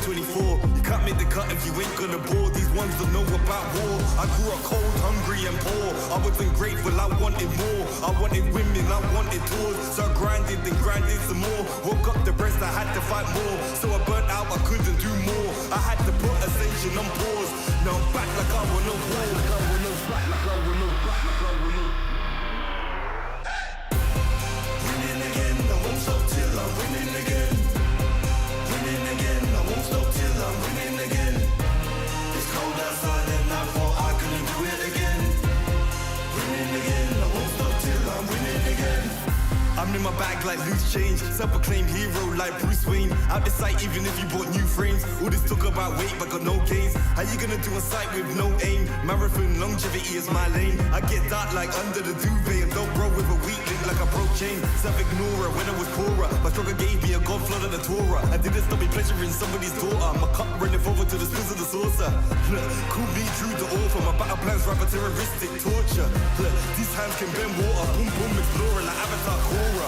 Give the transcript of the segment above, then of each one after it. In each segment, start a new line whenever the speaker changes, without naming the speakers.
2024. You can't make the cut if you ain't gonna bore. These ones don't know about war. I grew up cold, hungry and poor. I wasn't grateful, I wanted more. I wanted women, I wanted tours. So I grinded and grinded some more. Woke up depressed, I had to fight more. So I burnt out, I couldn't do more. I had to put Ascension on pause. Now I'm back like I want no war. Winning again, I won't stop till I'm winning again. Winning again, I won't stop till I'm winning again. It's cold outside and I thought I couldn't do it again. Winning again, I won't stop till I'm winning again. I'm in my bag like loose change, self-proclaimed hero like Bruce Wayne. Out the sight even if you bought new frames. All this talk about weight but got no gains. How you gonna do a sight with no aim? Marathon longevity is my lane. I get dark like under the duvet and don't grow with a weak link like a broke chain. Self-ignorer when I was poorer. My struggle gave me a god flood of the Torah. I didn't stop me pleasuring somebody's daughter. My cup running over to the spills of the saucer. Call me true to author. My battle plans rather terroristic torture. These hands can bend water. Boom boom exploring like Avatar Korra.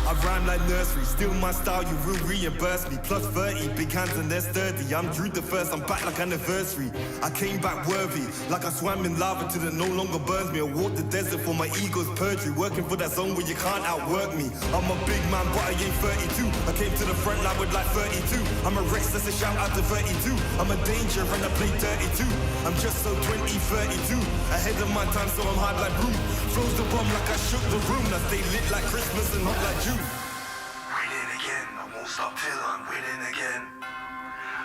I rhyme like nursery, still my style, you will reimburse me. Plus 30, big hands and they're sturdy. I'm Drew the first, I'm back like anniversary. I came back worthy, like I swam in lava till it no longer burns me. I walked the desert for my ego's perjury, working for that zone where you can't outwork me. I'm a big man, but I ain't 32. I came to the front line with like 32. I'm a Rex, that's a shout out to 32. I'm a danger and I play 32. I'm just so 20, 32. Ahead of my time, so I'm hard like Broom. Froze the bomb like I shook the room. I stay lit like Christmas and hot like June. Winning again, I won't stop till I'm winning again.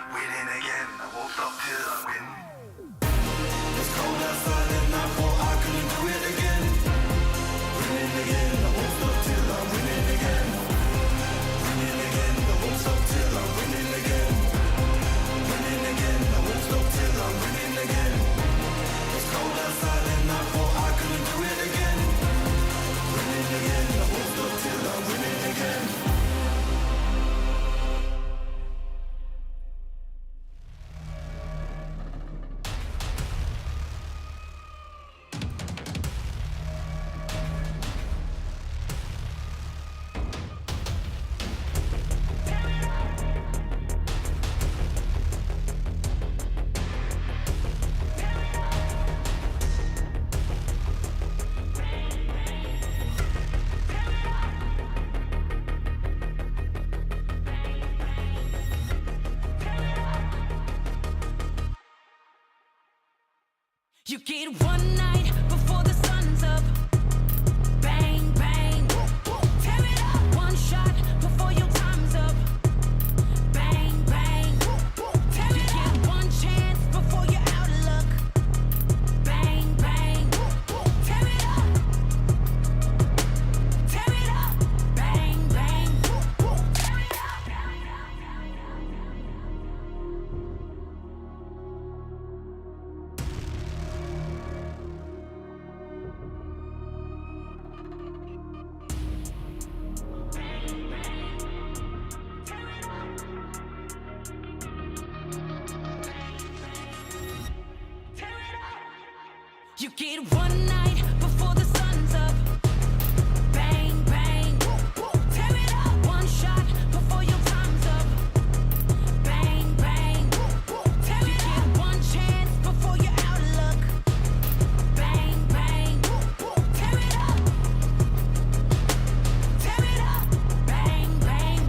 Winning again, I won't stop till I win. It's cold outside and I thought I couldn't do it again. Winning again, I won't stop till I'm winning again. Winning again, I won't stop till I'm winning again. Winning again, I won't stop till I'm winning again. It's cold outside and I thought I couldn't do it again. Winning again, I won't stop till I'm winning again.
You get one night before the sun's up. Bang, bang, tear it up. One shot before your time's up. Bang, bang, tear it up. You get one chance before you're out of luck. Bang, bang, tear it up. Tear it up. Bang, bang, tear it up. You get one night before the sun's up. Bang, bang, tear it up. One shot before your time's up. Bang, bang, tear it up. You get one chance before you're out of luck. Bang, bang, tear it up. Tear it up. Bang, bang,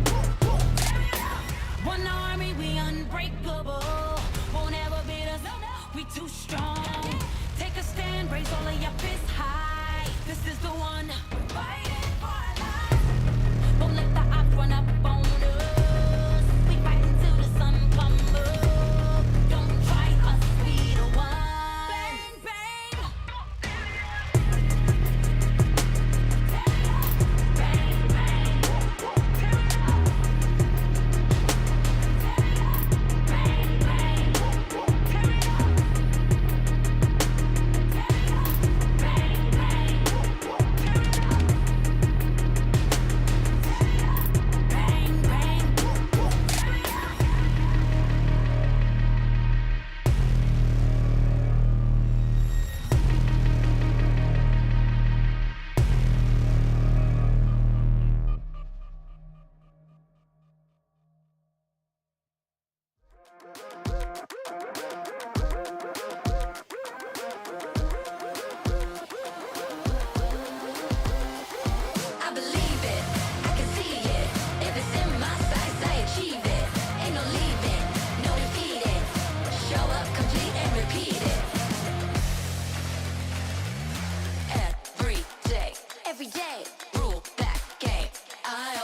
tear it up. One army, we unbreakable. Won't ever beat us, we too strong. Take a stand, raise all of your fists.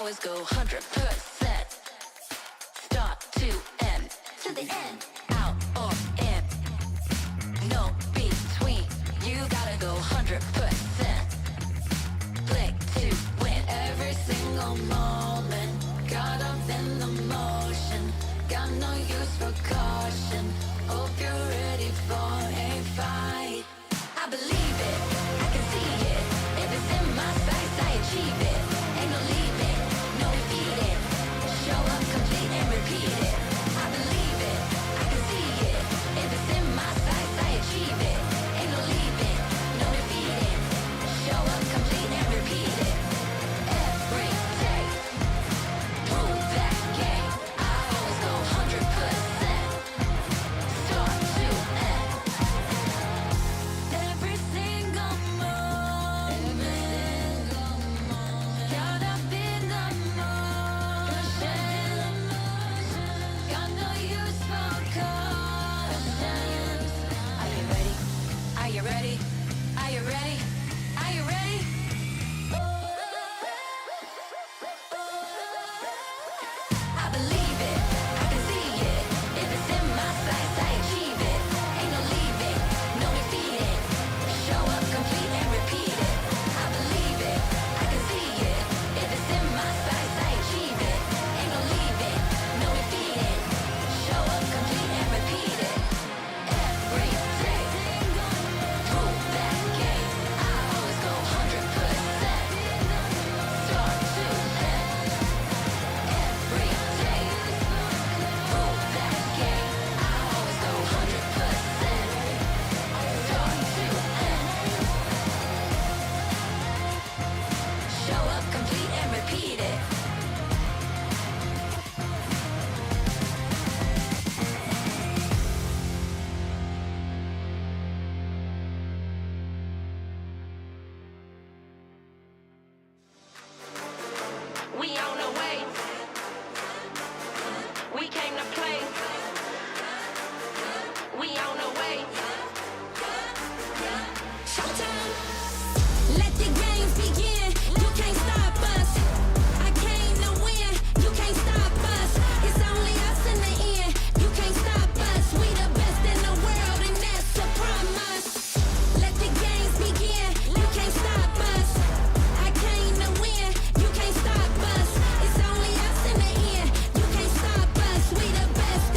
always go 100%. Start to end, to the end, out or in. No between, you gotta go 100%. Click to win every single moment. Caught up in the motion, got no use for caution. Hope you're ready for a fight. I believe it, I can see it. If it's in my sights, I achieve it. Ain't no leaving, no defeating. Show up, complete and repeat it. I believe it, I can see it. If it's in my sights, I achieve it. Ain't no leaving, no defeating. Show up, complete and repeat it. Every day, prove that game. I always go 100%. Start to end. Every single moment, caught up in the motion, got no use for caution. Are you ready? Are you ready? Are you ready? Are you ready? I believe it, I can see it. If it's in my sights, I achieve it. Ain't no leaving, no defeating. Show up, complete and repeat it. I believe it, I can see it. If it's in my sights, I achieve it. Ain't no leaving, no defeating. Show up, complete and repeat it. Every day, prove that game. I always go 100%. Start to end. Every day, prove that game. I always go 100%. Start to end. Show up, complete and repeat it. We on the way. We came to play. We on the way. Showtime. Let the games begin. You can't stop us. I came to win. You can't stop us. It's only us in the end. You can't stop us. We the best in the world, and that's a promise. Let the games begin. You can't stop us. I came to win. You can't stop us. It's only us in the end. You can't stop us. We the best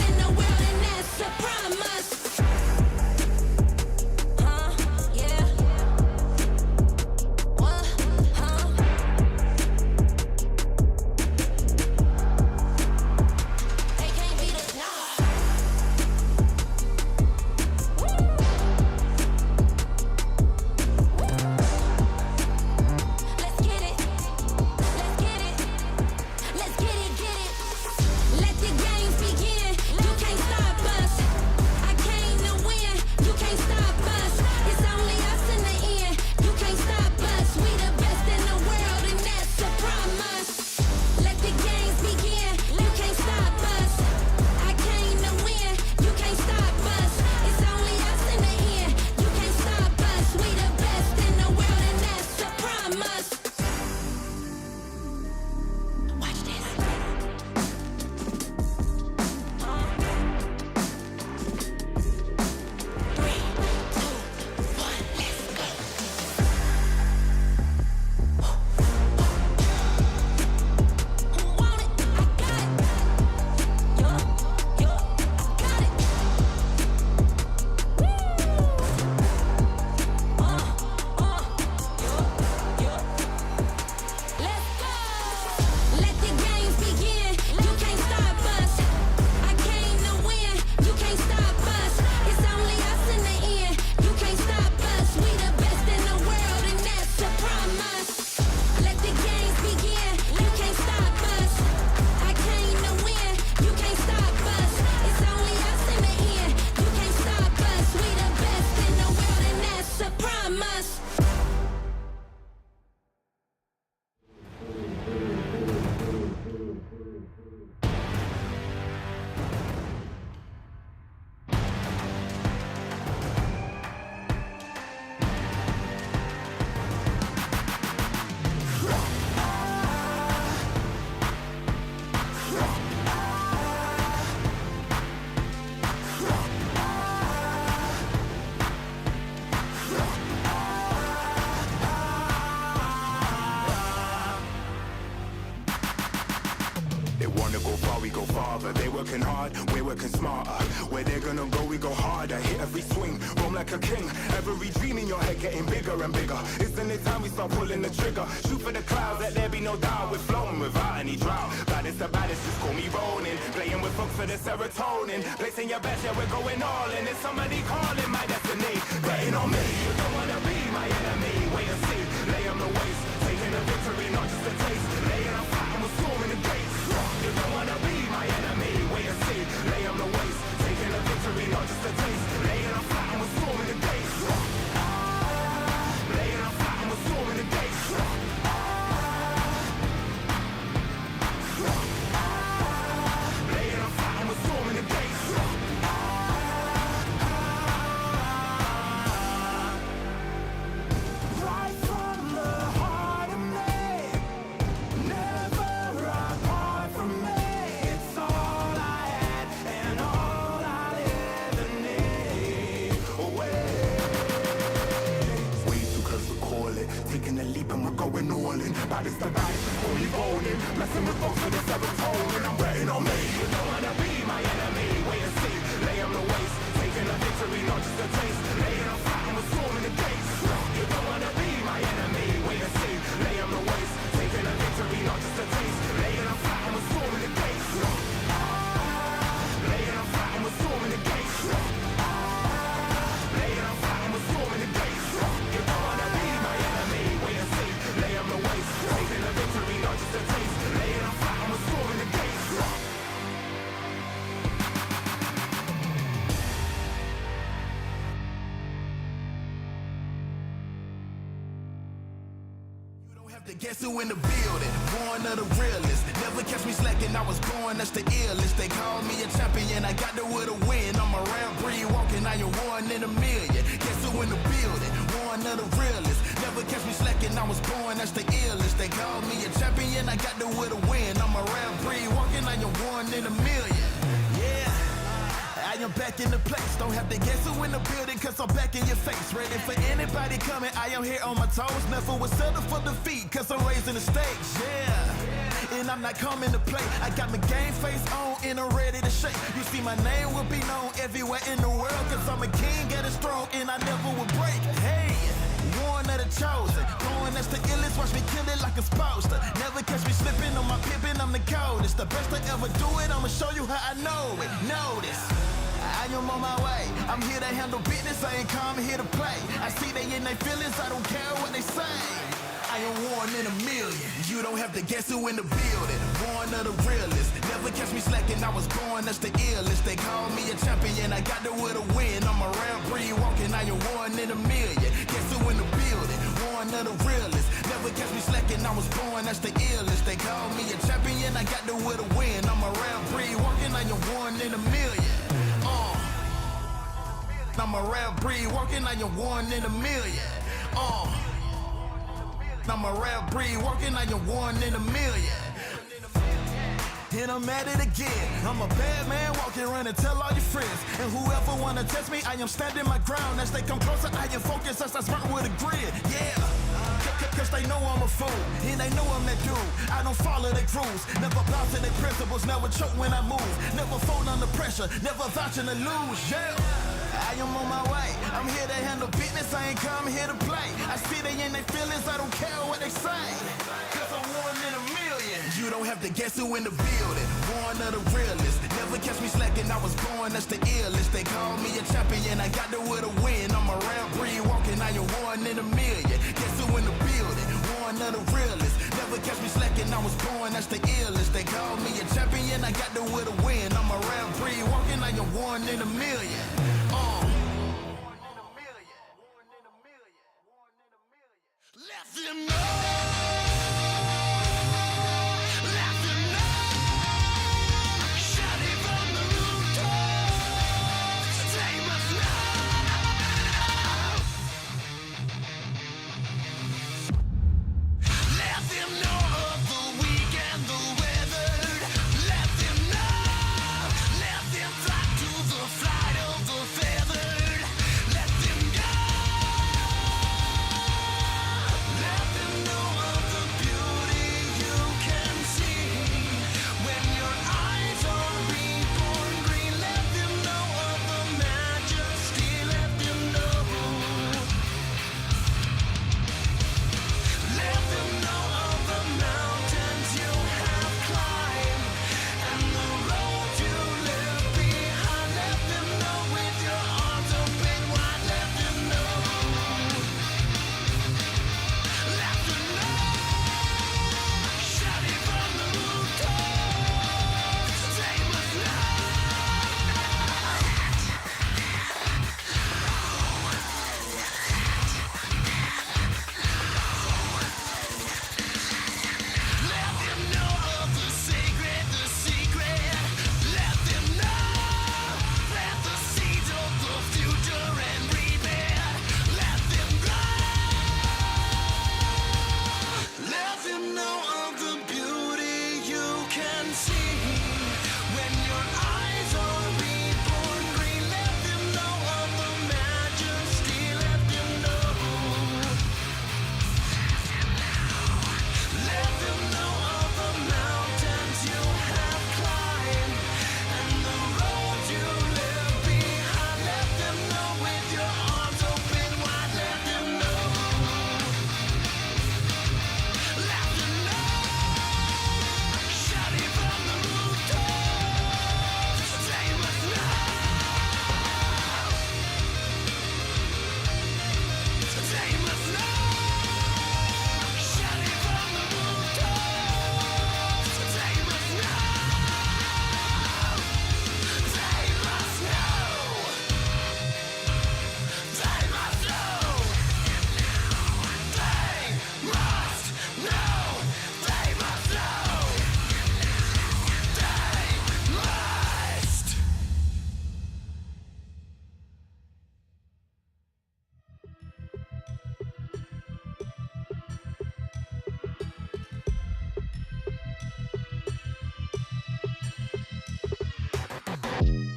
wanna go far, we go farther. They working hard, we're working smarter. Where they're gonna go, we go harder. Hit every swing, roam like a king. Every dream in your head getting bigger and bigger. Isn't it time we start pulling the trigger? Shoot for the clouds, let there be no doubt. We're flowing without any drought. Baddest the baddest, just call me rolling. Playing with folks for the serotonin. Placing your bets, yeah, we're going all in. It's somebody calling my destiny. Betting on me, you don't wanna be my enemy. Wait and see, lay on the waist. Taking a victory, not just a taste. Laying on flat and we're storming the gates. You don't wanna be my enemy. Wait and see, lay on the waist. Taking a victory, not just a taste. Laying on flat and we're storming the gates. Laying on flat and we're storming the gates. Laying on flat and we're storming the gates. Right from the heart of me, never apart from me. It's all I had and all I'll ever need. Way too close to call it. Taking a leap and we're going all in. Baddest the baddest, before we rolling. Blessing with folks for the serotonin. I'm betting on me. You don't wanna be my enemy. Wait and see, lay on the waist. Taking a victory, not just a taste. Laying on flat and we're storming the gates. You don't wanna be my enemy. Wait and see, lay on the waist. Taking a victory, not just a taste. Laying on flat and we're storming the gates. Laying on flat and we're storming the gates. Laying on flat and we're storming the gates. You don't wanna be my enemy. Wait and see, lay on the waist. Taking a victory, not just a taste. Laying on flat and we're storming the gates. You don't have to guess who in the building. Born of the realest. Never catch me slacking. I was born, that's the illest. They call me a champion. I got the will to win. I'm a round breed walking. I am one in a million. Guess who in the building? Born of the realest. Never catch me slacking. I was born, that's the illest. They call me a champion. I got the will to win. I'm a round breed walking. I am one in a million. Yeah. I am back in the place. Don't have to guess who in the building, cause I'm back in your face. Ready for anybody coming. I am here on my toes. Never was settled for defeat, cause I'm raising the stakes. Yeah. And I'm not coming to play. I got my game face on and I'm ready to shake. You see my name will be known everywhere in the world, cause I'm a king, get it strong, and I never will break. Hey, one of the chosen. Going that's the illest, watch me kill it like a supposed to. Never catch me slipping on my pippin', I'm the coldest. The best I ever do it, I'ma show you how I know it. Notice, I am on my way. I'm here to handle business, I ain't come here to play. I see they in their feelings, I don't care what they say. I am one in a million. You don't have to guess who in the building. Born of the realest. Never catch me slacking, I was born, that's the illest. They call me a champion, I got the will to win. I'm a round breed walking, I am one in a million. Guess who in the building? Born of the realest. Never catch me slacking, I was born, that's the illest. They call me a champion, I got the will to win. I'm a round breed walking, I am one in a million. I'm a rare breed walking, I am one in a million. I'm a rare breed walking, I am one in a million. And I'm at it again. I'm a bad man walking around and tell all your friends. And whoever wanna test me, I am standing my ground. As they come closer, I am focused as I smart with a grin. Yeah. Cause they know I'm a fool, and they know I'm that dude. I don't follow their rules, never bow to their principles, never choke when I move, never fold under pressure, never vouching to lose, yeah. I am on my way, I'm here to handle business, I ain't come here to play. I see they in their feelings, I don't care what they say, cause I'm one in a million. You don't have to guess who in the building, born of the realest. Never catch me slacking, I was born, that's the illest. They call me a champion, I got the will to win. I'm a round breed walking, I am one in a million. Guess who in the building, born of the realest. Never catch me slacking, I was born, that's the illest. They call me a champion, I got the will to win. I'm a round breed walking, I am one in a million. Let them know. Let them know of the weekend.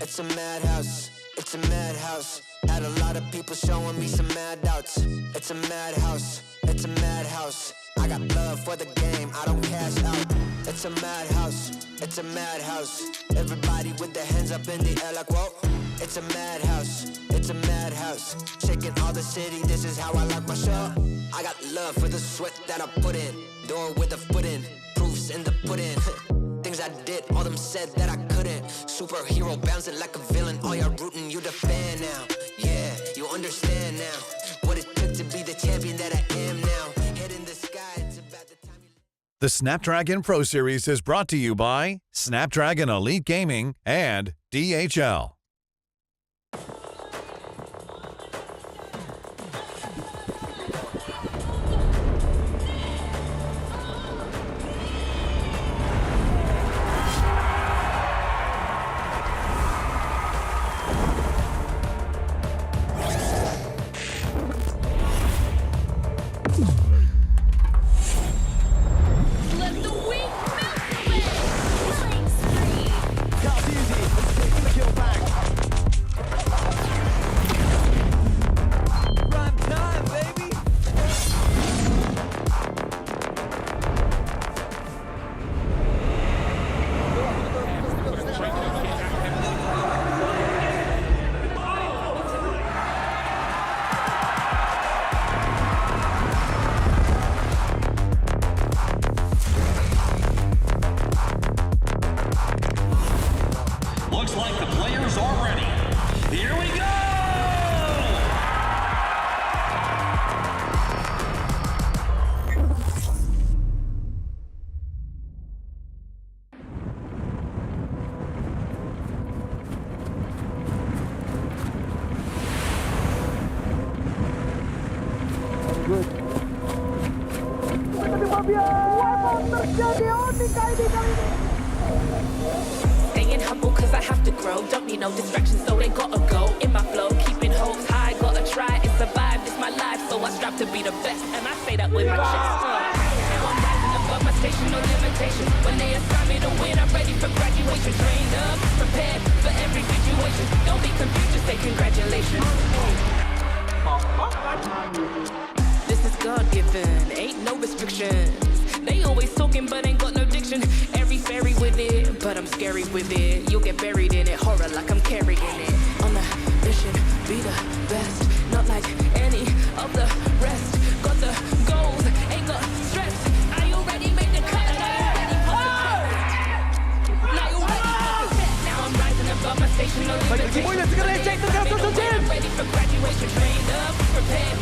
It's a madhouse, it's a madhouse. Had a lot of people showing me some mad doubts. It's a madhouse, it's a madhouse. I got love for the game, I don't cash out. It's a madhouse, it's a madhouse. Everybody with their hands up in the air like whoa. It's a madhouse, it's a madhouse. Shaking all the city, this is how I like my show. I got love for the sweat that I put in. Door with a foot in, proofs in the pudding. Things I did, all them said that I couldn't. Superhero bouncing like a villain. All y'all rooting, you the fan now. Yeah, you understand now what it took to be the champion that I am now. Head in the sky, it's about the time you...
The Snapdragon Pro Series is brought to you by Snapdragon Elite Gaming and DHL.
Let the weak melt away. Killing spree.
Cars easy, taking the kill back. Prime time, baby.
Looks like the players are ready. Here we go!
Staying humble cause I have to grow. Don't need no distractions, so they gotta go. In my flow, keeping hopes high. Gotta try and survive, it's my life. So I strive to be the best, and I say that with my chest. Now I'm rising above my station, no limitations. When they assign me to win, I'm ready for graduation. Trained up, prepared for every situation. Don't be confused, just say congratulations. This is God-given, ain't no restrictions. They always talking but ain't got no diction. Every fairy with it, but I'm scary with it. You'll get buried in it, horror like I'm carrying it. On the mission, be the best, not like any of the rest. Got the goals, ain't got stress. Are you ready? Make the cut. Now you ready for the test. Now you ready for the test. Now I'm rising above my station, no limitations. I'm ready for graduation, trained up, prepared.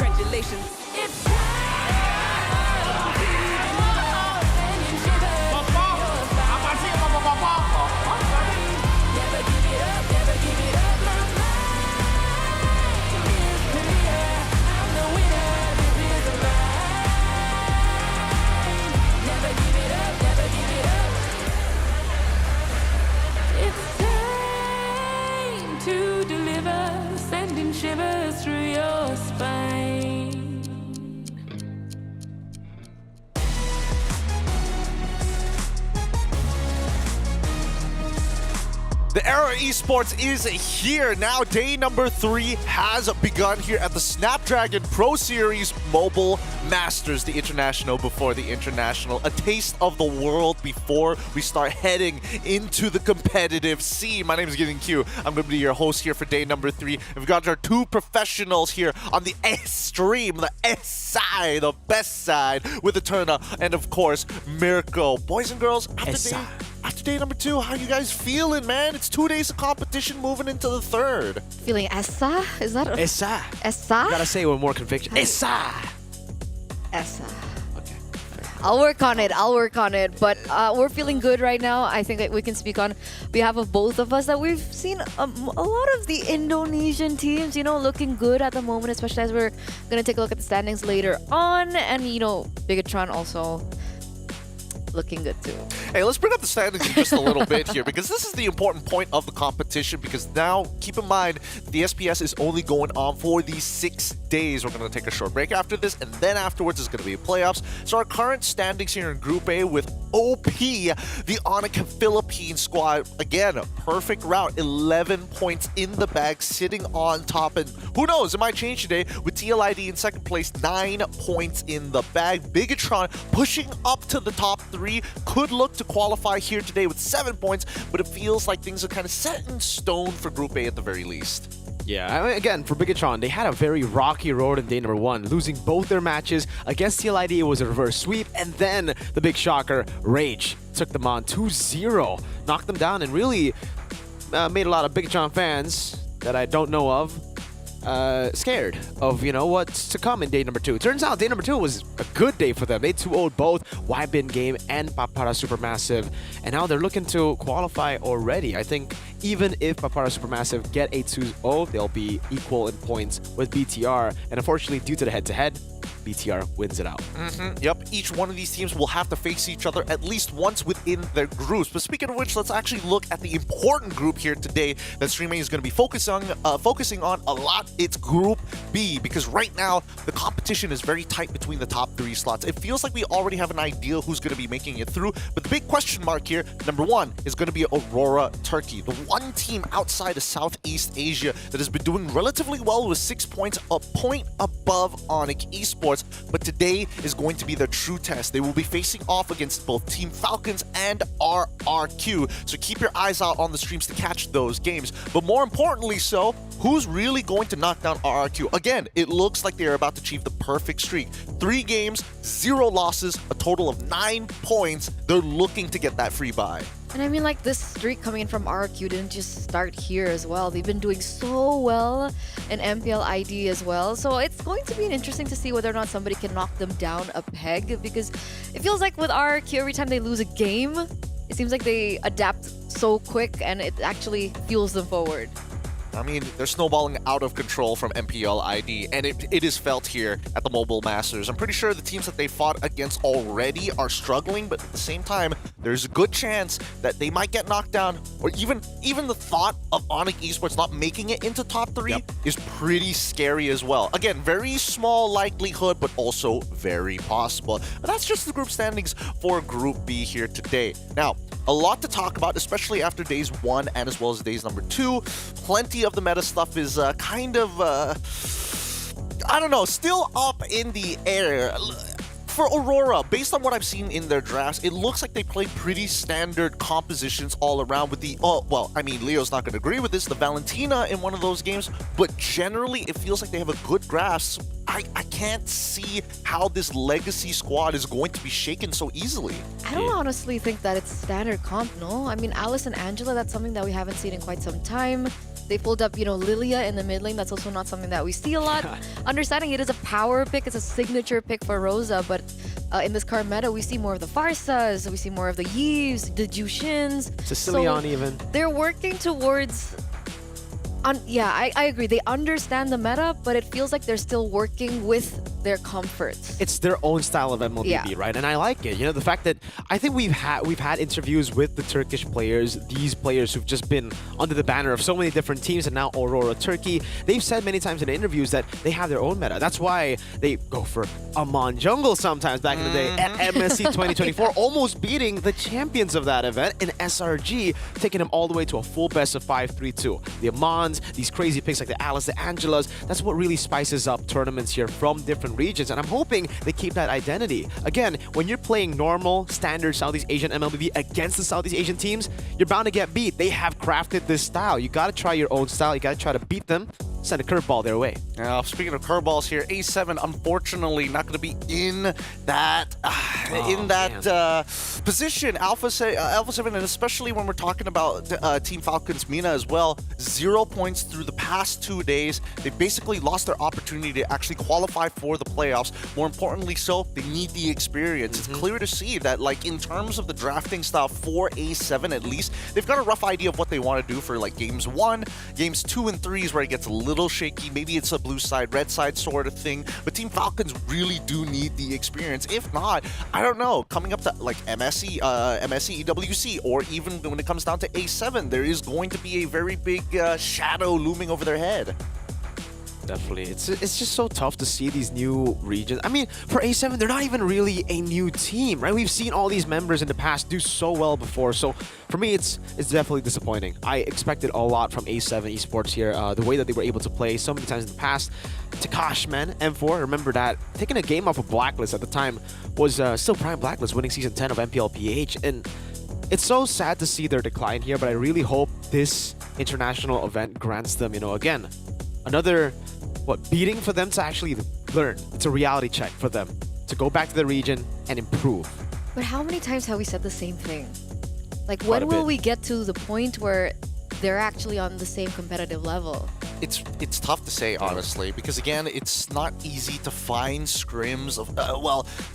Congratulations. It's time. Never give it up, never give it up. My mind is clear. I'm the winner, this is mine. Never give it up, never give it up. It's time to deliver, sending shivers through your spine.
The era of esports is here. Now day number 3 has begun here at the Snapdragon Pro Series Mobile Masters, the international before the international. A taste of the world before we start heading into the competitive scene. My name is Gideon Q. I'm going to be your host here for day number 3. We've got our 2 professionals here on the S stream, the S side, the best side with the Turner, and of course, Mirko. Boys and girls, after day number 2, how you guys feeling, man? It's 2 days of competition moving into the 3rd.
Feeling essa? Is that
Essa.
essa?
Gotta say it with more conviction. Essa.
Essa.
Okay.
I'll work on it. I'll work on it. But we're feeling good right now. I think that we can speak on behalf of both of us that we've seen a lot of the Indonesian teams, you know, looking good at the moment, especially as we're going to take a look at the standings later on. And, you know, Bigatron also looking good too.
Hey, let's bring up the standings in just a little bit here, because this is the important point of the competition, because now, keep in mind, the SPS is only going on for these 6 days. We're going to take a short break after this, and then afterwards is going to be playoffs. So our current standings here in Group A with OP, the Onyx Philippines squad, again, a perfect route, 11 points in the bag, sitting on top, and who knows, it might change today with TLID in second place, 9 points in the bag. Bigatron pushing up to the top 3, could look to qualify here today with 7 points, but it feels like things are kind of set in stone for Group A at the very least.
Yeah, I mean, again, for Bigatron, they had a very rocky road in day number 1, losing both their matches. Against TLID, it was a reverse sweep, and then the big shocker, Rage, took them on 2-0, knocked them down, and really made a lot of Bigatron fans that I don't know of scared of, what's to come in day number 2. Turns out day number 2 was a good day for them. They 2-0'd both Wybin Game and Papara Supermassive, and now they're looking to qualify already. I think even if Papara Supermassive get a 2-0, they'll be equal in points with BTR, and unfortunately, due to the head-to-head, BTR wins it out.
Yep, each one of these teams will have to face each other at least once within their groups. But speaking of which, let's actually look at the important group here today that Streaming is going to be focusing on a lot. It's Group B, because right now the competition is very tight between the top 3 slots. It feels like we already have an idea who's going to be making it through, but the big question mark here, number 1, is going to be Aurora Turkey, the one team outside of Southeast Asia that has been doing relatively well with 6 points, a point above Onyx Esports. But today is going to be their true test. They will be facing off against both Team Falcons and RRQ. So keep your eyes out on the streams to catch those games. But more importantly so, who's really going to knock down RRQ? Again, it looks like they're about to achieve the perfect streak. 3 games, 0 losses, a total of 9 points. They're looking to get that free bye.
And I mean, like, this streak coming in from RQ didn't just start here as well. They've been doing so well in MPL ID as well. So it's going to be interesting to see whether or not somebody can knock them down a peg, because it feels like with RQ, every time they lose a game, it seems like they adapt so quick and it actually fuels them forward.
I mean, they're snowballing out of control from MPL ID, and it is felt here at the Mobile Masters. I'm pretty sure the teams that they fought against already are struggling, but at the same time, there's a good chance that they might get knocked down, or even the thought of Onyx Esports not making it into top 3 is pretty scary as well. Again, very small likelihood, but also very possible. But that's just the group standings for Group B here today. Now, a lot to talk about, especially after days 1 and as well as days number 2. Plenty of the meta stuff is kind of, I don't know, still up in the air. For Aurora, based on what I've seen in their drafts, it looks like they play pretty standard compositions all around with the, well, I mean, Leo's not going to agree with this, the Valentina in one of those games, but generally it feels like they have a good grasp. I can't see how this legacy squad is going to be shaken so easily.
I don't honestly think that it's standard comp, no? I mean, Alice and Angela, that's something that we haven't seen in quite some time. They pulled up, Lilia in the mid lane. That's also not something that we see a lot. Understanding it is a power pick, it's a signature pick for Rosa, but in this current meta, we see more of the Farsas, we see more of the Yves, the Jushins.
Sicilian even.
They're working towards... I agree. They understand the meta, but it feels like they're still working with their comforts.
It's their own style of MLBB, right? And I like it. The fact that I think we've had interviews with the Turkish players, these players who've just been under the banner of so many different teams, and now Aurora Turkey. They've said many times in the interviews that they have their own meta. That's why they go for Amon Jungle sometimes back in the day at MSC 2024, almost beating the champions of that event in SRG, taking them all the way to a full best of 5-3-2. The Amons, these crazy picks like the Alice, the Angelas, that's what really spices up tournaments here from different regions, and I'm hoping they keep that identity. Again, when you're playing normal, standard Southeast Asian MLBB against the Southeast Asian teams, you're bound to get beat. They have crafted this style. You gotta try your own style. You gotta try to beat them. Send a curveball their way.
Now, speaking of curveballs here, A7 unfortunately not going to be in that position. Alpha 7, and especially when we're talking about Team Falcons Mina as well, 0 points through the past 2 days. They basically lost their opportunity to actually qualify for the playoffs. More importantly so, they need the experience. It's clear to see that, like, in terms of the drafting style for A7 at least, they've got a rough idea of what they want to do for, like, games 1, games 2 and 3 is where it gets a little shaky. Maybe it's a blue side, red side sort of thing. But Team Falcons really do need the experience. If not, I don't know, coming up to like MS MSC, EWC, or even when it comes down to A7, there is going to be a very big shadow looming over their head.
Definitely. It's just so tough to see these new regions. I mean, for A7, they're not even really a new team, right? We've seen all these members in the past do so well before. So for me, it's definitely disappointing. I expected a lot from A7 Esports here. The way that they were able to play so many times in the past. Takash, man, M4, remember that. Taking a game off of Blacklist at the time was still prime Blacklist, winning Season 10 of MPLPH. And it's so sad to see their decline here, but I really hope this international event grants them, again, another beating for them to actually learn. It's a reality check for them to go back to the region and improve.
But how many times have we said the same thing? Like, when will we get to the point where they're actually on the same competitive level?
It's tough to say, honestly, because again, it's not easy to find scrims of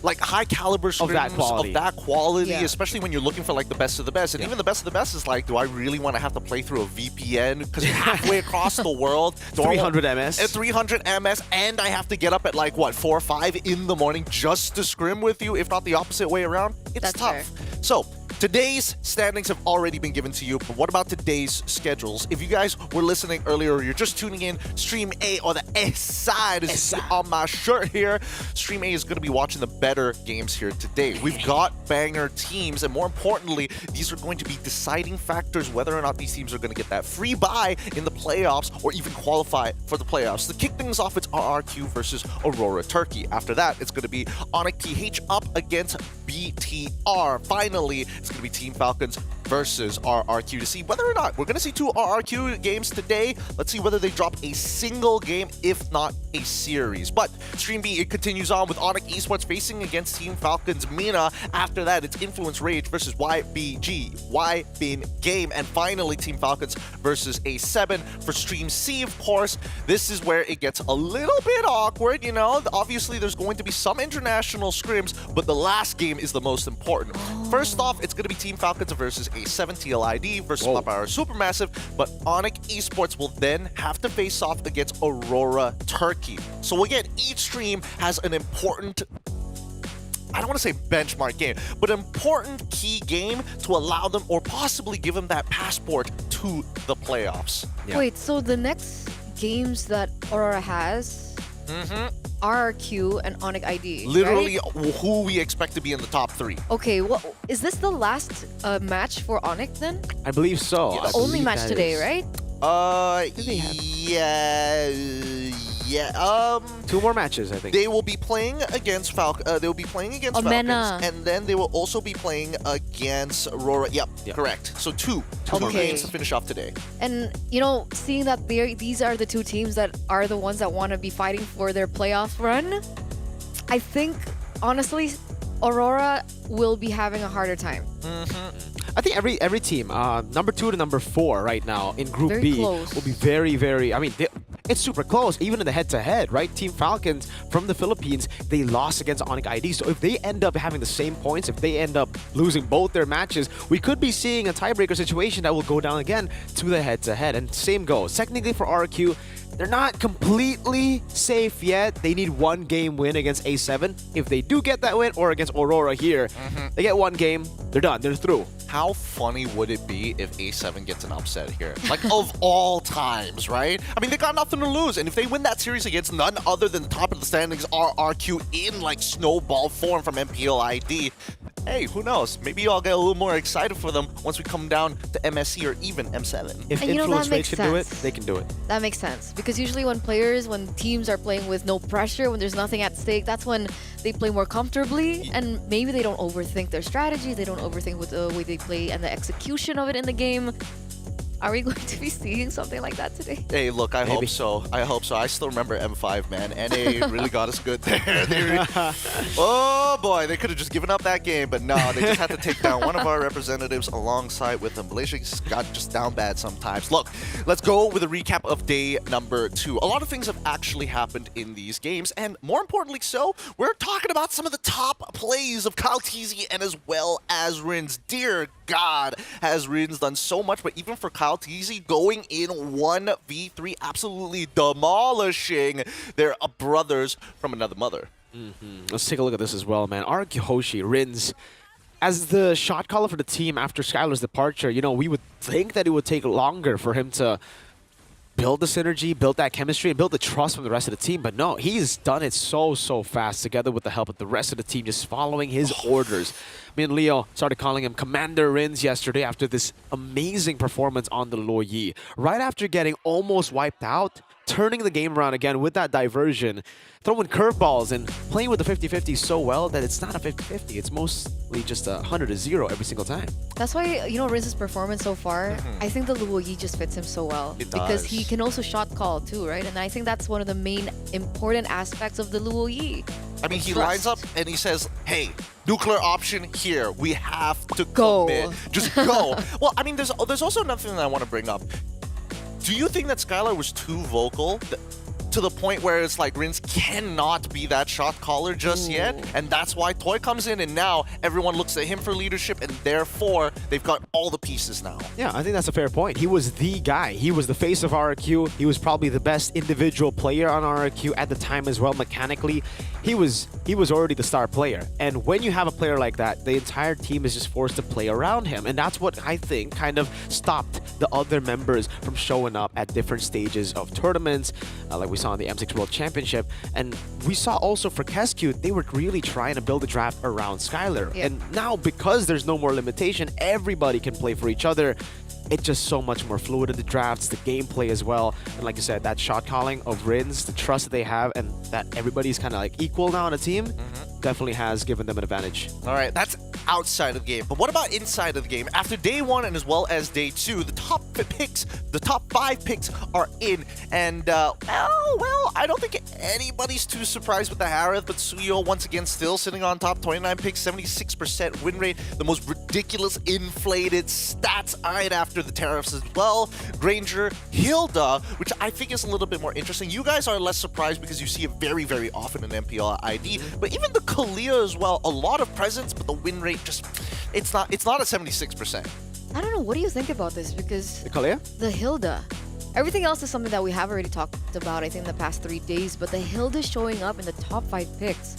like high caliber scrims of that quality, especially when you're looking for like the best of the best. And even the best of the best is like, do I really want to have to play through a VPN because you're halfway across the world,
300 ms,
at 300 ms, and I have to get up at like what 4 or 5 in the morning just to scrim with you, if not the opposite way around? It's tough. So today's standings have already been given to you, but what about today's schedules? If you guys were listening earlier or you're just tuning in, Stream A, or the S side, as you see on my shirt here, Stream A is going to be watching the better games here today. We've got banger teams, and more importantly, these are going to be deciding factors whether or not these teams are going to get that free bye in the playoffs or even qualify for the playoffs. To kick things off, it's RRQ versus Aurora Turkey. After that, it's going to be Onyx TH up against BTR. Finally, it's going to be Team Falcons versus RRQ to see whether or not we're going to see 2 RRQ games today. Let's see whether they drop a single game, if not a series. But Stream B, it continues on with Onyx Esports facing against Team Falcons Mina. After that, it's Influence Rage versus YBG, YBin Game. And finally, Team Falcons versus A7 for Stream C, of course. This is where it gets a little bit awkward, Obviously, there's going to be some international scrims, but the last game is the most important. First off, it's going to be Team Falcons versus A7 TLID versus Power Supermassive, but Onyx Esports will then have to face off against Aurora Turkey. So again, each stream has an important, I don't want to say benchmark game, but an important key game to allow them or possibly give them that passport to the playoffs.
Wait, so the next games that Aurora has RRQ and Onyx ID,
literally
right?
Who we expect to be in the top 3.
Okay, well, is this the last match for Onyx then?
I believe so.
The only match today, right?
Yeah.
2 more matches, I think.
They will be playing against they will be playing against Falcons, and then they will also be playing against Aurora. Yep. Correct. So two games to finish off today.
And seeing that these are the 2 teams that are the ones that want to be fighting for their playoff run, I think honestly, Aurora will be having a harder time.
I think every team, number 2 to number 4 right now in Group B, will be very, very. I mean, it's super close, even in the head-to-head, right? Team Falcons from the Philippines, they lost against Onyx ID. So if they end up having the same points, if they end up losing both their matches, we could be seeing a tiebreaker situation that will go down again to the head-to-head. And same goes. Technically for RQ, they're not completely safe yet. They need 1 game win against A7. If they do get that win, or against Aurora here, they get 1 game, they're done, they're through.
How funny would it be if A7 gets an upset here? Like, of all times, right? I mean, they got nothing to lose. And if they win that series against none other than the top of the standings RRQ in, like, snowball form from MPLID, hey, who knows? Maybe I'll get a little more excited for them once we come down to MSC or even M7.
If Influence Rage can do it, they can do it.
That makes sense. Because usually when teams are playing with no pressure, when there's nothing at stake, that's when they play more comfortably, and maybe they don't overthink their strategy, they don't overthink with the way they play and the execution of it in the game. Are we going to be seeing something like that today?
Hey, look, I hope so. I still remember M5, man. NA really got us good there. Oh, boy, they could have just given up that game, but no, they just had to take down one of our representatives alongside with them. Malaysia got just down bad sometimes. Look, let's go with a recap of day number 2. A lot of things have actually happened in these games, and more importantly so, we're talking about some of the top plays of Kyle Teasy and as well as Rins. Dear God, has Rins done so much, but even for Kyle Teasy going in 1v3, absolutely demolishing their brothers from another mother.
Let's take a look at this as well, man. Hoshi, Rins, as the shot caller for the team after Skylar's departure, you know, we would think that it would take longer for him to build the synergy, build that chemistry, and build the trust from the rest of the team. But no, he's done it so fast together with the help of the rest of the team, just following his orders. Me and Leo started calling him Commander Rins yesterday after this amazing performance on the Loyi. Right after getting almost wiped out, turning the game around again with that diversion, throwing curveballs and playing with the 50-50 so well that it's not a 50-50. It's mostly just a 100-0 every single time.
That's why, you know, Riz's performance so far, I think the Luoyi just fits him so well.
It
because
does.
he can also shot call too, right? And I think that's one of the main important aspects of the Luoyi.
I mean, he
Trust.
lines up and he says, hey, nuclear option here. We have to
Go.
commit. Just go. Well, I mean, there's also another thing that I want to bring up. Do you think that Skylar was too vocal to the point where it's like Rins cannot be that shot caller just yet? And that's why Toy comes in and now everyone looks at him for leadership and therefore they've got all the pieces now.
Yeah, I think that's a fair point. He was the guy. He was the face of RRQ. He was probably the best individual player on RRQ at the time as well, mechanically. He was already the star player. And when you have a player like that, the entire team is just forced to play around him. And that's what I think kind of stopped the other members from showing up at different stages of tournaments, like we saw in the M6 World Championship. And we saw also for Kescue, they were really trying to build a draft around Skylar.
Yeah.
And now, because there's no more limitation, everybody can play for each other. It's just so much more fluid in the drafts, the gameplay as well. And like you said, that shot calling of Rins, the trust that they have, and that everybody's kind of like equal now on a team, definitely has given them an advantage.
All right, that's outside of the game. But what about inside of the game? After day one and as well as day two, the top five picks are in. And, well, I don't think anybody's too surprised with the Harith, but Suyo once again still sitting on top, 29 picks, 76% win rate, the most ridiculous inflated stats eyed after the tariffs as well. Granger, Hilda, which I think is a little bit more interesting. You guys are less surprised because you see it very, very often in MPL ID, but even the Kalia as well, a lot of presence, but the win rate just, it's not at 76%.
I don't know, what do you think about this? Because
The Kalia?
the Hilda, everything else is something that we have already talked about, I think, in the past 3 days, but the Hilda showing up in the top 5 picks.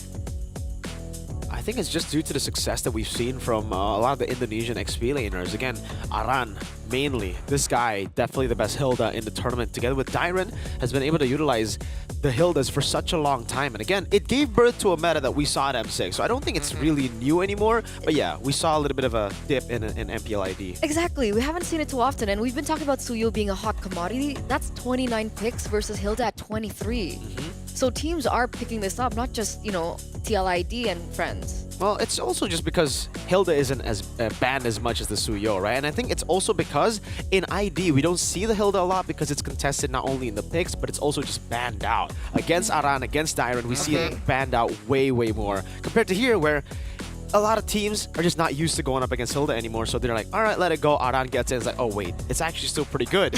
I think it's just due to the success that we've seen from a lot of the Indonesian XP laners. Again, Aran, mainly. This guy, definitely the best Hilda in the tournament, together with Dyron, has been able to utilize the Hildas for such a long time. And again, it gave birth to a meta that we saw at M6. So I don't think it's really new anymore. But yeah, we saw a little bit of a dip in MPLID.
Exactly, we haven't seen it too often, and we've been talking about Suyo being a hot commodity. That's 29 picks versus Hilda at 23. So teams are picking this up, not just, you know, TLID and friends.
Well, it's also just because Hilda isn't as banned as much as the Suyo, right? And I think it's also because in ID, we don't see the Hilda a lot because it's contested not only in the picks, but it's also just banned out. Against Aran, against Dyron, we see it banned out way more. Compared to here, where a lot of teams are just not used to going up against Hilda anymore, so they're like, all right, let it go. Aran gets it. It's like, oh, wait, it's actually still pretty good.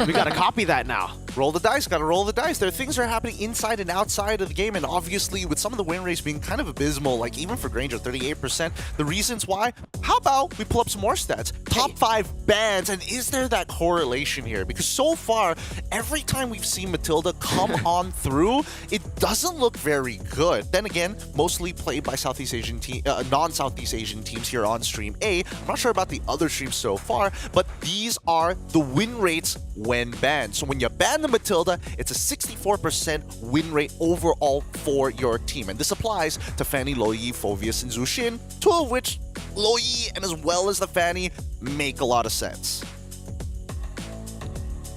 We got to copy that now.
Roll the dice, gotta roll the dice. There are things that are happening inside and outside of the game, and obviously with some of the win rates being kind of abysmal, like even for Granger, 38%. The reasons why? How about we pull up some more stats? Top 5 bans, and is there that correlation here? Because so far, every time we've seen Matilda come on through, it doesn't look very good. Then again, mostly played by Southeast Asian non-Southeast Asian teams here on Stream A. I'm not sure about the other streams so far, but these are the win rates when banned. So when you ban the Matilda, it's a 64% win rate overall for your team. And this applies to Fanny, Loyi, Phoveus, and Zushin, two of which Loyi and as well as the Fanny make a lot of sense.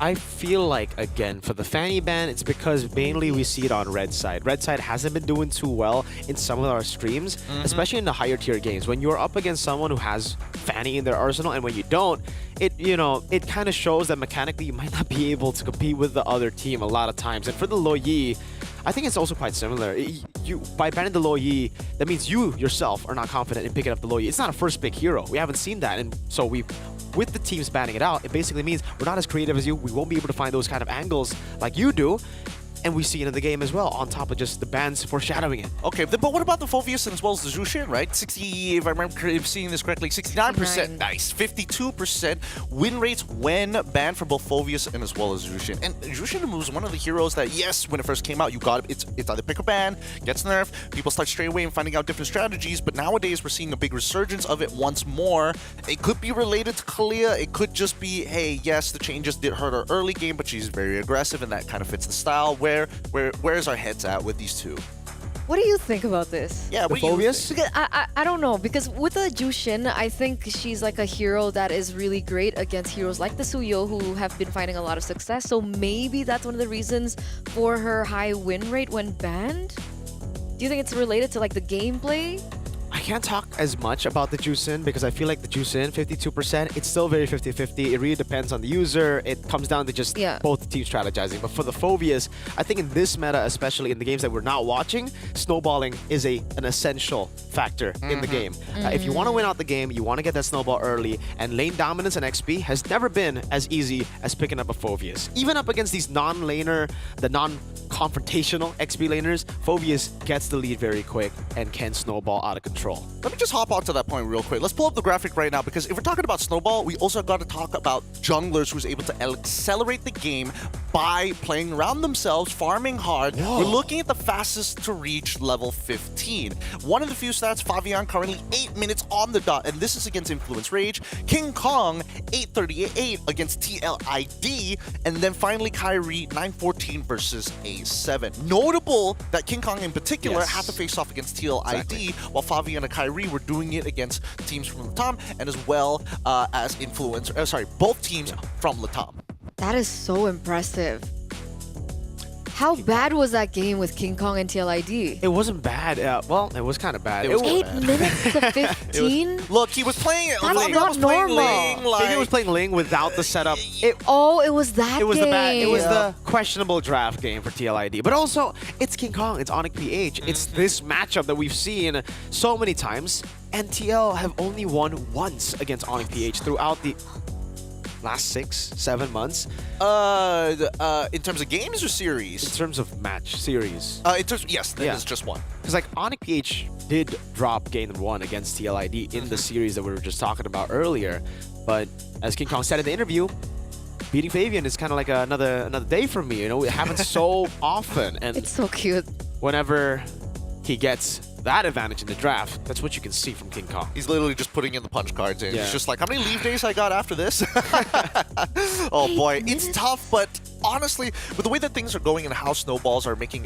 I feel like, again, for the Fanny ban, it's because mainly we see it on Red Side. Red Side hasn't been doing too well in some of our streams, especially in the higher tier games. When you're up against someone who has Fanny in their arsenal, and when you don't, it kind of shows that mechanically you might not be able to compete with the other team a lot of times. And for the Loyi, I think it's also quite similar. By banning the Loyi, that means you yourself are not confident in picking up the Loyi. It's not a first pick hero. We haven't seen that, and so with the teams banning it out, it basically means we're not as creative as you. We won't be able to find those kind of angles like you do. and we see it in the game as well, on top of just the bans foreshadowing it.
Okay, but what about the Phoveus as well as the Zhushin, right? 60, if I remember seeing this correctly, 69%.
69.
Nice. 52% win rates when banned for both Phoveus and as well as Zhushin. And Zhushin was one of the heroes that, yes, when it first came out, you got it's either pick or ban, gets nerfed, people start straight away and finding out different strategies, but nowadays we're seeing a big resurgence of it once more. It could be related to Kalia, it could just be, hey, yes, the changes did hurt her early game, but she's very aggressive and that kind of fits the style. Where's our heads at with these two?
What do you think about this?
Yeah, what do you
Phoveus?
think?
Because I don't know, because with the Jushin, I think she's like a hero that is really great against heroes like the Suyo who have been finding a lot of success. So maybe that's one of the reasons for her high win rate when banned. Do you think it's related to like the gameplay?
I can't talk as much about the Juicin because I feel like the Juicin, 52%, it's still very 50-50. It really depends on the user. It comes down to just both teams strategizing. But for the Phoveus, I think in this meta, especially in the games that we're not watching, snowballing is an essential factor in the game. If you want to win out the game, you want to get that snowball early, and lane dominance and XP has never been as easy as picking up a Phoveus. Even up against these non-laner, the non-confrontational XP laners, Phoveus gets the lead very quick and can snowball out of control.
Let me just hop onto that point real quick. Let's pull up the graphic right now, because if we're talking about snowball, we also got to talk about junglers who's able to accelerate the game by playing around themselves, farming hard. We're looking at the fastest to reach level 15. One of the few stats, Favian currently 8 minutes on the dot, and this is against Influence Rage. King Kong, 8:38 against TLID, and then finally Kyrie, 9:14 versus A7. Notable that King Kong in particular had to face off against TLID, while Favian and Kyrie were doing it against teams from Latam and as well as both teams from Latam.
That is so impressive. How bad was that game with King Kong and TLID?
It wasn't bad. Well, it was kind of bad.
It was
8 minutes to 15?
Look, he was playing it.
That's not normal.
Maybe he was playing Ling without the setup.
It was that
It was
game.
it was the questionable draft game for TLID. But also, it's King Kong. It's Onyx PH. It's this matchup that we've seen so many times. And TL have only won once against Onyx PH throughout the last 6-7 months.
In terms of games or series?
In terms of match series.
Yes, that is just one.
Because like Onyx PH did drop game 1 against TLID in the series that we were just talking about earlier. But as King Kong said in the interview, beating Fabian is kind of like another day for me. You know, it happens so often. And
it's so cute.
Whenever he gets that advantage in the draft, that's what you can see from King Kong.
He's literally just putting in the punch cards in. He's just like, how many leave days I got after this? Oh boy, it's tough, but honestly, with the way that things are going and how snowballs are making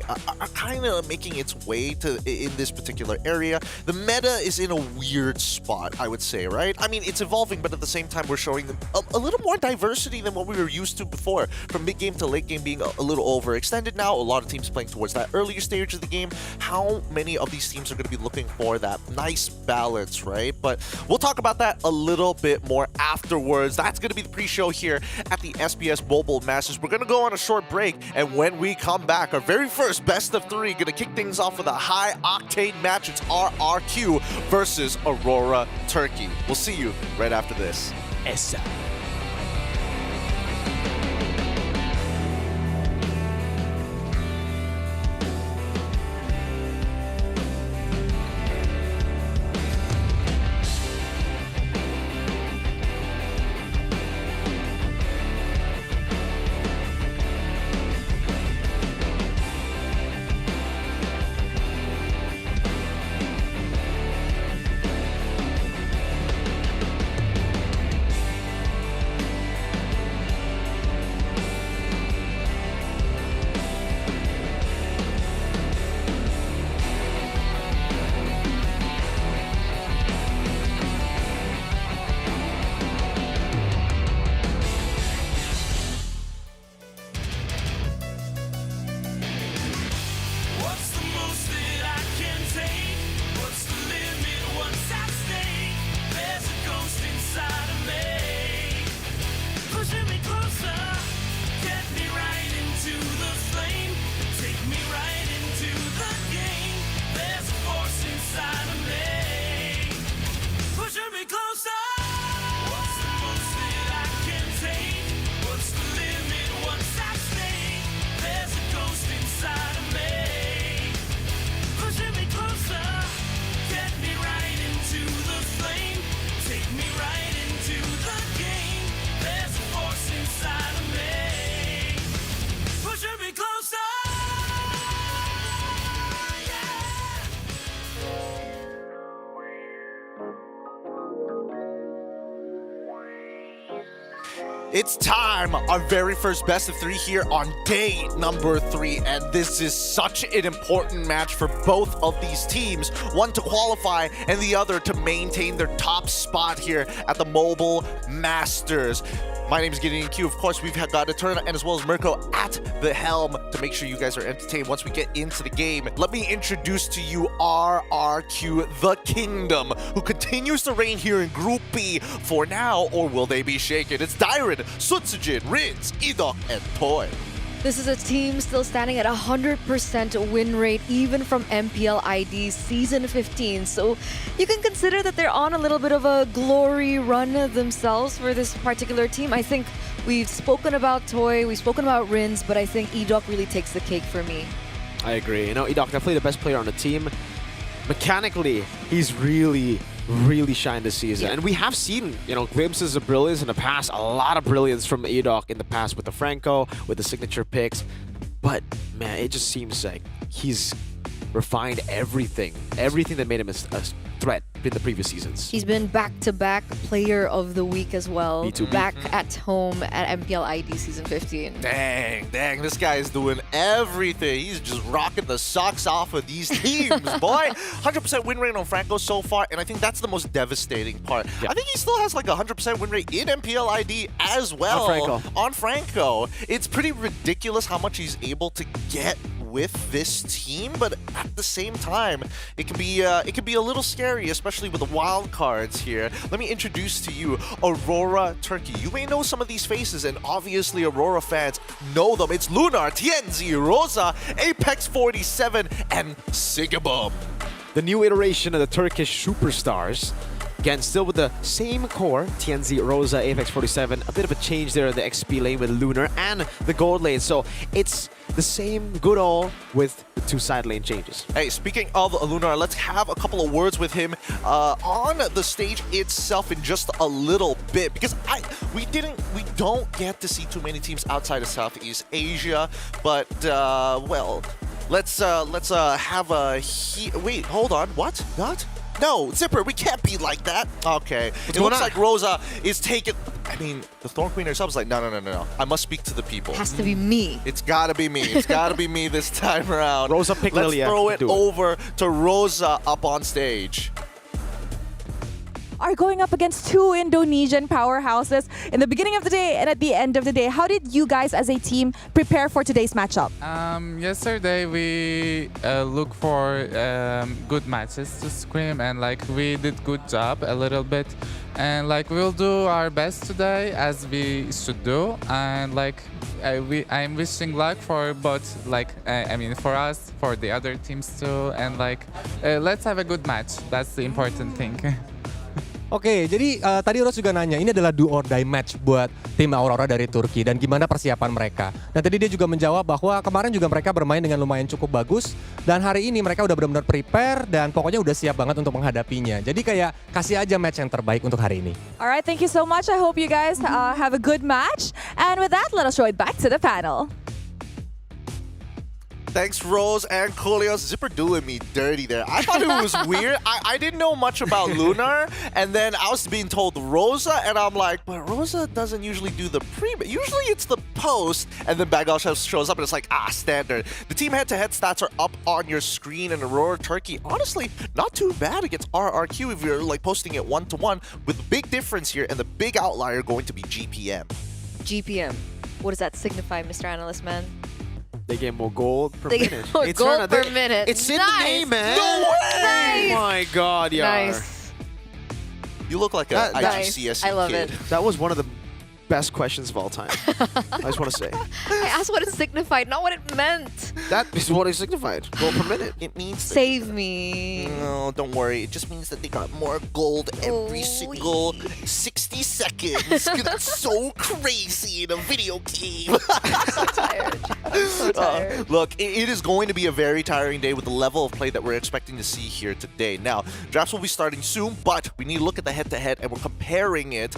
kind of making its way to in this particular area, the meta is in a weird spot, I would say, right? I mean, it's evolving, but at the same time, we're showing them a little more diversity than what we were used to before. From mid game to late game being a little overextended now, a lot of teams playing towards that earlier stage of the game. How many of these teams are going to be looking for that nice balance, right? But we'll talk about that a little bit more afterwards. That's going to be the pre-show here at the SBS Mobile Masters. We're going to go on a short break, and when we come back, our very first best of 3, going to kick things off with a high-octane match. It's RRQ versus Aurora Turkey. We'll see you right after this.
Essa.
It's time, our very first best of 3 here on day number 3, and this is such an important match for both of these teams. One to qualify and the other to maintain their top spot here at the Mobile Masters. My name is Gideon Q. Of course, we've got Eterna and as well as Mirko at the helm to make sure you guys are entertained once we get into the game. Let me introduce to you RRQ, the Kingdom, who continues to reign here in Group B for now, or will they be shaken? It's Dyron, Sutsujin, Riz, Edok, and Toy.
This is a team still standing at 100% win rate, even from MPL ID Season 15. So you can consider that they're on a little bit of a glory run themselves for this particular team. I think we've spoken about Toy, we've spoken about Rins, but I think Edok really takes the cake for me.
I agree. You know, Edok definitely the best player on the team. Mechanically, he's really shined this season. And we have seen, you know, glimpses of brilliance in the past, a lot of brilliance from Edok in the past with the Franco, with the signature picks. But, man, it just seems like he's refined everything that made him a threat in the previous seasons.
He's been back-to-back Player of the Week as well.
B2B.
Back at home at MPL ID Season 15.
Dang, this guy is doing everything. He's just rocking the socks off of these teams, boy. 100% win rate on Franco so far, and I think that's the most devastating part. Yeah. I think he still has like a 100% win rate in MPL ID as well. On Franco. It's pretty ridiculous how much he's able to get with this team, but at the same time, it can be a little scary, especially with the wild cards here. Let me introduce to you Aurora Turkey. You may know some of these faces, and obviously Aurora fans know them. It's Lunar, Tienzi, Rosa, Apex 47, and Sigabum.
The new iteration of the Turkish superstars. Again, still with the same core, Tienzi, Rosa, Apex 47. A bit of a change there in the XP lane with Lunar and the gold lane. So it's the same good all with the 2 side lane changes.
Hey, speaking of Lunar, let's have a couple of words with him on the stage itself in just a little bit, because we don't get to see too many teams outside of Southeast Asia, but well, let's have a wait, hold on, what? No, Zipper, we can't be like that. Okay. It looks like Rosa is taking... I mean, the Thorn Queen herself is like, no. I must speak to the people.
Has to be me.
It's gotta be me. It's gotta be me this time around.
Rosa pick
Let's
Lilia.
throw it over to Rosa up on stage.
Are going up against 2 Indonesian powerhouses in the beginning of the day and at the end of the day. How did you guys as a team prepare for today's matchup?
Yesterday we look for good matches to scrim, and like we did good job a little bit, and like we'll do our best today as we should do, and like I'm wishing luck for both, like I mean for us, for the other teams too, and like let's have a good match. That's the important thing.
Oke, jadi tadi Ros juga nanya, ini adalah do or die match buat tim Aurora dari Turki dan gimana persiapan mereka. Nah tadi dia juga menjawab bahwa kemarin juga mereka bermain dengan lumayan cukup bagus dan hari ini mereka udah benar-benar prepare dan pokoknya udah siap banget untuk menghadapinya. Jadi kayak kasih aja match yang terbaik untuk hari ini.
Alright, thank you so much. I hope you guys have a good match. And with that, let us throw it back to the panel.
Thanks, Rose and Coleos. Zipper doing me dirty there. I thought it was weird. I didn't know much about Lunar, and then I was being told Rosa, and I'm like, but Rosa doesn't usually do the pre. Usually it's the post, and then Bagal shows up, and it's like, standard. The team head-to-head stats are up on your screen, and Aurora Turkey, honestly, not too bad against RRQ if you're like posting it 1-to-1, with the big difference here, and the big outlier going to be GPM.
GPM. What does that signify, Mr. Analyst Man?
They get more gold per
They
minute.
get more gold per minute.
It's in
Nice.
the name, man.
No way!
Nice.
Oh my God, yeah.
Nice.
You look like a
Nice.
IGCSE
I love
kid.
it.
That was one of the best questions of all time. I just want to say.
I asked what it signified, not what it meant.
That is what it signified. Gold per minute.
It means
Save me.
No, don't worry. It just means that they got more gold every single 60 seconds. That's so crazy in a video game.
I'm so tired.
Look, it is going to be a very tiring day with the level of play that we're expecting to see here today. Now, drafts will be starting soon, but we need to look at the head-to-head, and we're comparing it.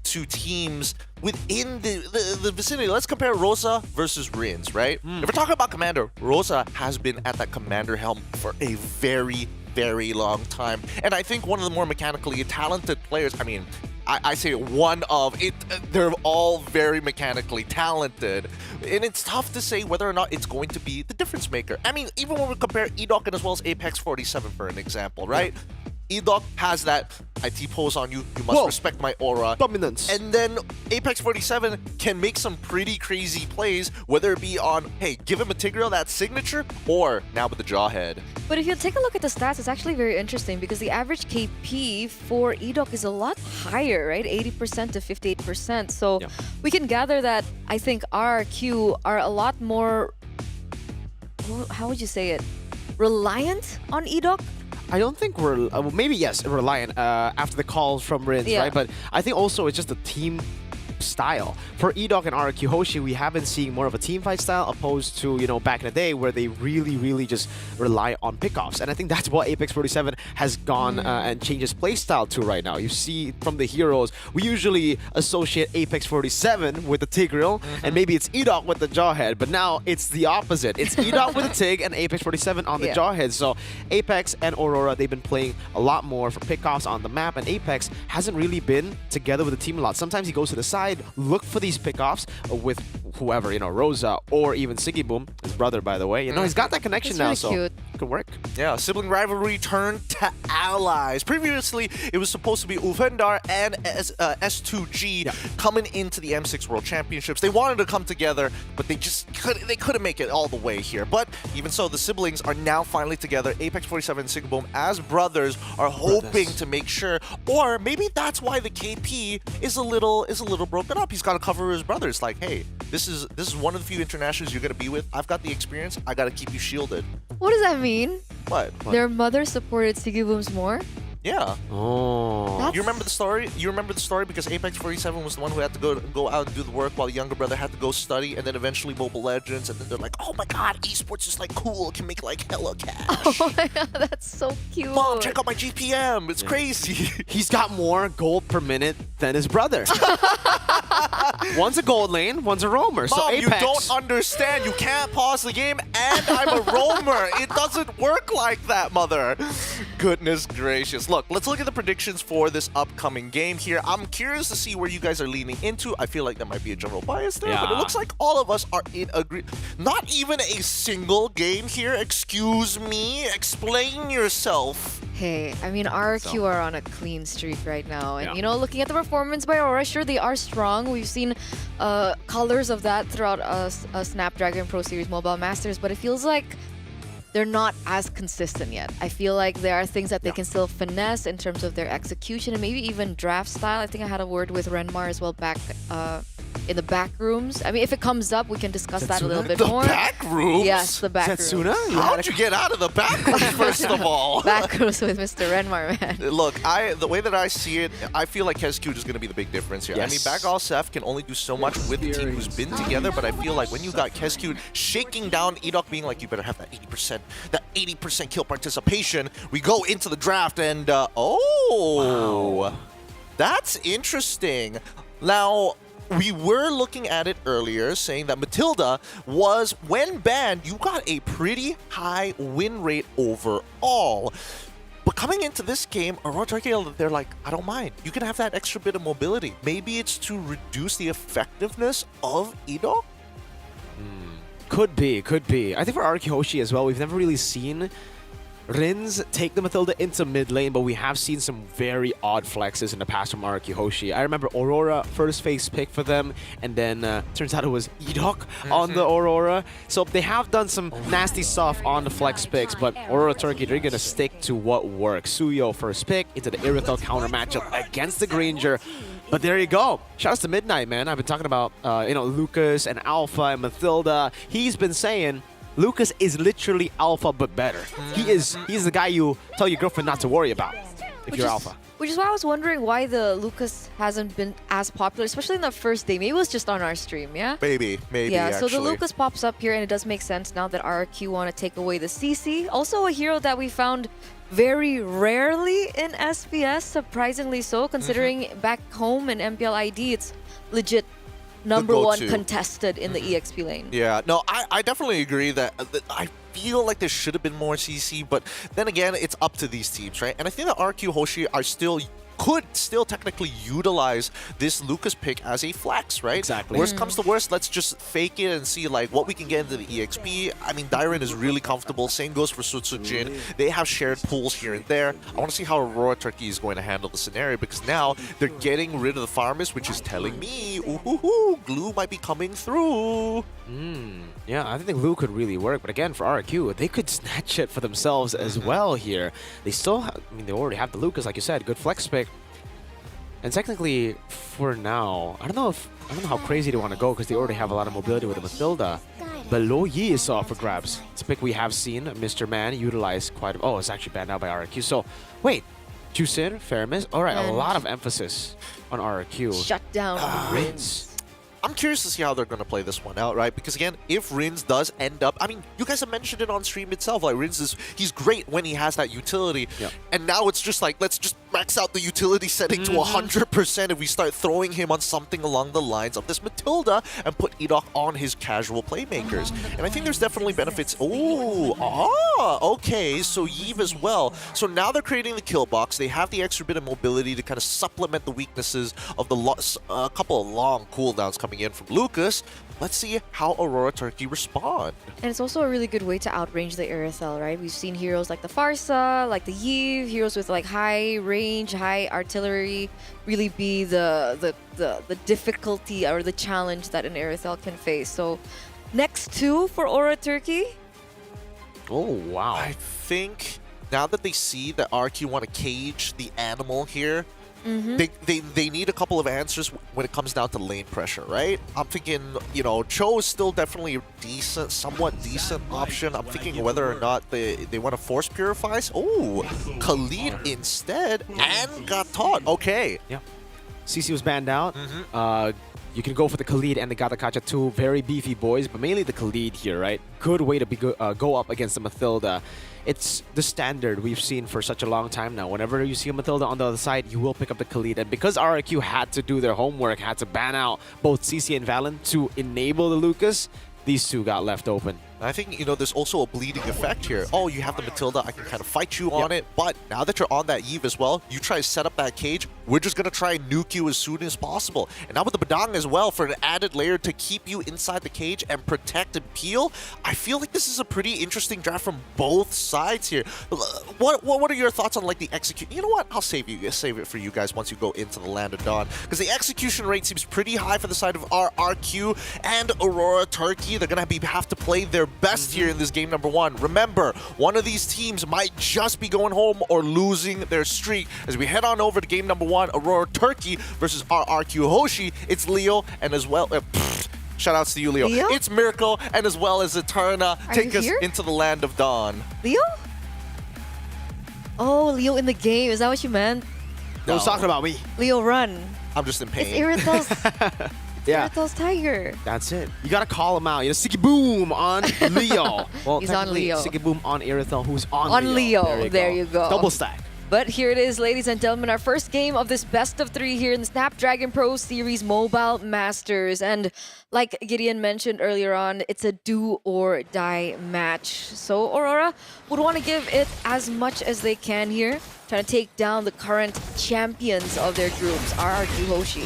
To teams within the vicinity. Let's compare Rosa versus Rins, right? If we're talking about Commander, Rosa has been at that Commander helm for a very, very long time. And I think one of the more mechanically talented players, I mean, I say one of it. They're all very mechanically talented, and it's tough to say whether or not it's going to be the difference maker. I mean, even when we compare Edok and as well as Apex 47 for an example, right? Edok has that IT pose on you. You must respect my aura.
Dominance.
And then Apex 47 can make some pretty crazy plays, whether it be on, hey, give him a Tigreal, that signature, or now with the Jawhead.
But if you take a look at the stats, it's actually very interesting because the average KP for Edok is a lot higher, right? 80% to 58%. So we can gather that I think RRQ are a lot more, how would you say it, reliant on Edok?
I don't think we're, maybe yes, reliant after the calls from Rins, right? But I think also it's just a team style. For Edok and RRQ Hoshi, we have been seeing more of a team fight style opposed to, you know, back in the day where they really just rely on pickoffs. And I think that's what Apex 47 has gone and changed its play style to right now. You see from the heroes, we usually associate Apex 47 with the Tigreal, and maybe it's Edok with the Jawhead, but now it's the opposite. It's Edok with the Tig and Apex 47 on the Jawhead. So Apex and Aurora, they've been playing a lot more for pickoffs on the map, and Apex hasn't really been together with the team a lot. Sometimes he goes to the side, look for these pickoffs with whoever, you know, Rosa or even Siggy Boom, his brother, by the way. You know, he's got that connection now, so it could work.
Yeah, sibling rivalry turned to allies. Previously, it was supposed to be Ufendar and S2G coming into the M6 World Championships. They wanted to come together, but they just couldn't make it all the way here. But even so, the siblings are now finally together. Apex 47 and Siggy Boom, as brothers, are hoping to make sure, or maybe that's why the KP is a little broken up. He's got to cover his brothers. Like, hey, this is one of the few internationals you're gonna be with. I've got the experience. I gotta keep you shielded.
What does that mean?
What?
Their mother supported Siggy Booms more?
Yeah.
Oh.
You remember the story? You remember the story because Apex 47 was the one who had to go out and do the work while the younger brother had to go study, and then eventually Mobile Legends, and then they're like, oh my god, esports is like cool, it can make like hella cash.
Oh my god, that's so cute.
Mom, check out my GPM, it's crazy.
He's got more gold per minute than his brother. One's a gold lane, one's a roamer.
Mom,
so Apex,
you don't understand. You can't pause the game, and I'm a roamer. It doesn't work like that, mother. Goodness gracious. Look, let's look at the predictions for this upcoming game here. I'm curious to see where you guys are leaning into. I feel like there might be a general bias there, but it looks like all of us are in agreement. Not even a single game here. Excuse me. Explain yourself.
Hey, I mean, RRQ are on a clean streak right now. And, you know, looking at the performance by Aurora, sure, they are strong. We've seen colors of that throughout Snapdragon Pro Series Mobile Masters, but it feels like they're not as consistent yet. I feel like there are things that they can still finesse in terms of their execution and maybe even draft style. I think I had a word with Renmar as well back in the back rooms. I mean, if it comes up, we can discuss that a little bit more.
The back rooms?
Yes, the back rooms.
How'd you get out of the back rooms, first of all?
Back rooms with Mr. Renmar, man.
Look, the way that I see it, I feel like Kescute is going to be the big difference here. I mean, Backall Seth can only do so much with the team who's been together, but I feel like when you got Kescute shaking down Edok, being like, you better have that 80% kill participation, we go into the draft and, that's interesting. Now, we were looking at it earlier, saying that Matilda was, when banned, you got a pretty high win rate overall. But coming into this game, Aurora Turkey, they're like, I don't mind. You can have that extra bit of mobility. Maybe it's to reduce the effectiveness of Edok?
Could be. I think for RRQ Hoshi as well, we've never really seen Rins take the Matilda into mid lane, but we have seen some very odd flexes in the past from RRQ Hoshi. I remember Aurora first phase pick for them, and then turns out it was Edok on the Aurora. So they have done some nasty stuff on the flex picks, but Aurora Turkey, they're going to stick to what works. Suyo first pick into the Irithel counter matchup against the Granger. But there you go. Shouts to Midnight, man. I've been talking about, you know, Lucas and Alpha and Matilda. He's been saying Lucas is literally Alpha but better. He's the guy you tell your girlfriend not to worry about if you're Alpha.
Which is why I was wondering why the Lucas hasn't been as popular, especially in the first day. Maybe it was just on our stream, yeah?
Maybe,
yeah,
actually.
so the Lucas pops up here, and it does make sense now that RRQ want to take away the CC. Also a hero that we found very rarely in SPS, surprisingly so, considering back home in MPL ID, it's legit #1 contested in the EXP lane.
Yeah, no, I definitely agree that feel like there should have been more CC, but then again, it's up to these teams, right? And I think that RQ Hoshi could still technically utilize this Lucas pick as a flex, right?
Exactly.
Worst comes to worst, let's just fake it and see like what we can get into the EXP. I mean, Dairon is really comfortable. Same goes for Sutsujin. They have shared pools here and there. I want to see how Aurora Turkey is going to handle the scenario, because now they're getting rid of the farmers, which is telling me, ooh, glue might be coming through.
Yeah, I think Lu could really work, but again, for RQ, they could snatch it for themselves as well here. They still have, I mean, they already have the Lucas, like you said, good flex pick. And technically, for now, I don't know how crazy they want to go, because they already have a lot of mobility with the Mathilda. But Lo Yi is up for grabs. It's a pick we have seen Mr. Man utilize quite. Oh, it's actually banned out by RQ. So, wait, Chusin, Fairness. All right, a lot of emphasis on RQ.
Shut down
Rins.
I'm curious to see how they're going to play this one out, right? Because again, if Rins does end up, I mean, you guys have mentioned it on stream itself, like Rins he's great when he has that utility.
Yep.
And now it's just like, let's just max out the utility setting to 100% if we start throwing him on something along the lines of this Matilda and put Edok on his casual playmakers. And I think there's definitely benefits. Okay, so Yves as well. So now they're creating the kill box. They have the extra bit of mobility to kind of supplement the weaknesses of the couple of long cooldowns coming in from Lucas. Let's see how Aurora Turkey respond.
And it's also a really good way to outrange the Irithel, right? We've seen heroes like the Farsa, like the Yves, heroes with like high range, high artillery, really be the difficulty or the challenge that an Irithel can face. So next two for Aurora Turkey.
Oh, wow.
I think now that they see that RQ want to cage the animal here, they need a couple of answers when it comes down to lane pressure, right? I'm thinking, you know, Cho is still definitely a decent, somewhat decent option. I'm thinking whether or not they want to force purifies. Oh, Khalid instead and got taught. Okay.
Yeah. CC was banned out. You can go for the Khalid and the Gatakacha, two very beefy boys, but mainly the Khalid here, right? Good way to go up against the Mathilda. It's the standard we've seen for such a long time now. Whenever you see a Mathilda on the other side, you will pick up the Khalid. And because RQ had to do their homework, had to ban out both CC and Valen to enable the Lucas, these two got left open.
I think, you know, there's also a bleeding effect here. Oh, you have the Matilda, I can kind of fight you on it, but now that you're on that Eve as well, you try to set up that cage, we're just going to try and nuke you as soon as possible. And now with the Badang as well, for an added layer to keep you inside the cage and protect and peel, I feel like this is a pretty interesting draft from both sides here. What are your thoughts on like the execution? You know what? I'll save it for you guys once you go into the Land of Dawn, because the execution rate seems pretty high for the side of RQ and Aurora Turkey. They're going to have to play their best here in this game number one. Remember, one of these teams might just be going home or losing their streak. As we head on over to game number one, Aurora Turkey versus RQ Hoshi. It's Leo and as well... shout outs to you, Leo. It's Miracle and as well as Eterna. Take us into the Land of Dawn.
Leo? Oh, Leo in the game. Is that what you meant?
No, I was talking about me.
Leo, run.
I'm just in pain.
It's Irithel's...
Yeah,
Irithel's Tiger.
That's it. You gotta call him out. You know, Sticky Boom on Leo. Well,
he's on Leo.
Sticky Boom on Irithel, who's on Leo.
There you go.
Double stack.
But here it is, ladies and gentlemen, our first game of this best of three here in the Snapdragon Pro Series Mobile Masters. And like Gideon mentioned earlier on, it's a do or die match. So Aurora would want to give it as much as they can here, trying to take down the current champions of their groups, RRQ Hoshi.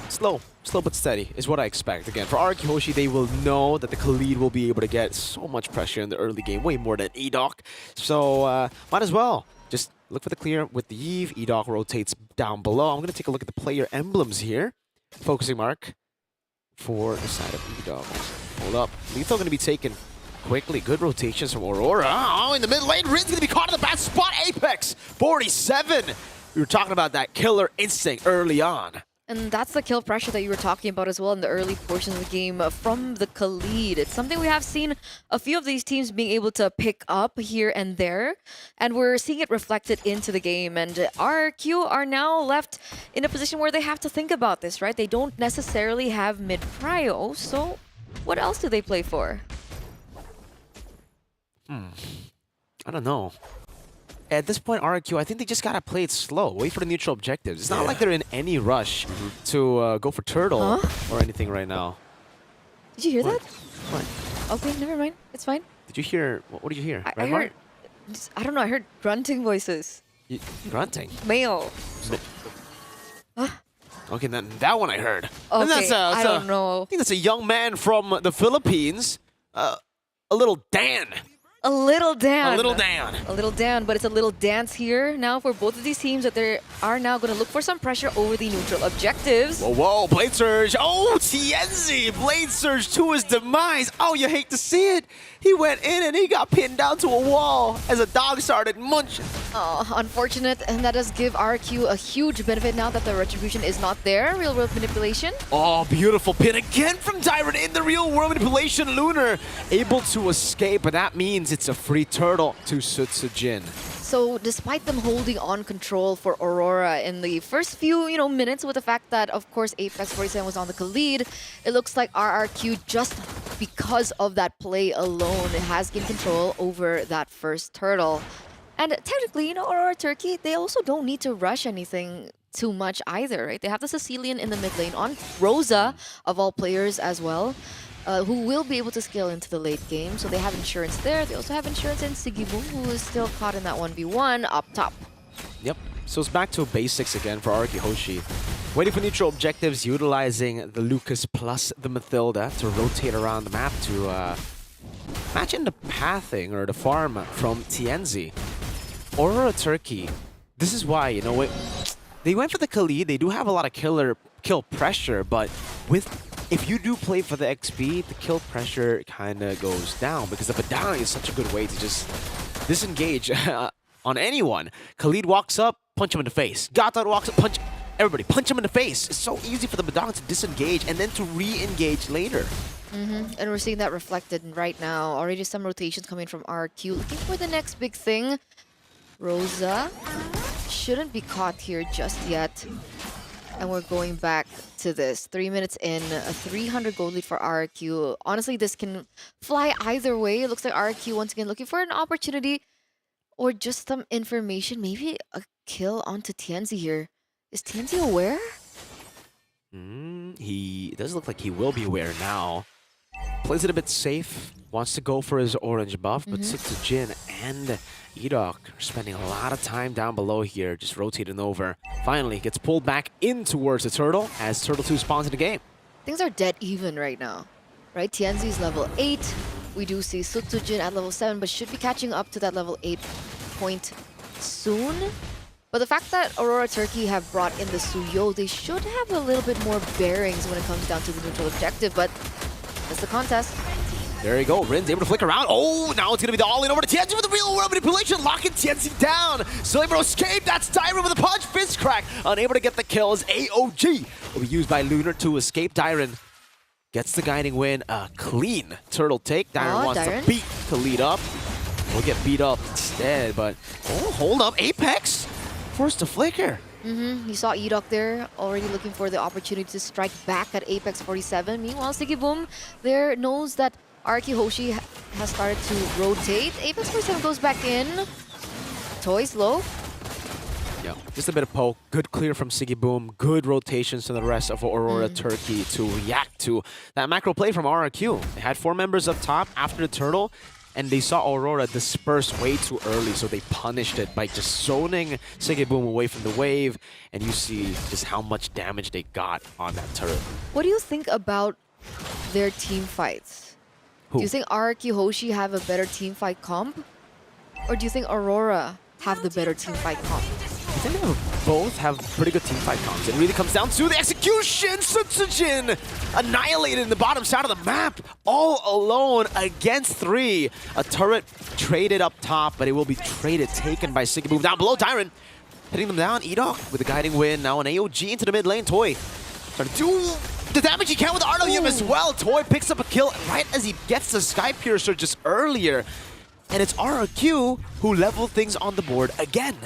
Slow but steady is what I expect. Again, for RQ Hoshi, they will know that the Khalid will be able to get so much pressure in the early game, way more than Edok. So might as well just look for the clear with the Eve. Edok rotates down below. I'm going to take a look at the player emblems here. Focusing mark for the side of Edok. Hold up. Lethal going to be taken quickly. Good rotations from Aurora. Oh, in the mid lane, Rin's going to be caught in the bad spot. Apex, 47. We were talking about that killer instinct early on.
And that's the kill pressure that you were talking about as well in the early portions of the game from the Khalid. It's something we have seen a few of these teams being able to pick up here and there. And we're seeing it reflected into the game. And RQ are now left in a position where they have to think about this, right? They don't necessarily have mid-prio. So what else do they play for?
I don't know. At this point, RQ, I think they just gotta play it slow. Wait for the neutral objectives. It's not like they're in any rush to go for turtle or anything right now.
Did you hear that?
What?
Okay, never mind. It's fine.
Did you hear? What did you hear?
I heard. I don't know. I heard grunting voices.
Grunting.
Male.
Okay, then that one I heard.
Okay,
And that's
I don't know.
I think that's a young man from the Philippines. A little Dan.
A little Dan.
A little Dan.
A little Dan, but it's a little dance here now for both of these teams that they are now going to look for some pressure over the neutral objectives.
Whoa, Blade Surge. Oh, Tienzi. Blade Surge to his demise. Oh, you hate to see it. He went in and he got pinned down to a wall as a dog started munching.
Oh, unfortunate, and that does give RQ a huge benefit now that the retribution is not there. Real world manipulation.
Oh, beautiful pin again from Dyron in the real world manipulation. Lunar able to escape, but that means it's a free turtle to Sutsujin.
So despite them holding on control for Aurora in the first few, minutes, with the fact that, of course, Apex 47 was on the lead, it looks like RRQ, just because of that play alone, has gained control over that first turtle. And technically, Aurora Turkey, they also don't need to rush anything too much either, right? They have the Sicilian in the mid lane on Rosa, of all players as well, who will be able to scale into the late game. So they have insurance there. They also have insurance in Sigibum, who is still caught in that 1v1 up top.
Yep. So it's back to basics again for Araki Hoshi. Waiting for neutral objectives, utilizing the Lucas plus the Mathilda to rotate around the map to match in the pathing or the farm from Tienzi. Aurora Turkey, this is why, they went for the Khalid. They do have a lot of kill pressure, but if you do play for the XP, the kill pressure kind of goes down because the Badang is such a good way to just disengage on anyone. Khalid walks up, punch him in the face. Gata walks up, punch him in the face. It's so easy for the Badang to disengage and then to re-engage later.
And we're seeing that reflected right now. Already some rotations coming from RQ, looking for the next big thing. Rosa shouldn't be caught here just yet. And we're going back to this. 3 minutes in, a 300 gold lead for RQ. Honestly, this can fly either way. It looks like RQ once again looking for an opportunity or just some information. Maybe a kill onto Tienzi here. Is Tienzi aware?
He does look like he will be aware now. Plays it a bit safe. Wants to go for his orange buff, but Sutsujin and Edok are spending a lot of time down below here, just rotating over. Finally, gets pulled back in towards the Turtle as Turtle 2 spawns in the game.
Things are dead even right now, right? Tienzi's level 8. We do see Sutsujin at level 7, but should be catching up to that level 8 point soon. But the fact that Aurora Turkey have brought in the Suyo, they should have a little bit more bearings when it comes down to the neutral objective, but it's the contest.
There you go. Rin's able to flick around. Oh, now it's going to be the all-in over to Tienzi with the real world manipulation. Locking Tienzi down. Still able to escape. That's Dyron with a punch. Fist crack. Unable to get the kills. AOG will be used by Lunar to escape. Dyron gets the guiding win. A clean turtle take. Dyron wants to beat Khalid up. Will get beat up instead, but hold up. Apex forced to flicker.
You saw Edok there, already looking for the opportunity to strike back at Apex 47. Meanwhile, Sigibum there knows that Araki Hoshi has started to rotate. Apex 47 goes back in. Toys low.
Yeah, just a bit of poke. Good clear from Sigibum. Good rotations to the rest of Aurora Turkey to react to that macro play from RRQ. They had 4 members up top after the turtle, and they saw Aurora disperse way too early, so they punished it by just zoning Sigibum away from the wave, and you see just how much damage they got on that turret.
What do you think about their team fights?
Who?
Do you think Araki Hoshi have a better team fight comp? Or do you think Aurora have the better team fight comp?
I think they both have pretty good team fight comps. It really comes down to the execution. Sutsujin annihilated in the bottom side of the map, all alone against 3. A turret traded up top, but it will be taken by Sigibum. Down below, Dyron hitting them down. Edok with the guiding win. Now an AOG into the mid lane. Toy trying to do the damage he can with the RWM as well. Toy picks up a kill right as he gets the Sky Piercer just earlier. And it's RRQ who leveled things on the board again.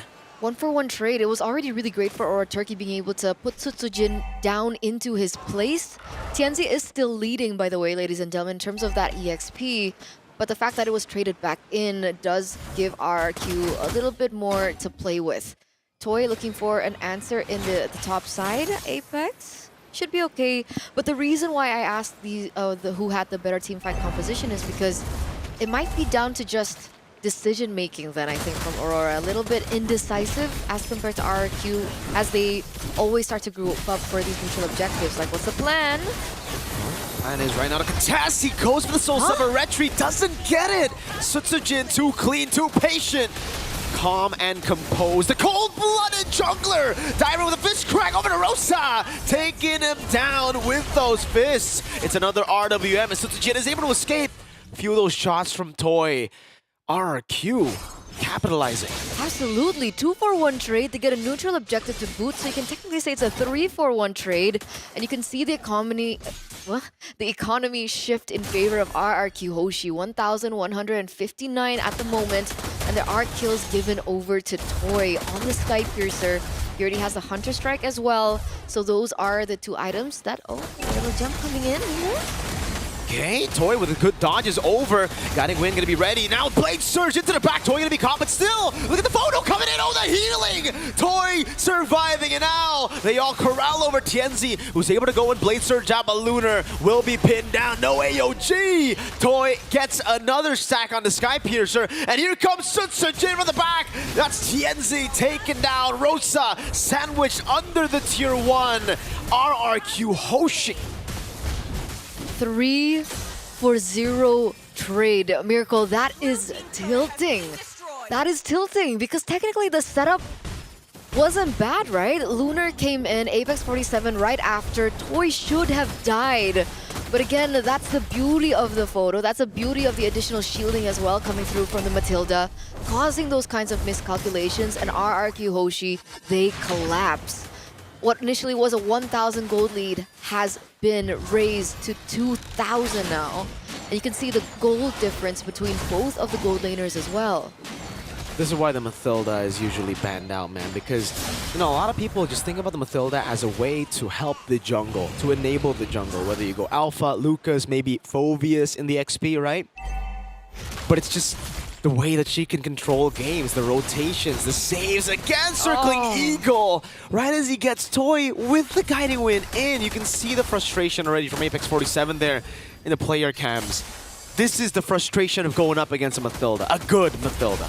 1-for-1 trade. It was already really great for Aurora Turkey being able to put Sutsujin down into his place. Tienzi is still leading, by the way, ladies and gentlemen, in terms of that EXP. But the fact that it was traded back in does give RRQ a little bit more to play with. Toy looking for an answer in the top side. Apex should be okay. But the reason why I asked the who had the better team fight composition is because it might be down to just decision making then, I think, from Aurora. A little bit indecisive as compared to RRQ, as they always start to group up for these neutral objectives. Like, what's the plan?
Plan is right now to contest. He goes for the Soul Summer retreat, doesn't get it. Sutsujin too clean, too patient. Calm and composed. The cold-blooded jungler diving with a fist crack over to Rosa, taking him down with those fists. It's another RWM, and Sutsujin is able to escape. A few of those shots from Toy. RRQ capitalizing.
Absolutely. 2-for-1 trade to get a neutral objective to boot, so you can technically say it's a 3-for-1 trade. And you can see the economy shift in favor of RRQ Hoshi. 1,159 at the moment, and there are kills given over to Toy on the Sky Piercer. He already has a Hunter Strike as well, so those are the two items that... Oh, a little jump coming in here.
Okay, Toy with a good dodge is over. Guiding Wind gonna be ready. Now Blade Surge into the back. Toy gonna be caught, but still, look at the photo coming in. Oh, the healing! Toy surviving, and now they all corral over Tienzi, who's able to go and Blade Surge out, but Lunar will be pinned down. No AOG! Toy gets another stack on the Sky Piercer, and here comes Sutsujin from the back. That's Tienzi taken down. Rosa sandwiched under the tier 1. RRQ Hoshi.
3-for-0 trade. Miracle, that is tilting. That is tilting because technically the setup wasn't bad, right? Lunar came in, Apex 47 right after. Toy should have died. But again, that's the beauty of the photo. That's the beauty of the additional shielding as well coming through from the Matilda, causing those kinds of miscalculations. And RRQ Hoshi, they collapse. What initially was a 1,000 gold lead has been raised to 2,000 now. And you can see the gold difference between both of the gold laners as well.
This is why the Matilda is usually banned out, man, because, you know, a lot of people just think about the Matilda as a way to help the jungle, to enable the jungle, whether you go Alpha, Lucas, maybe Phoveus in the XP, right? But it's just the way that she can control games, the rotations, the saves, again circling Eagle. Right as he gets Toy with the Guiding Wind in, you can see the frustration already from Apex 47 there in the player cams. This is the frustration of going up against a Matilda, a good Matilda.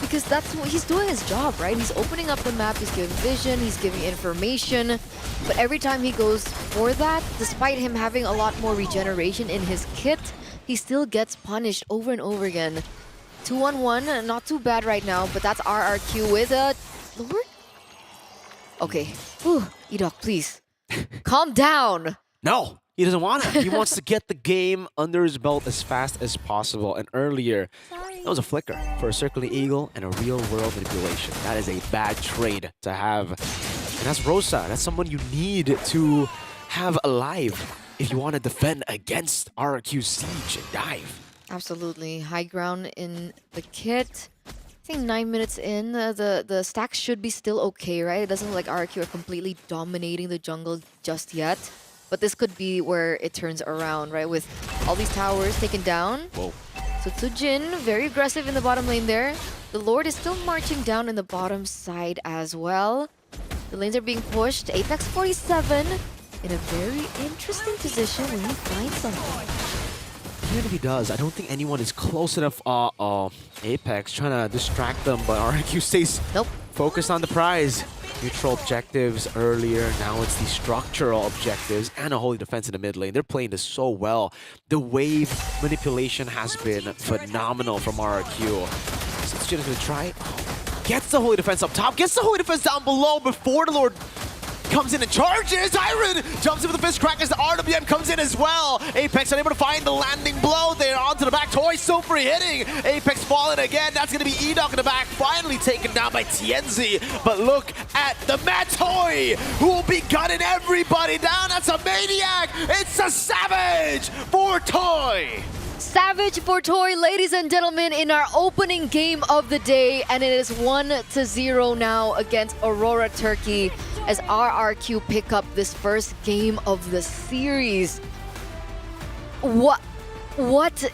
Because that's what he's doing his job, right? He's opening up the map, he's giving vision, he's giving information. But every time he goes for that, despite him having a lot more regeneration in his kit, he still gets punished over and over again. 2-on-1, not too bad right now, but that's RRQ with a Lord? Okay. Whew. Edok, please. Calm down.
No, he doesn't want to. He wants to get the game under his belt as fast as possible. And earlier, that was a flicker for a circling eagle and a real-world manipulation. That is a bad trade to have. And that's Rosa. That's someone you need to have alive if you want to defend against RRQ Siege and dive.
Absolutely. High ground in the kit. I think 9 minutes in, the stacks should be still okay, right? It doesn't look like RRQ are completely dominating the jungle just yet. But this could be where it turns around, right? With all these towers taken down.
Whoa.
So Tsujin, very aggressive in the bottom lane there. The Lord is still marching down in the bottom side as well. The lanes are being pushed. Apex 47 in a very interesting position when you find something.
Even if he does, I don't think anyone is close enough. Apex trying to distract them, but RRQ stays focused on the prize. Neutral objectives earlier, now it's the structural objectives and a holy defense in the mid lane. They're playing this so well. The wave manipulation has been phenomenal from RRQ. So it's just gonna try. Gets the holy defense up top, gets the holy defense down below before the Lord comes in and charges. Iron jumps in with the fist crack as the RWM comes in as well. Apex unable to find the landing blow there onto the back. Toy still free hitting. Apex falling again. That's going to be Edok in the back, finally taken down by Tienzi. But look at the Mad Toy, who will be gunning everybody down. That's a maniac. It's a savage for Toy.
Savage for Toy, ladies and gentlemen, in our opening game of the day, and it is 1-0 now against Aurora Turkey as RRQ pick up this first game of the series. What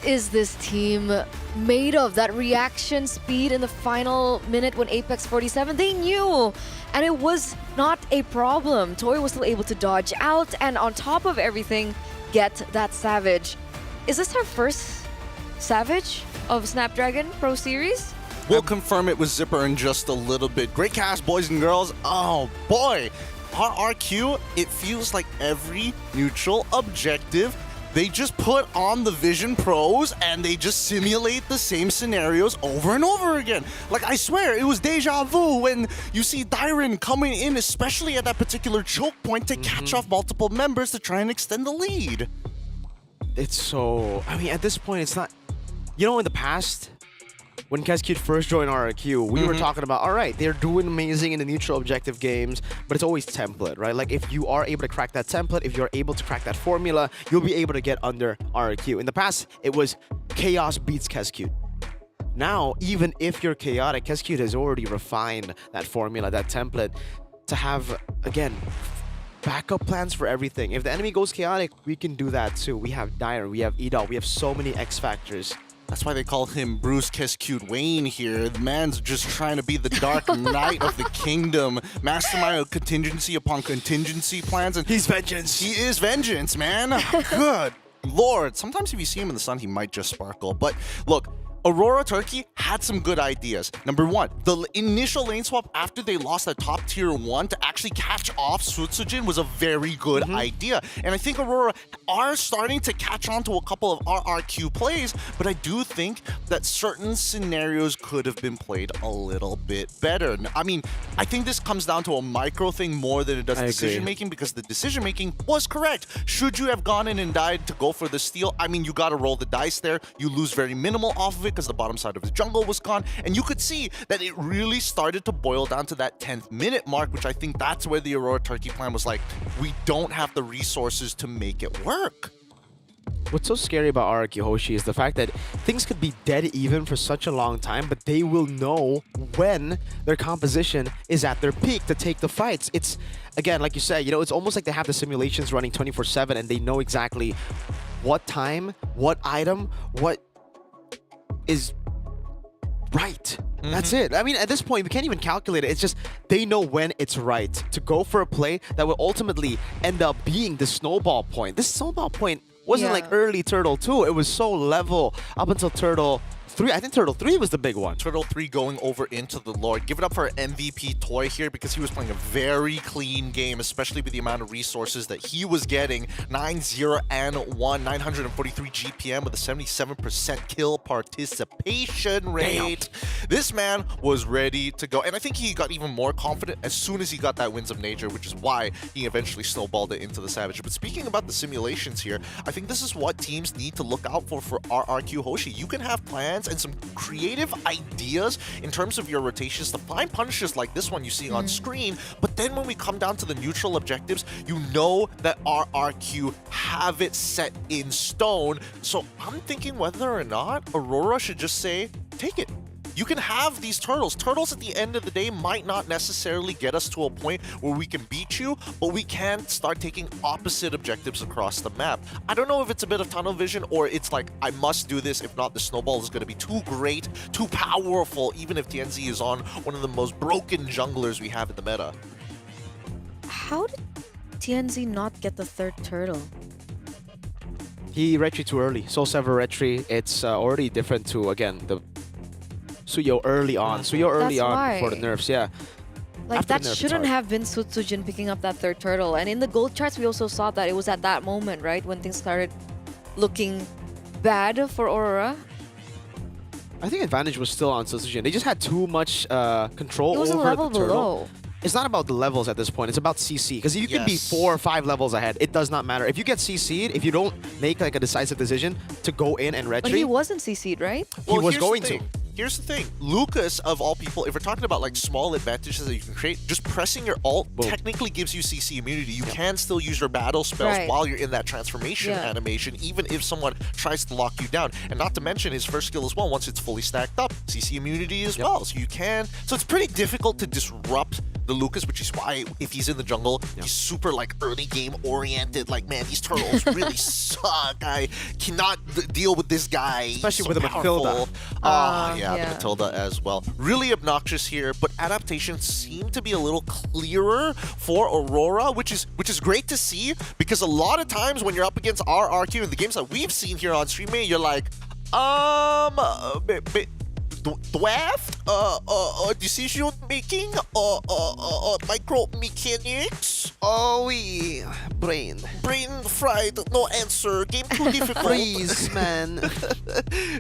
is this team made of, that reaction speed in the final minute when Apex 47, they knew. And it was not a problem. Toy was still able to dodge out and on top of everything, get that Savage. Is this our first Savage of Snapdragon Pro Series?
We'll confirm it with Zipper in just a little bit. Great cast, boys and girls. Oh boy, RRQ, it feels like every neutral objective they just put on the Vision Pros and they just simulate the same scenarios over and over again. Like, I swear, it was deja vu when you see Dyron coming in, especially at that particular choke point to catch off multiple members to try and extend the lead.
It's so... I mean, at this point, it's not... You know, in the past, when Kescute first joined RRQ, we were talking about, all right, they're doing amazing in the neutral objective games, but it's always template, right? Like, if you are able to crack that template, if you're able to crack that formula, you'll be able to get under RRQ. In the past, it was chaos beats Kescute. Now, even if you're chaotic, Kescute has already refined that formula, that template, to have, again, backup plans for everything. If the enemy goes chaotic, we can do that too. We have Dire, we have Edol, we have so many X factors.
That's why they call him Bruce Kescute Wayne here. The man's just trying to be the Dark Knight of the kingdom. Mastermind contingency upon contingency plans. And
he's vengeance.
He is vengeance, man. Good Lord. Sometimes if you see him in the sun, he might just sparkle. But look, Aurora Turkey had some good ideas. Number one, the initial lane swap after they lost that top tier 1 to actually catch off Sutsujin was a very good idea. And I think Aurora are starting to catch on to a couple of RRQ plays, but I do think that certain scenarios could have been played a little bit better. I mean, I think this comes down to a micro thing more than it does decision making, because the decision making was correct. Should you have gone in and died to go for the steal? I mean, you got to roll the dice there. You lose very minimal off of it, because the bottom side of his jungle was gone, and you could see that it really started to boil down to that 10th minute mark, which I think that's where the Aurora Turkey plan was like, we don't have the resources to make it work.
What's so scary about RRQ Hoshi is the fact that things could be dead even for such a long time, but they will know when their composition is at their peak to take the fights. It's, again, like you said, you know, it's almost like they have the simulations running 24/7 and they know exactly what time, what item, what is right. That's it. I mean, at this point, we can't even calculate it. It's just they know when it's right to go for a play that will ultimately end up being the snowball point. This snowball point wasn't like early Turtle 2. It was so level up until Turtle 3. I think Turtle 3 was the big one.
Turtle 3 going over into the Lord. Give it up for MVP Toy here, because he was playing a very clean game, especially with the amount of resources that he was getting. 9-0-1, 943 GPM with a 77% kill participation rate. Damn. This man was ready to go. And I think he got even more confident as soon as he got that Winds of Nature, which is why he eventually snowballed it into the Savage. But speaking about the simulations here, I think this is what teams need to look out for RRQ Hoshi. You can have plans and some creative ideas in terms of your rotations to find punishes like this one you see on screen, but then when we come down to the neutral objectives, you know that RRQ have it set in stone. So I'm thinking whether or not Aurora should just say, take it. You can have these turtles. Turtles at the end of the day might not necessarily get us to a point where we can beat you, but we can start taking opposite objectives across the map. I don't know if it's a bit of tunnel vision or it's like, I must do this. If not, the snowball is going to be too great, too powerful, even if TNZ is on one of the most broken junglers we have in the meta.
How did TNZ not get the third turtle?
He retry too early. Soul Sever retry. It's already different to, again, the Suyo early on. Suyo early on before the nerfs, yeah.
Like,
After
that shouldn't have been Sutsujin picking up that third turtle. And in the gold charts, we also saw that it was at that moment, right? When things started looking bad for Aurora.
I think advantage was still on Sutsujin. They just had too much control
It was
over
a level
the turtle.
below.
It's not about the levels at this point. It's about CC. Because you can be 4 or 5 levels ahead. It does not matter. If you get CC'd, if you don't make like a decisive decision to go in and retry...
But he wasn't CC'd, right?
He was going to.
Here's the thing, Lucas, of all people, if we're talking about like small advantages that you can create, just pressing your ult technically gives you CC immunity. You can still use your battle spells while you're in that transformation animation, even if someone tries to lock you down. And not to mention his first skill as well, once it's fully stacked up, CC immunity as well. So you can, so it's pretty difficult to disrupt the Lucas, which is why if he's in the jungle, he's super like early game oriented. Like, man, these turtles really suck. I cannot deal with this guy,
especially with
so
the Matilda.
The Matilda as well. Really obnoxious here, but adaptations seem to be a little clearer for Aurora, which is great to see, because a lot of times when you're up against RRQ in the games that we've seen here on stream, you're like, dwarf, decision making, micro mechanics.
Oh, brain
fried, no answer. Game too difficult.
Freeze, man.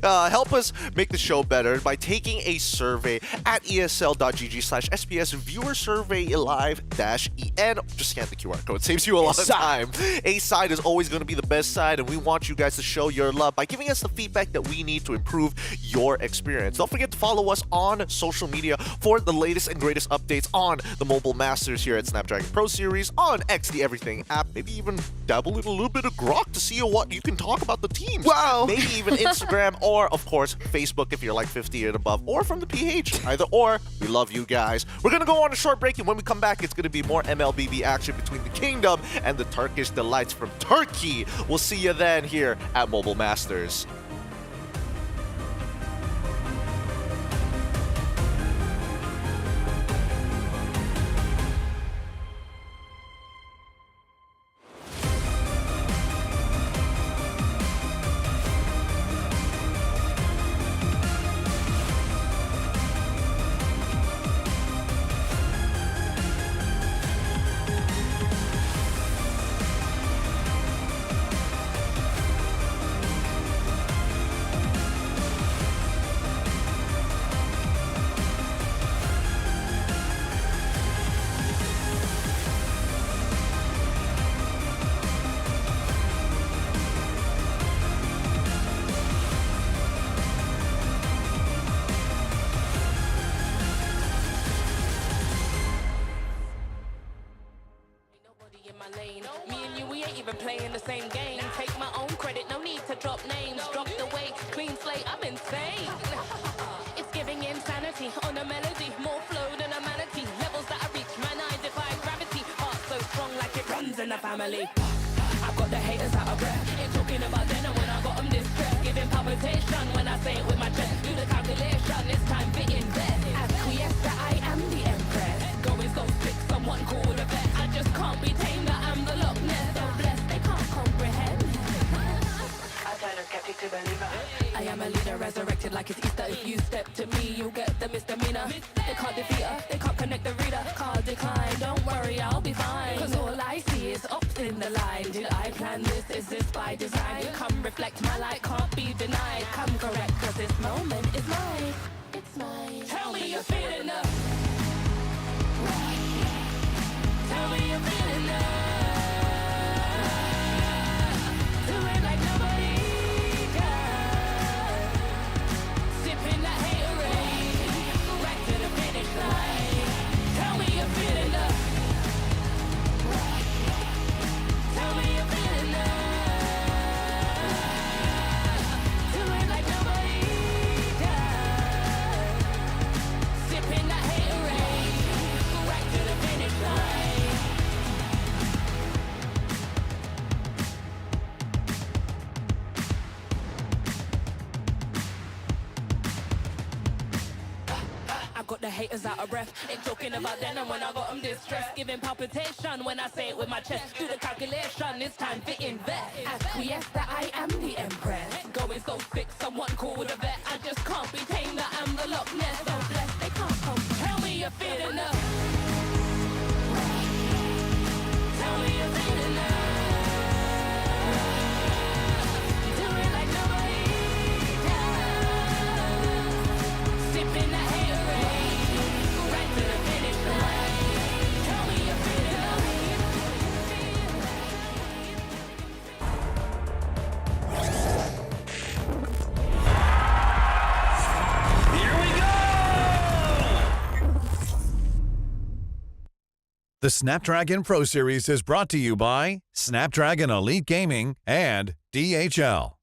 Help us make the show better by taking a survey at esl.gg/SPS viewer survey live-en. Just scan the QR code. Saves you a lot of time. A side is always going to be the best side, and we want you guys to show your love by giving us the feedback that we need to improve your experience. Don't forget to follow us on social media for the latest and greatest updates on the Mobile Masters here at Snapdragon Pro Series, on X, the Everything app, maybe even dabble in a little bit of Grok to see what you can talk about the teams.
Wow!
Maybe even Instagram, or of course Facebook if you're like 50 and above, or from the PH. Either or, we love you guys. We're gonna go on a short break, and when we come back, it's gonna be more MLBB action between the Kingdom and the Turkish delights from Turkey. We'll see you then here at Mobile Masters.
Me and you, we ain't even playing the same game. Take my own credit, no need to drop names. Drop the weight, clean slate, I'm insane. It's giving insanity on a melody. More flow than a manatee. Levels that I reach, man, I defy gravity. Heart so strong like it runs in the family. I've got the haters out of breath. Ain't talking about dinner when I got them distressed. Giving palpitation when I say it with my chest. Do the calculation, this time fit in bed. Acquiesce that I am the empress. Going so sick, someone call a vet. I just can't be tamed, that I'm the Loch Ness. So blessed, they can't comprehend. I turn a skeptic to believer. I am a leader, resurrected like it's Easter. If you step to me, you'll get the misdemeanor. They can't defeat her, they can't connect the reader. Card decline, don't worry, I'll be fine. Cause all I see is ups in the line. Did I plan this? Is this by design? Come reflect, my light can't be denied. Come correct, cause this moment is mine. It's mine. Tell me you're feeling up. Tell me you're feeling up. Do it like nobody does. Sipping that haterade, right to the finish line. Tell me you're feeling up. Tell me you're feeling up. Do it like nobody does. Sipping that haterade, right to the finish line. I got the haters out of breath. Ain't talking about then and when I got them distressed. Giving palpitation when I say it with my chest. Do the calculation, this time fit in vet. Acquiesce that I am the empress. Going so sick, someone call a vet. I just can't be tamed, that I'm the Loch Ness. So blessed, they can't come. Tell me you're feeling up. Tell me you're feeling up. Do it like nobody does. Sipping that haterade, right to the finish line. Tell me you're feeling up.
Here we go!
The Snapdragon Pro Series is brought to you by Snapdragon Elite Gaming and DHL.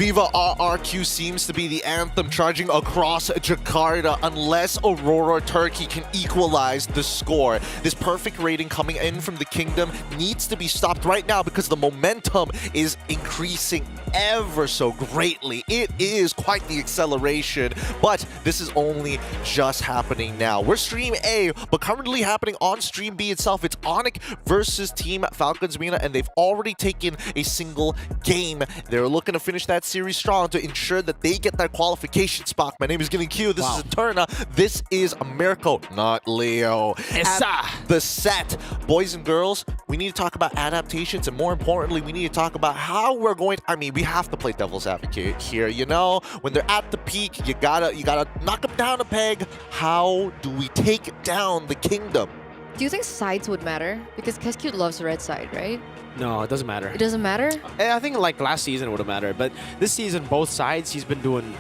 Viva RRQ seems to be the anthem charging across Jakarta unless Aurora Turkey can equalize the score. This perfect rating coming in from the Kingdom needs to be stopped right now because the momentum is increasing ever so greatly. It is quite the acceleration, but this is only just happening now. We're Stream A, but currently happening on Stream B itself. It's Onyx versus Team Falcons Mina, and they've already taken a single game. They're looking to finish that series strong to ensure that they get that qualification spot. My name is Getting Q. This is Eterna. This is Mirko, not Leo. At the set. Boys and girls, we need to talk about adaptations, and more importantly, we need to talk about how we're going to, I mean, we have to play devil's advocate here, you know? When they're at the peak, you gotta knock them down a peg. How do we take down the Kingdom?
Do you think sides would matter? Because Keskute loves the red side, right?
No, it doesn't matter.
It doesn't matter?
I think like last season it would have mattered, but this season, both sides, he's been doing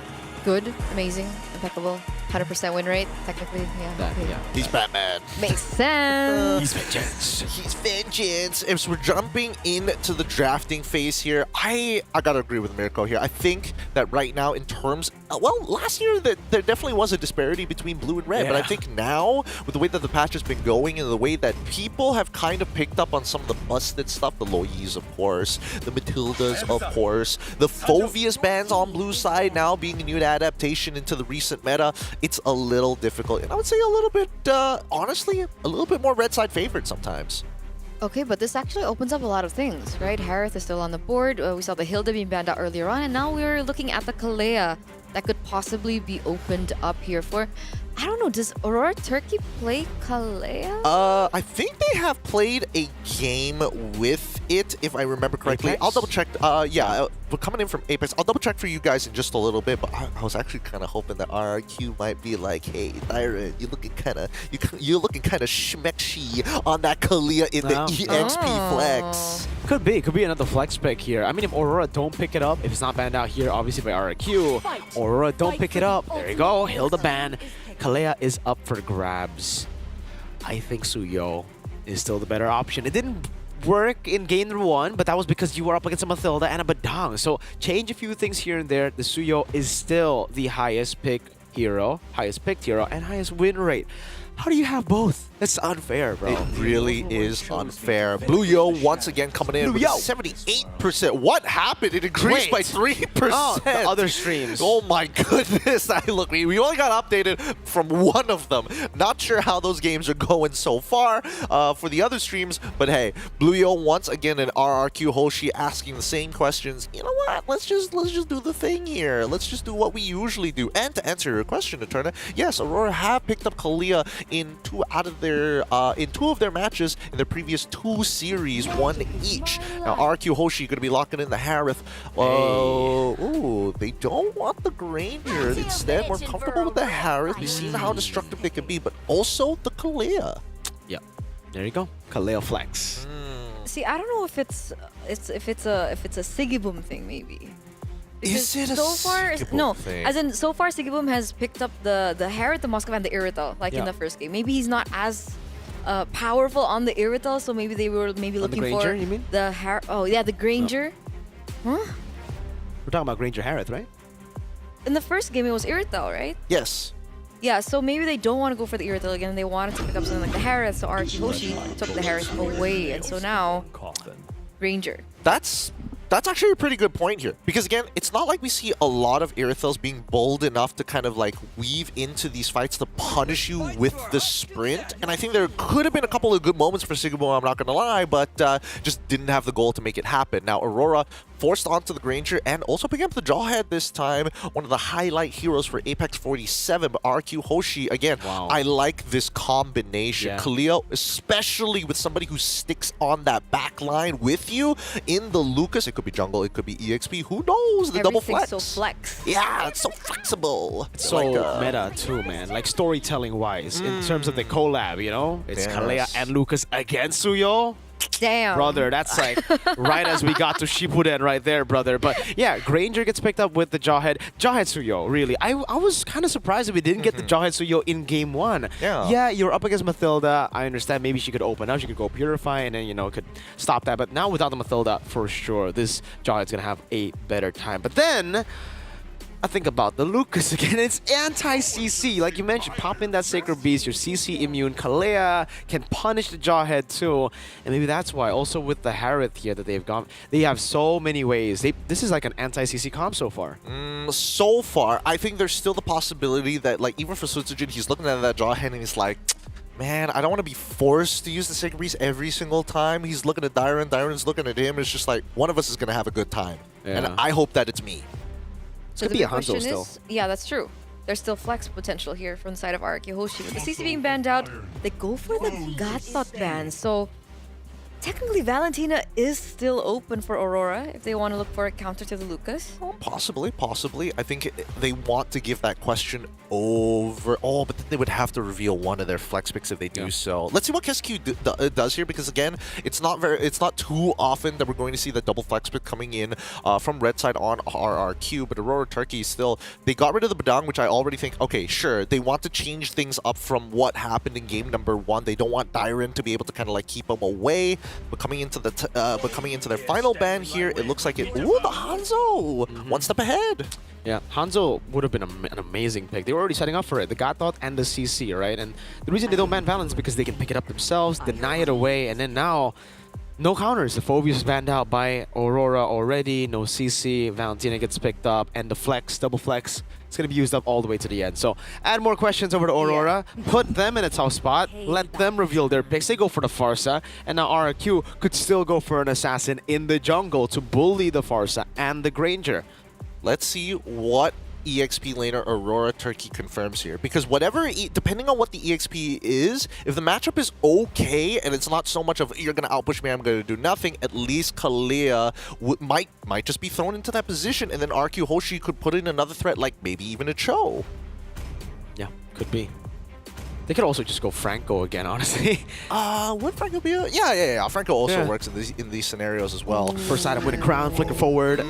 Good, amazing, impeccable. 100% win rate, technically. Yeah. Okay.
He's Batman.
Makes sense.
He's vengeance.
He's vengeance. If we're jumping into the drafting phase here, I gotta agree with Mirko here. I think that right now, in terms, well, last year there definitely was a disparity between blue and red, but I think now with the way that the patch has been going and the way that people have kind of picked up on some of the busted stuff, the Lois, of course, the Matildas, of course, the Fovius bans on blue side now being a new adaptation into the recent meta. It's a little difficult, and I would say a little bit, honestly, a little bit more red side favorite sometimes.
Okay, but this actually opens up a lot of things, right? Harith is still on the board. We saw the Hilda being banned out earlier on, and now we're looking at the Kalea that could possibly be opened up here for... I don't know, does Aurora Turkey play Kalea?
I think they have played a game with it, if I remember correctly.
Apex?
I'll double check. Yeah, we're coming in from Apex. I'll double check for you guys in just a little bit, but I was actually kind of hoping that RRQ might be like, hey, Thyra, you're looking kind of schmeckshy on that Kalea in the EXP flex.
Could be another flex pick here. I mean, if Aurora don't pick it up, if it's not banned out here, obviously by RRQ, Aurora don't pick it up. There you go, Hilda ban. Kalea is up for grabs. I think Suyo is still the better option. It didn't work in game number 1, but that was because you were up against a Mathilda and a Badang. So change a few things here and there. The Suyo is still the highest picked hero, and highest win rate. How do you have both? That's unfair, bro.
It really is unfair. Blue Yo once again coming in with 78%. What happened? It increased by 3%.
Oh, the other streams.
Oh my goodness. We only got updated from one of them. Not sure how those games are going so far for the other streams, but hey, Blue Yo once again and RRQ Hoshi asking the same questions. You know what? Let's just do the thing here. Let's just do what we usually do. And to answer your question, Eterna, yes, Aurora have picked up Kalea in two of their matches in their previous 2 series, 1 each. Now RQ Hoshi going to be locking in the Harith. Ooh, they don't want the Granger. Instead, more comfortable with the Harith. We've seen how destructive they can be, but also the Kalea.
Yeah, there you go. Kalea flex.
See, I don't know if it's a Sigiboom thing, maybe.
Is it a
no,
thing?
as in so far Sigiboom has picked up the Harith, the Moskva, and the Irrital, like in the first game. Maybe he's not as powerful on the Irrital, so maybe they were looking
the Granger,
for
you mean?
the Granger. Huh?
We're talking about Granger Harith, right?
In the first game, it was Irrital, right?
Yes.
Yeah, so maybe they don't want to go for the Irrital again. They wanted to pick up something like the Harith, so RQ Hoshi took the Harith away, and so now Granger.
That's actually a pretty good point here. Because again, it's not like we see a lot of Irithels being bold enough to kind of like weave into these fights to punish you with the sprint. And I think there could have been a couple of good moments for Sigiboom, I'm not going to lie, but just didn't have the goal to make it happen. Now Aurora forced onto the Granger and also picking up the Jawhead this time. One of the highlight heroes for Apex 47, but RQ Hoshi, again, I like this combination. Kaleo, especially with somebody who sticks on that back line with you in the Lucas. It could be jungle, it could be EXP, who knows? The double flex.
So flex.
Yeah, it's so flexible.
It's so meta too, man. Like storytelling wise, in terms of the collab, you know? It's Kalea and Lucas against Suyo.
Damn.
Brother, that's like right as we got to Shippuden right there, brother. But yeah, Granger gets picked up with the Jawhead. Jawhead Suyo, really. I was kind of surprised that we didn't get the Jawhead Suyo in game 1. Yeah, you're up against Mathilda. I understand maybe she could open up, she could go Purify, and then, you know, could stop that. But now without the Mathilda, for sure, this Jawhead's going to have a better time. But then I think about the Lucas again. It's anti-CC. Like you mentioned, pop in that Sacred Beast, your CC immune. Kalea can punish the Jawhead too. And maybe that's why, also with the Harith here that they've gone, they have so many ways. This is like an anti-CC comp so far.
So far, I think there's still the possibility that, like, even for Sutsujin, he's looking at that Jawhead and he's like, man, I don't want to be forced to use the Sacred Beast every single time. He's looking at Dyron, Dyron's looking at him. It's just like, one of us is going to have a good time. And I hope that it's me.
So
could be a Hanzo still.
Yeah, that's true. There's still flex potential here from the side of RRQ Hoshi. With the CC being banned out, they go for the Gatot ban. So technically, Valentina is still open for Aurora if they want to look for a counter to the Lucas.
Possibly. I think they want to give that question over. Oh, but then they would have to reveal one of their flex picks if they do so. Let's see what KSQ does here, because again, it's not too often that we're going to see the double flex pick coming in from red side on RRQ. But Aurora Turkey still, they got rid of the Badang, which I already think, okay, sure, they want to change things up from what happened in game number 1. They don't want Dyron to be able to kind of like keep them away. But coming into their final ban here, it looks like it. Ooh, the Hanzo! One step ahead.
Yeah, Hanzo would have been an amazing pick. They were already setting up for it, the Gatot and the CC, right? And the reason they don't ban Valence is because they can pick it up themselves, deny it away, and then now, no counters. The Phobius banned out by Aurora already, no CC, Valentina gets picked up, and the flex, double flex, it's going to be used up all the way to the end. So add more questions over to Aurora, put them in a tough spot, let them reveal their picks. They go for the Farsa, and now RRQ could still go for an Assassin in the jungle to bully the Farsa and the Granger.
Let's see what EXP laner Aurora Turkey confirms here, because whatever, depending on what the EXP is, if the matchup is okay and it's not so much of you're gonna outpush me, I'm gonna do nothing, at least Kalea might just be thrown into that position, and then RQ Hoshi could put in another threat, like maybe even a Cho.
Yeah, could be. They could also just go Franco again, honestly.
Would Franco be a... Yeah. Franco also works in these scenarios as well.
First item with a crown, flicker forward.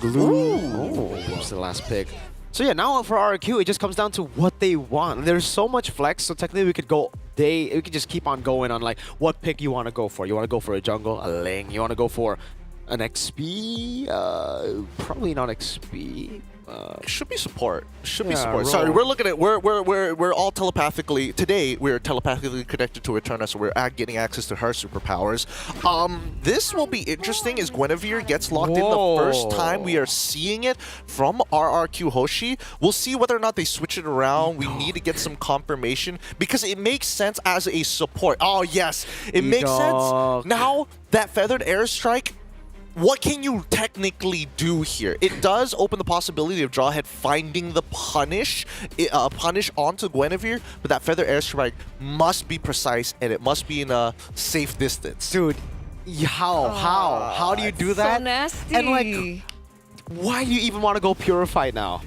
Glue. Oops, the last pick. So yeah, now for RRQ, it just comes down to what they want. There's so much flex, so technically we could go... We could just keep on going on like what pick you want to go for. You want to go for a jungle, a Ling. You want to go for an XP? Probably not XP.
Should be support. Should be support. Sorry, we're looking at we're all telepathically today. We're telepathically connected to Eterna, so we're getting access to her superpowers. This will be interesting as Guinevere gets locked in the first time we are seeing it from RRQ Hoshi. We'll see whether or not they switch it around. We need to get some confirmation because it makes sense as a support. Oh yes, it makes sense. Now that feathered airstrike, what can you technically do here? It does open the possibility of Jawhead finding the punish onto Guinevere, but that feather airstrike must be precise and it must be in a safe distance.
Dude, how do you do that?
So nasty.
And like, why do you even want to go Purify now?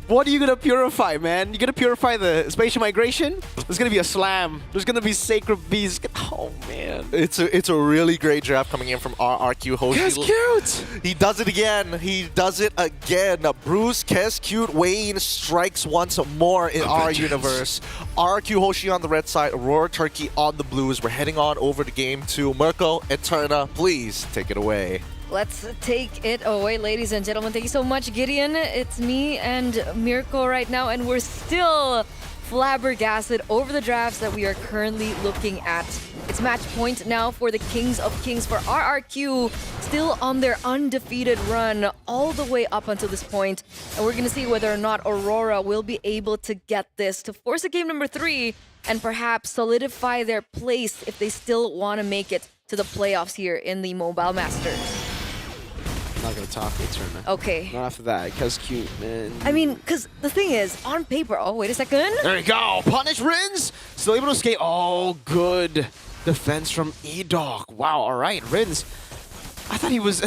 What are you gonna purify, man? You gonna purify the spatial migration? There's gonna be a slam. There's gonna be sacred bees. Oh man,
it's a really great draft coming in from RRQ Hoshi.
Kes cute.
He does it again. He does it again. Bruce Kes cute Wayne strikes once more in our universe. RRQ Hoshi on the red side, Aurora Turkey on the blues. We're heading on over to game 2. Mirko, Eterna, please take it away.
Let's take it away, ladies and gentlemen. Thank you so much, Gideon. It's me and Mirko right now, and we're still flabbergasted over the drafts that we are currently looking at. It's match point now for the Kings of Kings, for RRQ, still on their undefeated run all the way up until this point. And we're going to see whether or not Aurora will be able to get this to force a game number 3 and perhaps solidify their place if they still want to make it to the playoffs here in the Mobile Masters.
I'm not gonna talk Eterna.
Okay.
Not after that. Kes cute, man.
I mean, because the thing is, on paper... Oh, wait a second.
There you go. Punish Rins. Still able to escape. Oh, good defense from E-Dog. Wow, all right. Rins. I thought he was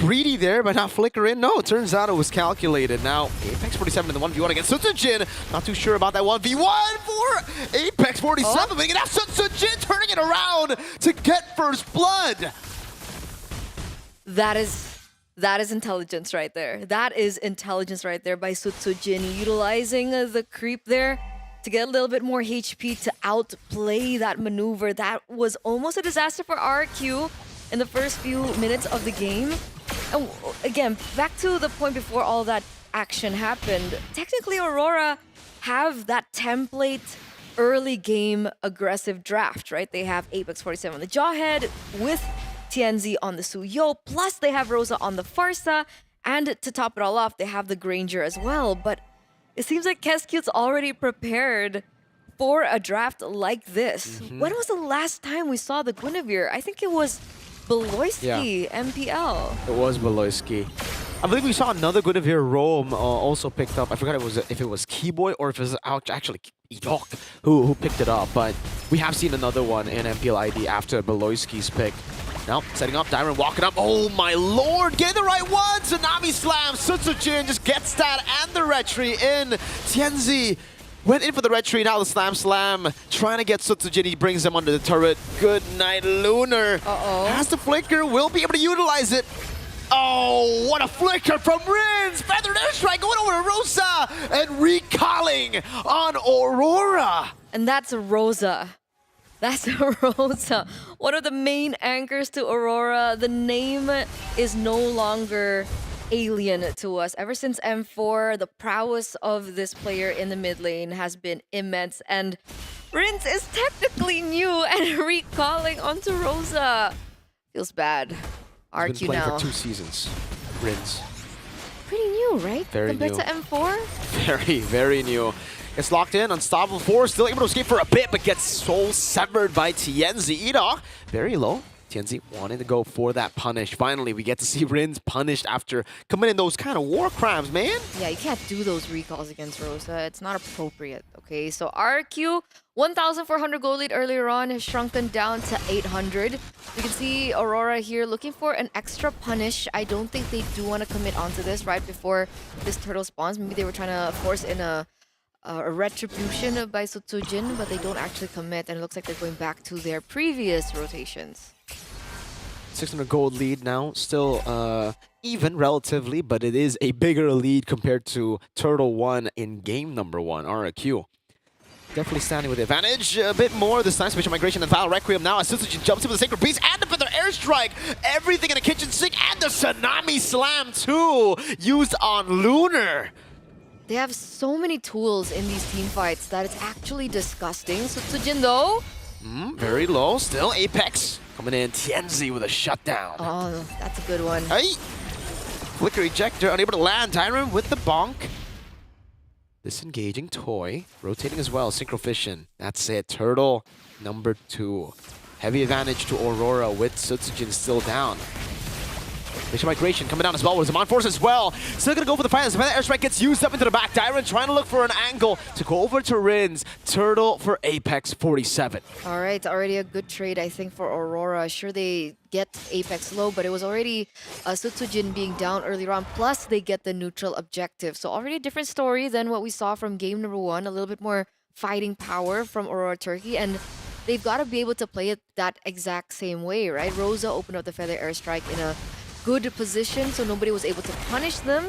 greedy there, but not flicker in. No, it turns out it was calculated. Now, Apex 47 in the 1v1 against Sutsujin. Not too sure about that 1v1 for Apex 47. But now Sutsujin turning it around to get first blood.
That is intelligence right there. That is intelligence right there by Sutsujin, utilizing the creep there to get a little bit more HP to outplay that maneuver. That was almost a disaster for RQ in the first few minutes of the game. And again, back to the point before all that action happened, technically Aurora have that template early game aggressive draft, right? They have Apex 47 on the Jawhead with Tianzi on the Suyo, plus they have Rosa on the Farsa, and to top it all off, they have the Granger as well. But it seems like Kescute's already prepared for a draft like this. When was the last time we saw the Guinevere? I think it was Beloyski, MPL.
It was Beloyski. I believe we saw another Guinevere roam also picked up. I forgot if it was Keyboy or if it was actually Ejok who picked it up. But we have seen another one in MPL ID after Beloyski's pick. Now, setting up, Dyron walking up. Oh my lord, get the right one! Tsunami Slam, Sutsujin just gets that and the retry in. Tianzi went in for the retry, now the Slam, trying to get Sutsujin. He brings him under the turret. Good night, Lunar. Has the flicker, will be able to utilize it. Oh, what a flicker from Rins! Feathered airstrike going over to Rosa and recalling on Aurora.
And that's Rosa. That's Rosa, one of the main anchors to Aurora. The name is no longer alien to us. Ever since M4, the prowess of this player in the mid lane has been immense. And Rins is technically new and recalling onto Rosa. Feels bad. RQ
He's been playing
now.
for 2 seasons. Rins.
Pretty new, right?
Very
Compared
new.
to M4?
Very, very new. Gets locked in, unstoppable force, still able to escape for a bit, but gets soul severed by Tianzi. Ida, very low. Tianzi wanting to go for that punish. Finally, we get to see Rins punished after committing those kind of war crimes, man.
Yeah, you can't do those recalls against Rosa. It's not appropriate, okay? So RQ, 1,400 gold lead earlier on has shrunken down to 800. We can see Aurora here looking for an extra punish. I don't think they do want to commit onto this right before this turtle spawns. Maybe they were trying to force in a retribution by Sutsujin, but they don't actually commit, and it looks like they're going back to their previous rotations.
600 gold lead now, still even relatively, but it is a bigger lead compared to Turtle 1 in game number 1, RQ. Definitely standing with the advantage a bit more this time. Special Migration and Vile Requiem now as Sutsujin jumps in with the Sacred Beast and the Feather Airstrike. Everything in the kitchen sink and the Tsunami Slam too, used on Lunar.
They have so many tools in these team fights that it's actually disgusting. Sutsujin though,
Very low, still Apex coming in. Tianzi with a shutdown.
oh, that's a good one.
Hey! Flicker ejector, unable to land. Tyron with the bonk. Disengaging toy, rotating as well. Synchrovision. That's it. Turtle number 2. Heavy advantage to Aurora with Sutsujin still down. Mission Migration coming down as well with Zaman Force as well. Still gonna go for the fight as the airstrike gets used up into the back. Dyron trying to look for an angle to go over to Rins. Turtle for Apex 47.
All right, already a good trade, I think, for Aurora. Sure, they get Apex low, but it was already Sutsujin being down earlier on. Plus, they get the neutral objective. So already a different story than what we saw from game number 1. A little bit more fighting power from Aurora Turkey. And they've got to be able to play it that exact same way, right? Rosa opened up the Feather Airstrike in a good position, so nobody was able to punish them.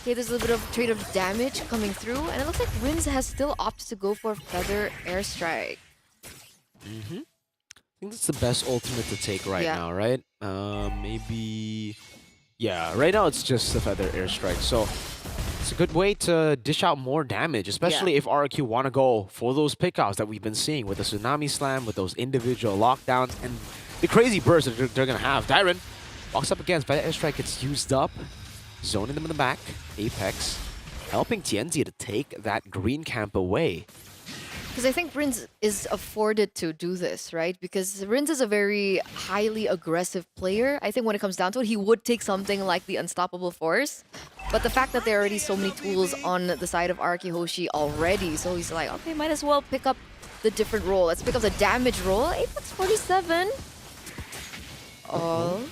Okay, there's a little bit of trade of damage coming through, and it looks like Rins has still opted to go for Feather Airstrike.
I think that's the best ultimate to take right now, right? Maybe... Yeah, right now it's just the Feather Airstrike, so it's a good way to dish out more damage, especially if RQ want to go for those pickouts that we've been seeing with the Tsunami Slam, with those individual lockdowns, and the crazy bursts that they're going to have. Dyron walks up against Feather Airstrike, gets used up, zoning them in the back. Apex helping Tianzi to take that green camp away.
Because I think Rins is afforded to do this, right? Because Rins is a very highly aggressive player. I think when it comes down to it, he would take something like the Unstoppable Force. But the fact that there are already so many tools on the side of Arki Hoshi already, so he's like, okay, might as well pick up the different role. Let's pick up the damage role. Apex 47. Oh.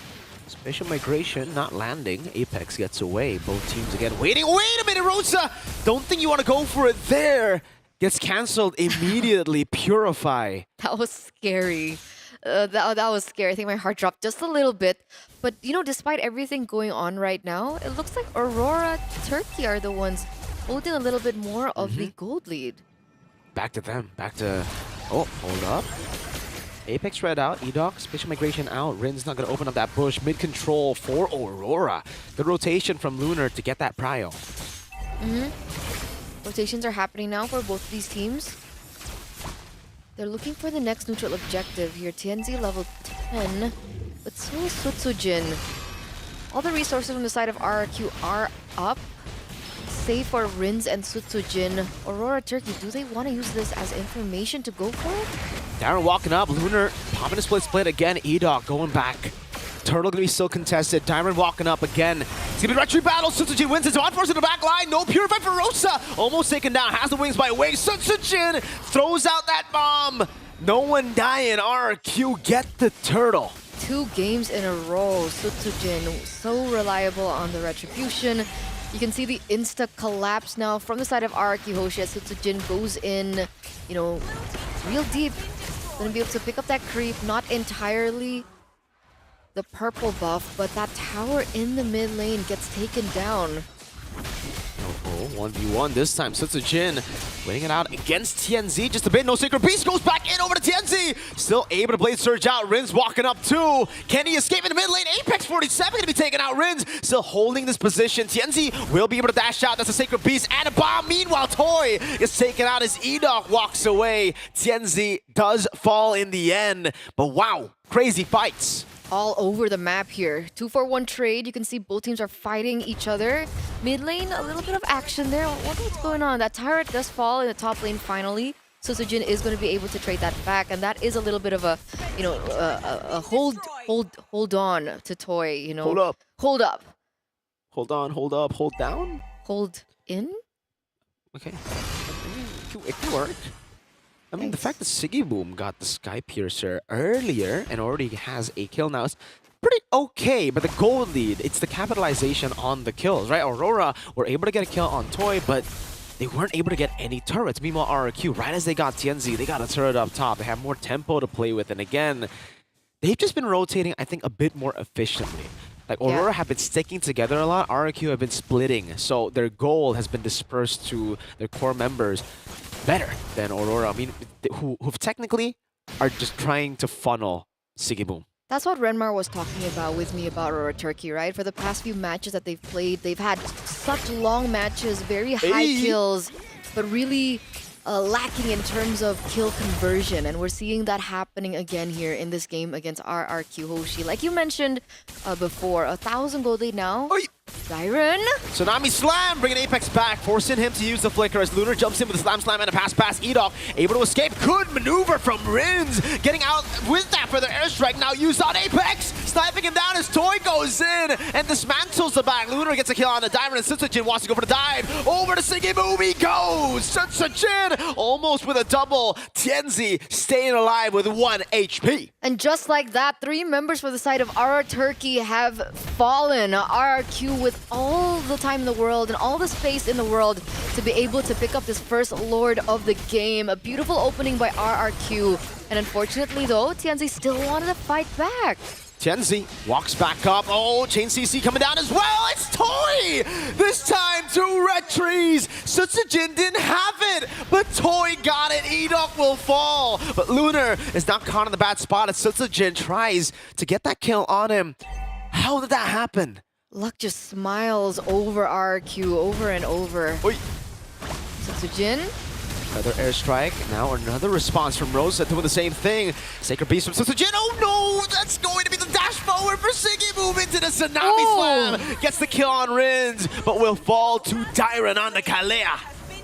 Special migration not landing. Apex gets away. Both teams again waiting. Wait a minute, Rosa! Don't think you want to go for it there. Gets cancelled immediately. Purify.
That was scary. That was scary. I think my heart dropped just a little bit. But, you know, despite everything going on right now, it looks like Aurora Turkey are the ones holding a little bit more of the gold lead.
Back to them. Back to... Oh, hold up. Apex red out. Edoc, special migration out. Rin's not going to open up that bush. Mid control for Aurora. Good rotation from Lunar to get that prio.
Rotations are happening now for both of these teams. They're looking for the next neutral objective here. TNZ level 10, but so is Sutsujin. All the resources on the side of RRQ are up, save for Rins and Sutsujin. Aurora Turkey, do they want to use this as information to go for it?
Darren walking up. Lunar popping a split again. Edoc going back. Turtle gonna be still contested. Diamond walking up again. It's gonna be a retry battle. Sutsujin wins. It's on first in the back line. No purify for Rosa. Almost taken down. Has the wings by Wing. Sutsujin throws out that bomb. No one dying. RRQ get the turtle.
2 games in a row. Sutsujin so reliable on the retribution. You can see the insta collapse now from the side of RRQ Hoshi as Sutsujin goes in, you know, real deep. Gonna be able to pick up that creep, not entirely the purple buff, but that tower in the mid lane gets taken down.
Oh, 1v1 this time. Sutsujin winning it out against TNZ. Just a bit. No Sacred Beast goes back in over to TNZ. Still able to blade surge out. Rins walking up too. Can he escape in the mid lane? Apex 47 going to be taking out Rins. Still holding this position. TNZ will be able to dash out. That's a Sacred Beast and a bomb. Meanwhile, Toy is taken out as Edoc walks away. TNZ does fall in the end. But wow, crazy fights.
All over the map here. 2-for-1 trade. You can see both teams are fighting each other. Mid lane, a little bit of action there. What's going on? That turret does fall in the top lane finally. Sutsujin is going to be able to trade that back, and that is a little bit of a, you know, a hold on to Toy. You know,
Hold up.
Hold up.
Hold on, hold up, hold down.
Hold in.
Okay. It can work. I mean, the fact that Siggy Boom got the Sky Piercer earlier and already has a kill now is pretty okay, but the gold lead, it's the capitalization on the kills, right? Aurora were able to get a kill on Toy, but they weren't able to get any turrets. Meanwhile, RRQ, right as they got TNZ, they got a turret up top. They have more tempo to play with, and again, they've just been rotating, I think, a bit more efficiently. Like, Aurora have been sticking together a lot, RRQ have been splitting, so their goal has been dispersed to their core members better than Aurora. I mean, who technically are just trying to funnel Siggy Boom.
That's what Renmar was talking about with me about Aurora Turkey, right? For the past few matches that they've played, they've had such long matches, very high kills, but really lacking in terms of kill conversion. And we're seeing that happening again here in this game against RRQ Hoshi. Like you mentioned before, 1,000 gold lead now. Siren.
Tsunami Slam, bringing Apex back, forcing him to use the Flicker as Lunar jumps in with a Slam and a pass. Edoc able to escape. Good maneuver from Rins, getting out with that for the airstrike. Now used on Apex, sniping him down as Toy goes in and dismantles the back. Lunar gets a kill on the diver, and Sutsujin wants to go for the dive. Over to Siggy Boom he goes. Sutsujin almost with a double. TNZ staying alive with 1 HP.
And just like that, 3 members for the side of RR Turkey have fallen. RRQ with all the time in the world and all the space in the world to be able to pick up this first Lord of the game. A beautiful opening by RRQ. And unfortunately though, TNZ still wanted to fight back.
TNZ walks back up. Oh, Chain CC coming down as well. It's Toy! This time 2 red trees. Sutsujin didn't have it, but Toy got it. Edoc will fall. But Lunar is not caught in the bad spot as Sutsujin tries to get that kill on him. How did that happen?
Luck just smiles over RQ over and over.
Oi.
Sutsujin.
Another airstrike. Now another response from Rosa doing the same thing. Sacred Beast from Sutsujin. Oh no! That's going to be the dash forward for Siggy Boom into the Tsunami Slam. Gets the kill on Rins, but will fall to Dyron on the Kalea.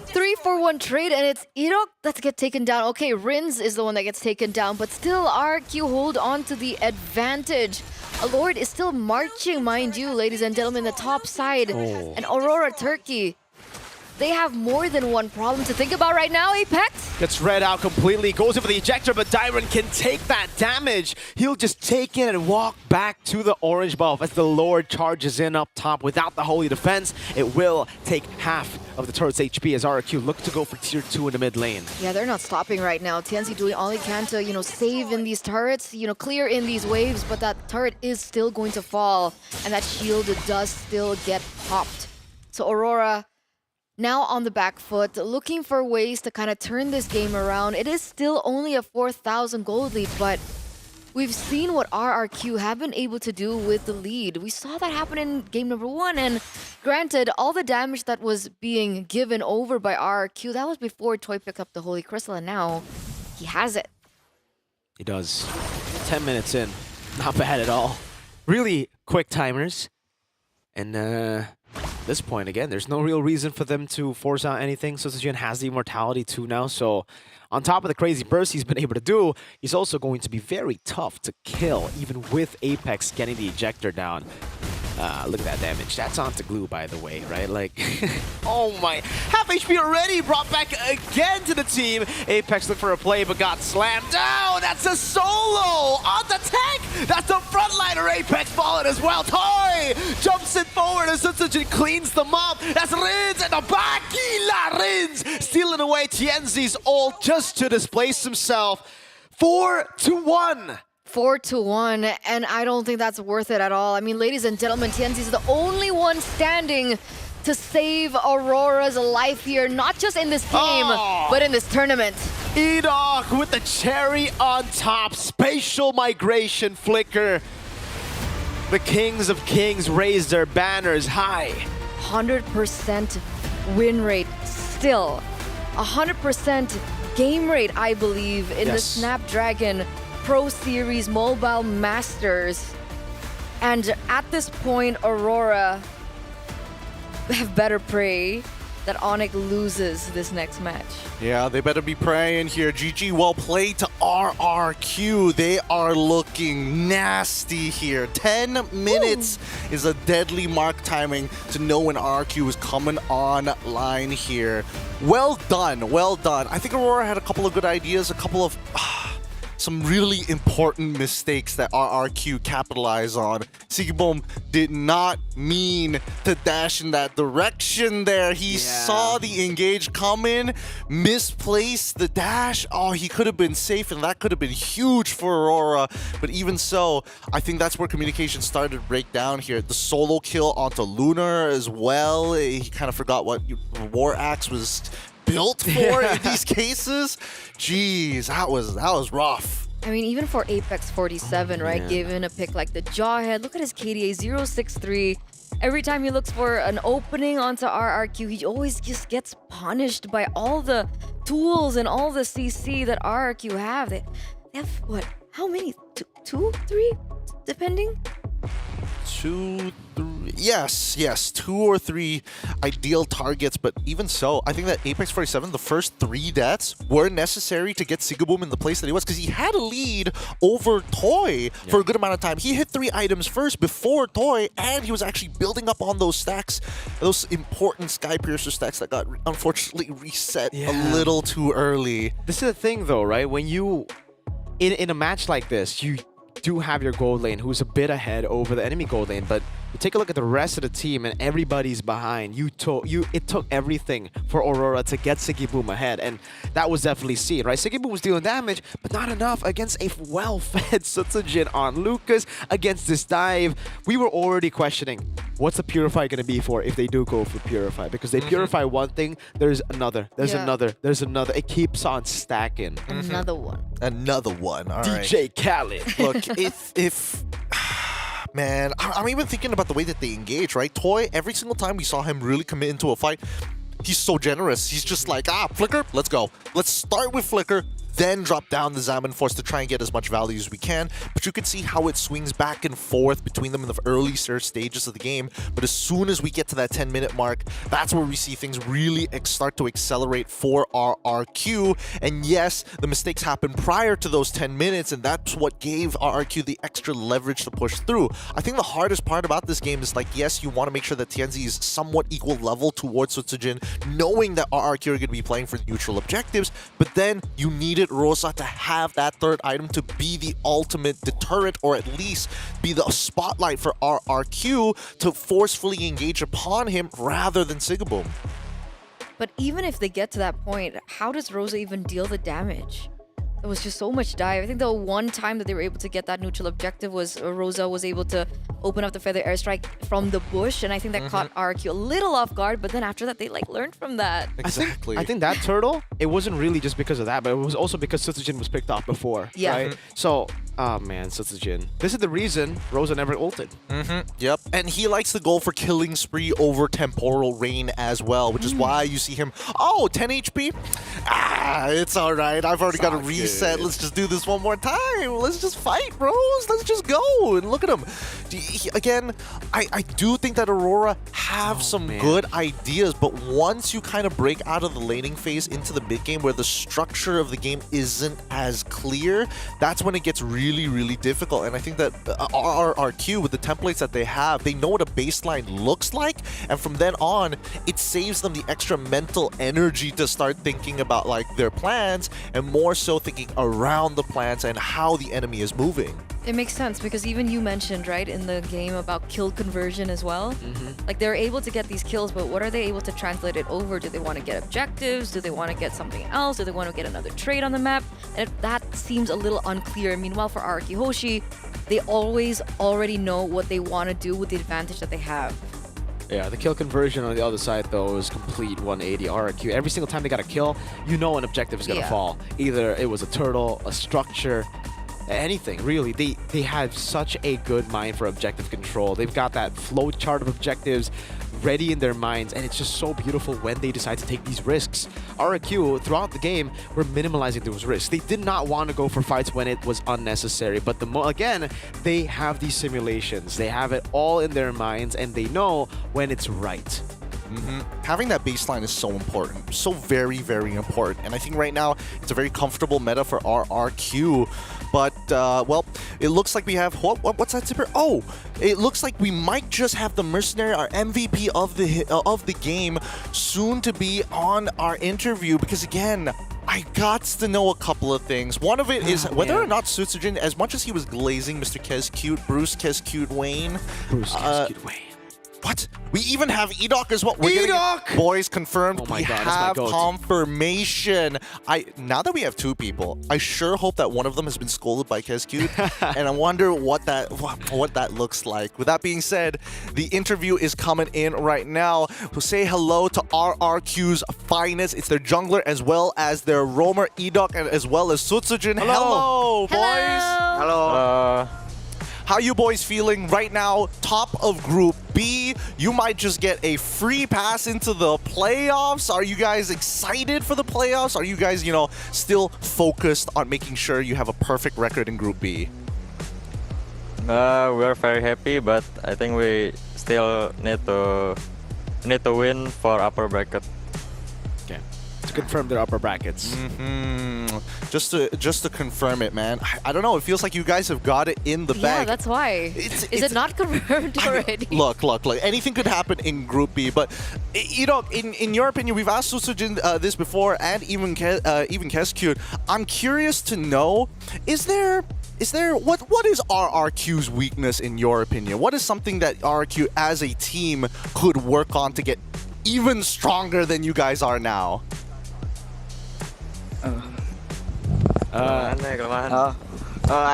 3-for-1 trade, and it's Edoc that gets taken down. Okay, Rins is the one that gets taken down, but still RQ hold on to the advantage. A Lord is still marching, mind you, ladies and gentlemen, the top side. And Aurora Turkey they have more than one problem to think about right now, Apex.
Gets read out completely, goes in for the ejector, but Dyron can take that damage. He'll just take it and walk back to the orange buff as the Lord charges in up top without the holy defense. It will take half of the turret's HP as RRQ look to go for tier 2 in the mid lane.
Yeah, they're not stopping right now. TNC doing all he can to, save in these turrets, clear in these waves, but that turret is still going to fall, and that shield does still get popped. So Aurora now on the back foot, looking for ways to kind of turn this game around. It is still only a 4,000 gold lead, but we've seen what RRQ have been able to do with the lead. We saw that happen in game number 1, and granted, all the damage that was being given over by RRQ, that was before Toy picked up the Holy Crystal, and now he has it.
He does. 10 minutes in. Not bad at all. Really quick timers. And at this point, again, there's no real reason for them to force out anything. Sosajin has the immortality too now, so on top of the crazy burst he's been able to do, he's also going to be very tough to kill, even with Apex getting the ejector down. Look at that damage. That's onto glue, by the way, right? Like, oh my. Half HP already brought back again to the team. Apex looked for a play, but got slammed down. That's a solo on the tank. That's the frontliner. Apex falling as well. Toy jumps it forward as Sutsujin cleans them up. That's Rins and the back. Gila Rins stealing away Tienzi's ult just to displace himself. 4-1.
4-1, and I don't think that's worth it at all. I mean, ladies and gentlemen, TNC is the only one standing to save Aurora's life here, not just in this game, but in this tournament.
Edok with the cherry on top, spatial migration flicker. The Kings of Kings raise their banners high.
100% win rate still. 100% game rate, I believe, in the Snapdragon Pro Series Mobile Masters. And at this point, Aurora have better pray that Onyx loses this next match.
Yeah, they better be praying here. GG, well played to RRQ. They are looking nasty here. 10 minutes is a deadly mark timing to know when RRQ is coming online here. Well done, well done. I think Aurora had a couple of good ideas, a couple of some really important mistakes that RRQ capitalized on. Sigibom did not mean to dash in that direction there. He saw the engage come in, misplaced the dash. Oh, he could have been safe, and that could have been huge for Aurora. But even so, I think that's where communication started to break down here. The solo kill onto Lunar as well. He kind of forgot what War Axe was built for in these cases. Jeez, that was rough.
I mean, even for Apex 47, right? Given a pick like the Jawhead, look at his KDA 063. Every time he looks for an opening onto RRQ, he always just gets punished by all the tools and all the CC that RRQ have. They have what? How many? Two, three, depending.
2, 3. Yes, 2 or 3 ideal targets, but even so, I think that Apex 47, the first 3 deaths were necessary to get Sigaboom in the place that he was, because he had a lead over Toy for a good amount of time. He hit 3 items first before Toy, and he was actually building up on those stacks, those important Skypiercer stacks that got unfortunately reset a little too early.
This is the thing though, right? When you, in a match like this, you do have your gold lane who's a bit ahead over the enemy gold lane, but you take a look at the rest of the team and everybody's behind. It took everything for Aurora to get Sigiboom ahead, and that was definitely seen, right? Sigiboom was dealing damage, but not enough against a well-fed Sutsujin on Lucas against this dive. We were already questioning, what's the Purify going to be for if they do go for Purify? Because they Purify one thing, there's another, there's another, there's another. It keeps on stacking.
Another one.
Another one, all right.
DJ Khaled.
Look, if man, I'm even thinking about the way that they engage, right? Toy, every single time we saw him really commit into a fight, he's so generous. He's just like, Flicker, let's go. Let's start with Flicker. then drop down the Zaman Force to try and get as much value as we can. But you can see how it swings back and forth between them in the early stages of the game. But as soon as we get to that 10-minute mark, that's where we see things really start to accelerate for RRQ. And yes, the mistakes happened prior to those 10 minutes, and that's what gave RRQ the extra leverage to push through. I think the hardest part about this game is, like, yes, you want to make sure that TNZ is somewhat equal level towards Sutsujin, knowing that RRQ are going to be playing for neutral objectives, but then you needed Rosa to have that third item to be the ultimate deterrent, or at least be the spotlight for RRQ to forcefully engage upon him rather than Sigaboom.
But even if they get to that point, how does Rosa even deal the damage? There was just so much dive. I think the one time that they were able to get that neutral objective was Rosa was able to open up the feather airstrike from the bush, and I think that caught RQ a little off guard, but then after that they learned from that.
Exactly.
I think that turtle, it wasn't really just because of that, but it was also because Sutsujin was picked off before.
Yeah.
Right? So, oh man, Sutsujin. This is the reason Rosa never ulted.
Yep. And he likes to go for killing spree over temporal rain as well, which is why you see him, 10 HP? It's alright. I've already got a reset. Let's just do this one more time. Let's just fight, Rose. Let's just go. And look at him. Again, I do think that Aurora have some good ideas, but once you kind of break out of the laning phase into the mid game where the structure of the game isn't as clear, that's when it gets really, really difficult. And I think that RRQ, with the templates that they have, they know what a baseline looks like, and from then on, it saves them the extra mental energy to start thinking about like their plans, and more so thinking around the plans and how the enemy is moving.
It makes sense because even you mentioned, right, in the game about kill conversion as well. Like they're able to get these kills, but what are they able to translate it over? Do they want to get objectives? Do they want to get something else? Do they want to get another trade on the map? And that seems a little unclear. Meanwhile, for Araki Hoshi, they always already know what they want to do with the advantage that they have.
Yeah, the kill conversion on the other side, though, is complete 180 RRQ. Every single time they got a kill, you know an objective is going to fall. Either it was a turtle, a structure, anything, really. They have such a good mind for objective control. They've got that flow chart of objectives ready in their minds, and it's just so beautiful when they decide to take these risks. RRQ, throughout the game, were minimalizing those risks. They did not want to go for fights when it was unnecessary, but again, they have these simulations. They have it all in their minds, and they know when it's right.
Having that baseline is so important, so very, very important. And I think right now it's a very comfortable meta for RRQ. But well, it looks like we have what's that zipper? Oh, it looks like we might just have the Mercenary, our MVP of the game, soon to be on our interview. Because again, I got to know a couple of things. One of it is whether or not Sutsujin, as much as he was glazing Mr. Kescute, Bruce Kescute Wayne. What? We even have Edok as well. We're Edok! Boys, confirmed.
Oh my God,
have confirmation. Now that we have two people, I sure hope that one of them has been scolded by Kescute, and I wonder what that looks like. With that being said, the interview is coming in right now. So say hello to RRQ's finest. It's their jungler as well as their roamer Edok, and as well as Sutsujin. Hello, boys.
Hello.
How you boys feeling right now? Top of Group B. You might just get a free pass into the playoffs. Are you guys excited for the playoffs? Are you guys, still focused on making sure you have a perfect record in Group B?
We are very happy, but I think we still need to win for upper bracket.
Okay. To confirm their upper brackets.
Just to confirm it, man. I don't know. It feels like you guys have got it in the bag.
Yeah, that's why. Is it not confirmed already?
Look. Anything could happen in Group B, but in your opinion, we've asked Sutsujin this before, and even Kescute. I'm curious to know: is there what is RRQ's weakness in your opinion? What is something that RRQ as a team could work on to get even stronger than you guys are now?
I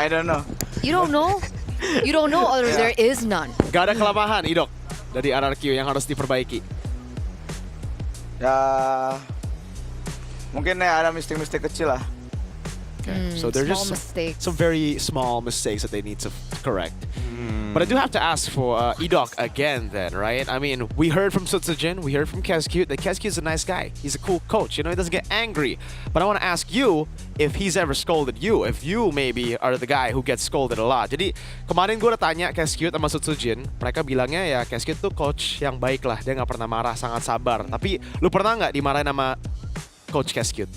don't know.
You don't know? You don't know, or there is none.
Gak ada kelemahan, Idok, dari RRQ yang harus diperbaiki.
Ya, mungkin ada mistake kecil lah.
Okay. So they're just
mistakes.
some very small mistakes that they need to correct. But I do have to ask for Edok again then, right? I mean, we heard from Sutsujin, we heard from Kescute that Kescute is a nice guy. He's a cool coach, you know, he doesn't get angry. But I want to ask you if he's ever scolded you, if you maybe are the guy who gets scolded a lot. Jadi kemarin gue udah tanya Kescute sama Sutsujin, mereka bilangnya ya Kescute tuh coach yang baik lah, dia nggak pernah marah, sangat sabar. Tapi lu pernah nggak dimarahin sama Coach Kescute?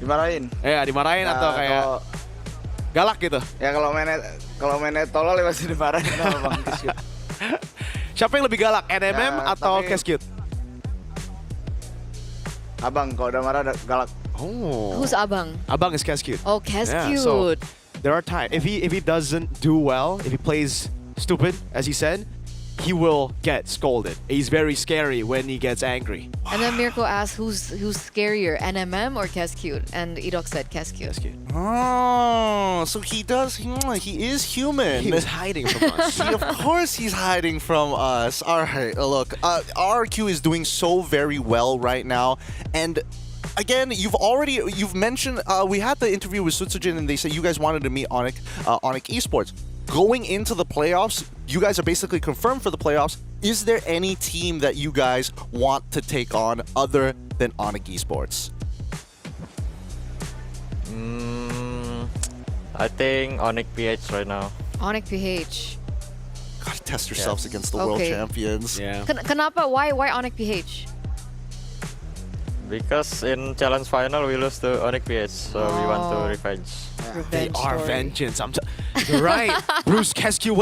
Dimarahin?
Ya, dimarahin atau kayak galak gitu?
Ya kalau mainnya tolol ya pasti dimarahin sama Bang Kescute.
Siapa yang lebih galak, NMM
Ya,
atau
tapi-
Kescute?
Abang kalau udah marah udah galak.
Oh.
Who's Abang?
Abang is Kescute.
Oh, Kescute.
Yeah, so there are times if he doesn't do well, if he plays stupid, as he said, he will get scolded. He's very scary when he gets angry.
And then Mirko asked, who's scarier, NMM or Kescute? And Edok said Kescute.
Oh, so he is human.
He was hiding from us.
Of course he's hiding from us. All right, look, RRQ is doing so very well right now. And again, you've mentioned, we had the interview with Sutsujin and they said you guys wanted to meet Onyx Esports. Going into the playoffs, you guys are basically confirmed for the playoffs. Is there any team that you guys want to take on other than Onyx Esports?
I think Onyx PH right now.
Onyx PH.
Gotta test yourselves against the world
Okay.
champions.
Yeah.
Kenapa? Why Onyx PH?
Because in challenge final we lose to Onyx PH, so we want to revenge.
They
Revenge
are
story.
vengeance. You're right. Bruce Kescue.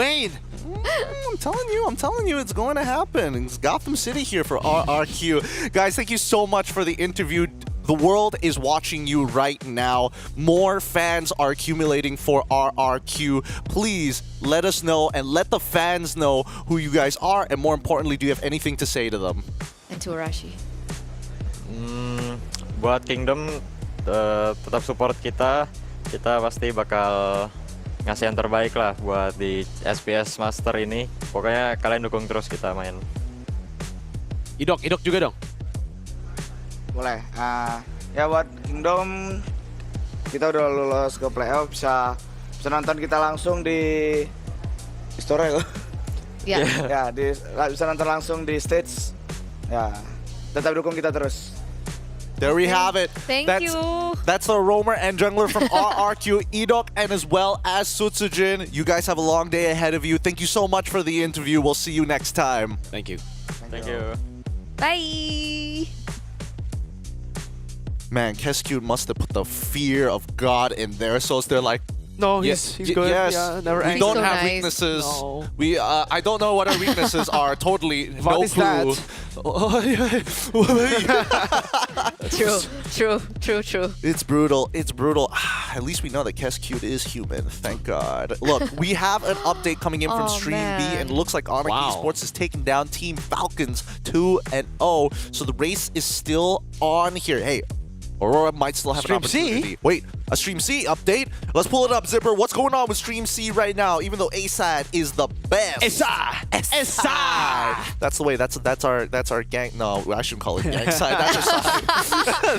I'm telling you, it's going to happen. It's Gotham City here for RRQ. Guys, thank you so much for the interview. The world is watching you right now. More fans are accumulating for RRQ. Please let us know and let the fans know who you guys are. And more importantly, do you have anything to say to them?
And to Arashi.
Buat Kingdom tetap support kita. Kita pasti bakal ngasih yang terbaik lah buat di SPS Master ini. Pokoknya kalian dukung terus kita main.
Edok juga dong.
Boleh. Ya buat Kingdom kita udah lolos ke playoff, bisa nonton kita langsung di store
Ya.
Ya, bisa nonton langsung di stage. Ya, tetap dukung kita terus.
There we have it.
Thank you.
That's the roamer and jungler from RRQ, Edok, and as well as Sutsujin. You guys have a long day ahead of you. Thank you so much for the interview. We'll see you next time.
Thank you.
Thank you.
Bye.
Man, Kescute must have put the fear of God in there, so they're like,
No, he's good.
Yes,
Yeah, never
we
angry.
don't
so
have
nice.
weaknesses.
No.
We, I don't know what our weaknesses are. Totally,
What
no
is
clue.
True.
It's brutal. It's brutal. At least we know that Kescute is human. Thank God. Look, we have an update coming in from
Oh,
Stream B,
man.
and it looks like Onyx Esports is taking down Team Falcons 2-0. So the race is still on here. Hey, Aurora might still have
Stream
an
C?
opportunity. Wait, a Stream C update? Let's pull it up, Zipper. What's going on with Stream C right now? Even though A-Side is the best.
A-Side.
That's the way. That's our gang. No, I shouldn't call it gang side. That's our side.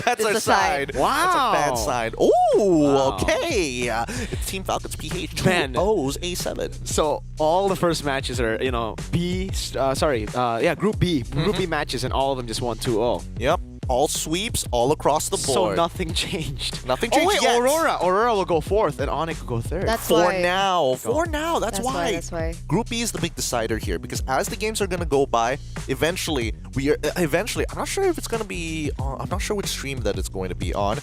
That's
It's
our
the
side.
side.
Wow.
That's a fan side. Ooh,
Wow.
okay. It's Team Falcons PH
Man.
2-0's A7.
So all the first matches are, Group B. Group B matches, and all of them just won 2-0.
Yep. All sweeps all across the
So
board.
nothing changed.
Nothing
Oh
changed
wait,
yet.
Aurora will go fourth, and Onyx will go third.
That's
For
why.
now. That's
That's
why.
why.
Group B is the big decider here because as the games are gonna go by, eventually I'm not sure if it's gonna be I'm not sure which stream that it's going to be on.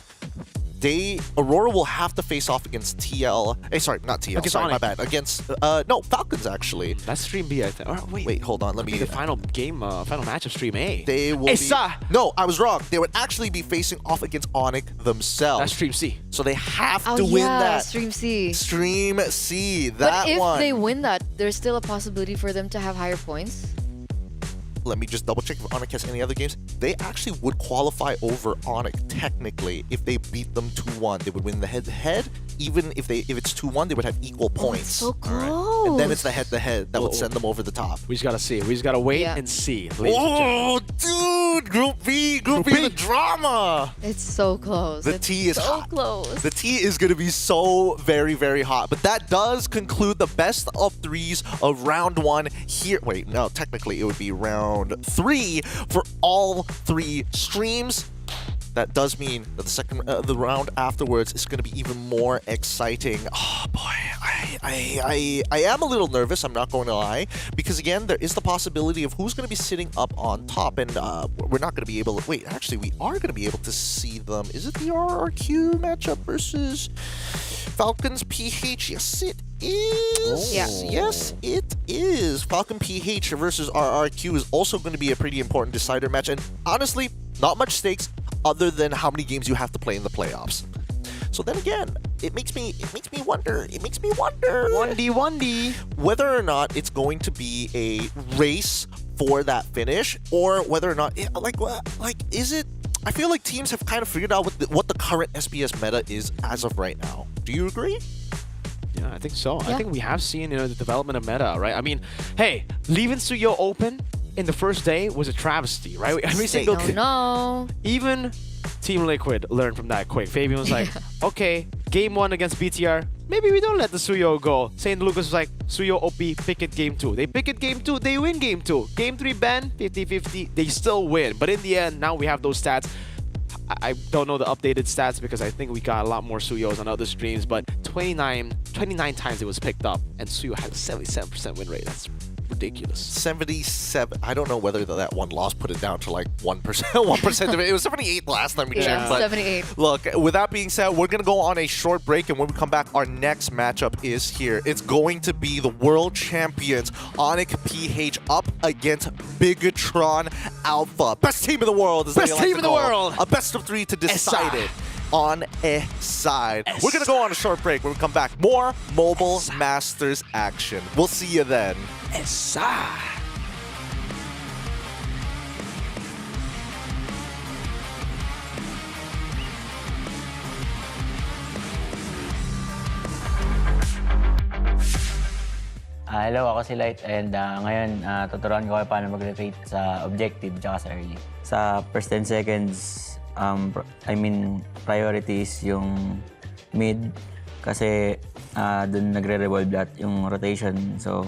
Aurora will have to face off against TL. Sorry, not TL.
Against
sorry, my
Onyx.
bad. Against Falcons actually.
That's Stream B, I think. Oh,
Wait, hold on. Let me.
the final match of Stream A.
They will. No, I was wrong. They would actually be facing off against Onyx themselves.
That's Stream C.
So they have
Oh
to win
yeah,
that.
Stream C.
Stream C.
But
That
if
one.
they win that, there's still a possibility for them to have higher points.
Let me just double check if Onyx has any other games. They actually would qualify over Onyx technically if they beat them 2-1. They would win the head-to-head. Even if it's 2-1, they would have equal points.
So close.
Alright. And then it's the head-to-head that would send them over the top.
We just gotta see. We just gotta wait
Yeah.
and see. ladies and gentlemen.
Oh, dude! Group B will be the drama.
It's so close.
The
It's
tea is
so
hot.
close.
The tea is going to be so very, very hot. But that does conclude the best of threes of round 1 here. Wait, no, technically it would be round 3 for all 3 streams. That does mean that the round afterwards is going to be even more exciting. Oh boy, I am a little nervous, I'm not going to lie, because again, there is the possibility of who's going to be sitting up on top, and we're not going to be able to, wait, actually we are going to be able to see them. Is it the RRQ matchup versus Falcons PH? Yes, it is.
Yeah.
Yes, it is. Falcon PH versus RRQ is also going to be a pretty important decider match, and honestly, not much stakes other than how many games you have to play in the playoffs. So then again, it makes me wonder.
1D.
Whether or not it's going to be a race for that finish, or whether or not is it? I feel like teams have kind of figured out what the current SPS meta is as of right now. Do you agree?
Yeah, I think so.
Yeah.
I think we have seen the development of meta, right? I mean, hey, leaving Suyo open in the first day was a travesty, right? Every single
No.
even Team Liquid learned from that quick. Fabian was like, okay, game 1 against BTR, maybe we don't let the Suyo go. St. Lucas was like, Suyo OP, pick it game 2. They pick it game 2, they win game 2. Game 3 ban, 50-50, they still win. But in the end, now we have those stats. I don't know the updated stats because I think we got a lot more Suyos on other streams, but 29 times it was picked up, and Suyo had a 77% win rate. That's ridiculous.
77. I don't know whether that one loss put it down to like 1%. 1% of it. It was 78 last time we checked. But
78.
look, with that being said, we're going to go on a short break, and when we come back, our next matchup is here. It's going to be the world champions, Onyx PH, up against Bigatron Alpha. Best team in the world, as
Best
they like
team
to
in the
call it.
world.
A best of 3 to decide it on a side. We're going to go on a short break. When we come back, more Mobile Masters action. We'll see you then.
Hello, ako si Light, and ngayon tuturuan ko kayo paano mag-rotate sa objective tsaka sa early. Sa first 10 seconds, priority is yung mid kasi dun nagre-revolve lahat yung rotation. So,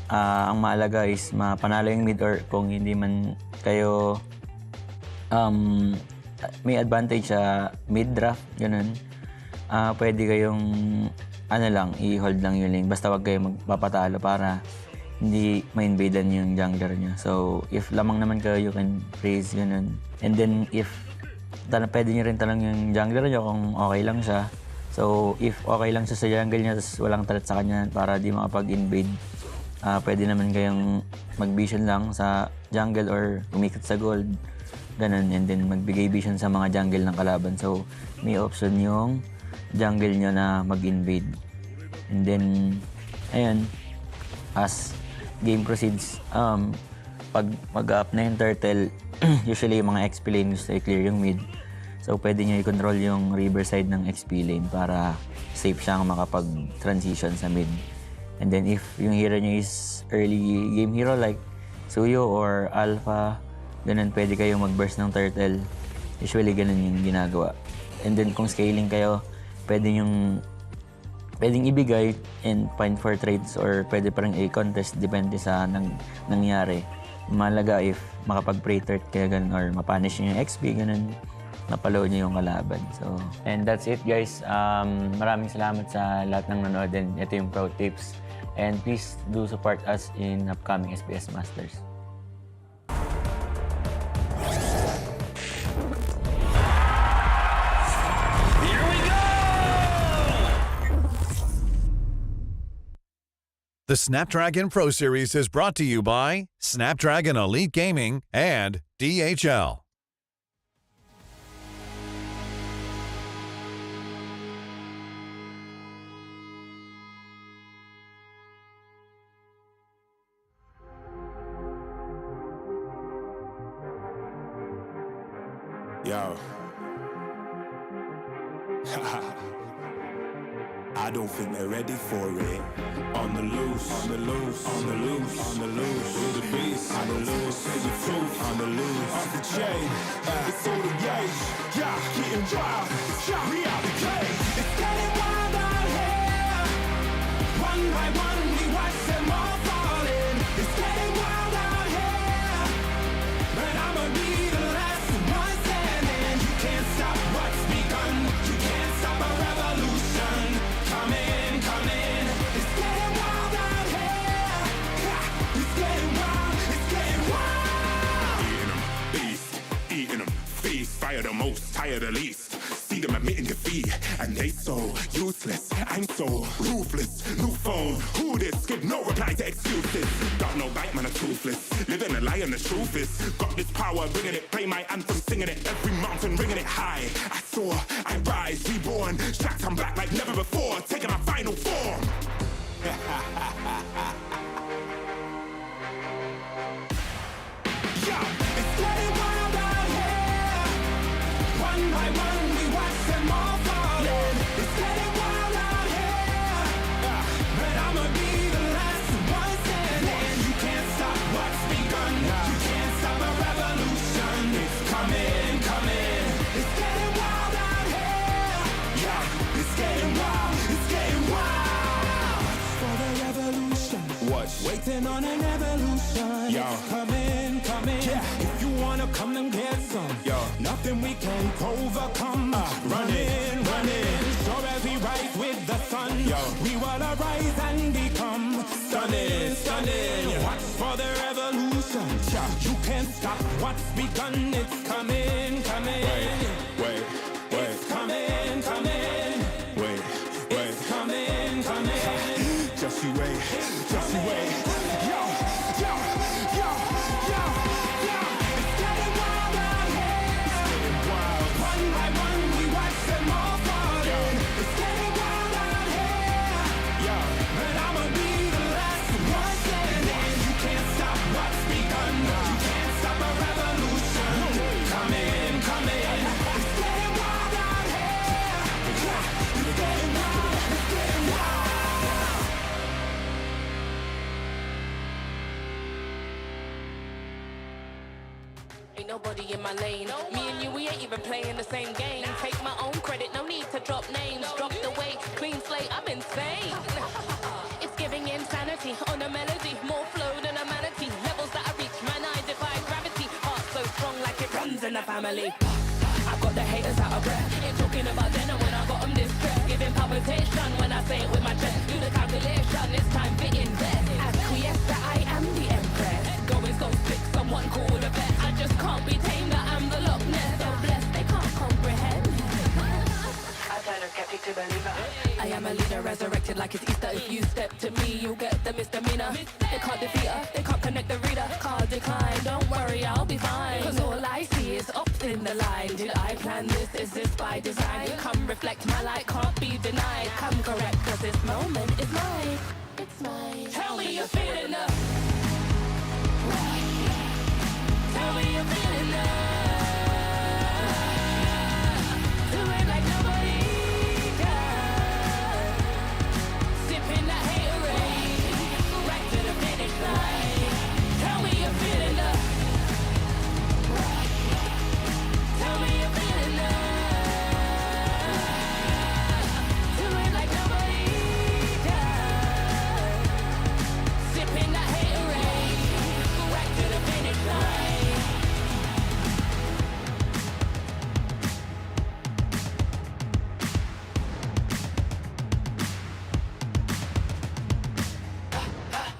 ang mahalaga is mapanalo yung mid, or kung hindi man kayo may advantage sa mid draft, ganun. Pwede kayong i-hold lang yung lane. Basta wag kayo magpapatalo para hindi ma-invadean yung jungler nyo. So, if lamang naman kayo, you can freeze, ganun. And then, if pwede nyo rin talang yung jungler nyo kung okay lang siya. So, if okay lang siya sa jungle nyo, tapos walang threat sa kanya para di makapag-invade, pwede naman kayong mag-vision lang sa jungle or umikot sa gold. Ganun. And then, magbigay vision sa mga jungle ng kalaban. So, may option yung jungle nyo na mag-invade. And then, ayun, as game proceeds, pag mag-up na yung turtle, usually yung mga XP lane gusto i-clear yung mid. So, pwede nyo i-control yung river side ng XP lane para safe siyang makapag-transition sa mid. And then, if yung hero nyo is early game hero like Suyo or Alpha, ganun, pwede kayong mag-burst ng turtle. Usually, ganun yung ginagawa. And then, kung scaling kayo, pwedeng ibigay and find for trades, or pwede pa rin i-contest, depende sa nangyari. Malaga if makapag-pray threat kayo ganun, or mapunish nyo yung XP, ganun, mapalo nyo yung kalaban. So, and that's it guys. Maraming salamat sa lahat ng nanood, and ito yung pro tips. And please do support us in upcoming SPS Masters.
The Snapdragon Pro Series is brought to you by Snapdragon Elite Gaming and DHL.
Yo. I don't think they're ready for it. On the loose, on the loose, on the loose, on the loose. With the beast, on the loose, say the truth, on the loose, off the chain.
It's all the rage, yeah, getting wild. We out the cage. It's getting wild out here. One by one, we watch them all falling. It's getting wild out here. But I'ma be the last one standing. You can't stop what's begun. You can't stop a revolution. Come in, come in. It's getting wild out here. It's getting wild, it's getting wild.
Eating them, feast, fire the most, tire the least. See them admitting defeat, and they so useless. I'm so ruthless. New phone, who this? Give no reply to excuses. Got no bite, man, I'm toothless. Living a lie and the truth is, got this power, bringing it. Play my anthem, singing it. Every mountain, ringing it high. I soar, I rise, reborn. Strapped, I'm back like never before. Taking my final form.
It's getting wild out here. One by one, we watch them all falling. It's getting wild out here. But I'ma be the last one standing. You can't stop what's begun. You can't stop a revolution. It's coming, coming. It's getting wild out here. Yeah, it's getting wild. It's getting wild. For the revolution.
Watch.
Waiting on an evolution.
Yo.
It's coming, coming.
Yeah.
If you wanna come and get some,
Yo.
nothing we can't overcome. Running, running. Sure as we rise with the sun,
Yo.
we will arise and become stunning, stunning. Watch for the revolution. You can't stop what's begun. It's coming, coming.
Wait.
It's coming, coming.
Wait.
It's coming, coming.
Just you wait, just you wait.
Yo, yo, yo, yo, yo. It's getting wild out here. One by one, we watch them all falling. It's getting wild out here. But I'ma be the last one standing. You can't stop what's begun. You can't stop a revolution. Come in, come in. It's getting wild out here. It's getting wild, it's getting wild.
Ain't nobody in my lane. Me and you, we ain't even playing the same game. Take my own credit, no need to drop names. Drop the weight, clean slate, I'm insane. It's giving insanity on a melody. More flow than a manatee. Levels that I reach, man, I defy gravity. Heart so strong like it runs in the family. I got the haters out of breath. Ain't talking about dinner when I got them distressed. Giving palpitation when I say it with my chest. Do the calculation, it's time to invest. Acquiesce that I am the empress. Going so sick, someone call the vet. I just can't be tamed, that I'm the Loch Ness. So blessed, they can't comprehend. I turn a skeptic to believer. I am a leader, resurrected like it's Easter. If you step to me, you'll get the misdemeanor. They can't defeat her, they can't connect the reader. Can't decline, don't worry, I'll be fine. Cause all I see is ups in the line. Did I plan this? Is this by design? Come reflect my light, can't be denied. Come correct, cause this moment is mine. It's mine. Tell me you're feeling love. Tell me you're feeling love. Do it like nobody does. Sipping that haterade, right to the finish line. Tell me you're feeling love. Tell me you're feeling love. Do it like nobody does. Sipping that haterade, right to the finish line.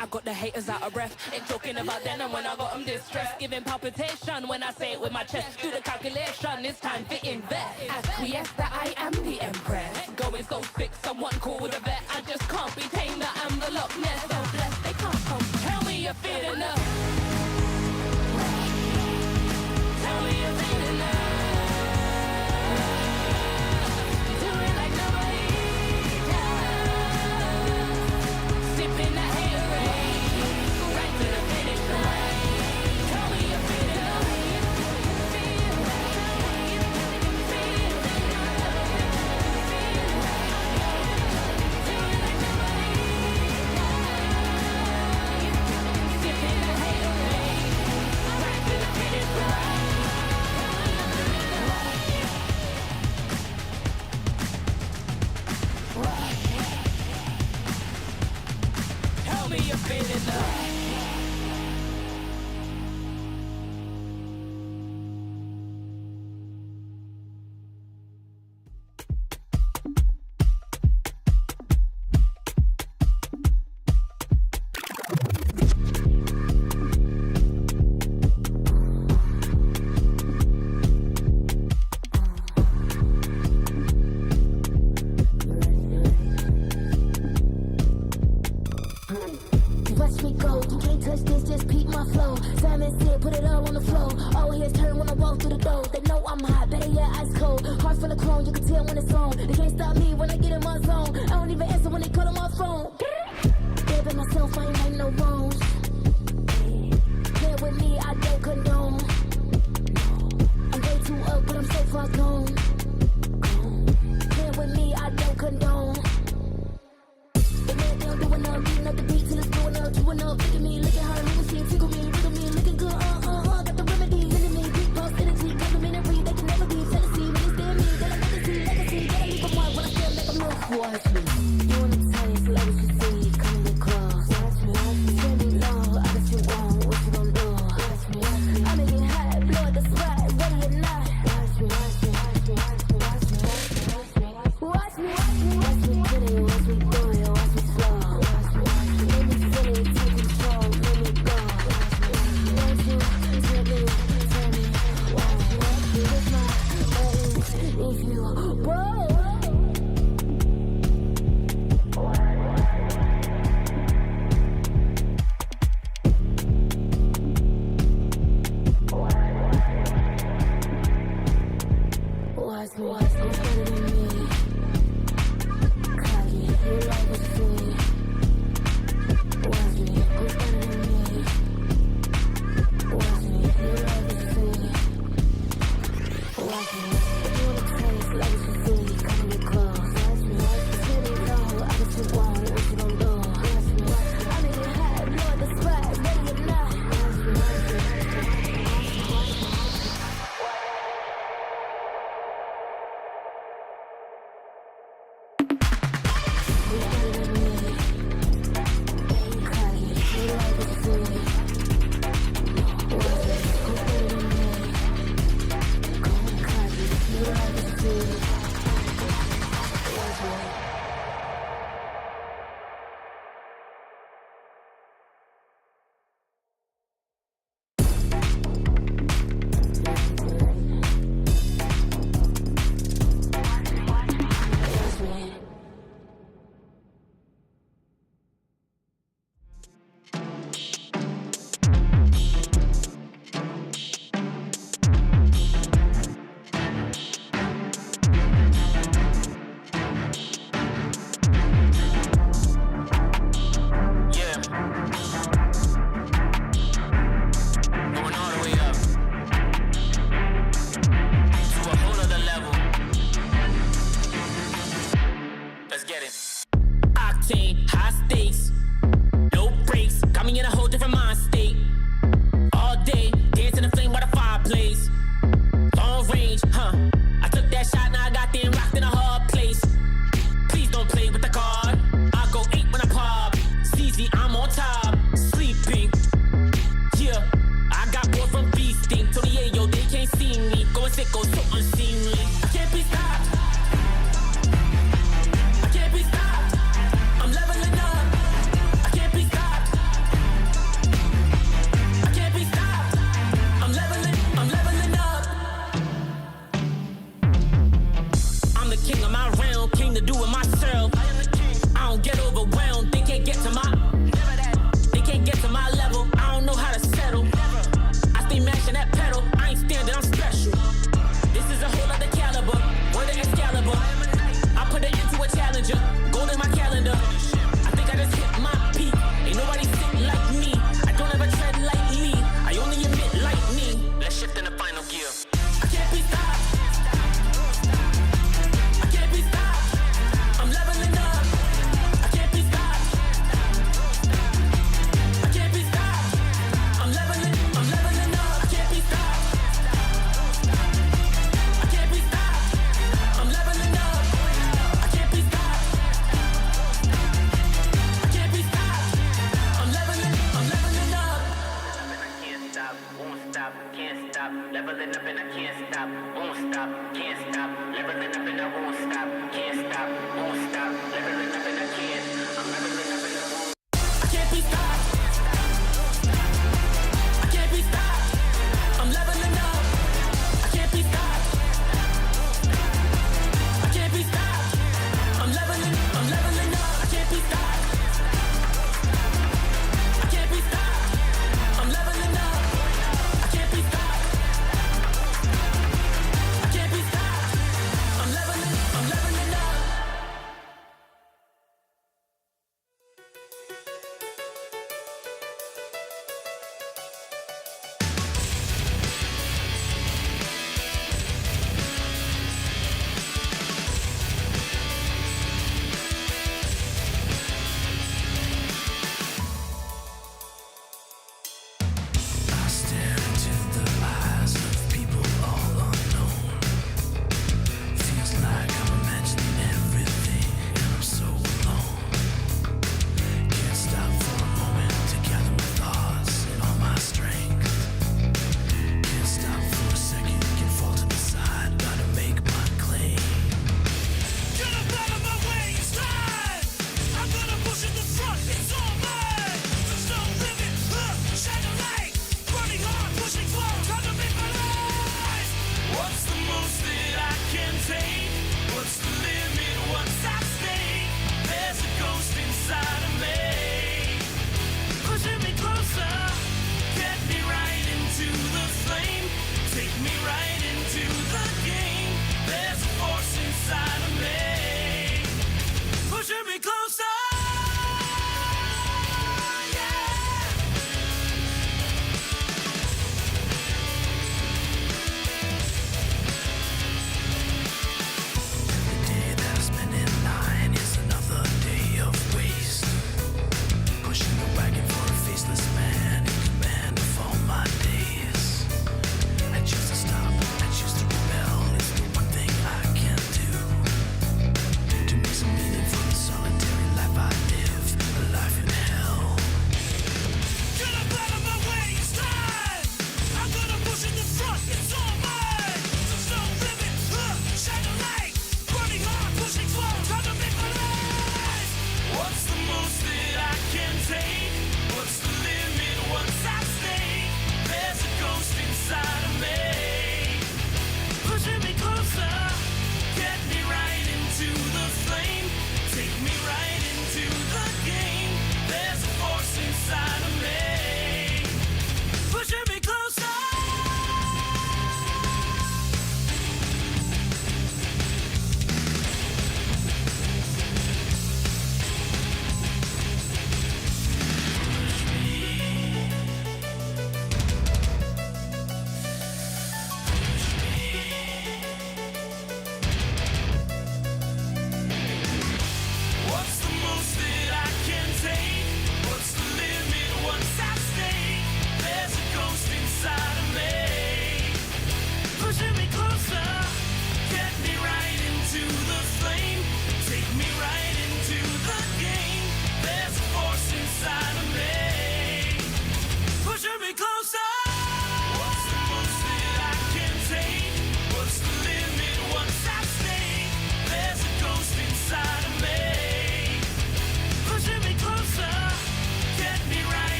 I got the haters out of breath. Ain't talking about then and when I got them distressed. Giving palpitation when I say it with my chest. Do the calculation, it's time to invest. Acquiesce that I am the empress. Going so sick, someone call the vet. I just can't be tamed, that I'm the Loch Ness. So blessed, they can't come. Tell me you're feeling love. Tell me you're feeling love. Do it like nobody does. Sipping that haterade, right to the finish line. Tell me you're feeling love. Sipping that haterade.
though. They know I'm hot, better yeah, ice cold. Heart full of chrome, you can tell when it's on. They can't stop me when I get in my zone. I don't even answer when they call on my phone. Baby, myself, I ain't no wrongs. Play with me, I don't condone. I'm way too up, but I'm so far gone. Play with me, I don't condone. The man down doing up, beating up the beat till it's blowing up, doing up. Look at me, look at how the machine tickle me, wiggle me, looking good. Got the remedy, into me, deep pulse energy, complimentary. They can never be jealousy, when they stand me, they like legacy, legacy. Gotta leave them one when I feel like I'm look. Watch me, you wanna taste, like what you see, come get close. Watch me, send me low, I got you on, what you gon' do? Watch me, I make it hot, blow at the spot, ready or not. Watch me, watch me, watch me, watch me, watch me, watch me, watch me, watch me, get it, watch me do it, watch me slow. Watch me, let me feel it, take control, let me go. Watch me, tell me, watch me, with my eyes, if you, whoa. Watch me, watch me, better than me. Cocky, you like what you see. Watch me, who's better than me? Watch me, you like what you see. Watch me, you wanna taste like what you see. Come get close. Watch me, tell me low, I got you on, what you gon' do? Watch me, I make it hot, blow at the spot, ready or not. Watch me, watch me, watch me, watch me.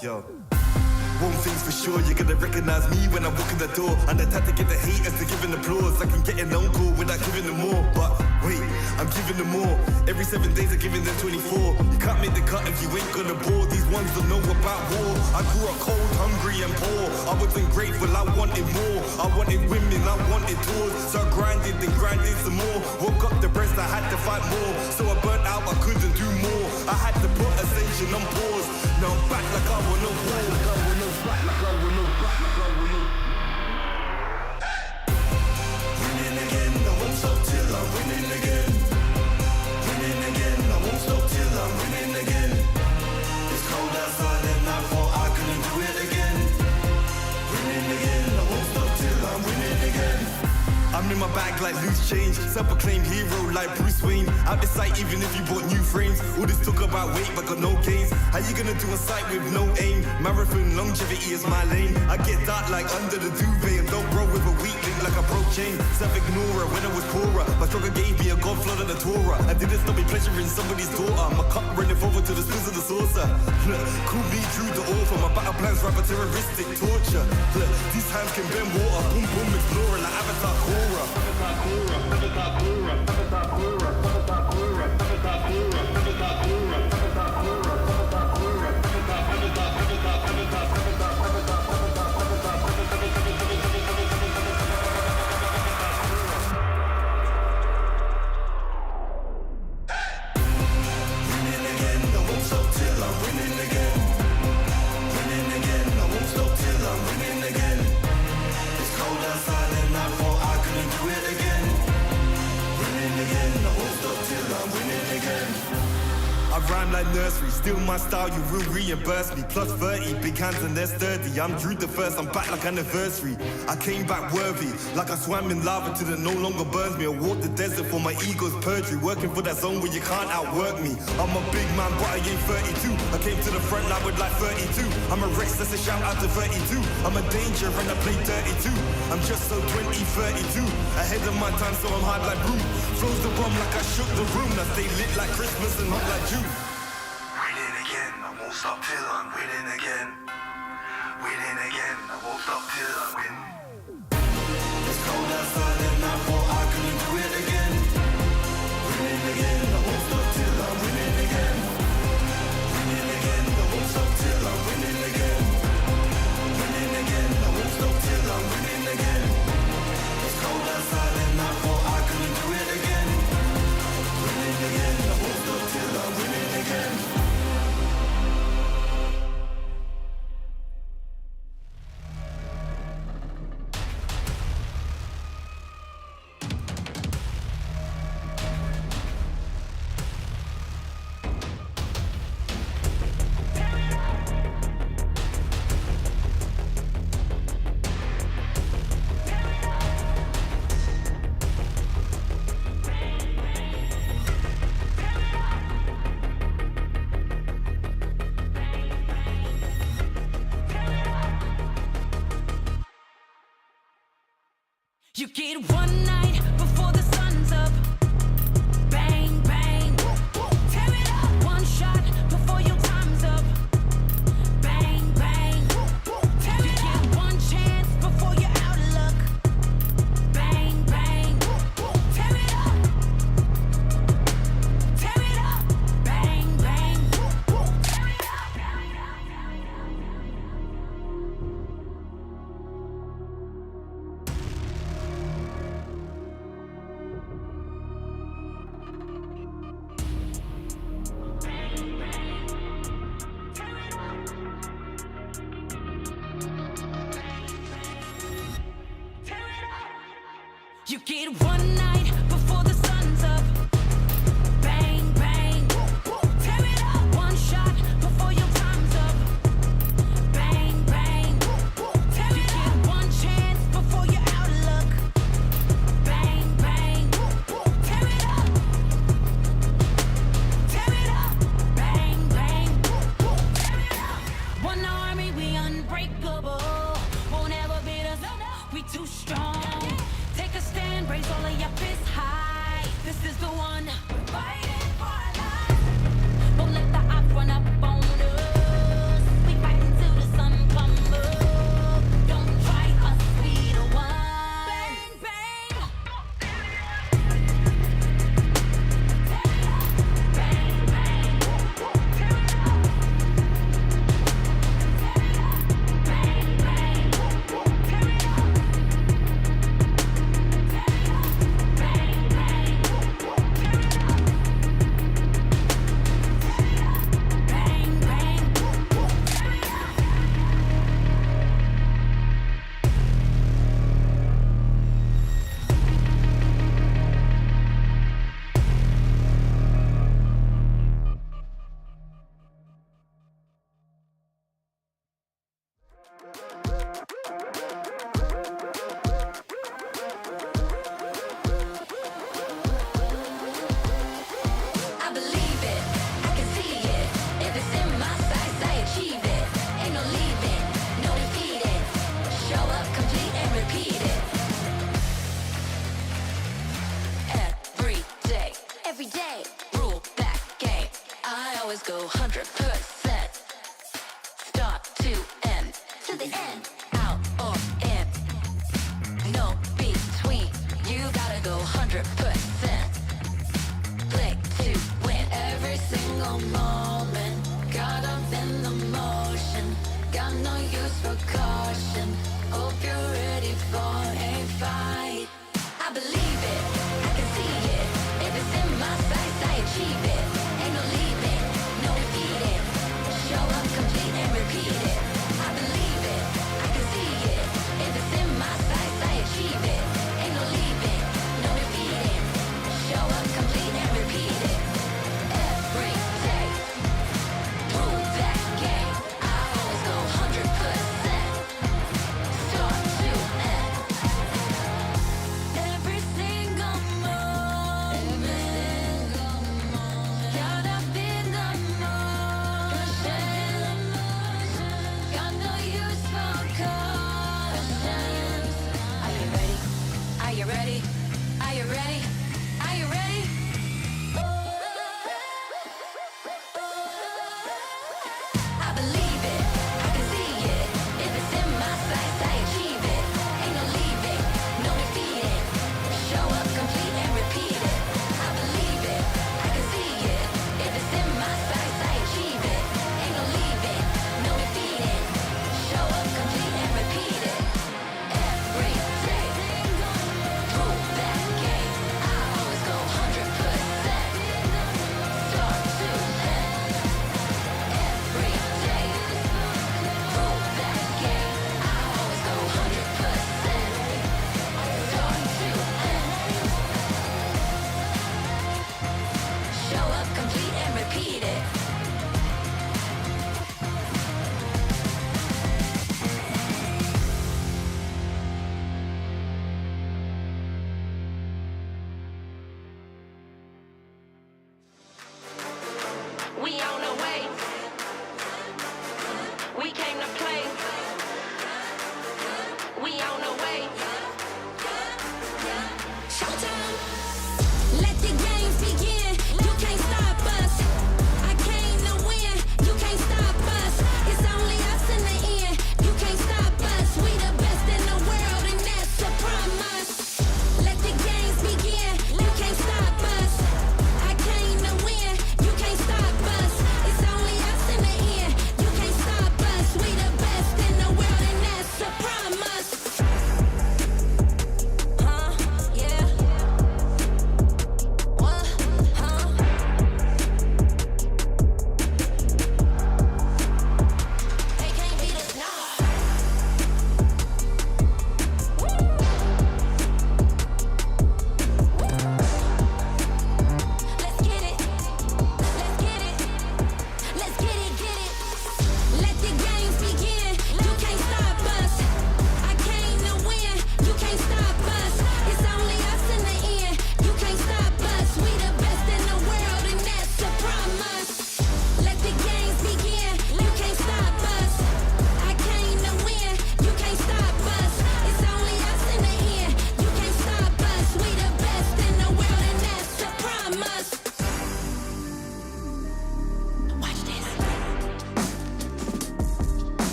Yo. One thing's for sure, you're gonna recognize me when I walk in the door. And the type to get the haters to give an applause. I can get an encore without giving them more. But wait, I'm giving them more. Every 7 days I'm giving them 24. You can't make the cut if you ain't gonna bore. These ones don't know about war. I grew up cold, hungry and poor. I wasn't grateful, I wanted more. I wanted women, I wanted tours. So I grinded and grinded some more. Woke up depressed, I had to fight more. So I burnt out, I couldn't do more. I had to put ascension on pause. Now I'm back like I want no war. Winning again, I won't stop till I'm winning again. Winning again, I won't stop till I'm winning again. It's cold outside and I thought I couldn't do it again. Winning again, I won't stop till I'm winning again. I'm in my bag like loose change, self-proclaimed hero like Bruce Wayne. Out the sight even if you bought new frames. All this talk about weight but got no gains. How you gonna do a sight with no aim? Marathon longevity is my lane. I get dark like under the duvet and don't roll with a weak link like a broke chain. Self-ignorer when I was poorer. My struggle gave me a god flood of the Torah. I didn't stop me pleasuring somebody's daughter. My cup running over to the spills of the saucer. Call me true to author. My battle plans rapper terroristic torture. These hands can bend water. Boom boom explorer like Avatar Korra. I rhyme like nursery, still my style, you will reimburse me. Plus 30, big hands and they're sturdy. I'm Drew the first, I'm back like anniversary. I came back worthy, like I swam in lava till it no longer burns me. I walked the desert for my ego's perjury, working for that zone where you can't outwork me. I'm a big man, but I ain't 32. I came to the front line with like 32. I'm a race, that's a shout out to 32. I'm a danger and I play 32. I'm just so 2032. Ahead of my time, so I'm hard like Brew. Flows the bomb like I shook the room. I stay lit like Christmas and hot like June. Winning again, I won't stop till I'm winning again. Winning again, I won't stop till I win. It's cold outside and I thought I couldn't do it again. Winning again, I won't stop till I'm winning again. Winning again, I won't stop till I'm winning again. Winning again, I won't stop till I'm winning again. It's cold outside and I thought I couldn't do it again. Winning again, I won't stop till I'm winning again.
You get one night before the sun's up. Bang, bang. Tear it up. One shot before your time's up. Bang, bang. Tear it up. You get one chance before you're out of luck. Bang, bang. Tear it up. Tear it up. Bang, bang. Tear it up. You get one night before the sun's up. Bang, bang. Tear it up. One shot before your time's up. Bang, bang. Tear it up. You get one chance before you're out of luck. Bang, bang. Tear it up. Tear it up. Bang, bang. Tear it up. One army, we unbreakable. Won't ever beat us. We too strong. Take a stand, raise all of your fists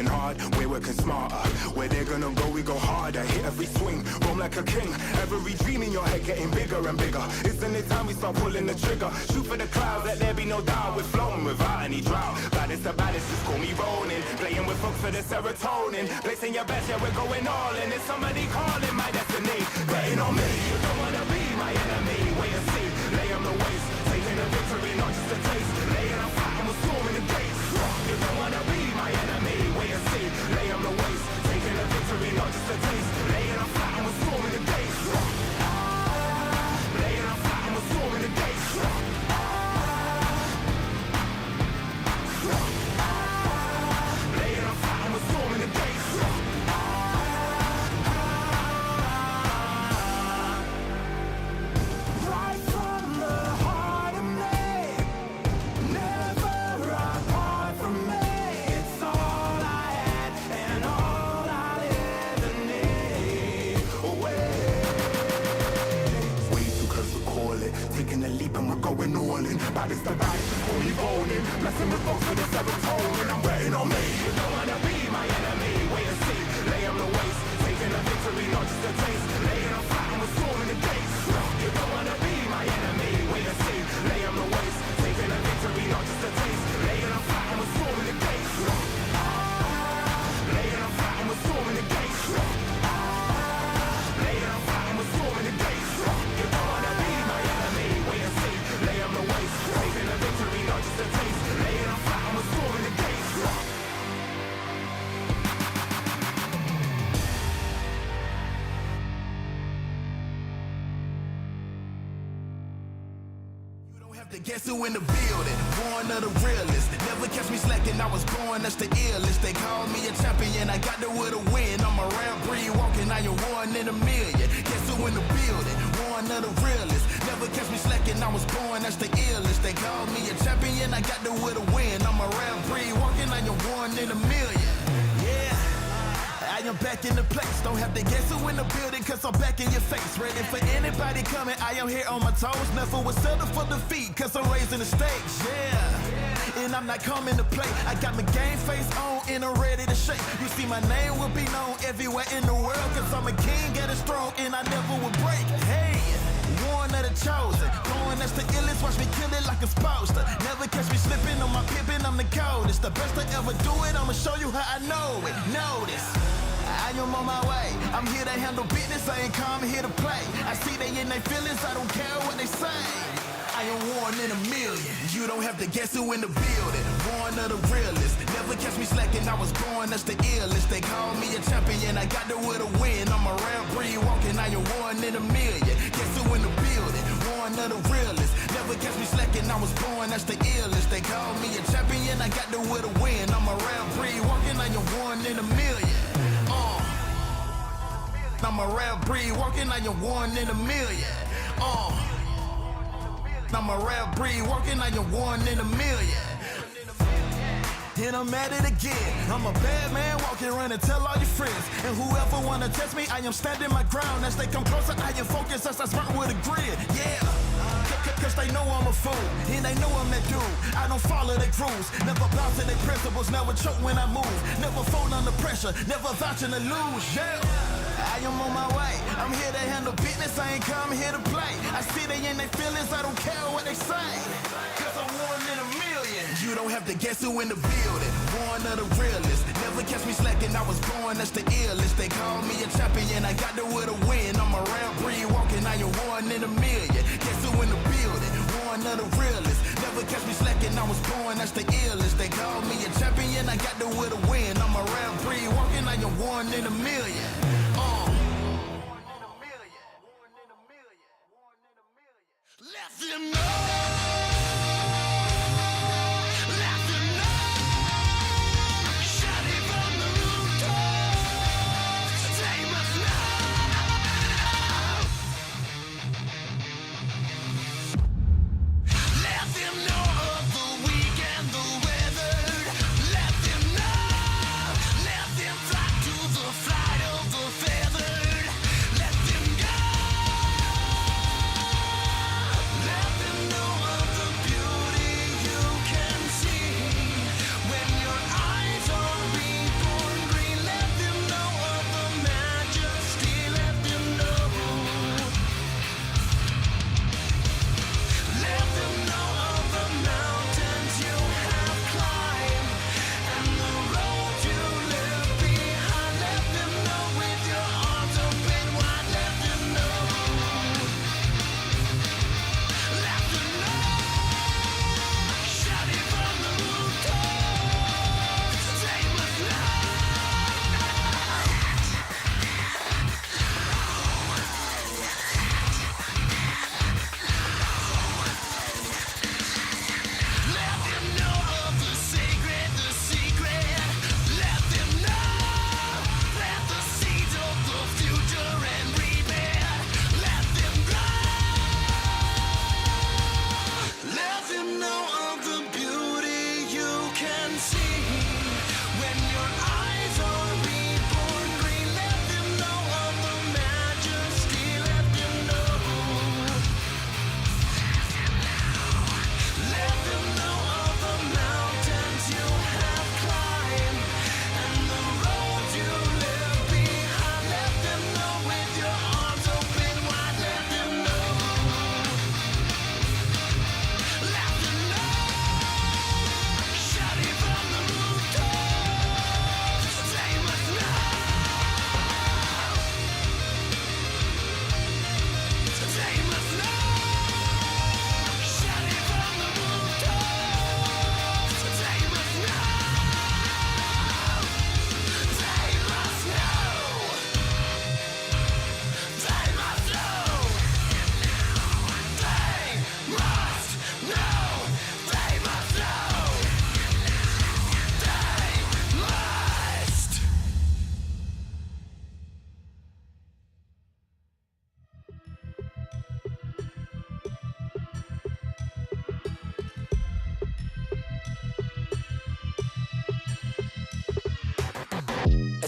working hard, we're working smarter. Where they're gonna go, we go harder. Hit every swing, roam like a king. Every dream in your head getting bigger and bigger. Isn't it time we start pulling the trigger? Shoot for the clouds, let there be no doubt. We're flowing without any drought. Baddest the baddest, just call me rolling. Playing with folks for the serotonin. Placing your best, yeah, we're going all in. It's somebody calling my destiny. Betting on me, you don't wanna be my enemy. Wait and see, lay on the waist. Taking a victory, not just a taste. Laying on fire and we're storming the gates. You don't wanna be my enemy. Wait and see, lay on the waist. Taking a victory, not just a taste. Laying on fire and we're storming the gates. Laying on fire and we're storming the gates. Laying on fire and we're storming the gates. Right from the heart of me, never apart from me. It's all I had and all I'll ever need. Way too close to call it. Taking a leap and we're going all in. Baddest the baddest, just call me rolling. Blessing with folks for the serotonin. I'm betting on me. You don't wanna be my enemy. Wait and see, lay on the waist. Taking a victory, not just a taste. Laying on fire and we're storming the gates. You don't wanna be my enemy. Wait and see, lay on the waist. Taking a victory, not just a taste. Laying on fire and we're storming the gates. Laying on fire and we're storming the gates. Laying on fire and we're storming the gates. You don't wanna be my enemy. Wait and see, lay on the waist. Taking a victory, not just a taste. Laying on fire and we're storming the gates.
Guess who in the building? Born of the realest. Never catch me slacking, I was born, that's the illest. They call me a champion, I got there with a win. I'm a rare breed walking, I am one in a million. Guess who in the building? Born of the realest. Never catch me slacking, I was born, that's the illest. They call me a champion, I got there with a win. I'm a rare breed walking, I am one in a million. Yeah. I am back in the place, don't have to guess who in the building, cause I'm back in your face. Ready for anybody coming, I am here on my toes. Never will settle for defeat, cause I'm raising the stakes, yeah. And I'm not coming to play, I got my game face on and I'm ready to shake. You see my name will be known everywhere in the world, cause I'm a king at a throne and I never will break. Hey, one of the chosen, going that's the illest, watch me kill it like a supposed to. Never catch me slipping on my pippin', I'm the coldest. The best to ever do it, I'ma show you how I know it. Notice, I am on my way, I'm here to handle business, I ain't come here to play. I see they in their feelings, I don't care what they say. I am one in a million, you don't have to guess who in the building. Born of the realest, never catch me slacking, I was born, that's the illest. They call me a champion, I got there with a win. I'm a rare breed walking, I am one in a million. Guess who in the building? Born of the realest, never catch me slacking, I was born, that's the illest. They call me a champion, I got there with a win. I'm a rare breed walking, I am one in a million. I'm a rare breed walking, I am one in a million. I'm a rare breed walking, I am one in a million. And I'm at it again. I'm a bad man walking around and tell all your friends. And whoever wanna test me, I am standing my ground. As they come closer, I am focused as I sprint with a grid. Yeah. Cause they know I'm a fool, and they know I'm that dude. I don't follow their rules, never bow to their principles, never choke when I move, never fold under pressure, never vouching to lose, yeah. I am on my way, I'm here to handle business, I ain't come here to play. I see they in their feelings, I don't care what they say. Cause I'm one in a million. You don't have to guess who in the building. Born of the realest, never catch me slacking, I was born, that's the illest. They call me a champion, I got there with a win. I'm a rare breed walking, I am one in a million. Guess who in the building? Born of the realest, never catch me slacking, I was born, that's the illest. They call me a champion, I got there with a win. I'm a rare breed walking, I am one in a million. Let them know. Flight of the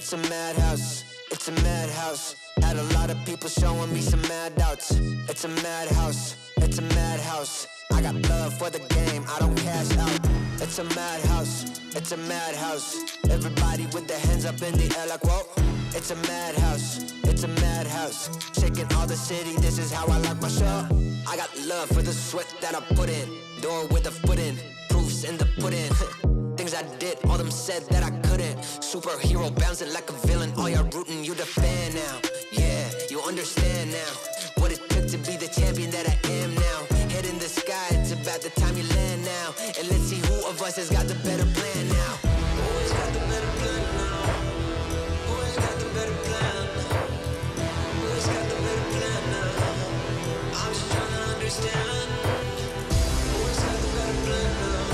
It's a madhouse, it's a madhouse. Had a lot of people showing me some mad doubts. It's a madhouse, it's a madhouse. I got love for the game, I don't cash out. It's a madhouse, it's a madhouse. Everybody with their hands up in the air like whoa. It's a madhouse, it's a madhouse. Shaking all the city, this is how I like my show. I got love for the sweat that I put in. Door with a foot in, proofs in the pudding. Things I did, all them said that I couldn't. Superhero bouncing like a villain. All y'all rooting, you the fan now. Yeah, you understand now what it took to be the champion that I am now. Head in the sky, it's about the time you land now. And let's see who of us has got the better plan now. Who's got the better plan now? Who's got the better plan? Who's got the better plan now? I'm just trying to understand. Who's got the better plan now?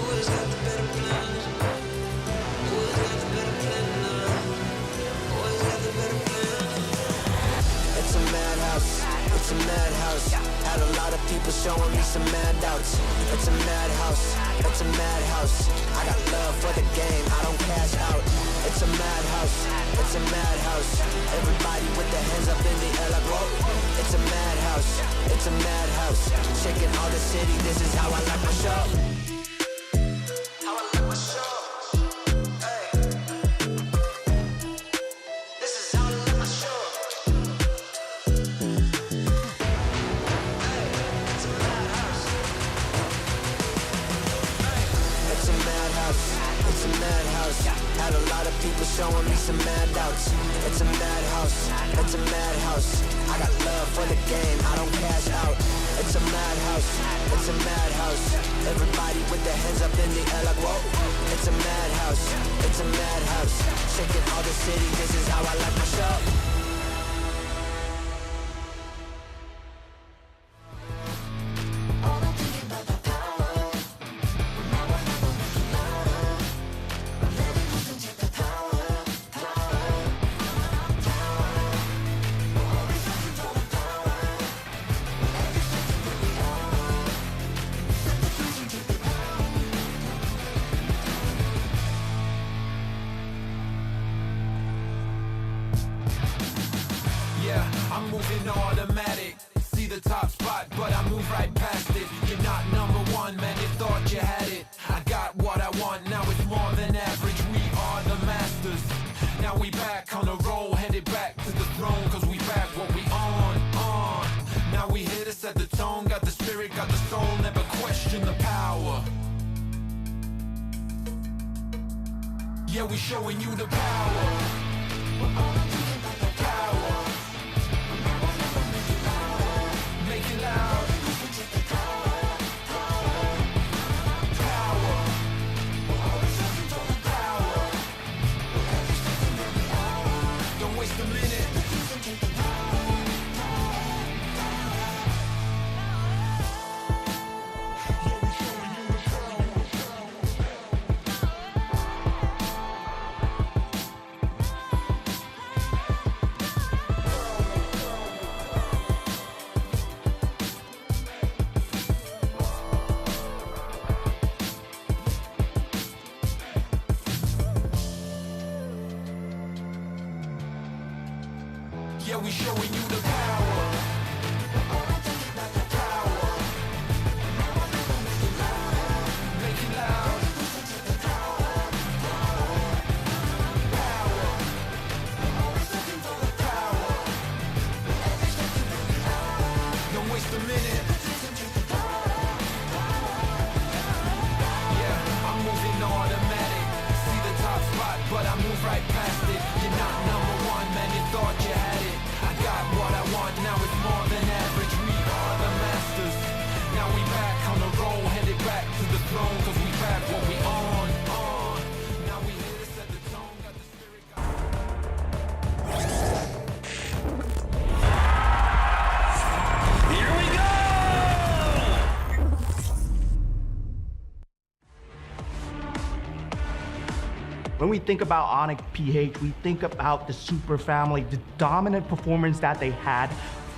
Who's got the better plan? Who's got the better plan now? Who's got the better plan? It's a madhouse, it's a madhouse. Had a lot of people showing me some mad doubts. It's a madhouse, it's a madhouse. I got love for the game, I don't cash out. It's a madhouse, it's a madhouse. Everybody with their hands up in the air like whoa. It's a madhouse, it's a madhouse. Shaking all the city, this is how I like my show. How I like my show. Hey. This is how I like my show. Hey. It's a madhouse. Hey. It's a madhouse. It's a madhouse. Had a lot of people showing me some mad doubts. It's a madhouse. It's a madhouse. I got love for the game, I don't cash out. It's a madhouse, it's a madhouse. Everybody with their hands up in the air like whoa. It's a madhouse, it's a madhouse. Shaking all the city, this is how I like my show.
I'm moving automatic. See the top spot, but I move right past it. You're not number one, man, you thought you had it. I got what I want, now it's more than average. We are the masters. Now we back on the roll, headed back to the throne. Cause we back what we on. Now we here to set the tone. Got the spirit, got the soul, never question the power. Yeah, we showing you the power. Yeah, we showing you the power. Make it loud. Don't waste a minute. Yeah, I'm moving automatic. See the top spot, but I move right past it. You're not number one, man, you thought you had it. I got what I want, now it's more than average. We are the masters. Now we back on the roll, headed back to the throne. Cause we back what we on. Now we here to set the tone, got the spirit.
Here we go!
When we think about Onyx PH, we think about the super family, the dominant performance that they had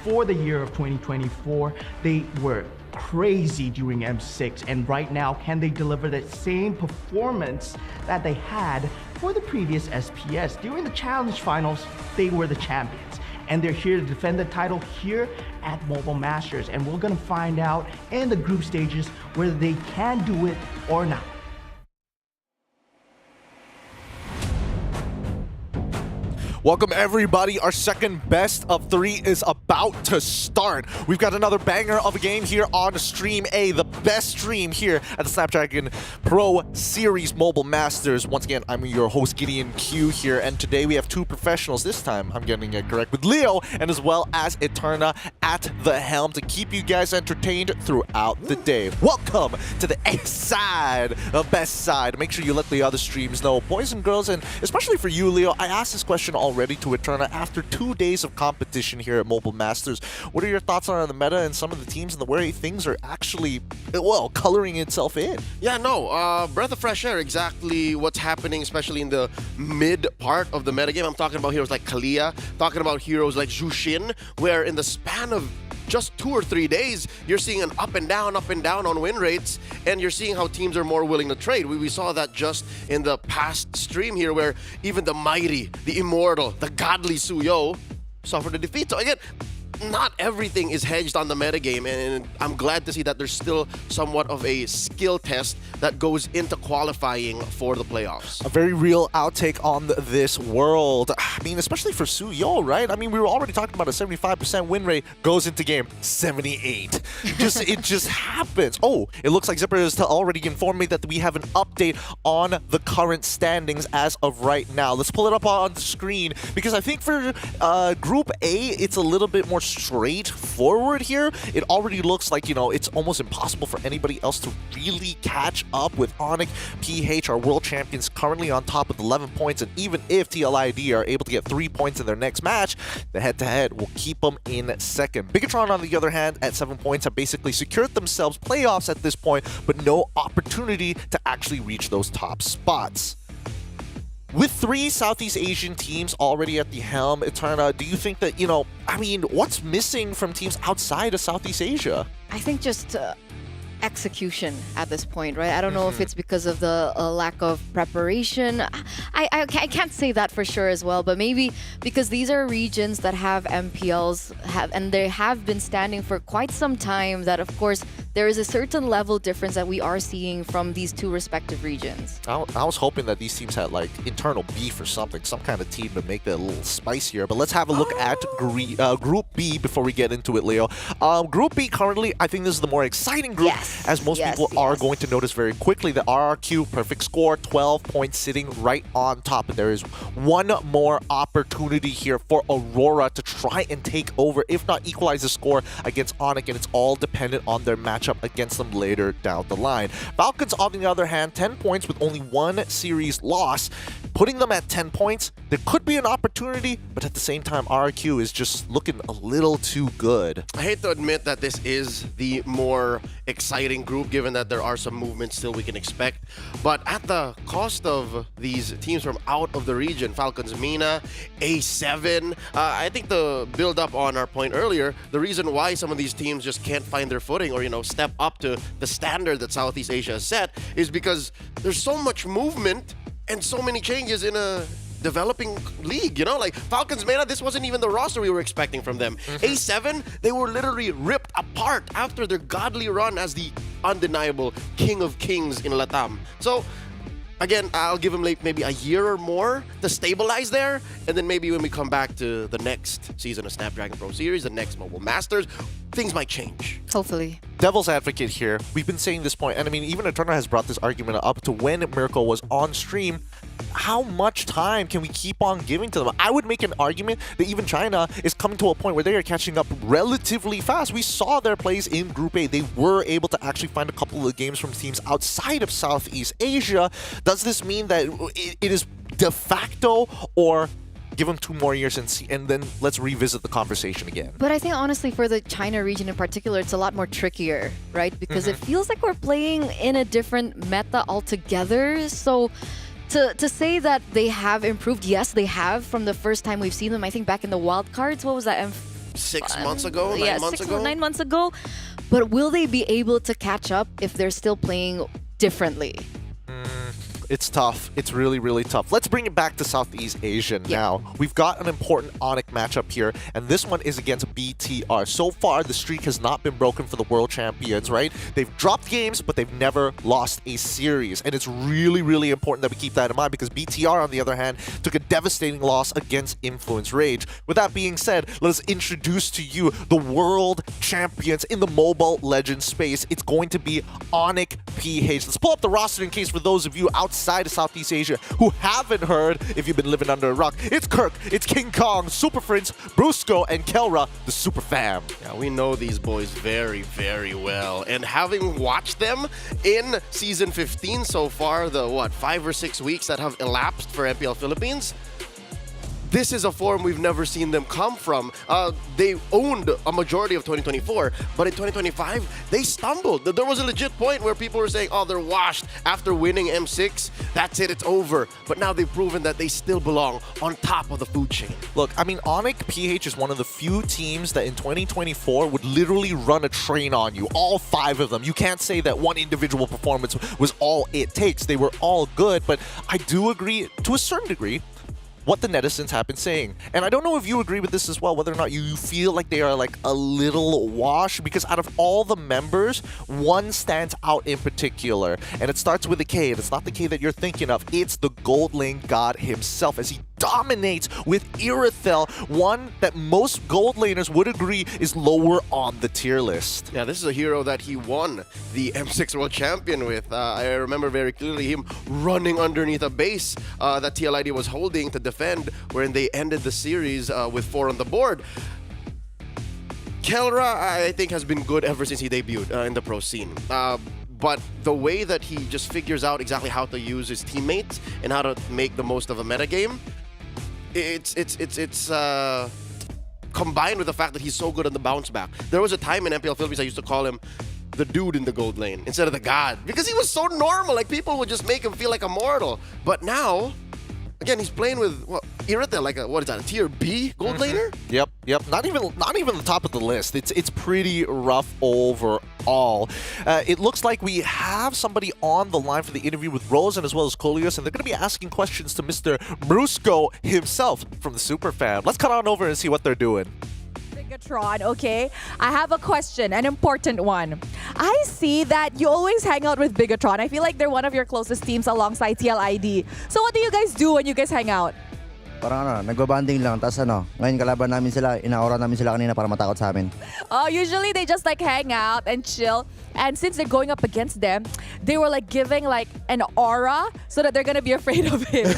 for the year of 2024. They were crazy during M6, and right now, can they deliver that same performance that they had for the previous SPS. During the Challenge Finals, they were the champions. And they're here to defend the title here at Mobile Masters. And we're gonna find out in the group stages whether they can do it or not.
Welcome everybody, our second best of 3 is about to start. We've got another banger of a game here on Stream A, the best stream here at the Snapdragon Pro Series Mobile Masters. Once again, I'm your host Gideon Q here, and today we have 2 professionals. This time I'm getting it correct, with Leo and as well as Eterna at the helm to keep you guys entertained throughout the day. Welcome to the A side, the best side. Make sure you let the other streams know, boys and girls, and especially for you, Leo. I asked this question already to Eterna after 2 days of competition here at Mobile Masters. What are your thoughts on the meta and some of the teams and the way things are actually, well, coloring itself in?
Yeah, no, breath of fresh air, exactly what's happening, especially in the mid part of the metagame. I'm talking about heroes like Kalia, talking about heroes like Jushin, where in the span of just 2 or 3 days, you're seeing an up and down on win rates, and you're seeing how teams are more willing to trade. We saw that just in the past stream here, where even the mighty, the immortal, the godly Suyo suffered a defeat. So again, not everything is hedged on the metagame, and I'm glad to see that there's still somewhat of a skill test that goes into qualifying for the playoffs.
A very real outtake on this world. I mean, especially for Suyo, right? I mean, we were already talking about a 75% win rate, goes into game 78. It just happens. Oh, it looks like Zipper has already informed me that we have an update on the current standings as of right now. Let's pull it up on the screen, because I think for Group A, it's a little bit more straightforward here. It already looks like, you know, it's almost impossible for anybody else to really catch up with Onyx. PH, our world champions, currently on top with 11 points, and even if TLID are able to get 3 points in their next match, the head-to-head will keep them in second. Bigatron, on the other hand, at 7 points, have basically secured themselves playoffs at this point, but no opportunity to actually reach those top spots. With 3 Southeast Asian teams already at the helm, Eterna, do you think that, you know, I mean, what's missing from teams outside of Southeast Asia?
I think just execution at this point, right? I don't know if it's because of the lack of preparation. I can't say that for sure as well, but maybe because these are regions that have MPLs, and they have been standing for quite some time, that of course there is a certain level difference that we are seeing from these 2 respective regions.
I was hoping that these teams had like internal beef or something, some kind of team to make that a little spicier, but let's have a look at Group B before we get into it, Leo. Group B currently, I think this is the more exciting group, as most people are going to notice very quickly. The RRQ perfect score, 12 points, sitting right on top. And there is one more opportunity here for Aurora to try and take over, if not equalize the score against Onyx, and it's all dependent on their matchup against them later down the line. Falcons, on the other hand, 10 points with only 1 series loss, putting them at 10 points. There could be an opportunity, but at the same time, RRQ is just looking a little too good.
I hate to admit that this is the more exciting group, given that there are some movements still we can expect, but at the cost of these teams from out of the region, Falcons, Mina, A7, I think the build up on our point earlier, the reason why some of these teams just can't find their footing, or, you know, step up to the standard that Southeast Asia has set, is because there's so much movement and so many changes in a developing league, you know, like Falcons Meta, this wasn't even the roster we were expecting from them. A7, they were literally ripped apart after their godly run as the undeniable king of kings in Latam. So again, I'll give him like maybe a year or more to stabilize there, and then maybe when we come back to the next season of Snapdragon Pro Series, the next Mobile Masters, things might change.
Hopefully.
Devil's advocate here, we've been saying this point, and I mean, even Eterna has brought this argument up to when Miracle was on stream. How much time can we keep on giving to them? I would make an argument that even China is coming to a point where they are catching up relatively fast. We saw their plays in Group A. They were able to actually find a couple of games from teams outside of Southeast Asia. Does this mean that it is de facto, or give them 2 more years and then let's revisit the conversation again?
But I think honestly for the China region in particular, it's a lot more trickier, right? Because it feels like we're playing in a different meta altogether. So to say that they have improved, yes, they have from the first time we've seen them. I think back in the wild cards, what was that?
6 months ago, 9 months ago?
9 months ago. But will they be able to catch up if they're still playing differently?
It's tough. It's really, really tough. Let's bring it back to Southeast Asia now. We've got an important Onyx matchup here, and this one is against BTR. So far, the streak has not been broken for the world champions, right? They've dropped games, but they've never lost a series. And it's really, really important that we keep that in mind because BTR, on the other hand, took a devastating loss against Influence Rage. With that being said, let us introduce to you the world champions in the Mobile Legends space. It's going to be Onyx PH. Let's pull up the roster in case for those of you outside of Southeast Asia who haven't heard, if you've been living under a rock. It's Kirk, it's King Kong, Super Prince, Brusco, and Kelra, the Super Fam.
Yeah, we know these boys very, very well. And having watched them in Season 15 so far, the 5 or 6 weeks that have elapsed for MPL Philippines, this is a form we've never seen them come from. They owned a majority of 2024, but in 2025, they stumbled. There was a legit point where people were saying, oh, they're washed after winning M6. That's it, it's over. But now they've proven that they still belong on top of the food chain.
Look, I mean, Onyx PH is one of the few teams that in 2024 would literally run a train on you. All 5 of them. You can't say that one individual performance was all it takes. They were all good, but I do agree to a certain degree what the netizens have been saying. And I don't know if you agree with this as well, whether or not you feel like they are like a little washed, because out of all the members, one stands out in particular. And it starts with a K, and it's not the K that you're thinking of. It's the Gold Lane God himself, as he dominates with Irithel, one that most gold laners would agree is lower on the tier list.
Yeah, this is a hero that he won the M6 World Champion with. I remember very clearly him running underneath a base that TLID was holding to defend, wherein they ended the series with 4 on the board. Kelra, I think, has been good ever since he debuted in the pro scene. But the way that he just figures out exactly how to use his teammates and how to make the most of a metagame, it's combined with the fact that he's so good on the bounce back. There was a time in MPL Philippines I used to call him the dude in the gold lane instead of the god, because he was so normal. Like, people would just make him feel like a mortal. But now, again, he's playing with Irithel, like what is that, a tier B gold laner?
Yep. Not even the top of the list. It's pretty rough overall. It looks like we have somebody on the line for the interview with Rosen as well as Colios, and they're going to be asking questions to Mr. Brusco himself from the Super Fam. Let's cut on over and see what they're doing.
Bigatron, okay? I have a question, an important one. I see that you always hang out with Bigatron. I feel like they're one of your closest teams alongside TLID. So what do you guys do when you guys hang out?
Parang nagbo-bonding lang. Tapos ngayon kalaban namin sila, inaura namin sila kanina para matakot sa amin.
Usually they just like hang out and chill. And since they're going up against them, they were like giving like an aura so that they're gonna be afraid of him.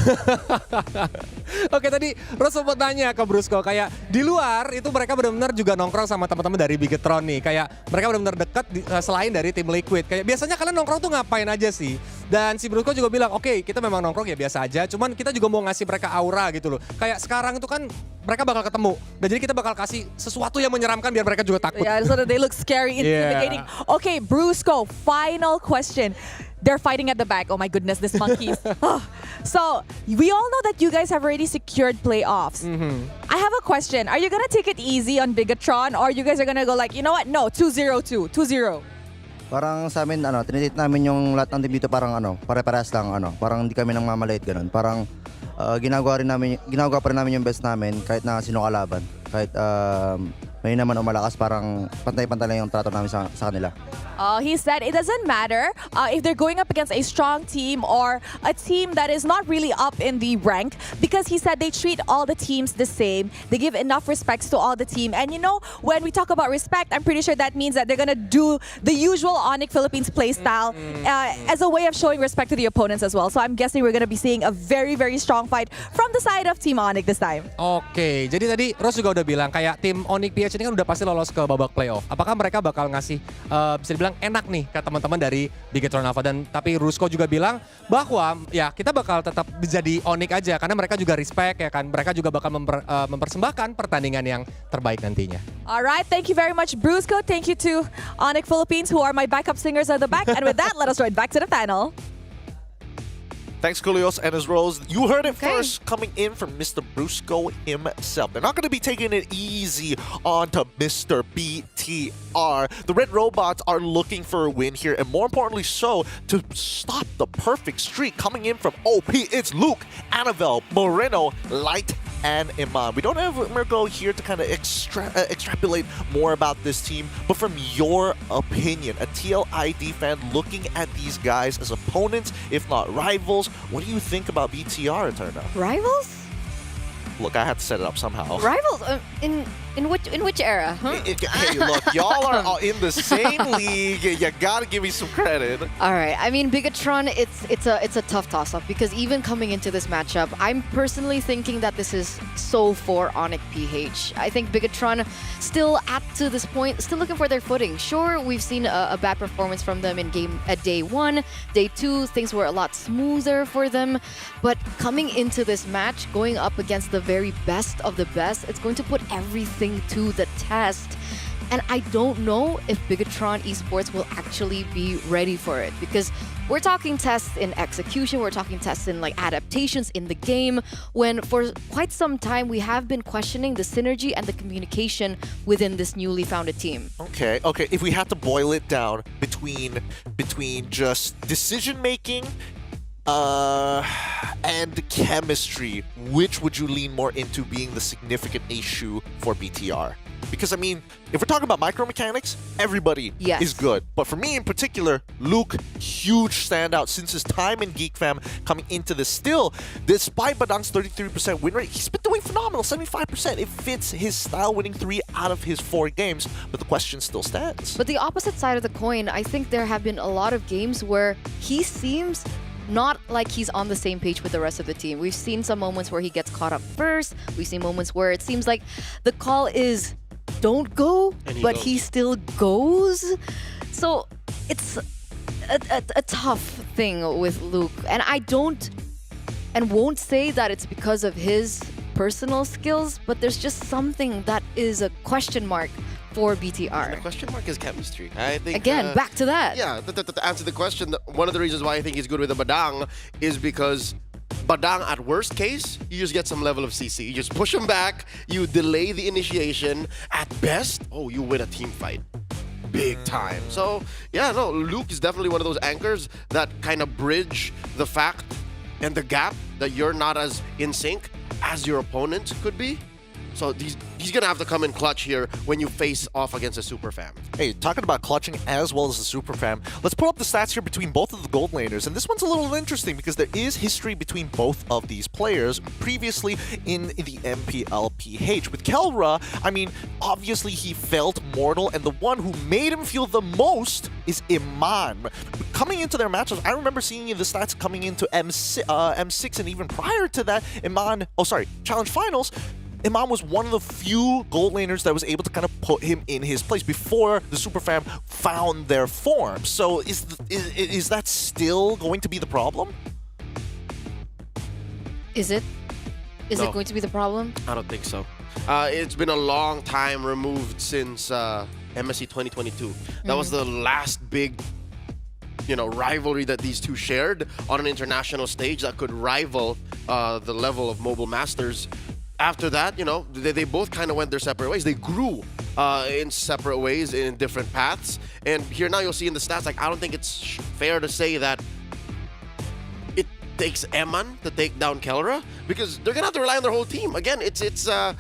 Oke, tadi Ros sempat nanya ke Brusco, kayak di luar itu mereka benar-benar juga nongkrong sama teman-teman dari Bigetron nih. Kayak mereka benar-benar dekat selain dari tim Liquid. Kayak biasanya kalian nongkrong tuh ngapain aja sih? Dan si Brusco juga bilang, oke, kita memang nongkrong ya biasa aja. Cuman kita juga mau ngasih mereka aura gitu loh. Kayak sekarang itu kan mereka bakal ketemu. Dan jadi kita bakal kasih sesuatu yang menyeramkan biar mereka juga takut.
Yeah, so that they look scary, intimidating. Yeah. Okay, Brusco, final question. They're fighting at the back. Oh my goodness, these monkeys. So, we all know that you guys have already secured playoffs. I have a question. Are you gonna take it easy on Bigatron, or you guys are gonna go like, you know what? No, 2-0-2. 2-0.
Parang sa amin, tinitit namin yung lahat ng team dito parang pare-parehas lang, parang hindi kami nang mamaliit ganun. Parang ginagawa pa rin namin yung best namin kahit na sino kalaban. Kahit may naman o malakas, parang pantay-pantay lang yung trato namin sa kanila.
He said it doesn't matter if they're going up against a strong team or a team that is not really up in the rank, because he said they treat all the teams the same. They give enough respects to all the team. And you know, when we talk about respect, I'm pretty sure that means that they're going to do the usual Onyx Philippines playstyle as a way of showing respect to the opponents as well. So I'm guessing we're going to be seeing a very, very strong fight from the side of Team Onyx this time.
Oke, jadi tadi Ros juga udah bilang kayak tim Onyx PH ini kan udah pasti lolos ke babak playoff. Apakah mereka bakal ngasih bisa dibilang enak nih ke teman-teman dari Bigetron Alpha, dan tapi Rusco juga bilang bahwa ya kita bakal tetap jadi Onyx aja karena mereka juga respect ya kan, mereka juga bakal mempersembahkan pertandingan yang terbaik nantinya.
Alright, thank you very much Brusco, thank you to Onyx Philippines who are my backup singers at the back, and with that let us ride back to the panel.
Thanks, Kulios and his Rose. You heard it first coming in from Mr. Brusco himself. They're not going to be taking it easy onto Mr. BTR. The Red Robots are looking for a win here, and more importantly so, to stop the perfect streak coming in from OP. It's Luke, Annabelle, Moreno, Light, and Iman. We don't ever go here to kind of extrapolate more about this team, but from your opinion, a TLID fan looking at these guys as opponents, if not rivals, what do you think about BTR, Eterna?
Rivals?
Look, I had to set it up somehow.
Rivals? In which era? Huh?
Hey, look, y'all are all in the same league. You gotta give me some credit.
All right. I mean, Bigatron, it's a tough toss-up because even coming into this matchup, I'm personally thinking that this is so for Onyx PH. I think Bigatron still to this point, still looking for their footing. Sure, we've seen a bad performance from them in game at day 1, day 2, things were a lot smoother for them. But coming into this match, going up against the very best of the best, it's going to put everything to the test. And I don't know if Bigatron Esports will actually be ready for it, because we're talking tests in execution, we're talking tests in like adaptations in the game, when for quite some time we have been questioning the synergy and the communication within this newly founded team.
Okay. If we had to boil it down between just decision making and chemistry, which would you lean more into being the significant issue for BTR? Because, I mean, if we're talking about micromechanics, everybody is good. But for me in particular, Luke, huge standout since his time in Geek Fam coming into this. Still, despite Badang's 33% win rate, he's been doing phenomenal, 75%. It fits his style, winning 3 out of his 4 games. But the question still stands.
But the opposite side of the coin, I think there have been a lot of games where he seems not like he's on the same page with the rest of the team. We've seen some moments where he gets caught up first. We've seen moments where it seems like the call is don't go, but he still goes. So it's a tough thing with Luke. And I don't and won't say that it's because of his personal skills, but there's just something that is a question mark for BTR.
The question mark is chemistry. I think
again, back to that.
Yeah, to answer the question, one of the reasons why I think he's good with the Badang is because Badang, at worst case, you just get some level of CC. You just push him back, you delay the initiation. At best, you win a team fight. Big time. So, yeah, no, Luke is definitely one of those anchors that kind of bridge the fact and the gap that you're not as in sync as your opponent could be. So he's going to have to come in clutch here when you face off against a super fam.
Hey, talking about clutching as well as the super fam, let's pull up the stats here between both of the gold laners. And this one's a little interesting because there is history between both of these players previously in the MPLPH. With Kelra, I mean, obviously he felt mortal, and the one who made him feel the most is Iman. Coming into their matches, I remember seeing the stats coming into M6 and even prior to that, Challenge Finals, Iman was one of the few gold laners that was able to kind of put him in his place before the Super Fam found their form. So is that still going to be the problem?
Is it? Is
No.
it going to be the problem?
I don't think so. It's been a long time removed since MSC 2022. That was the last big rivalry that these two shared on an international stage that could rival the level of Mobile Masters. After that, they both kind of went their separate ways. They grew in separate ways in different paths. And here now you'll see in the stats, I don't think it's fair to say that it takes Eman to take down Kelra, because they're going to have to rely on their whole team. Again, it's that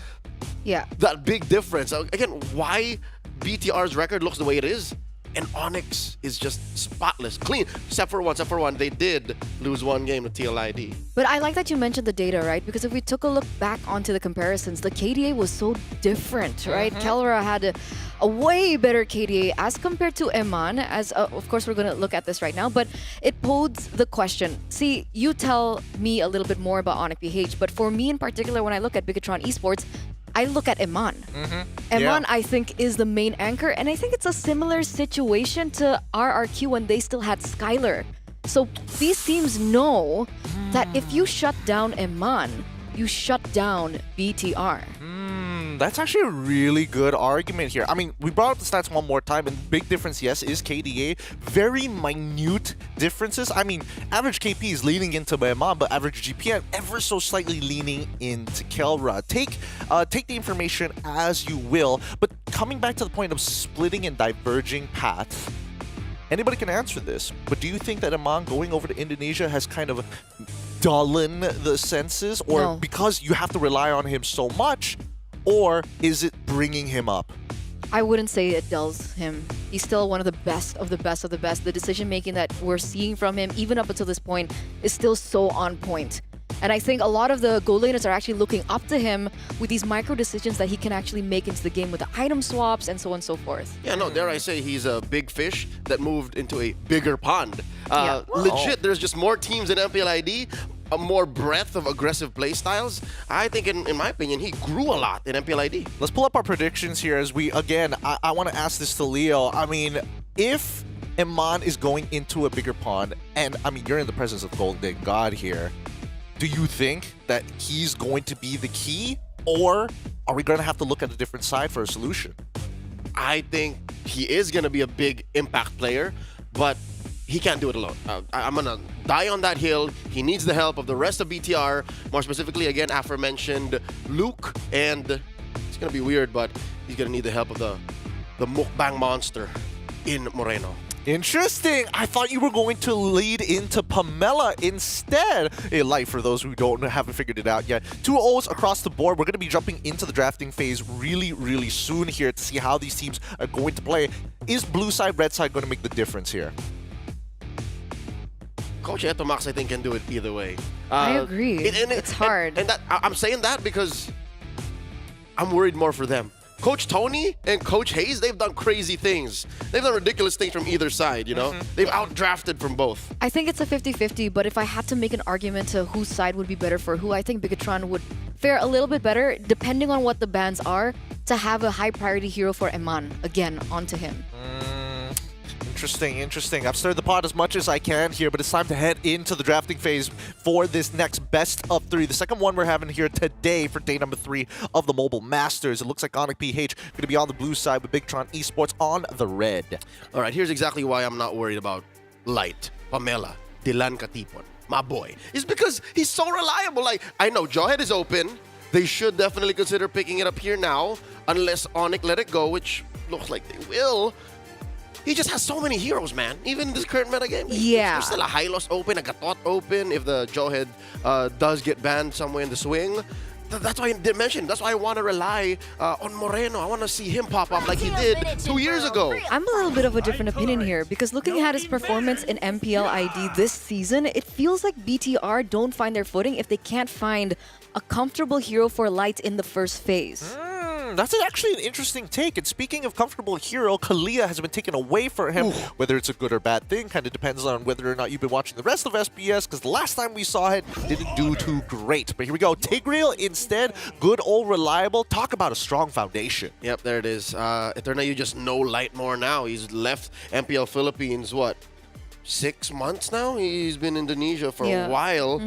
big difference. Again, why BTR's record looks the way it is, and Onyx is just spotless, clean. Except for one. They did lose one game to TLID.
But I like that you mentioned the data, right? Because if we took a look back onto the comparisons, the KDA was so different, right? Kelra had a way better KDA as compared to Eman, as of course we're going to look at this right now, but it posed the question. See, you tell me a little bit more about Onyx PH, but for me in particular, when I look at Bigatron Esports, I look at Eman. Eman, I think, is the main anchor, and I think it's a similar situation to RRQ when they still had Skylar. So these teams know that if you shut down Eman, you shut down BTR.
That's actually a really good argument here. I mean, we brought up the stats one more time, and big difference, yes, is KDA. Very minute differences. I mean, average KP is leaning into Bayaman, but average GPM ever so slightly leaning into Kelra. Take the information as you will, but coming back to the point of splitting and diverging paths, anybody can answer this, but do you think that Amon going over to Indonesia has kind of dullen the senses, or
No.
because you have to rely on him so much, or is it bringing him up?
I wouldn't say it dulls him. He's still one of the best of the best of the best. The decision making that we're seeing from him, even up until this point, is still so on point. And I think a lot of the goal laners are actually looking up to him with these micro decisions that he can actually make into the game with the item swaps and so on and so forth.
Yeah, no, dare I say he's a big fish that moved into a bigger pond.
Yeah.
Legit, there's just more teams in MPLID, a more breadth of aggressive play styles. I think, in my opinion, he grew a lot in MPLID.
Let's pull up our predictions here as we, again, I want to ask this to Leo. I mean, if Iman is going into a bigger pond, and I mean, you're in the presence of Golden God here, do you think that he's going to be the key, or are we going to have to look at a different side for a solution?
I think he is going to be a big impact player, but he can't do it alone. I'm going to die on that hill. He needs the help of the rest of BTR, more specifically, again, aforementioned Luke, and it's going to be weird, but he's going to need the help of the mukbang monster in Moreno.
Interesting. I thought you were going to lead into Pamela instead. A light for those who haven't figured it out yet. 2 O's across the board. We're going to be jumping into the drafting phase really, really soon here to see how these teams are going to play. Is blue side, red side going to make the difference here?
Coach Etomax, I think, can do it either way.
I agree. It's hard.
And I'm saying that because I'm worried more for them. Coach Tony and Coach Hayes, they've done crazy things. They've done ridiculous things from either side, you know? They've outdrafted from both.
I think it's a 50-50, but if I had to make an argument to whose side would be better for who, I think Bigatron would fare a little bit better, depending on what the bans are, to have a high priority hero for Eman, again, onto him.
Interesting. I've stirred the pot as much as I can here, but it's time to head into the drafting phase for this next best of 3. The second one we're having here today for day number 3 of the Mobile Masters. It looks like Onyx PH going to be on the blue side with Bigtron Esports on the red.
All right, here's exactly why I'm not worried about Light, Pamela, Dylan Katipon, my boy. It's because he's so reliable. Like, I know Jawhead is open. They should definitely consider picking it up here now, unless Onyx let it go, which looks like they will. He just has so many heroes, man. Even in this current meta game.
Yeah.
There's still a Hylos open, a Gatot open, if the Jawhead does get banned somewhere in the swing. That's why I did mention. That's why I want to rely on Moreno. I want to see him pop up like he did 2 years ago.
I'm a little bit of a different opinion here, because looking at his performance in MPL ID this season, it feels like BTR don't find their footing if they can't find a comfortable hero for Light in the first phase.
That's actually an interesting take. And speaking of comfortable hero, Kalia has been taken away from him. Whether it's a good or bad thing kind of depends on whether or not you've been watching the rest of SBS, because the last time we saw it didn't do too great. But here we go. Tigreal instead. Good old reliable. Talk about a strong foundation.
Yep, there it is. Eterna, you just know Light more now. He's left MPL Philippines, what? 6 months now? He's been in Indonesia for a while.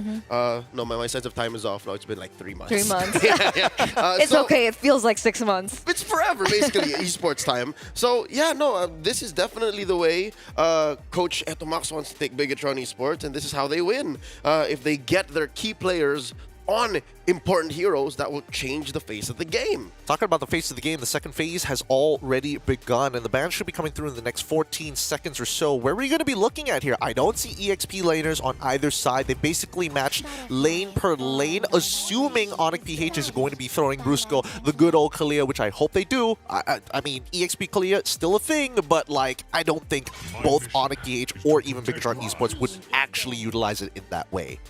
No, my sense of time is off now. It's been like 3 months.
3 months.
It's
okay. It feels like 6 months.
It's forever, basically, esports time. So, yeah, no, this is definitely the way Coach Etomax wants to take Bigatron Esports, and this is how they win. If they get their key players on important heroes, that will change the face of the game.
Talking about the face of the game, the second phase has already begun, and the ban should be coming through in the next 14 seconds or so. Where are we going to be looking at here? I don't see EXP laners on either side. They basically matched lane per lane, assuming Onyx PH is going to be throwing Brusco, the good old Kalia, which I hope they do. I mean, EXP Kalia, still a thing, but like, I don't think both Onyx PH or even Bigatron Esports would actually utilize it in that way.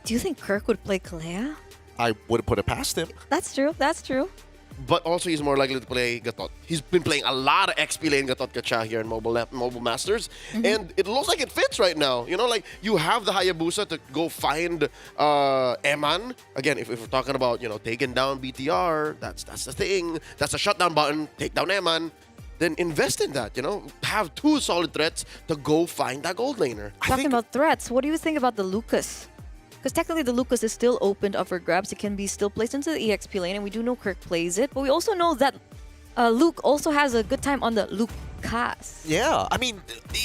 Do you think Kirk would play Kalea?
I wouldn't put it past him.
That's true.
But also, he's more likely to play Gatot. He's been playing a lot of XP lane Gatot Gacha here in Mobile Masters. And it looks like it fits right now. You know, like, you have the Hayabusa to go find Eman. Again, if we're talking about, you know, taking down BTR, that's the thing. That's a shutdown button. Take down Eman. Then invest in that, you know? Have 2 solid threats to go find that gold laner.
Talking about threats, what do you think about the Lucas? Because technically the Lucas is still opened up for grabs. It can be still placed into the EXP lane, and we do know Kirk plays it. But we also know that Luke also has a good time on the Lucas.
Yeah, I mean,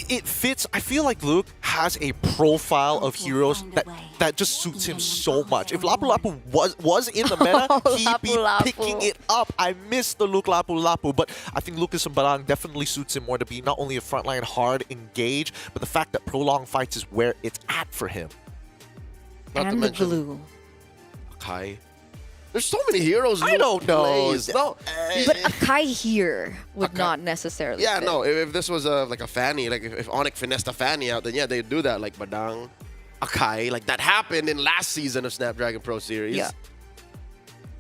it fits. I feel like Luke has a profile of heroes that just suits him so much. If Lapu Lapu was in the meta, he'd be picking it up. I miss the Luke Lapu Lapu, but I think Lucas and Barang definitely suits him more to be not only a frontline hard engage, but the fact that prolonged fights is where it's at for him.
Not to
And the
mention
glue.
Kai. There's so many heroes.
I don't know.
plays. No,
But Akai here would not necessarily
yeah,
fit.
no. If this was like a Fanny, like if Onyx finessed a Fanny out, then yeah, they'd do that. Like Badang, Akai, like that happened in last season of Snapdragon Pro Series.
Yeah.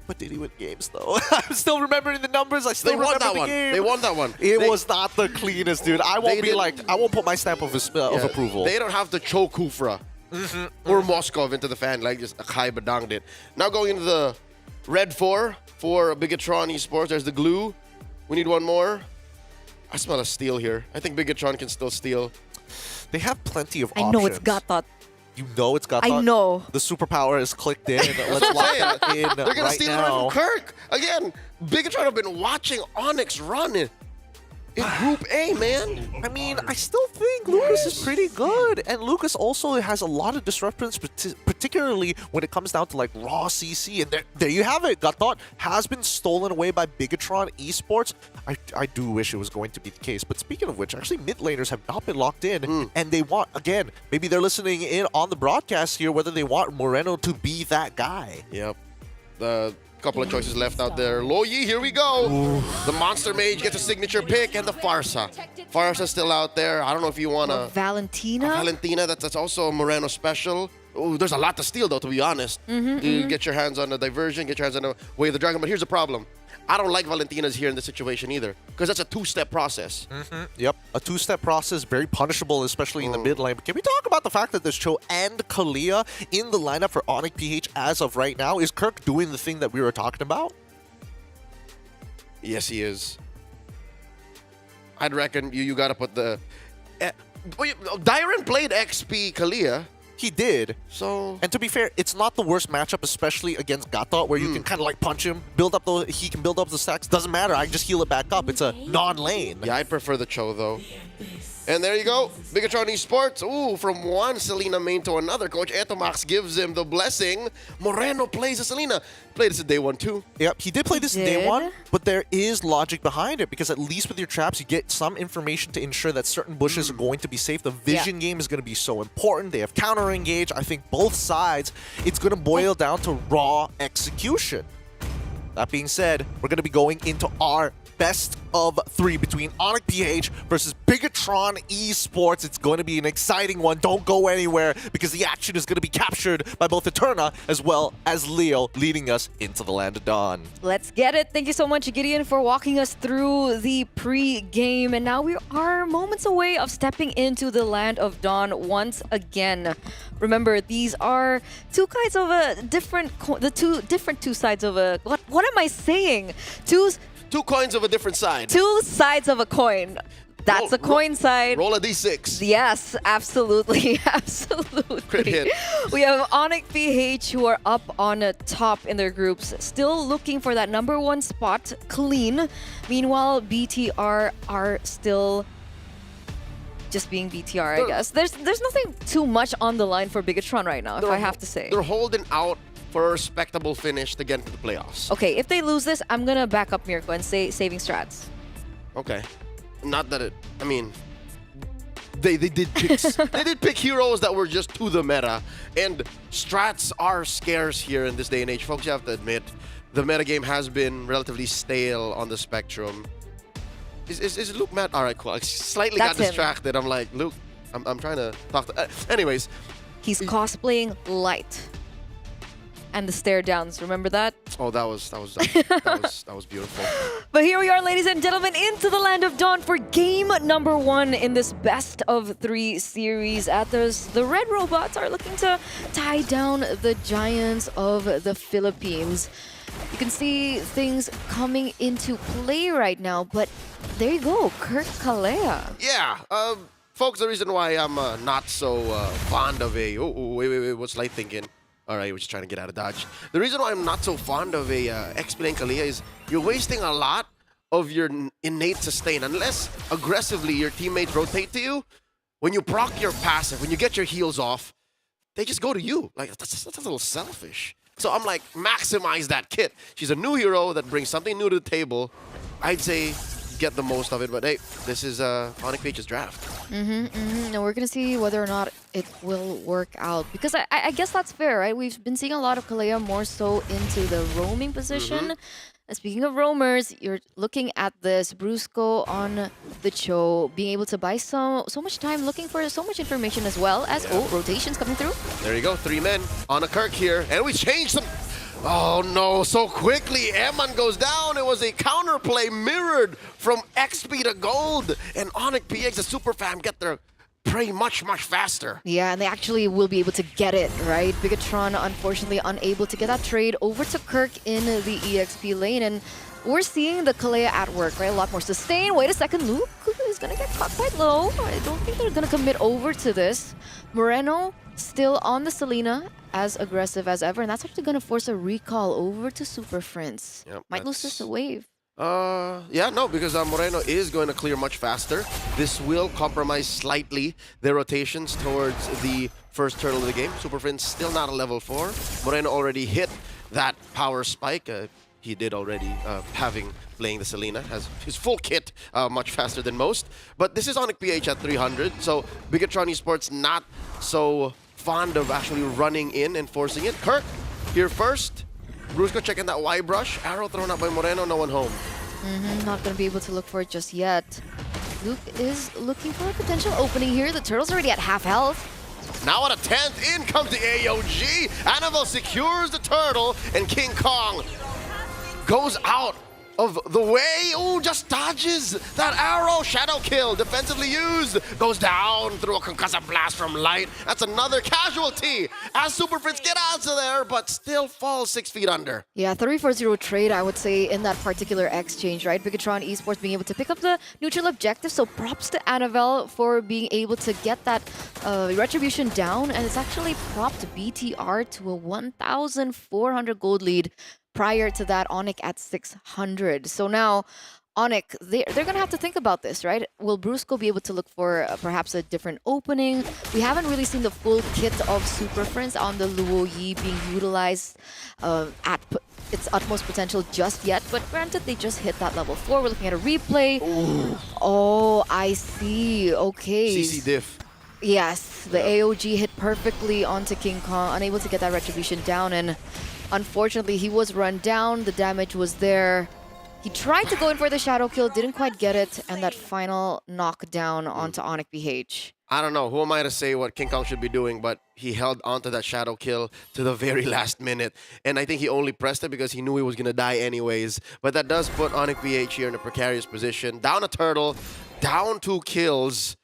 But did he win games though? I'm still remembering the numbers. I still
They won
remember
that
the
one.
game.
They won that one.
It
They-
was not the cleanest, dude. I won't be like, I won't put my stamp of approval.
They don't have to choke Kufra or Moskov into the fan like just Akai Badang did. Now going into the Red 4 for Bigatron Esports. There's the glue. We need one more. I smell a steal here. I think Bigatron can still steal.
They have plenty of
I
options.
know it's Gatot.
You know it's got.
I know.
The superpower is clicked in.
That's
Let's
what I'm
lock
saying.
that in
They're gonna
right
steal
now.
it from Kirk. Again, Bigatron have been watching Onyx run in Group A, man.
I mean, I still think Lucas is pretty good. And Lucas also has a lot of disruptions, particularly when it comes down to like raw CC. And there you have it. Gatot has been stolen away by Bigatron Esports. I do wish it was going to be the case. But speaking of which, actually mid laners have not been locked in. And they want, again, maybe they're listening in on the broadcast here, whether they want Moreno to be that guy.
Yep. The couple of choices left out there. Loyi, here we go. The Monster Mage gets a signature pick, and the Farsa. Farsa's still out there. I don't know if you want to...
Valentina?
Valentina, that's also a Moreno special. Ooh, there's a lot to steal, though, to be honest. You get your hands on the diversion, get your hands on the Way of the Dragon. But here's the problem. I don't like Valentina's here in this situation either, because that's a two-step process.
Yep, a two-step process, very punishable, especially in the mid lane. But can we talk about the fact that there's Cho and Kalia in the lineup for Onyx PH as of right now? Is Kirk doing the thing that we were talking about?
Yes, he is. I'd reckon you got to put the... Dyron played XP Kalia.
He did.
So,
and to be fair, it's not the worst matchup, especially against Gatot, where you can kind of like punch him, build up those. He can build up the stacks. Doesn't matter. I can just heal it back up. It's a non-lane.
Yeah, I prefer the Cho though. And there you go, Bigatron Esports. Ooh, from one Selena main to another. Coach Etomax gives him the blessing. Moreno plays a Selena. Played this at day 1 too.
Yep, he did play this in day 1, but there is logic behind it because at least with your traps, you get some information to ensure that certain bushes are going to be safe. The vision game is going to be so important. They have counter engage. I think both sides, it's going to boil down to raw execution. That being said, we're going to be going into our best of 3 between Onyx PH versus Bigatron Esports. It's going to be an exciting one. Don't go anywhere because the action is going to be captured by both Eterna as well as Leo, leading us into the Land of Dawn.
Let's get it. Thank you so much, Gideon, for walking us through the pre-game. And now we are moments away of stepping into the Land of Dawn once again. Remember, these are two kinds of a different, two sides of a, what am I saying?
Two coins of a different side.
Two sides of a coin. That's a coin side.
Roll a d6.
Yes, absolutely. Absolutely.
Crit hit.
We have Onyx PH who are up on top in their groups, still looking for that #1 spot, clean. Meanwhile, BTR are still just being BTR, I guess. There's nothing too much on the line for Bigatron right now, if I have to say.
They're holding out for a respectable finish to get into the playoffs.
Okay, if they lose this, I'm gonna back up Mirko and say saving strats.
Okay. Not that it... I mean... They did pick, they did pick heroes that were just to the meta. And strats are scarce here in this day and age. Folks, you have to admit, the meta game has been relatively stale on the spectrum. Is Luke mad? All right, cool. I slightly got distracted. I'm like, Luke, I'm trying to talk to... anyways.
He's cosplaying Light. And the stare downs, remember that?
Oh, that was beautiful.
But here we are, ladies and gentlemen, into the Land of Dawn for game #1 in this best of 3 series. The Red Robots are looking to tie down the Giants of the Philippines. You can see things coming into play right now, but there you go, Kirk Kalea.
Yeah, folks, the reason why I'm not so fond of a... Oh, wait, what's Light thinking? All right, we're just trying to get out of dodge. The reason why I'm not so fond of a XP lane Kalia is you're wasting a lot of your innate sustain. Unless aggressively your teammates rotate to you, when you proc your passive, when you get your heals off, they just go to you. Like, that's a little selfish. So I'm like, maximize that kit. She's a new hero that brings something new to the table. I'd say get the most of it, but hey, this is Onyx PH's draft.
And we're gonna see whether or not it will work out, because I guess that's fair, right? We've been seeing a lot of Kalea more so into the roaming position. And speaking of roamers, you're looking at this Brusco on the Cho, being able to buy so much time, looking for so much information as well as rotations coming through.
There you go, 3 men on a Kirk here, and we changed some. Oh no, so quickly, Eman goes down. It was a counterplay mirrored from XP to gold, and Onyx PX, the super fam, get their prey much faster.
Yeah, and they actually will be able to get it, right? Bigatron, unfortunately, unable to get that trade over to Kirk in the EXP lane, and we're seeing the Kalea at work, right? A lot more sustain. Wait a second, Luke is gonna get caught quite low. I don't think they're gonna commit over to this. Moreno still on the Selena, as aggressive as ever, and that's actually gonna force a recall over to Super Friends.
Yep,
Might lose this a wave.
Yeah, no, because Moreno is going to clear much faster. This will compromise slightly their rotations towards the first turtle of the game. Super Friends still not a level 4. Moreno already hit that power spike. He did already, playing the Selena, has his full kit much faster than most. But this is Onyx PH at 300, so Bigatron Esports not so fond of actually running in and forcing it. Kirk here first. Brusco checking that Y brush. Arrow thrown out by Moreno, no one home.
Not going to be able to look for it just yet. Luke is looking for a potential opening here. The Turtle's already at half health.
Now at a 10th, in comes the AOG. Annabelle secures the Turtle, and King Kong goes out of the way. Oh, just dodges that arrow. Shadow kill, defensively used. Goes down through a concussive blast from Light. That's another casualty as Super Friends get out of there, but still falls 6 feet under.
Yeah, 3-4-0 trade, I would say, in that particular exchange, right? Bigatron Esports being able to pick up the neutral objective, so props to Annabelle for being able to get that retribution down, and it's actually propped BTR to a 1,400 gold lead. Prior to that, Onyx at 600. So now, Onyx, they're going to have to think about this, right? Will Brusco be able to look for perhaps a different opening? We haven't really seen the full kit of Super Friends on the Luo Yi being utilized at its utmost potential just yet. But granted, they just hit that level 4. We're looking at a replay.
Ooh.
Oh, I see. Okay.
CC diff.
Yes, the AOG hit perfectly onto King Kong, unable to get that retribution down, and unfortunately he was run down. The damage was there. He tried to go in for the shadow kill, didn't quite get it, and that final knockdown onto Onyx PH.
I don't know, who am I to say what King Kong should be doing, but he held onto that shadow kill to the very last minute, and I think he only pressed it because he knew he was gonna die anyways. But that does put Onyx PH here in a precarious position. Down a turtle, down 2 kills.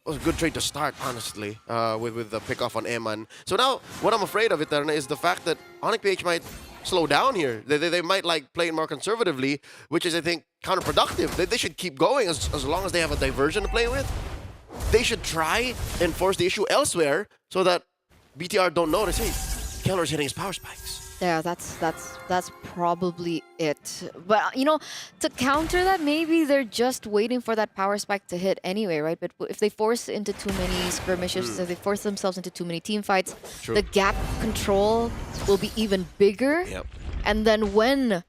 It was a good trade to start, honestly, with the pick-off on Eman. So now, what I'm afraid of, Eterna, is the fact that Onyx PH might slow down here. They might like play it more conservatively, which is, I think, counterproductive. They should keep going as long as they have a diversion to play with. They should try and force the issue elsewhere so that BTR don't notice, hey, Keller's hitting his power spikes.
Yeah, that's probably it. But, you know, to counter that, maybe they're just waiting for that power spike to hit anyway, right? But if they force into too many skirmishes, if they force themselves into too many team fights, the gap control will be even bigger.
Yep.
And then when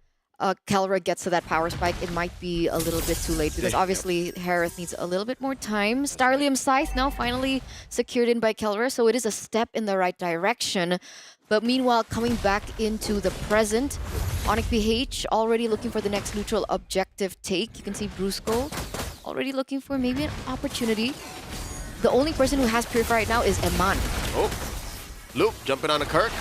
Kelra gets to that power spike, it might be a little bit too late, because obviously Harith needs a little bit more time. Starlium Scythe now finally secured in by Kelra, so it is a step in the right direction. But meanwhile, coming back into the present, Onyx PH already looking for the next neutral objective take. You can see Brusco already looking for maybe an opportunity. The only person who has Purify right now is Eman.
Oh, Luke jumping on a Kirk.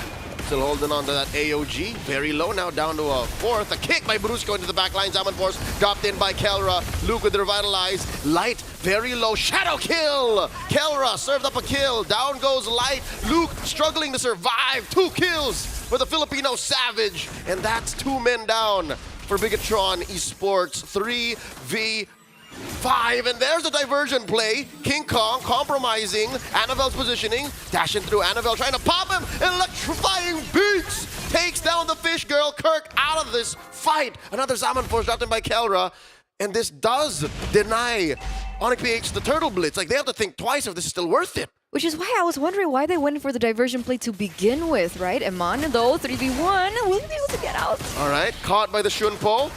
Still holding on to that AOG. Very low now, down to a 4th. A kick by Brusco into the back line. Zaman Force dropped in by Kelra. Luke with the Revitalize. Light, very low. Shadow kill! Kelra served up a kill. Down goes Light. Luke struggling to survive. 2 kills for the Filipino Savage. And that's 2 men down for Bigatron Esports. 3v 5, and there's the diversion play. King Kong compromising Annabelle's positioning, dashing through Annabelle, trying to pop him. Electrifying beats takes down the fish girl. Kirk out of this fight. Another salmon force dropped in by Kelra, and this does deny Onyx PH the turtle blitz. Like, they have to think twice if this is still worth it.
Which is why I was wondering why they went for the diversion play to begin with, right? Eman, though, 3v1, will he be able to get out?
All right, caught by the Shunpo,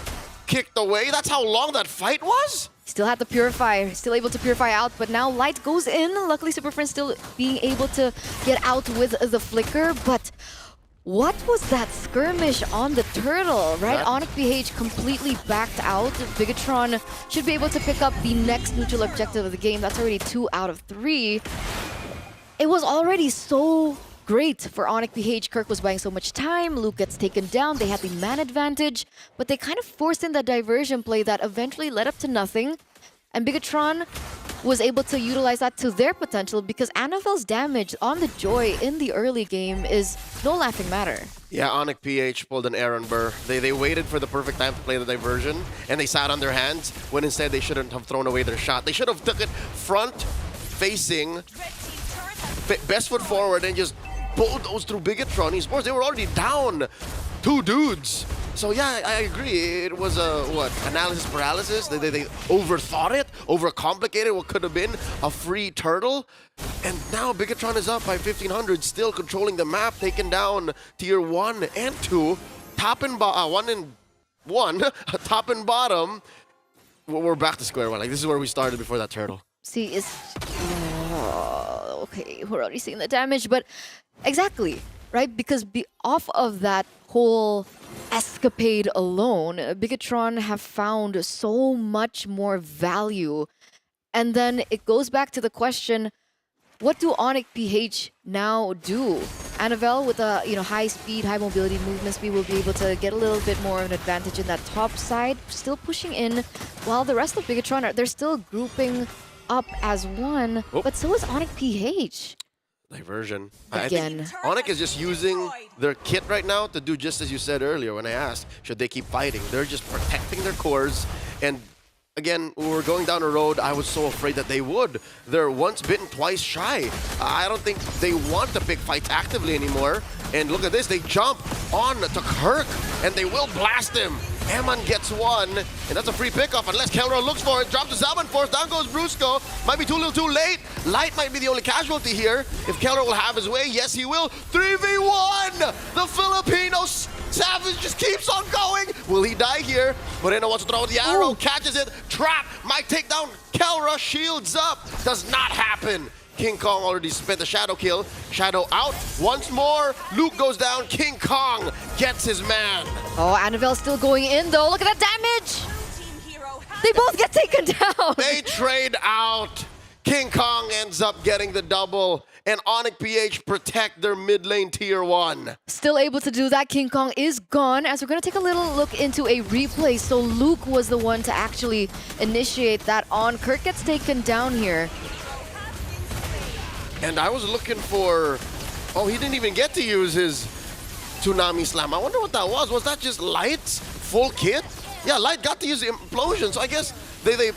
kicked away. That's how long that fight was?
Still had to purify, still able to purify out, but now Light goes in. Luckily, Super Friends still being able to get out with the flicker, but what was that skirmish on the turtle, right?
Right.
Onyx PH completely backed out. Bigatron should be able to pick up the next neutral objective of the game. That's already 2 out of 3. It was already so great for Onyx PH. Kirk was buying so much time. Luke gets taken down. They had the man advantage, but they kind of forced in that diversion play that eventually led up to nothing. And Bigatron was able to utilize that to their potential because Annabelle's damage on the Joy in the early game is no laughing matter.
Yeah, Onyx PH pulled an Aaron Burr. They waited for the perfect time to play the diversion, and they sat on their hands when instead they shouldn't have thrown away their shot. They should have took it front facing, best foot forward, and just bulldozed through Bigatron Esports. They were already down 2 dudes. So yeah, I agree. It was a, analysis paralysis. They overthought it, overcomplicated what could have been a free turtle. And now Bigatron is up by 1,500, still controlling the map, taking down tier 1 and 2. Top and 1 and 1, top and bottom. We're back to square one. Like, this is where we started before that turtle.
See, it's... okay, we're already seeing the damage, but exactly, right? Because off of that whole escapade alone, Bigatron have found so much more value. And then it goes back to the question, what do Onyx PH now do? Annabelle with a high speed, high mobility movement speed will be able to get a little bit more of an advantage in that top side, still pushing in, while the rest of Bigatron they're still grouping up as one, but so is Onyx PH.
Diversion.
Again.
I think Onyx is just using their kit right now to do just as you said earlier when I asked, should they keep fighting? They're just protecting their cores. And again, when we were going down the road, I was so afraid that they would. They're once bitten, twice shy. I don't think they want to pick fights actively anymore. And look at this, they jump on to Kirk, and they will blast him. Eman gets one, and that's a free pickoff unless Kelra looks for it. Drops the Salmon Force, down goes Brusco. Might be too little too late. Light might be the only casualty here. If Kelra will have his way, yes he will. 3v1! The Filipino Savage just keeps on going. Will he die here? Moreno wants to throw the arrow, catches it. Trap, might take down Kelra, shields up. Does not happen. King Kong already spent the shadow kill. Shadow out once more. Luke goes down. King Kong gets his man.
Oh, Annabelle's still going in though. Look at that damage. They both get taken down.
They trade out. King Kong ends up getting the double. And Onyx PH protect their mid lane tier 1.
Still able to do that. King Kong is gone as we're going to take a little look into a replay. So Luke was the one to actually initiate that on. Kirk gets taken down here.
And I was looking for... Oh, he didn't even get to use his Tsunami Slam. I wonder what that was. Was that just Light's full kit? Yeah, Light got to use the Implosion. So I guess they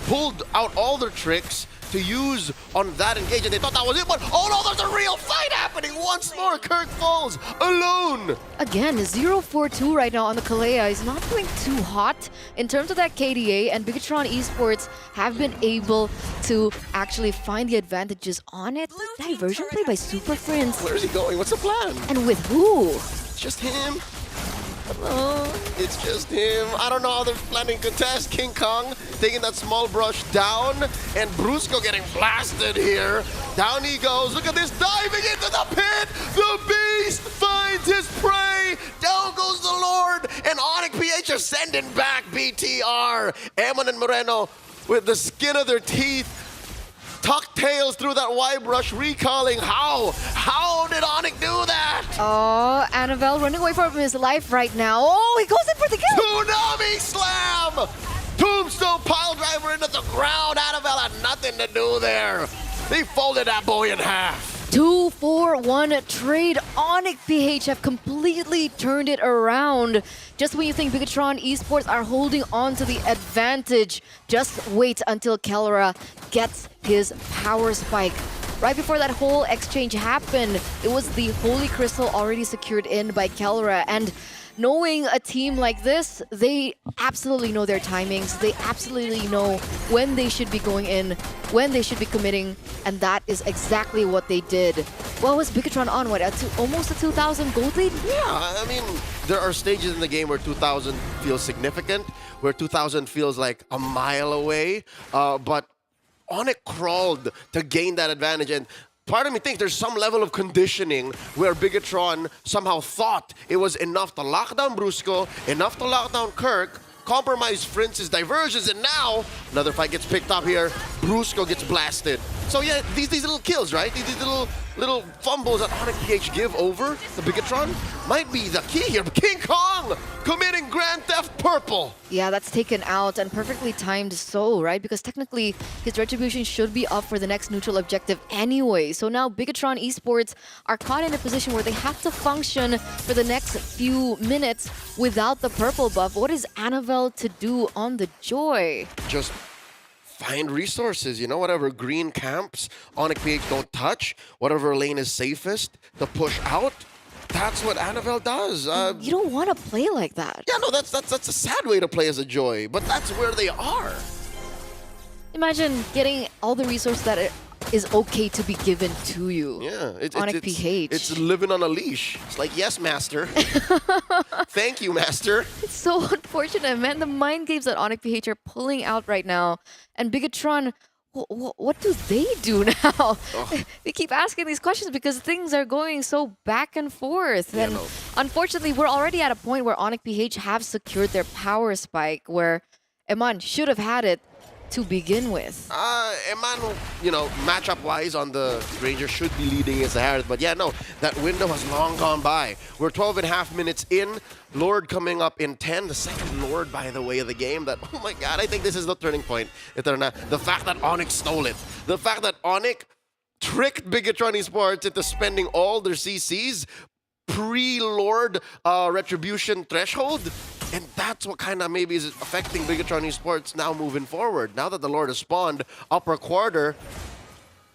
pulled out all their tricks to use on that engage, and they thought that was it, but oh no, there's a real fight happening once more. Kirk falls alone.
Again, 0-4-2 right now on the Kalea is not doing too hot in terms of that KDA, and Bigatron Esports have been able to actually find the advantages on it. Diversion play by Super Friends.
Where is he going? What's the plan?
And with who?
It's just him. It's just him. I don't know how they're planning to test. King Kong taking that small brush down, and Brusco getting blasted here. Down he goes. Look at this, diving into the pit. The beast finds his prey. Down goes the Lord, and Onyx PH are sending back BTR. Eman and Moreno with the skin of their teeth tuck tails through that Y brush, recalling how did Onyx do that?
Oh, Annabelle running away from his life right now. Oh, he goes in for the kill.
Tsunami Slam! Tombstone pile driver into the ground. Annabelle had nothing to do there. They folded that boy in half.
2-4-1 trade. Onyx PH have completely turned it around. Just when you think Bigatron Esports are holding on to the advantage, just wait until Kelra gets his power spike. Right before that whole exchange happened, it was the Holy Crystal already secured in by Kelra. And knowing a team like this, they absolutely know their timings. They absolutely know when they should be going in, when they should be committing, and that is exactly what they did. What was Bigatron on? What, almost a 2,000 gold lead?
Yeah, I mean, there are stages in the game where 2,000 feels significant, where 2,000 feels like a mile away, but Onyx crawled to gain that advantage, and part of me thinks there's some level of conditioning where Bigatron somehow thought it was enough to lock down Brusco, enough to lock down Kirk, compromise Prince's diversions, and now another fight gets picked up here. Brusco gets blasted. So yeah, these little kills, right? These little fumbles that Onyx PH give over the Bigatron might be the key here. King Kong committing Grand Theft Purple.
Yeah, that's taken out and perfectly timed so, right? Because technically his retribution should be up for the next neutral objective anyway. So now Bigatron Esports are caught in a position where they have to function for the next few minutes without the purple buff. What is Annabelle to do on the Joy?
Just find resources, you know, whatever green camps Onyx PH don't touch, whatever lane is safest to push out. That's what Annabelle does.
You don't want to play like that.
Yeah, no, that's a sad way to play as a Joy, but that's where they are.
Imagine getting all the resources that it is okay to be given to you.
Yeah,
Onyx PH.
It's living on a leash. It's like, yes, master. Thank you, master.
It's so unfortunate, man. The mind games that Onyx PH are pulling out right now. And Bigatron, what do they do now?
Oh.
We keep asking these questions because things are going so back and forth.
Yeah,
and
no.
unfortunately, we're already at a point where Onyx PH have secured their power spike, where Eman should have had it to begin with.
Eman, you know, matchup-wise on the Ranger should be leading against the Harris, but yeah, no, that window has long gone by. We're 12 and a half minutes in. Lord coming up in 10. The second Lord, by the way, of the game. That, oh my God, I think this is the turning point. The fact that Onyx stole it. The fact that Onyx tricked Bigatron Esports into spending all their CCs pre-Lord retribution threshold. And that's what kind of maybe is affecting Bigatron Esports now moving forward. Now that the Lord has spawned upper quarter,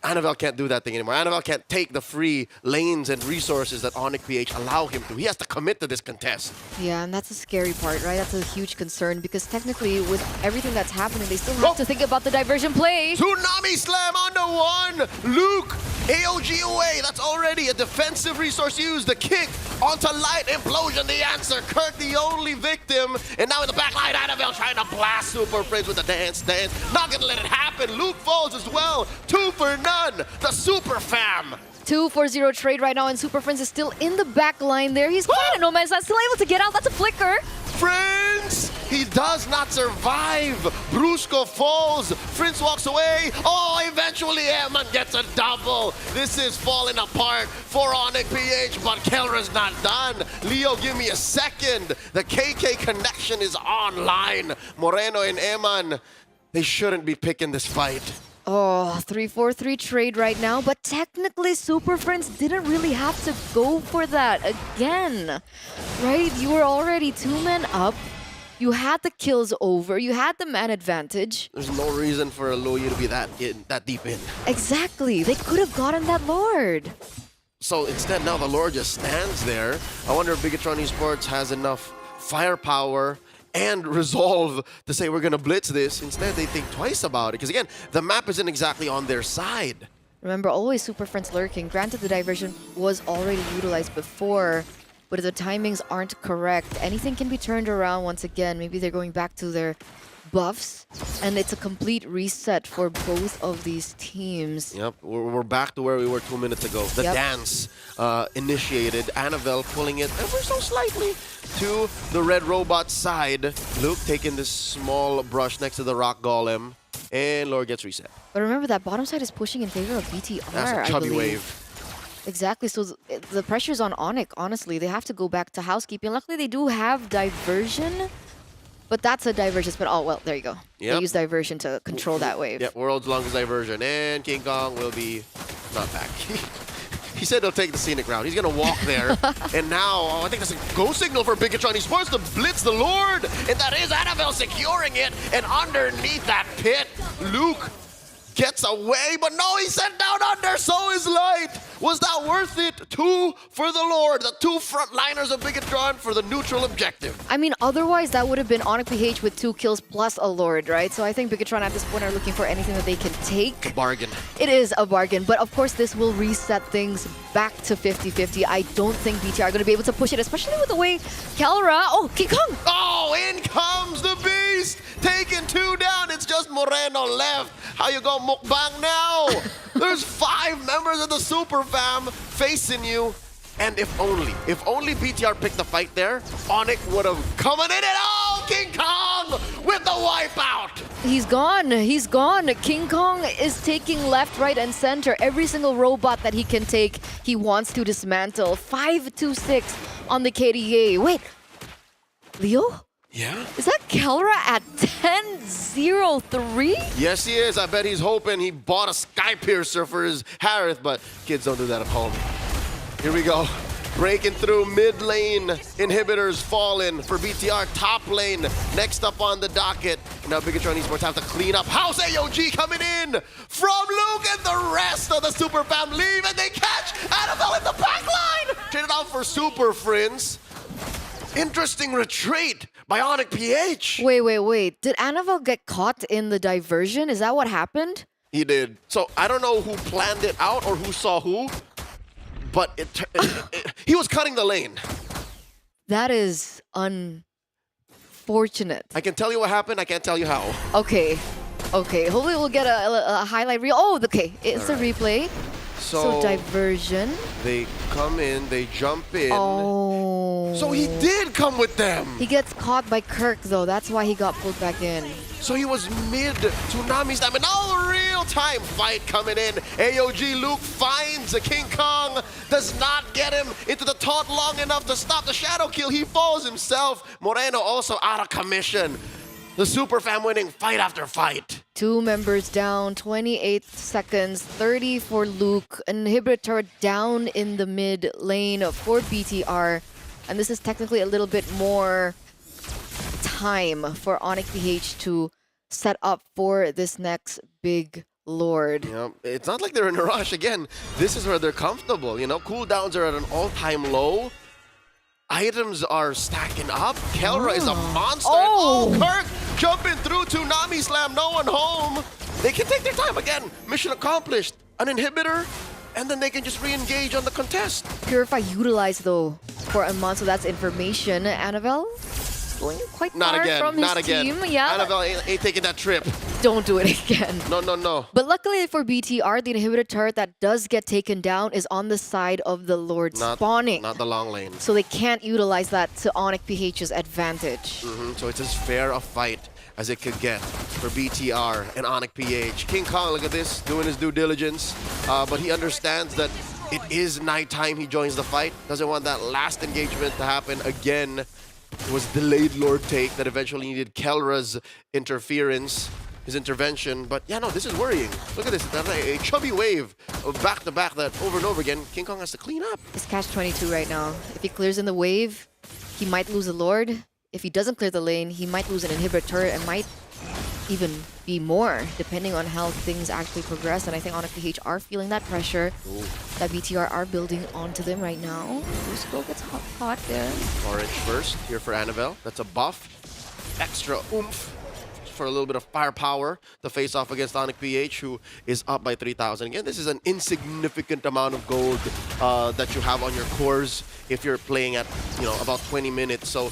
Annabelle can't do that thing anymore. Annabelle can't take the free lanes and resources that Onyx PH allow him to. He has to commit to this contest.
Yeah, and that's a scary part, right? That's a huge concern because technically with everything that's happening, they still have to think about the diversion play.
Tsunami Slam on the one! Luke, AOG away. That's already a defensive resource used. The kick onto Light Implosion, the answer. Kirk, the only victim. And now in the back line, Annabelle trying to blast Super Prince with the dance. Not gonna let it happen. Luke falls as well. 2 for none. The Super Fam.
2-4-0 trade right now, and Super Prince is still in the back line there. He's kind of no man's land, still able to get out. That's a flicker.
Prince! He does not survive. Brusco falls. Prince walks away. Oh, eventually Eman gets a double. This is falling apart for Onyx PH, but Kelra's not done. Leo, give me a second. The KK connection is online. Moreno and Eman, they shouldn't be picking this fight.
Oh, 3-4-3 trade right now, but technically Super Friends didn't really have to go for that again, right? You were already 2 men up. You had the kills over. You had the man advantage.
There's no reason for Aloy to be that deep in.
Exactly. They could have gotten that Lord.
So instead, now the Lord just stands there. I wonder if Bigatron Esports has enough firepower and resolve to say we're going to blitz this. Instead, they think twice about it. Because again, the map isn't exactly on their side.
Remember, always Super Friends lurking. Granted, the diversion was already utilized before, but if the timings aren't correct, anything can be turned around once again. Maybe they're going back to their buffs, and it's a complete reset for both of these teams.
Yep, we're back to where we were 2 minutes ago. The dance initiated. Annabelle pulling it ever so slightly to the red robot side. Luke taking this small brush next to the rock golem, and Lord gets reset.
But remember, that bottom side is pushing in favor of BTR,
That's a chubby wave.
Exactly, so the pressure's on Onyx, honestly. They have to go back to housekeeping. Luckily, they do have diversion, but that's a diversion spin. Oh, well, there you go.
Yep.
They use diversion to control that wave.
Yeah, world's longest diversion. And King Kong will be not back. He said he'll take the scenic route. He's gonna walk there. And now, I think that's a go signal for Bigatron Esports to blitz the Lord. And that is Annabelle securing it. And underneath that pit, Luke gets away, but no, he's sent down under, so is Light. Was that worth it? 2 for the Lord, the 2 frontliners of Bigatron for the neutral objective.
I mean, otherwise that would have been Onyx PH with 2 kills plus a Lord, right? So I think Bigatron at this point are looking for anything that they can take.
Bargain.
It is a bargain, but of course this will reset things back to 50-50. I don't think BTR are going to be able to push it, especially with the way Kelra... Oh, King Kong!
Oh, in comes the beast! Taking 2 down, it's just Moreno left. How you go mukbang now? There's 5 members of the Super Fam facing you. And if only BTR picked the fight there, Onyx would have come in and oh, King Kong with the wipeout.
He's gone. He's gone. King Kong is taking left, right, and center. Every single robot that he can take, he wants to dismantle. 5-2-6 on the KDA. Wait, Leo?
Yeah?
Is that Kelra at 10-0-3?
Yes, he is. I bet he's hoping he bought a Sky Piercer for his Harith, but kids don't do that at home. Here we go. Breaking through mid lane. Inhibitors falling for BTR. Top lane. Next up on the docket. Now Bigatron Esports have to clean up. House AOG coming in from Luke, and the rest of the Super Fam leave, and they catch Annabelle in the back line. Turn it out for Super Friends. Interesting retreat by Onyx PH.
Wait. Did Annabelle get caught in the diversion? Is that what happened?
He did. So I don't know who planned it out or who saw who, but he was cutting the lane.
That is unfortunate.
I can tell you what happened. I can't tell you how.
Okay. Hopefully we'll get a highlight reel. Oh, okay. It's a replay. So diversion.
They come in, they jump in.
Oh.
So he did come with them.
He gets caught by Kirk, though. That's why he got pulled back in.
So he was mid Tsunami Slam, and now a real-time fight coming in. AOG Luke finds a King Kong, does not get him into the taunt long enough to stop the shadow kill. He falls himself. Moreno also out of commission. The Super Fam winning fight after fight.
2 members down, 28 seconds, 30 for Luke. Inhibitor down in the mid lane for BTR. And this is technically a little bit more time for Onyx PH to set up for this next big Lord.
Yeah, it's not like they're in a rush. Again, this is where they're comfortable. You know, cooldowns are at an all-time low. Items are stacking up. Kelra is a monster. Oh, Kirk jumping through Tsunami Slam. No one home. They can take their time. Again, mission accomplished. An inhibitor, and then they can just re-engage on the contest.
Purify utilized, though, for a month, so that's information. Annabelle going quite far from his team. Yeah.
Annabelle ain't taking that trip.
Don't do it again.
No.
But luckily for BTR, the inhibitor turret that does get taken down is on the side of the Lord spawning.
Not the long lane.
So they can't utilize that to Onyx PH's advantage.
So it's as fair a fight as it could get for BTR and Onyx PH. King Kong, look at this, doing his due diligence. But he understands that it is nighttime. He joins the fight. Doesn't want that last engagement to happen again. It was delayed Lord take that eventually needed Kelra's interference. His intervention, but yeah, no, this is worrying. Look at this, a chubby wave of back-to-back that over and over again, King Kong has to clean up.
It's catch-22 right now. If he clears in the wave, he might lose a Lord. If he doesn't clear the lane, he might lose an inhibitor turret and might even be more, depending on how things actually progress. And I think Onyx PH are feeling that pressure that BTR are building onto them right now. Rusco gets caught there.
Orange first, here for Annabelle. That's a buff. Extra oomph for a little bit of firepower to face off against Onyx PH, who is up by 3,000. Again, this is an insignificant amount of gold that you have on your cores if you're playing at, about 20 minutes. So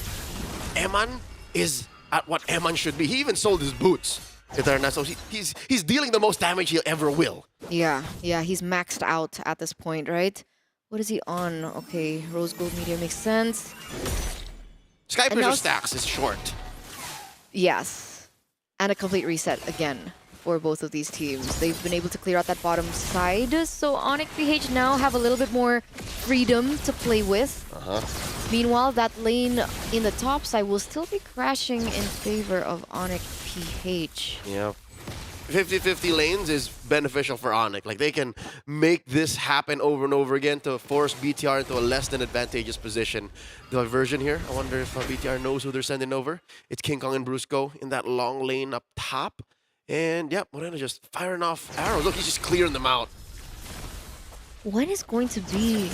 Eman is at what Eman should be. He even sold his boots. So he's dealing the most damage he ever will.
Yeah, he's maxed out at this point, right? What is he on? Okay, Rose Gold Meteor makes sense.
Sky Piercer stacks is short.
Yes. And a complete reset again for both of these teams. They've been able to clear out that bottom side, so Onyx PH now have a little bit more freedom to play with. Meanwhile, that lane in the top side will still be crashing in favor of Onyx PH.
Yeah. 50-50 lanes is beneficial for Onyx. Like, they can make this happen over and over again to force BTR into a less than advantageous position. Diversion here. I wonder if BTR knows who they're sending over. It's King Kong and Brusco in that long lane up top. And, yep, Moreno just firing off arrows. Look, he's just clearing them out.
When is going to be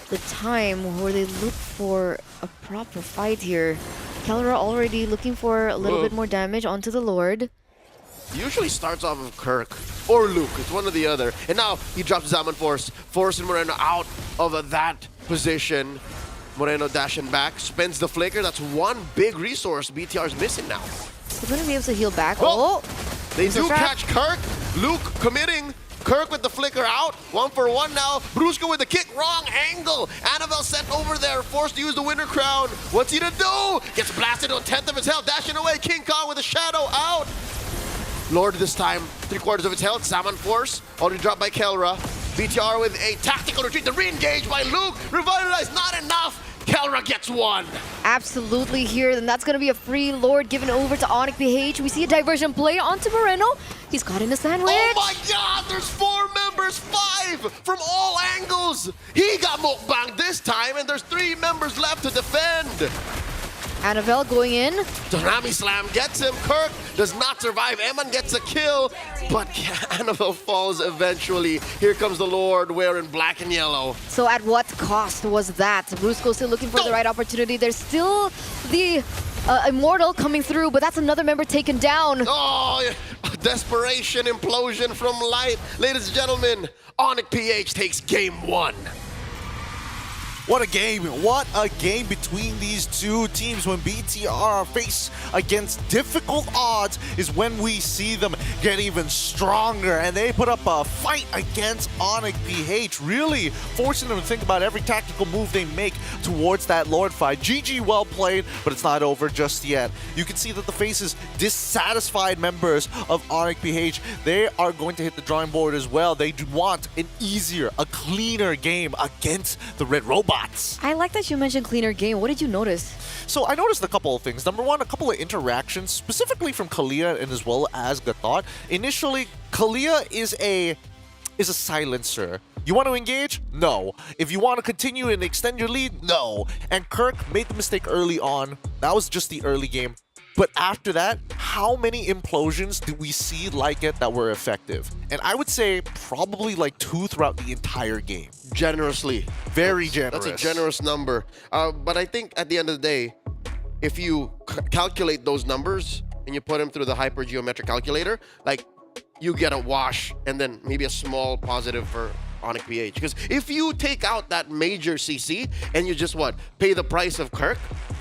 the time where they look for a proper fight here? Kelra already looking for a little bit more damage onto the Lord.
Usually starts off of Kirk or Luke. It's one or the other. And now he drops Zaman Force, forcing Moreno out of that position. Moreno dashing back, spends the flicker. That's one big resource BTR's missing now.
He's going to be able to heal back.
Oh! They do catch Kirk. Luke committing. Kirk with the flicker out. 1-for-1 now. Brusco with the kick. Wrong angle. Annabelle sent over there. Forced to use the winner crown. What's he to do? Gets blasted on 10th of his health. Dashing away. King Kong with a shadow out. Lord this time. 3/4 of its health. Zaman Force. Already dropped by Kelra. BTR with a tactical retreat. The re-engage by Luke. Revitalized. Not enough. Kelra gets one.
Absolutely here. And that's going to be a free Lord given over to Onyx PH. We see a diversion play onto Moreno. He's caught in a sandwich.
Oh my god, there's 4 members, 5 from all angles. He got mukbanged this time, and there's 3 members left to defend.
Annabelle going in.
Tsunami Slam gets him. Kirk does not survive. Eman gets a kill, but Annabelle falls eventually. Here comes the Lord wearing black and yellow.
So at what cost was that? Brusco still looking for the right opportunity. There's still the Immortal coming through, but that's another member taken down.
Oh, desperation implosion from Light. Ladies and gentlemen, Onyx PH takes game 1.
What a game. What a game between these two teams. When BTR face against difficult odds is when we see them get even stronger. And they put up a fight against Onyx PH, really forcing them to think about every tactical move they make towards that Lord fight. GG, well played, but it's not over just yet. You can see that the faces, dissatisfied members of Onyx PH, they are going to hit the drawing board as well. They do want an easier, a cleaner game against the Red Robot.
I like that you mentioned cleaner game. What did you notice?
So I noticed a couple of things. Number one, a couple of interactions, specifically from Kalia and as well as Gatot. Initially, Kalia is a silencer. You want to engage? No. If you want to continue and extend your lead? No. And Kirk made the mistake early on. That was just the early game. But after that, how many implosions did we see like it that were effective? And I would say probably like 2 throughout the entire game.
Generously.
Very generous.
That's a generous number. But I think at the end of the day, if you calculate those numbers and you put them through the hypergeometric calculator, like, you get a wash and then maybe a small positive for Onyx PH. Because if you take out that major CC and you just, pay the price of Kirk,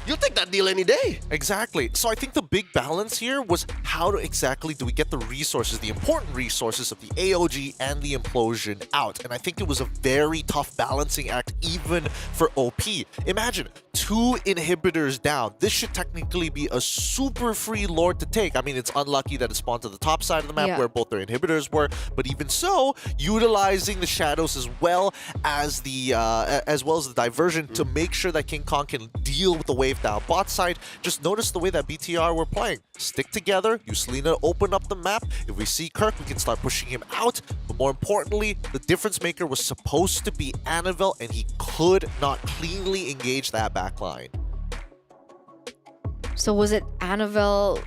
you'll take that deal any day.
Exactly. So I think the big balance here was how exactly do we get the resources, the important resources of the AOG and the implosion out. And I think it was a very tough balancing act even for OP. Imagine 2 inhibitors down. This should technically be a super free Lord to take. I mean, it's unlucky that it spawned to the top side of the map where both their inhibitors were, but even so, utilizing the shadows as well as the diversion to make sure that King Kong can deal with the wave down bot side. Just notice the way that BTR were playing. Stick together, use Selena to open up the map. If we see Kirk, we can start pushing him out. But more importantly, the difference maker was supposed to be Annabelle, and he could not cleanly engage that backline.
So was it Annabelle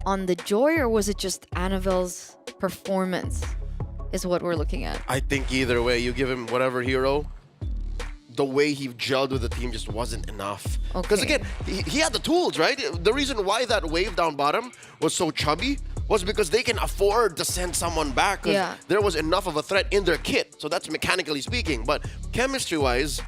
on the joy, or was it just Annabelle's performance is what we're looking at?
I think either way, you give him whatever hero, the way he gelled with the team just wasn't enough. Because again, he had the tools, right? The reason why that wave down bottom was so chubby was because they can afford to send someone back because there was enough of a threat in their kit. So that's mechanically speaking. But chemistry-wise,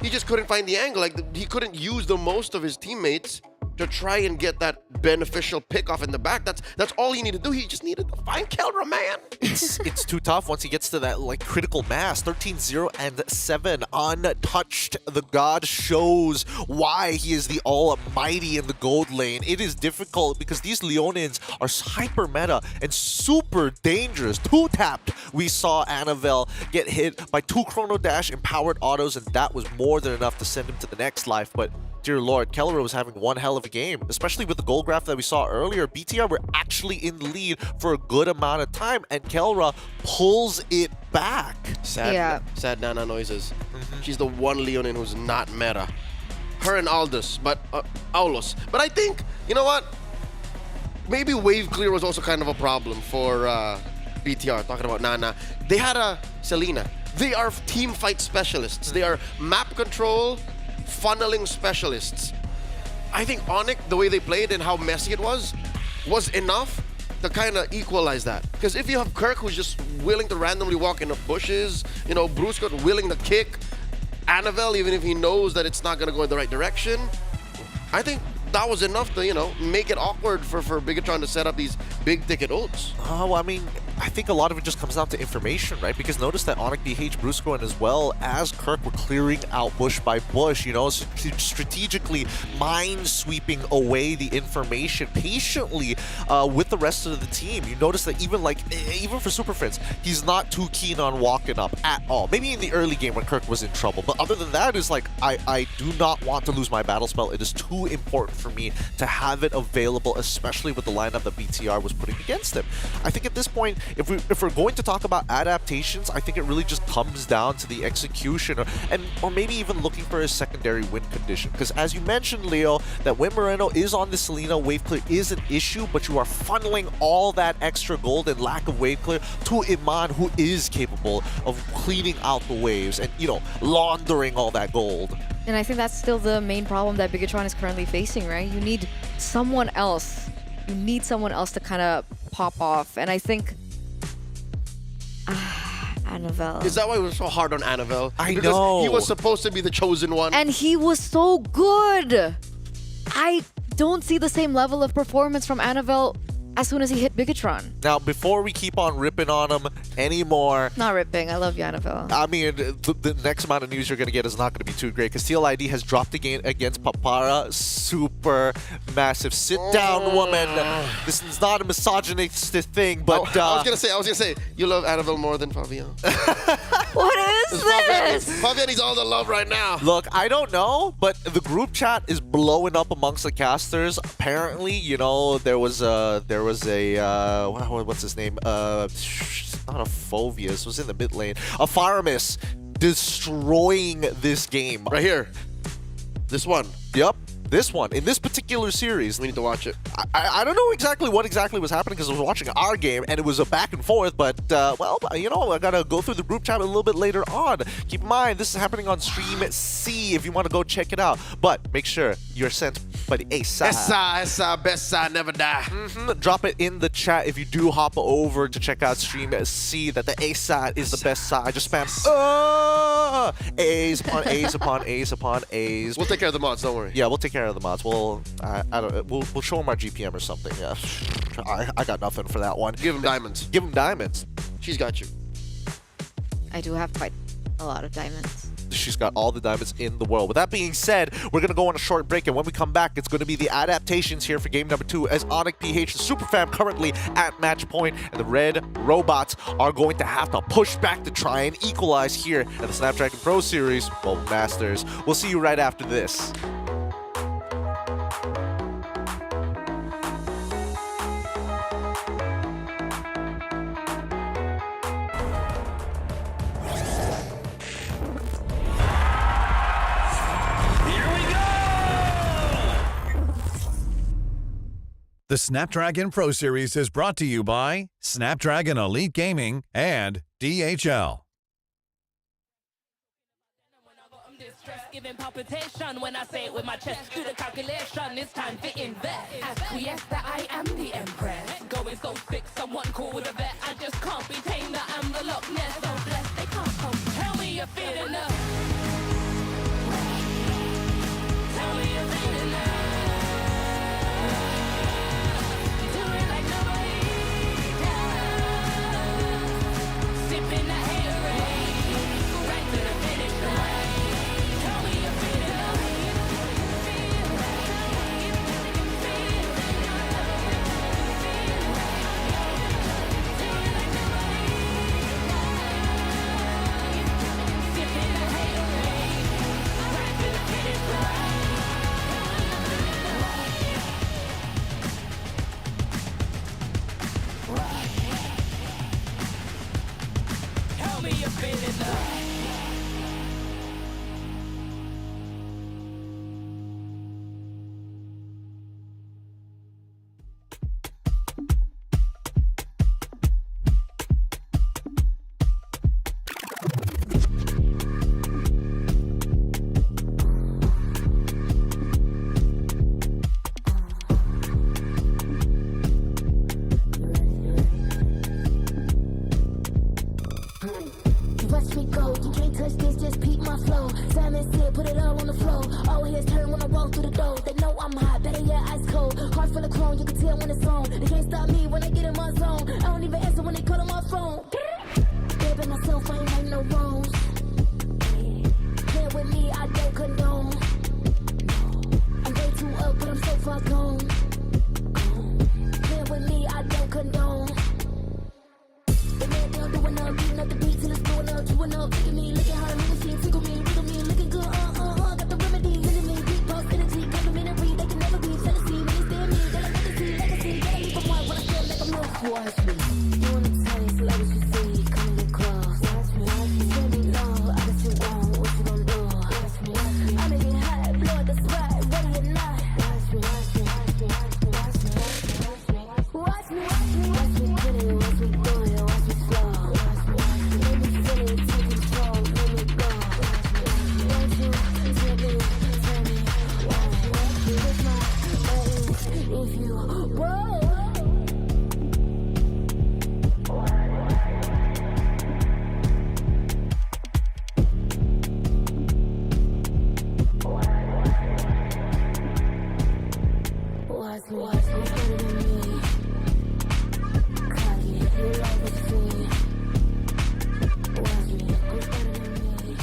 he just couldn't find the angle. Like, he couldn't use the most of his teammates to try and get that beneficial pick off in the back. That's all he needed to do. He just needed to find Kelra, man.
It's too tough once he gets to that critical mass. 13-0 and 7 untouched. The god shows why he is the almighty in the gold lane. It is difficult because these Leonins are hyper meta and super dangerous. 2-tapped. We saw Annabelle get hit by 2 Chrono Dash empowered autos, and that was more than enough to send him to the next life. But dear lord, Kelra was having one hell of a game. Especially with the goal graph that we saw earlier, BTR were actually in the lead for a good amount of time, and Kelra pulls it back.
Sad Nana noises. She's the one Leonin who's not meta. Her and Aldous, but Aulos. But I think, you know what? Maybe wave clear was also kind of a problem for BTR, talking about Nana. They had a Selena. They are team fight specialists. They are map control, funneling specialists. I think Onyx, the way they played and how messy it was enough to kind of equalize that. Because if you have Kirk who's just willing to randomly walk in the bushes, you know, Bruce got willing to kick, Annabelle, even if he knows that it's not going to go in the right direction, I think that was enough to, you know, make it awkward for Bigatron to set up these big ticket ults.
Oh, I mean, I think a lot of it just comes down to information, right? Because notice that Onyx, BH, Brusco, and as well as Kirk were clearing out bush by bush, you know, strategically mind-sweeping away the information patiently with the rest of the team. You notice that even for Super Friends, he's not too keen on walking up at all. Maybe in the early game when Kirk was in trouble, but other than that, it's like, I do not want to lose my battle spell. It is too important for me to have it available, especially with the lineup that BTR was putting against him. I think at this point, if we're going to talk about adaptations, I think it really just comes down to the execution, or maybe even looking for a secondary win condition. Because as you mentioned, Leo, that when Moreno is on the Selena, wave clear is an issue, but you are funneling all that extra gold and lack of wave clear to Iman, who is capable of cleaning out the waves and, you know, laundering all that gold.
And I think that's still the main problem that Bigatron is currently facing, right? You need someone else. You need someone else to kind of pop off. And I think Annabelle.
Is that why we're so hard on Annabelle?
I
because
know.
He was supposed to be the chosen one.
And he was so good. I don't see the same level of performance from Annabelle as soon as he hit Bigatron.
Now, before we keep on ripping on him anymore...
Not ripping. I love you, Annabelle.
I mean, the next amount of news you're going to get is not going to be too great, because TLID has dropped the game against Papara. Super massive. Sit down, woman. This is not a misogynistic thing, but...
I was going to say, you love Annabelle more than Fabian.
What is this?
Fabian needs all the love right now.
Look, I don't know, but the group chat is blowing up amongst the casters. Apparently, you know, there was a what's his name? It's not a Phovius. It was in the mid lane. A Faramis destroying this game.
Right here. This one.
Yep. This one, in this particular series.
We need to watch it.
I don't know exactly what was happening, because I was watching our game and it was a back and forth, but well, you know, I gotta go through the group chat a little bit later on. Keep in mind, this is happening on Stream C if you want to go check it out, but make sure you're sent by the A-side.
S-side, best side, never die.
Drop it in the chat if you do hop over to check out Stream C, that the A-side is the best side. Just spam A's upon A's upon A's upon A's.
We'll take care of the mods, don't worry.
Yeah, we'll take care of the mods. We'll show them our GPM or something. Yeah, I got nothing for that one.
Give him diamonds.
Give him diamonds.
She's got you.
I do have quite a lot of diamonds.
She's got all the diamonds in the world. With that being said, we're going to go on a short break, and when we come back, it's going to be the adaptations here for game number 2, as Onyx PH, the super fam, currently at match point, and the red robots are going to have to push back to try and equalize here at the Snapdragon Pro Series Mobile Masters. We'll see you right after this.
The Snapdragon Pro Series is brought to you by Snapdragon Elite Gaming and DHL.
Giving palpitation when I say it with my chest. Do the calculation, it's time to invest. Acquiesce that I am the empress. Go is go fix someone cool with a vet. I just can't be tamed, that I'm the Loch Ness. So blessed, they can't come. Tell me you're feeling enough. Tell me you're feeling enough. Do it like nobody does. Sipping that haterade. Right to the finish line.
Watch me go, you can't touch this, just peep my flow. Simon said, put it all on the floor. All heads turn when I walk through the door. They know I'm hot, better yet, ice cold. Heart full of chrome, you can tell when it's on. They can't stop me when I get in my zone. I don't even answer when they call on my phone. Baby, myself, I ain't like no wrongs. Here with me, I don't condone. I'm way too up, but I'm so far gone. Here with me, I don't condone. The man down doing up, beating up the beat till it's blowing up, chewing up, kicking me, looking hard, moving shit, tickle me, riddle me, looking good, got the remedy, hitting me, big boss energy, complimentary, they can never be fantasy, when they stare me, they like fantasy, legacy, gotta leave a mark when I feel like I'm milk. Watch me, you wanna taste, love what you see, come and get close. Watch me, tell me no, I got you on, what you gon' do? Watch me, I make it hot, blow it, that's right, ready or not. Watch me, watch me, watch me, watch me, watch me, watch me, watch me, watch me, watch me, get it, watch me do it, watch me slow. Watch me, let me feel it, take control, let me go. Watch me, tell me, watch me with my buttons, if you roll. Watch me, better than me. Cocky, you like what's free. Watch me, better than me.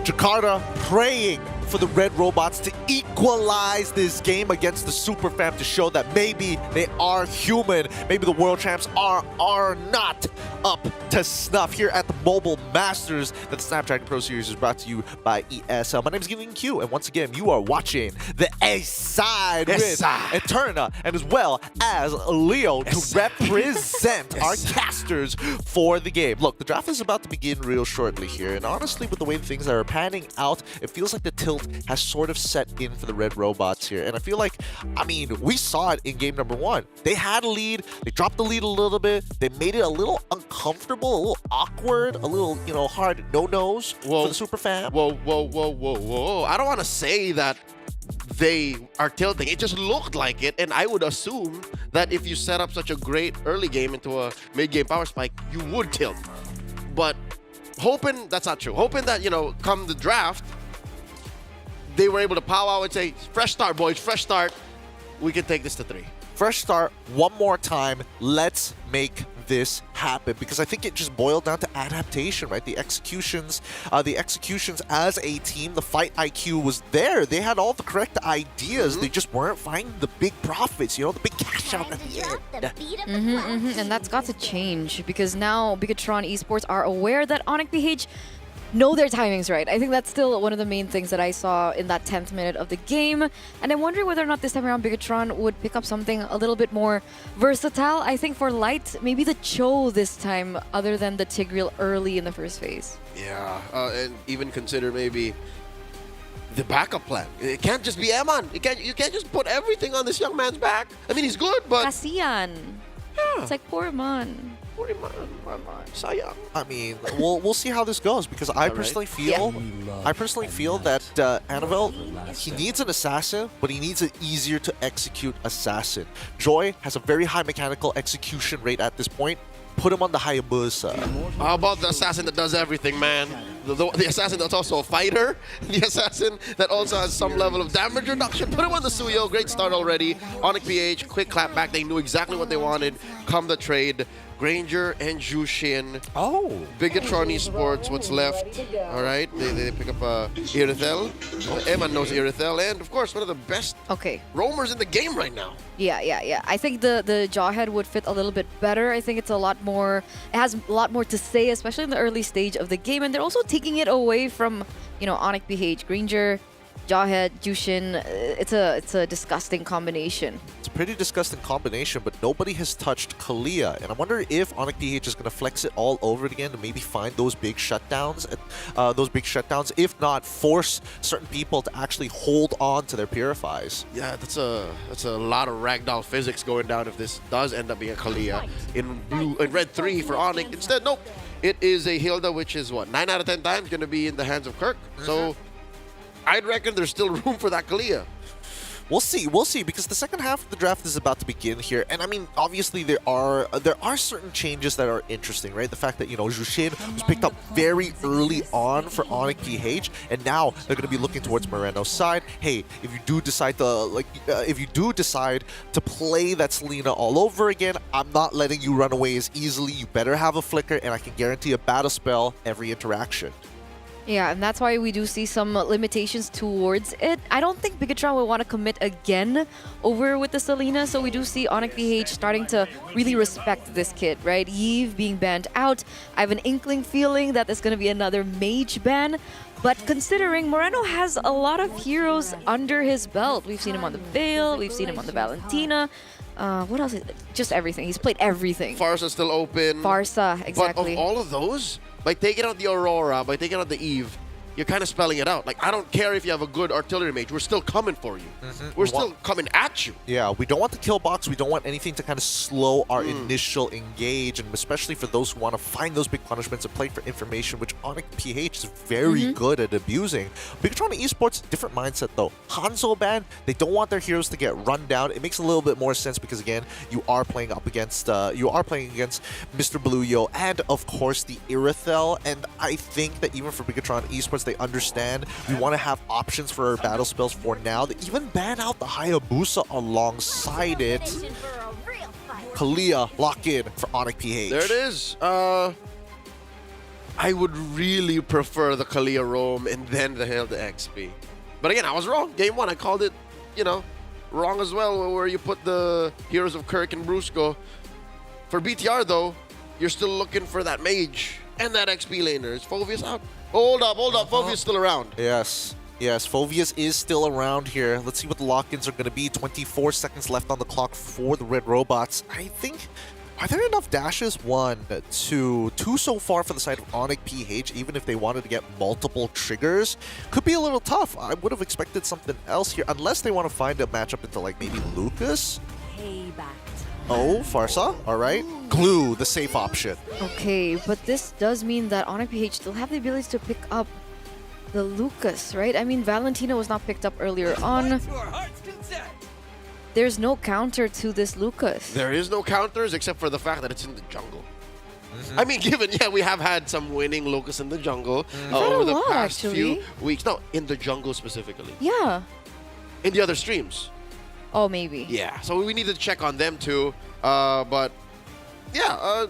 Jakarta praying for the Red Robots to equalize this game against the Super Fam to show that maybe they are human. Maybe the World Champs are not up to snuff here at the Mobile Masters. That the Snapdragon Pro Series is brought to you by ESL. My name is Giving Q, and once again, you are watching the A-Side with Eterna, and as well as Leo to represent our casters for the game. Look, the draft is about to begin real shortly here, and honestly, with the way things are panning out, it feels like the tilt has sort of set in for the Red Robots here. And I feel like, I mean, we saw it in game number 1. They had a lead, they dropped the lead a little bit, they made it a little uncomfortable, a little awkward, a little, you know, hard no-nos for the Super Fam.
Whoa. I don't want to say that they are tilting. It just looked like it, and I would assume that if you set up such a great early game into a mid-game power spike, you would tilt. But hoping that's not true. Hoping that, you know, come the draft, they were able to powwow and say, fresh start, boys, fresh start. We can take this to 3.
Fresh start, one more time. Let's make this happen, because I think it just boiled down to adaptation, right? The executions as a team, the fight IQ was there. They had all the correct ideas. They just weren't finding the big profits, you know, the big cash out at the end.
And that's got to change, because now Bigatron Esports are aware that Onyx PH know their timings right. I think that's still one of the main things that I saw in that 10th minute of the game. And I'm wondering whether or not this time around Bigatron would pick up something a little bit more versatile. I think for Light, maybe the Cho this time, other than the Tigreal early in the first phase.
Yeah, and even consider maybe the backup plan. It can't just be Eman. You can't just put everything on this young man's back. I mean, he's good, but...
Kasian. Yeah. It's like poor man.
Sayang.
I mean, we'll see how this goes, because I personally feel that Annabelle, he needs an assassin, but he needs an easier to execute assassin. Joy has a very high mechanical execution rate at this point. Put him on the Hayabusa.
How about the assassin that does everything, man? The assassin that's also a fighter. The assassin that also has some level of damage reduction. Put him on the Suyo. Great start already. Onyx PH, quick clap back. They knew exactly what they wanted. Come the trade. Granger and Jushin.
Oh.
Bigatron Esports, what's left. All right. They pick up Irithel. Eman knows Irithel. And, of course, one of the best roamers in the game right now.
Yeah. I think the Jawhead would fit a little bit better. I think it's a lot more, it has a lot more to say, especially in the early stage of the game. And they're also taking it away from, you know, Onyx PH. Granger Jawhead, Jushin. It's a disgusting combination.
It's a pretty disgusting combination, but nobody has touched Kalia. And I wonder if Onyx PH is going to flex it all over again to maybe find those big shutdowns. If not, force certain people to actually hold on to their Purifies.
Yeah, that's a lot of ragdoll physics going down if this does end up being a Kalia in red 3 for Onyx. Instead, nope. It is a Hilda, which is what, 9 out of 10 times going to be in the hands of Kirk. So I'd reckon there's still room for that Kalia.
We'll see, because the second half of the draft is about to begin here, and I mean, obviously there are certain changes that are interesting, right? The fact that Jushin was picked up very early on for Onyx PH, and now they're going to be looking towards Moreno's side. Hey, if you do decide to play that Selena all over again, I'm not letting you run away as easily. You better have a flicker, and I can guarantee a battle spell every interaction.
Yeah, and that's why we do see some limitations towards it. I don't think Bigatron will want to commit again over with the Selena, so we do see Onyx PH starting to really respect this kid, right? Yves being banned out. I have an inkling feeling that there's going to be another mage ban, but considering Moreno has a lot of heroes under his belt. We've seen him on the Veil, we've seen him on the Valentina. What else? Just everything. He's played everything.
Farsa's still open.
Farsa, exactly.
But of all of those, by taking out the Aurora, by taking out the Eve, you're kind of spelling it out. Like, I don't care if you have a good artillery mage. We're still coming for you. We're still coming at you.
Yeah, we don't want the kill box. We don't want anything to kind of slow our initial engage, and especially for those who want to find those big punishments and play for information, which Onyx PH is very good at abusing. Bigatron Esports, different mindset though. Hanzo ban, they don't want their heroes to get run down. It makes a little bit more sense because again, you are playing against Mr. Bluyo and of course the Irithel. And I think that even for Bigatron Esports, they understand we want to have options for our battle spells for now. They even ban out the Hayabusa alongside it. Kalia lock in for Onyx PH.
There it is. I would really prefer the Kalia roam and then the Hilda XP. But again, I was wrong. Game 1, I called it, wrong as well, where you put the heroes of Kirk and Brusco. For BTR though, you're still looking for that mage and that XP laner. Is Phoveus out? Hold up. Phoveus still around.
Yes, Phoveus is still around here. Let's see what the lock-ins are going to be. 24 seconds left on the clock for the Red Robots. I think, are there enough dashes? 1, 2 so far for the side of Onyx PH, even if they wanted to get multiple triggers. Could be a little tough. I would have expected something else here, unless they want to find a matchup into like maybe Lucas. Oh, Farsa, all right. Glue, the safe option.
Okay, but this does mean that Onyx PH still have the ability to pick up the Lucas, right? I mean, Valentina was not picked up earlier on. There's no counter to this Lucas.
There is no counters except for the fact that it's in the jungle. I mean, given, we have had some winning Lucas in the jungle over the past few weeks. No, in the jungle specifically.
Yeah.
In the other streams.
Oh, maybe.
Yeah, so we need to check on them too. But yeah,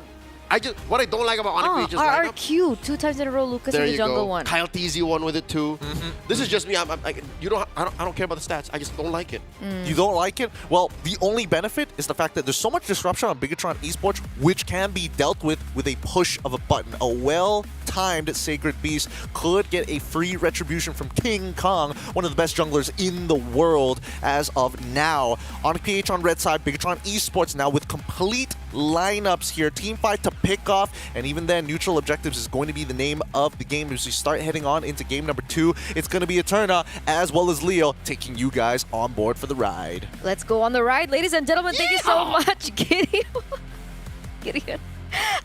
what I don't like about Onyx PH's lineup.
RRQ 2 times in a row. Lucas in the jungle one.
Kyle TZ won with it too. This is just me. I don't care about the stats. I just don't like it.
You don't like it? Well, the only benefit is the fact that there's so much disruption on Bigatron Esports, which can be dealt with a push of a button. A well-timed Sacred Beast could get a free retribution from King Kong, one of the best junglers in the world as of now. Onyx PH on red side, Bigatron Esports now with complete lineups here. Team fight to pick off, and even then, neutral objectives is going to be the name of the game as we start heading on into game number 2. It's going to be Eterna as well as Leo taking you guys on board for the ride.
Let's go on the ride, ladies and gentlemen. Thank you so much, Gideon.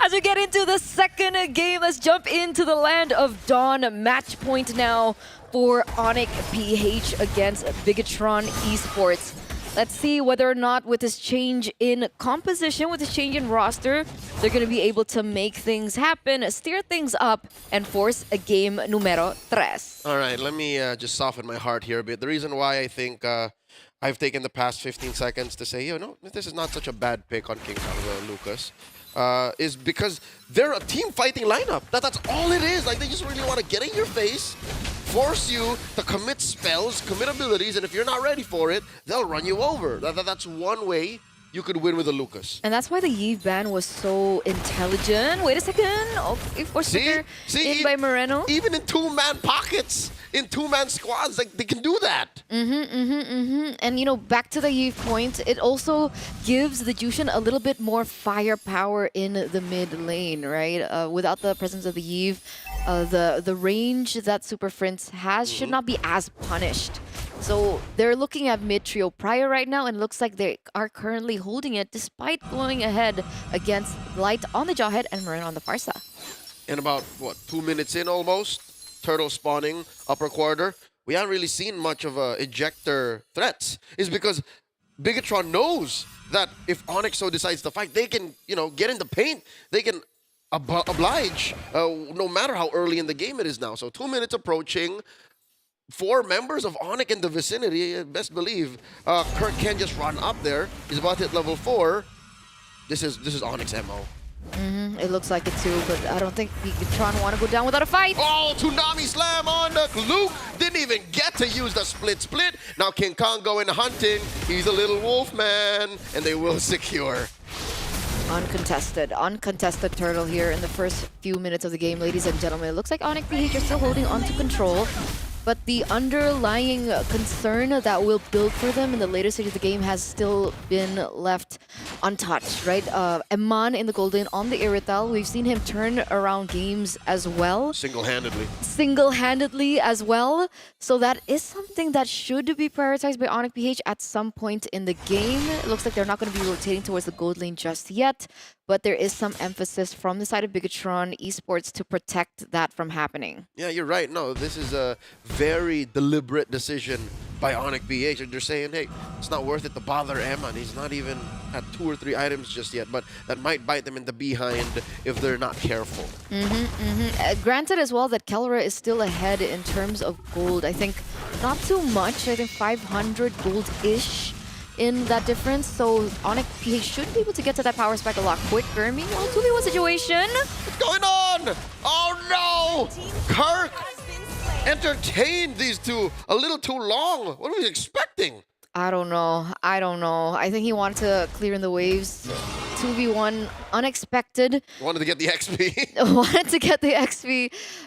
As we get into the second game, let's jump into the land of Dawn. Match point now for Onyx PH against Bigatron Esports. Let's see whether or not with this change in composition, with this change in roster, they're going to be able to make things happen, steer things up, and force a game numero 3.
All right, let me just soften my heart here a bit. The reason why I think I've taken the past 15 seconds to say, this is not such a bad pick on King Kong Lucas, is because they're a team fighting lineup. That's all it is. Like, they just really want to get in your face, force you to commit spells, commit abilities, and if you're not ready for it, they'll run you over. That's one way you could win with a Lucas.
And that's why the Yves ban was so intelligent. Wait a second. Okay, for sticker in by Moreno.
Even in two-man pockets, in two-man squads, like they can do that.
And you know, back to the Yves point, it also gives the Jushin a little bit more firepower in the mid lane, right? Without the presence of the Yves, the range that Super Prince has should not be as punished. So they're looking at mid trio prior right now, and it looks like they are currently holding it despite going ahead against Light on the Jawhead and Marin on the Farsa.
In about, 2 minutes in almost, Turtle spawning, upper quarter. We haven't really seen much of ejector threats. It's because Bigatron knows that if Onyx so decides to fight, they can, get in the paint. They can oblige, no matter how early in the game it is now. So 2 minutes approaching. 4 members of Onyx in the vicinity, best believe. Kirk can just run up there. He's about to hit level 4. This is Onyx MO.
It looks like it too, but I don't think Bigatron want to go down without a fight.
Oh, Tsunami Slam on the Luke. Didn't even get to use the split. Now King Kong going hunting. He's a little wolf man, and they will secure.
Uncontested Turtle here in the first few minutes of the game, ladies and gentlemen. It looks like Onyx PH are still holding on to control. But the underlying concern that will build for them in the later stage of the game has still been left untouched, right? Eman in the gold lane on the Irithal. We've seen him turn around games as well. Single-handedly as well. So that is something that should be prioritized by Onyx PH at some point in the game. It looks like they're not going to be rotating towards the gold lane just yet. But there is some emphasis from the side of Bigatron Esports to protect that from happening.
Yeah, you're right. No, this is a very deliberate decision by Onyx BH. And they're saying, hey, it's not worth it to bother Eman. He's not even had 2 or 3 items just yet. But that might bite them in the behind if they're not careful.
Granted as well that Kelra is still ahead in terms of gold. I think not too much. I think 500 gold-ish in that difference, so Onyx PH should be able to get to that power spike a lot quicker. Meanwhile, 2v1 situation.
What's going on? Oh no! Kirk entertained these two a little too long. What are we expecting?
I don't know. I think he wanted to clear in the waves. 2v1, unexpected.
Wanted to get the XP.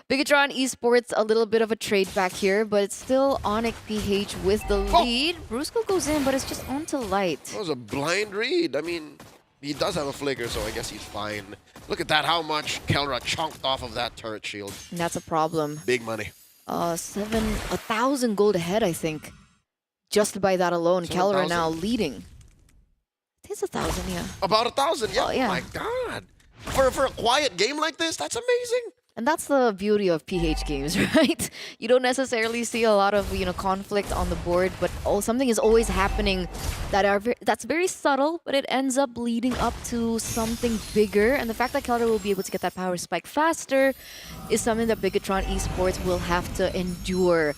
Bigatron Esports, a little bit of a trade back here, but it's still Onyx PH with the lead. Brusco goes in, but it's just onto Light.
That was a blind read. I mean, he does have a flicker, so I guess he's fine. Look at that, how much Kelra chunked off of that turret shield.
And that's a problem.
Big money.
1,000 gold ahead, I think. Just by that alone, Kelra now leading. It's 1,000, yeah.
About 1,000, yeah.
Oh, yeah.
Oh my God. For a quiet game like this, that's amazing.
And that's the beauty of PH games, right? You don't necessarily see a lot of, conflict on the board, but something is always happening that's very subtle, but it ends up leading up to something bigger. And the fact that Kelra will be able to get that power spike faster is something that Bigatron Esports will have to endure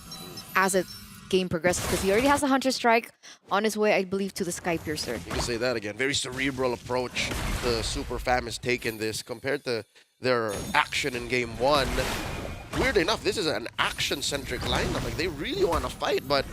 as it game progresses, because he already has a Hunter Strike on his way, I believe, to the Sky Piercer.
You can say that again. Very cerebral approach the Super Fam has taken this compared to their action in game 1. Weirdly enough, this is an action-centric lineup. Like, they really want to fight, but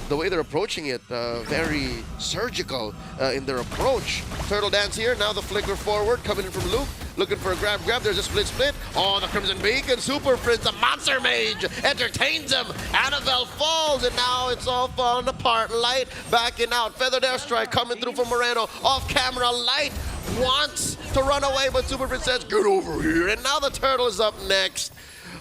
the way they're approaching it, very surgical in their approach. Turtle Dance here, now the flicker forward, coming in from Luke, looking for a grab. There's a split. Oh, the Crimson Beacon, Super Prince, the Monster Mage, entertains him. Annabelle falls, and now it's all falling apart. Light backing out. Feathered Airstrike coming through from Moreno. Off camera, Light wants to run away, but Super Prince says, get over here. And now the Turtle is up next.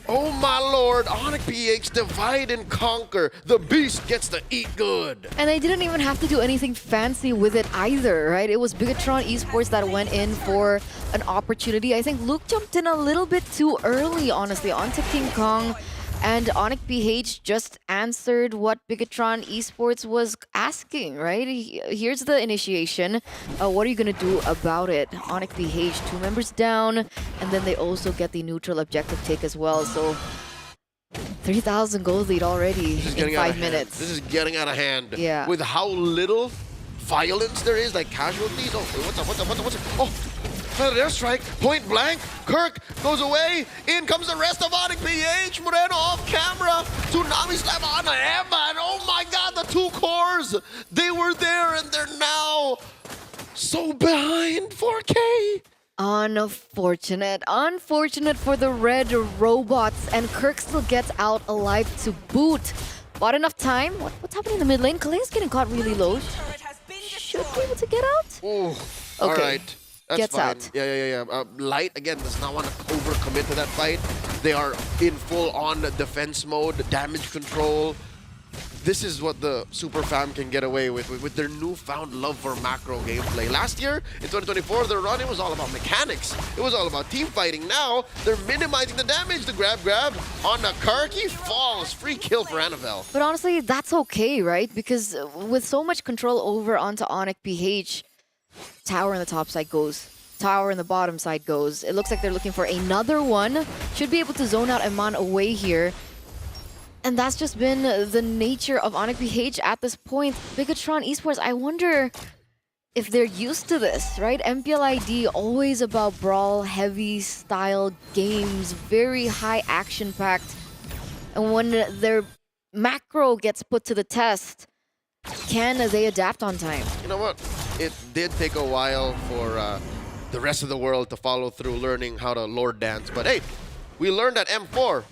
Oh my lord, Onyx PH divide and conquer. The beast gets to eat good.
And they didn't even have to do anything fancy with it either, right? It was Bigatron Esports that went in for an opportunity. I think Luke jumped in a little bit too early, honestly, onto King Kong. And Onyx PH just answered what Bigatron Esports was asking, right? Here's the initiation. What are you going to do about it? Onyx PH, 2 members down, and then they also get the neutral objective take as well. So 3,000 gold lead already in 5 minutes.
This is getting out of hand.
Yeah.
With how little violence there is, like casualties. Oh, what's up? Oh, Feather Airstrike, point blank. Kirk goes away. In comes the rest of Onyx PH. Moreno off camera. Tsunami Slam on Emma. And oh my God, the 2 cores. They were there and they're now so behind 4K.
Unfortunate for the red robots, and Kirk still gets out alive to boot. Bought enough time. What's happening in the mid lane? Kale's getting caught really low. Should be able to get out.
Ooh,
Okay.
all right. That's
Gets
fine.
out.
Yeah. Light, again, does not want to overcommit to that fight. They are in full-on defense mode, damage control. This is what the Super Fam can get away with their newfound love for macro gameplay. Last year, in 2024, their run, it was all about mechanics. It was all about team fighting. Now, they're minimizing the damage. The grab on the Kirk. He falls. Free kill for Annabelle.
But honestly, that's okay, right? Because with so much control over onto Onyx PH, tower on the top side goes. Tower on the bottom side goes. It looks like they're looking for another one. Should be able to zone out Eman away here. And that's just been the nature of Onyx PH at this point. Bigatron Esports, I wonder if they're used to this, right? MPLID, always about brawl-heavy style games, very high action-packed. And when their macro gets put to the test, can they adapt on time?
You know what? It did take a while for the rest of the world to follow through learning how to Lord Dance. But hey, we learned at M4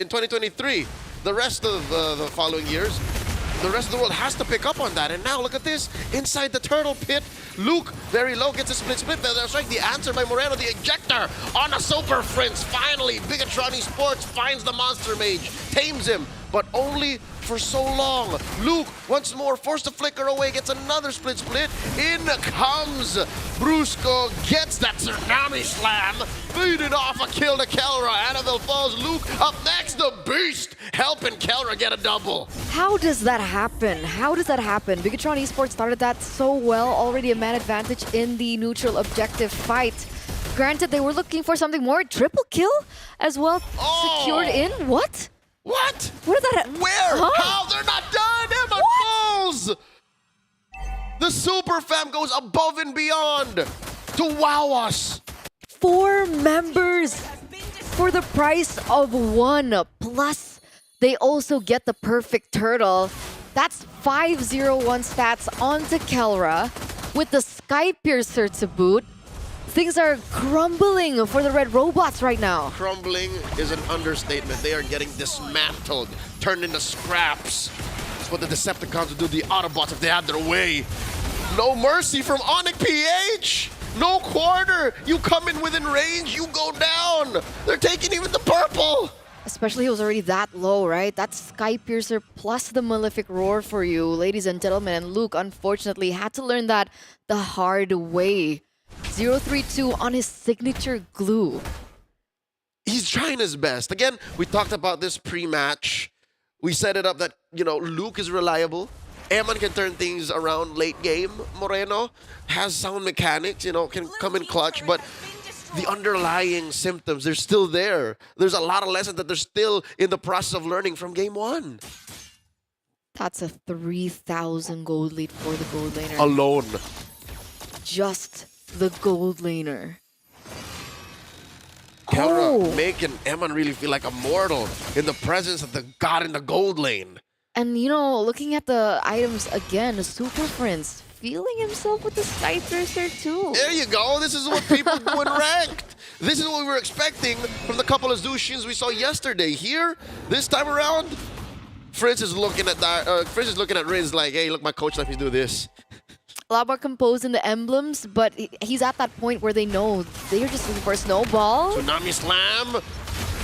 in 2023. The rest of the following years, the rest of the world has to pick up on that. And now look at this. Inside the turtle pit, Luke, very low, gets a split. That's right, the answer by Moreno, the ejector on a Super Prince. Finally, Bigatron Esports finds the Monster Mage, tames him, but only for so long. Luke, once more, forced to flicker away, gets another split. In comes Brusco, gets that Tsunami Slam, beaten off a kill to Kelra. Annabelle falls, Luke up next, the Beast, helping Kelra get a double.
How does that happen? Bigatron Esports started that so well, already a man advantage in the neutral objective fight. Granted, they were looking for something more. Triple kill as well, secured in. What?
What
is that?
Where?
Huh?
How? They're not done! Emma falls! The Super Fam goes above and beyond to wow us.
4 members for the price of 1. Plus, they also get the perfect turtle. That's 501 stats onto Kelra with the Sky Piercer to boot. Things are crumbling for the red robots right now.
Crumbling is an understatement. They are getting dismantled, turned into scraps. That's what the Decepticons would do to the Autobots if they had their way. No mercy from Onyx PH. No quarter. You come in within range, you go down. They're taking even the purple.
Especially it was already that low, right? That's Sky Piercer plus the Malefic Roar for you, ladies and gentlemen. And Luke, unfortunately, had to learn that the hard way. 032 on his signature glue.
He's trying his best. Again, we talked about this pre-match. We set it up that, Luke is reliable. Eman can turn things around late game. Moreno has sound mechanics, can come in clutch, but the underlying symptoms, they're still there. There's a lot of lessons that they're still in the process of learning from game 1.
That's a 3,000 gold lead for the gold laner.
Alone.
Just the gold laner.
Kelra making Eman really feel like a mortal in the presence of the god in the gold lane.
And looking at the items again, Super Prince feeling himself with the Sky Piercer too.
There you go. This is what people do in ranked. This is what we were expecting from the couple of Zushins we saw yesterday. Here, this time around, Fritz is looking at that. Fritz is looking at Riz like, "Hey, look, my coach let me do this."
A lot more composed in the emblems, but he's at that point where they know they're just looking for a snowball.
Tsunami Slam.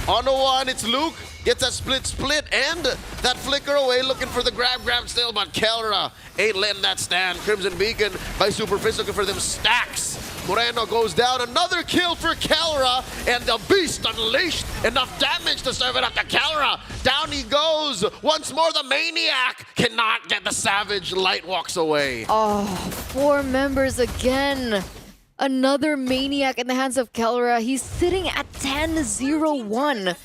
On the one, it's Luke. Gets that split, and that flicker away, looking for the grab still, but Kelra ain't letting that stand. Crimson Beacon by Superfist looking for them stacks. Moreno goes down, another kill for Kelra, and the Beast unleashed enough damage to serve it up to Kelra. Down he goes. Once more, the Maniac cannot get the Savage. Light walks away.
Oh, 4 members again. Another Maniac in the hands of Kelra. He's sitting at 10-0-1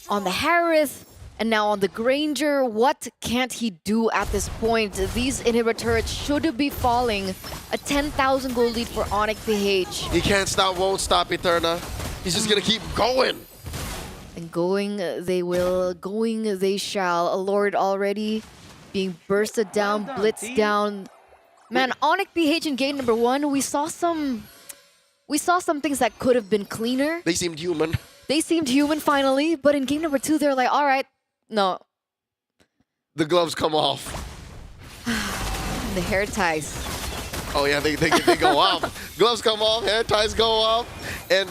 on the Harith and now on the Granger. What can't he do at this point? These inhibitor turrets should be falling. A 10,000 gold lead for Onyx PH.
He can't stop, won't stop, Eterna. He's just gonna keep going.
And going they will, going they shall. A Lord already being bursted down, blitzed down. Man, Onyx PH in game number 1, we saw some things that could have been cleaner.
They seemed human.
They seemed human finally, but in game number 2, they're like, all right, no.
The gloves come off.
The hair ties.
Oh yeah, they go off. Gloves come off, hair ties go off, and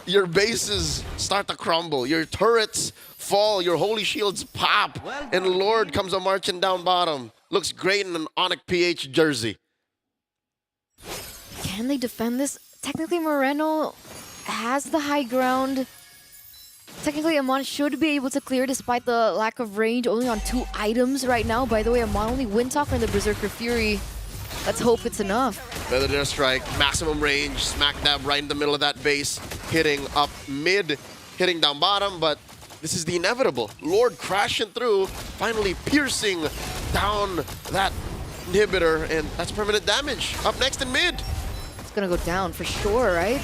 your bases start to crumble. Your turrets fall, your holy shields pop, and Lord comes a marching down bottom. Looks great in an Onyx PH jersey.
Can they defend this? Technically, Moreno has the high ground. Technically, Amon should be able to clear despite the lack of range. Only on 2 items right now. By the way, Amon only Windtalk and the Berserker Fury. Let's hope it's enough.
Feather Dare Strike, maximum range, smack dab right in the middle of that base, hitting up mid, hitting down bottom, but this is the inevitable. Lord crashing through, finally piercing down that inhibitor, and that's permanent damage. Up next in mid.
It's gonna go down for sure, right?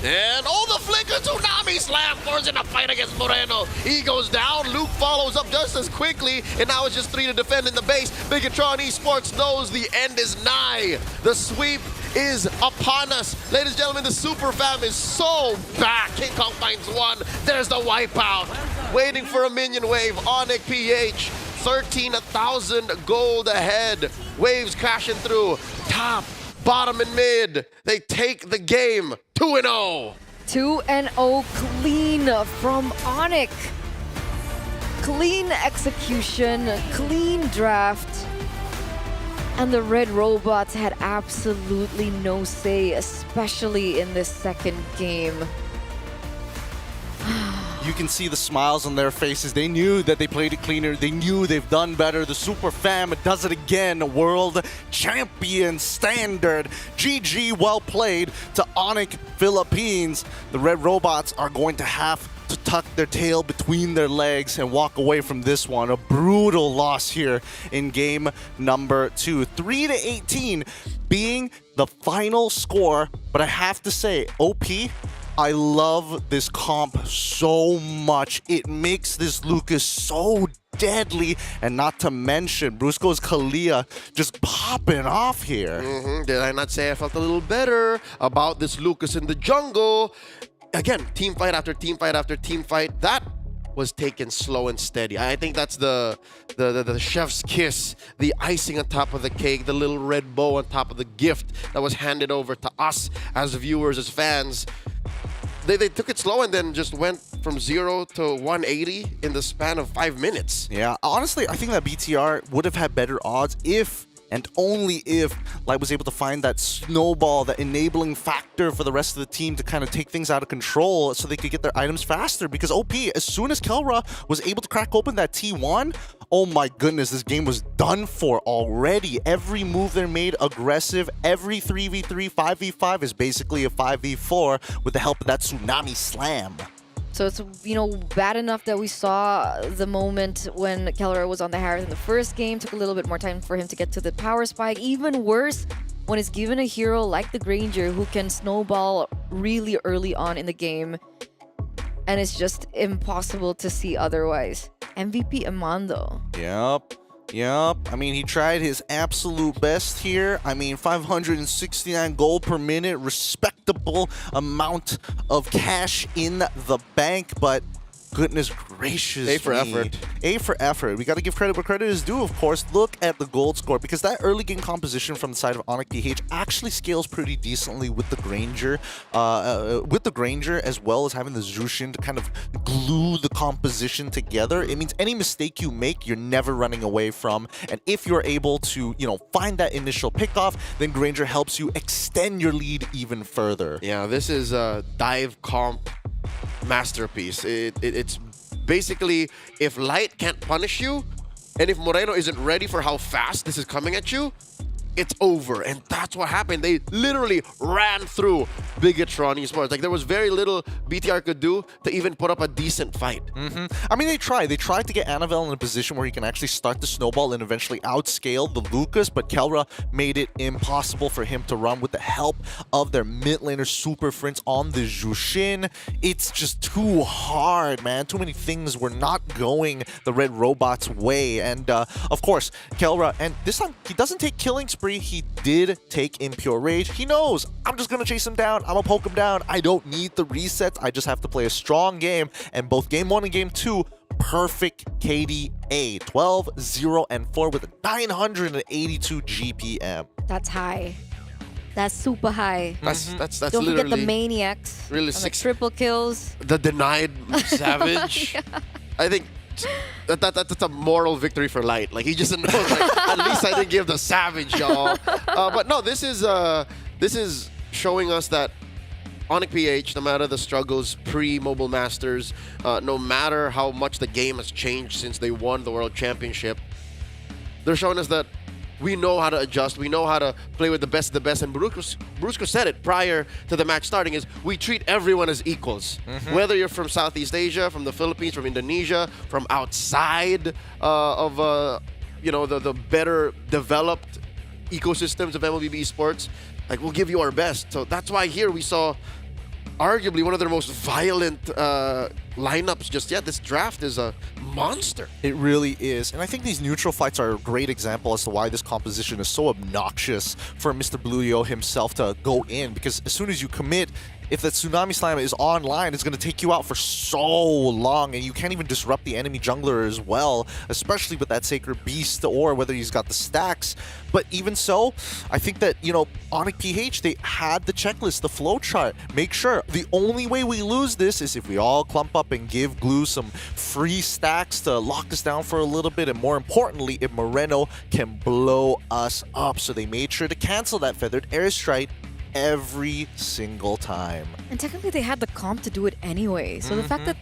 And the flicker tsunami slam forcing a fight against Moreno. He goes down, Luke follows up just as quickly, and now it's just 3 to defend in the base. Bigatron Esports knows the end is nigh. The sweep is upon us. Ladies and gentlemen, the Super Fam is so back. King Kong finds one. There's the wipeout. Waiting for a minion wave. Onyx PH, 13,000 gold ahead. Waves crashing through. Top, bottom, and mid. They take the game 2-0.
2-0 clean from Onyx. Clean execution, clean draft. And the Red Robots had absolutely no say, especially in this second game.
You can see the smiles on their faces. They knew that they played it cleaner. They knew they've done better. The Super Fam does it again. World champion standard. GG, well played to Onyx Philippines. The Red Robots are going to have to tuck their tail between their legs and walk away from this one. A brutal loss here in game number 2. 3-18 being the final score. But I have to say, OP, I love this comp so much. It makes this Lucas so deadly, and not to mention Brusco's Kalia just popping off here.
Did I not say I felt a little better about this Lucas in the jungle? Again, team fight after team fight after team fight. That was taken slow and steady. I think that's the chef's kiss, the icing on top of the cake, the little red bow on top of the gift that was handed over to us as viewers, as fans. They took it slow and then just went from 0 to 180 in the span of 5 minutes.
Yeah, honestly, I think that BTR would have had better odds if and only if Light was able to find that snowball, that enabling factor for the rest of the team to kind of take things out of control so they could get their items faster. Because OP, as soon as Kelra was able to crack open that T1, oh my goodness, this game was done for already. Every move they made aggressive. Every 3v3, 5v5 is basically a 5v4 with the help of that Tsunami Slam.
So it's, bad enough that we saw the moment when Keller was on the Harris in the first game. Took a little bit more time for him to get to the power spike. Even worse when it's given a hero like the Granger who can snowball really early on in the game. And it's just impossible to see otherwise. MVP Amando.
Yep. I mean, he tried his absolute best here. I mean, 569 gold per minute, respectable amount of cash in the bank, but goodness gracious.
A for effort.
A for effort. We got to give credit where credit is due, of course. Look at the gold score, because that early game composition from the side of Onyx PH actually scales pretty decently with the Granger. As well as having the Zushin to kind of glue the composition together. It means any mistake you make, you're never running away from. And if you're able to, find that initial pickoff, then Granger helps you extend your lead even further.
Yeah, this is a dive comp masterpiece. It's basically, if Light can't punish you, and if Moreno isn't ready for how fast this is coming at you, it's over. And that's what happened. They literally ran through Bigatron Esports. Like, there was very little BTR could do to even put up a decent fight.
I mean, they tried to get Anavel in a position where he can actually start the snowball and eventually outscale the Lucas, but Kelra made it impossible for him to run with the help of their mid laner Super Friends on the Jushin. It's just too hard, man. Too many things were not going the Red Robot's way. And of course, Kelra, and this time he doesn't take killing spree. Bri, he did take Impure Rage. He knows, I'm just going to chase him down. I'm going to poke him down. I don't need the resets. I just have to play a strong game. And both Game 1 and Game 2, perfect KDA. 12, 0, and 4 with a 982 GPM.
That's high. That's super high.
That's
Don't forget the
literally
maniacs.
really
and the
six
triple kills.
the denied Savage.
Yeah.
I think that's a moral victory for Light. Like, he just knows, like, at least I didn't give the Savage, y'all. But no, this is showing us that Onic PH, no matter the struggles pre-Mobile Masters, no matter how much the game has changed since they won the World Championship, they're showing us that we know how to adjust. We know how to play with the best of the best. And Brusco said it prior to the match starting, is we treat everyone as equals. Whether you're from Southeast Asia, from the Philippines, from Indonesia, from outside of the better developed ecosystems of MLBB Esports, like, we'll give you our best. So that's why here we saw arguably one of their most violent lineups just yet. This draft is a monster.
It really is. And I think these neutral fights are a great example as to why this composition is so obnoxious for Mr. Bluio himself to go in. Because as soon as you commit, if the Tsunami Slam is online, it's going to take you out for so long, and you can't even disrupt the enemy jungler as well, especially with that Sacred Beast or whether he's got the stacks. But even so, I think that, Onic PH, they had the checklist, the flow chart. Make sure the only way we lose this is if we all clump up and give Glue some free stacks to lock us down for a little bit, and more importantly, if Moreno can blow us up. So they made sure to cancel that Feathered Airstrike every single time.
And technically they had the comp to do it anyway. So the fact that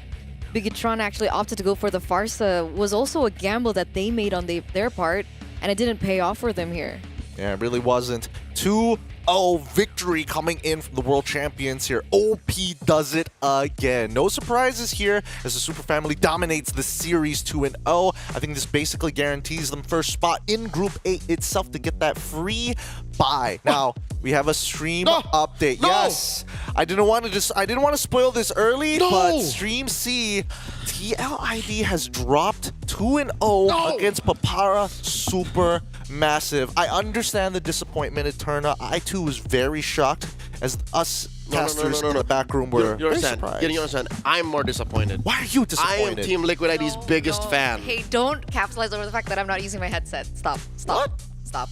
Bigatron actually opted to go for the Farsa was also a gamble that they made on their part, and it didn't pay off for them here.
Yeah, it really wasn't. 2-0 victory coming in from the world champions here. OP does it again. No surprises here as the Super Family dominates the series 2-0. I think this basically guarantees them first spot in Group 8 itself to get that free bye. Now, we have a stream update. Yes, I didn't want to spoil this early, but Stream C, TLID has dropped 2-0 against Papara Super Massive. I understand the disappointment, Eterna. I too was very shocked as us casters in the back room were very surprised.
You understand? I'm more disappointed.
Why are you disappointed?
I am Team Liquid ID's biggest fan.
Hey, don't capitalize over the fact that I'm not using my headset. Stop.
What?
Stop.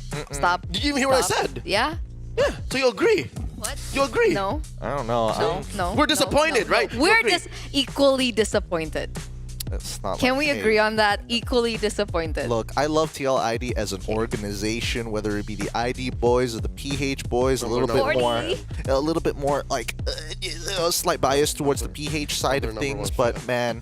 Did you even hear what I said?
Yeah?
Yeah, so you agree?
What?
You agree?
No.
I don't know.
No.
We're disappointed, right?
We're just equally disappointed.
It's not
Can
like,
we
hey,
agree on that? Equally disappointed.
Look, I love TLID as an organization, whether it be the ID boys or the PH boys, a little bit more like a slight bias towards the PH side of things, but man,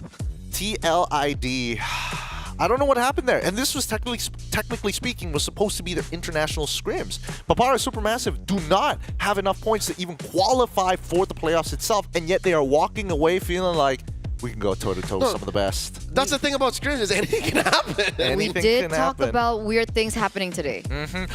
TLID, I don't know what happened there. And this was technically speaking was supposed to be their international scrims. Papara Supermassive do not have enough points to even qualify for the playoffs itself, and yet they are walking away feeling like we can go toe-to-toe with some of the best.
That's the thing about scrims, is anything can happen.
We did talk about weird things happening today.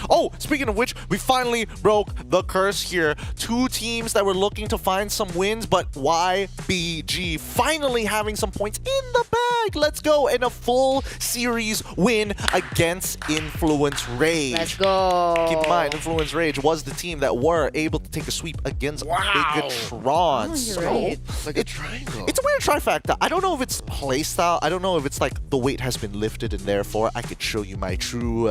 Oh, speaking of which, we finally broke the curse here. 2 teams that were looking to find some wins, but YBG finally having some points in the bag. Let's go. And a full series win against Influence Rage.
Let's go.
Keep in mind, Influence Rage was the team that were able to take a sweep against Bigatron.
Right.
Like a triangle.
It's a weird trifecta. I don't know if it's playstyle. I don't know if it's like the weight has been lifted and therefore I could show you my true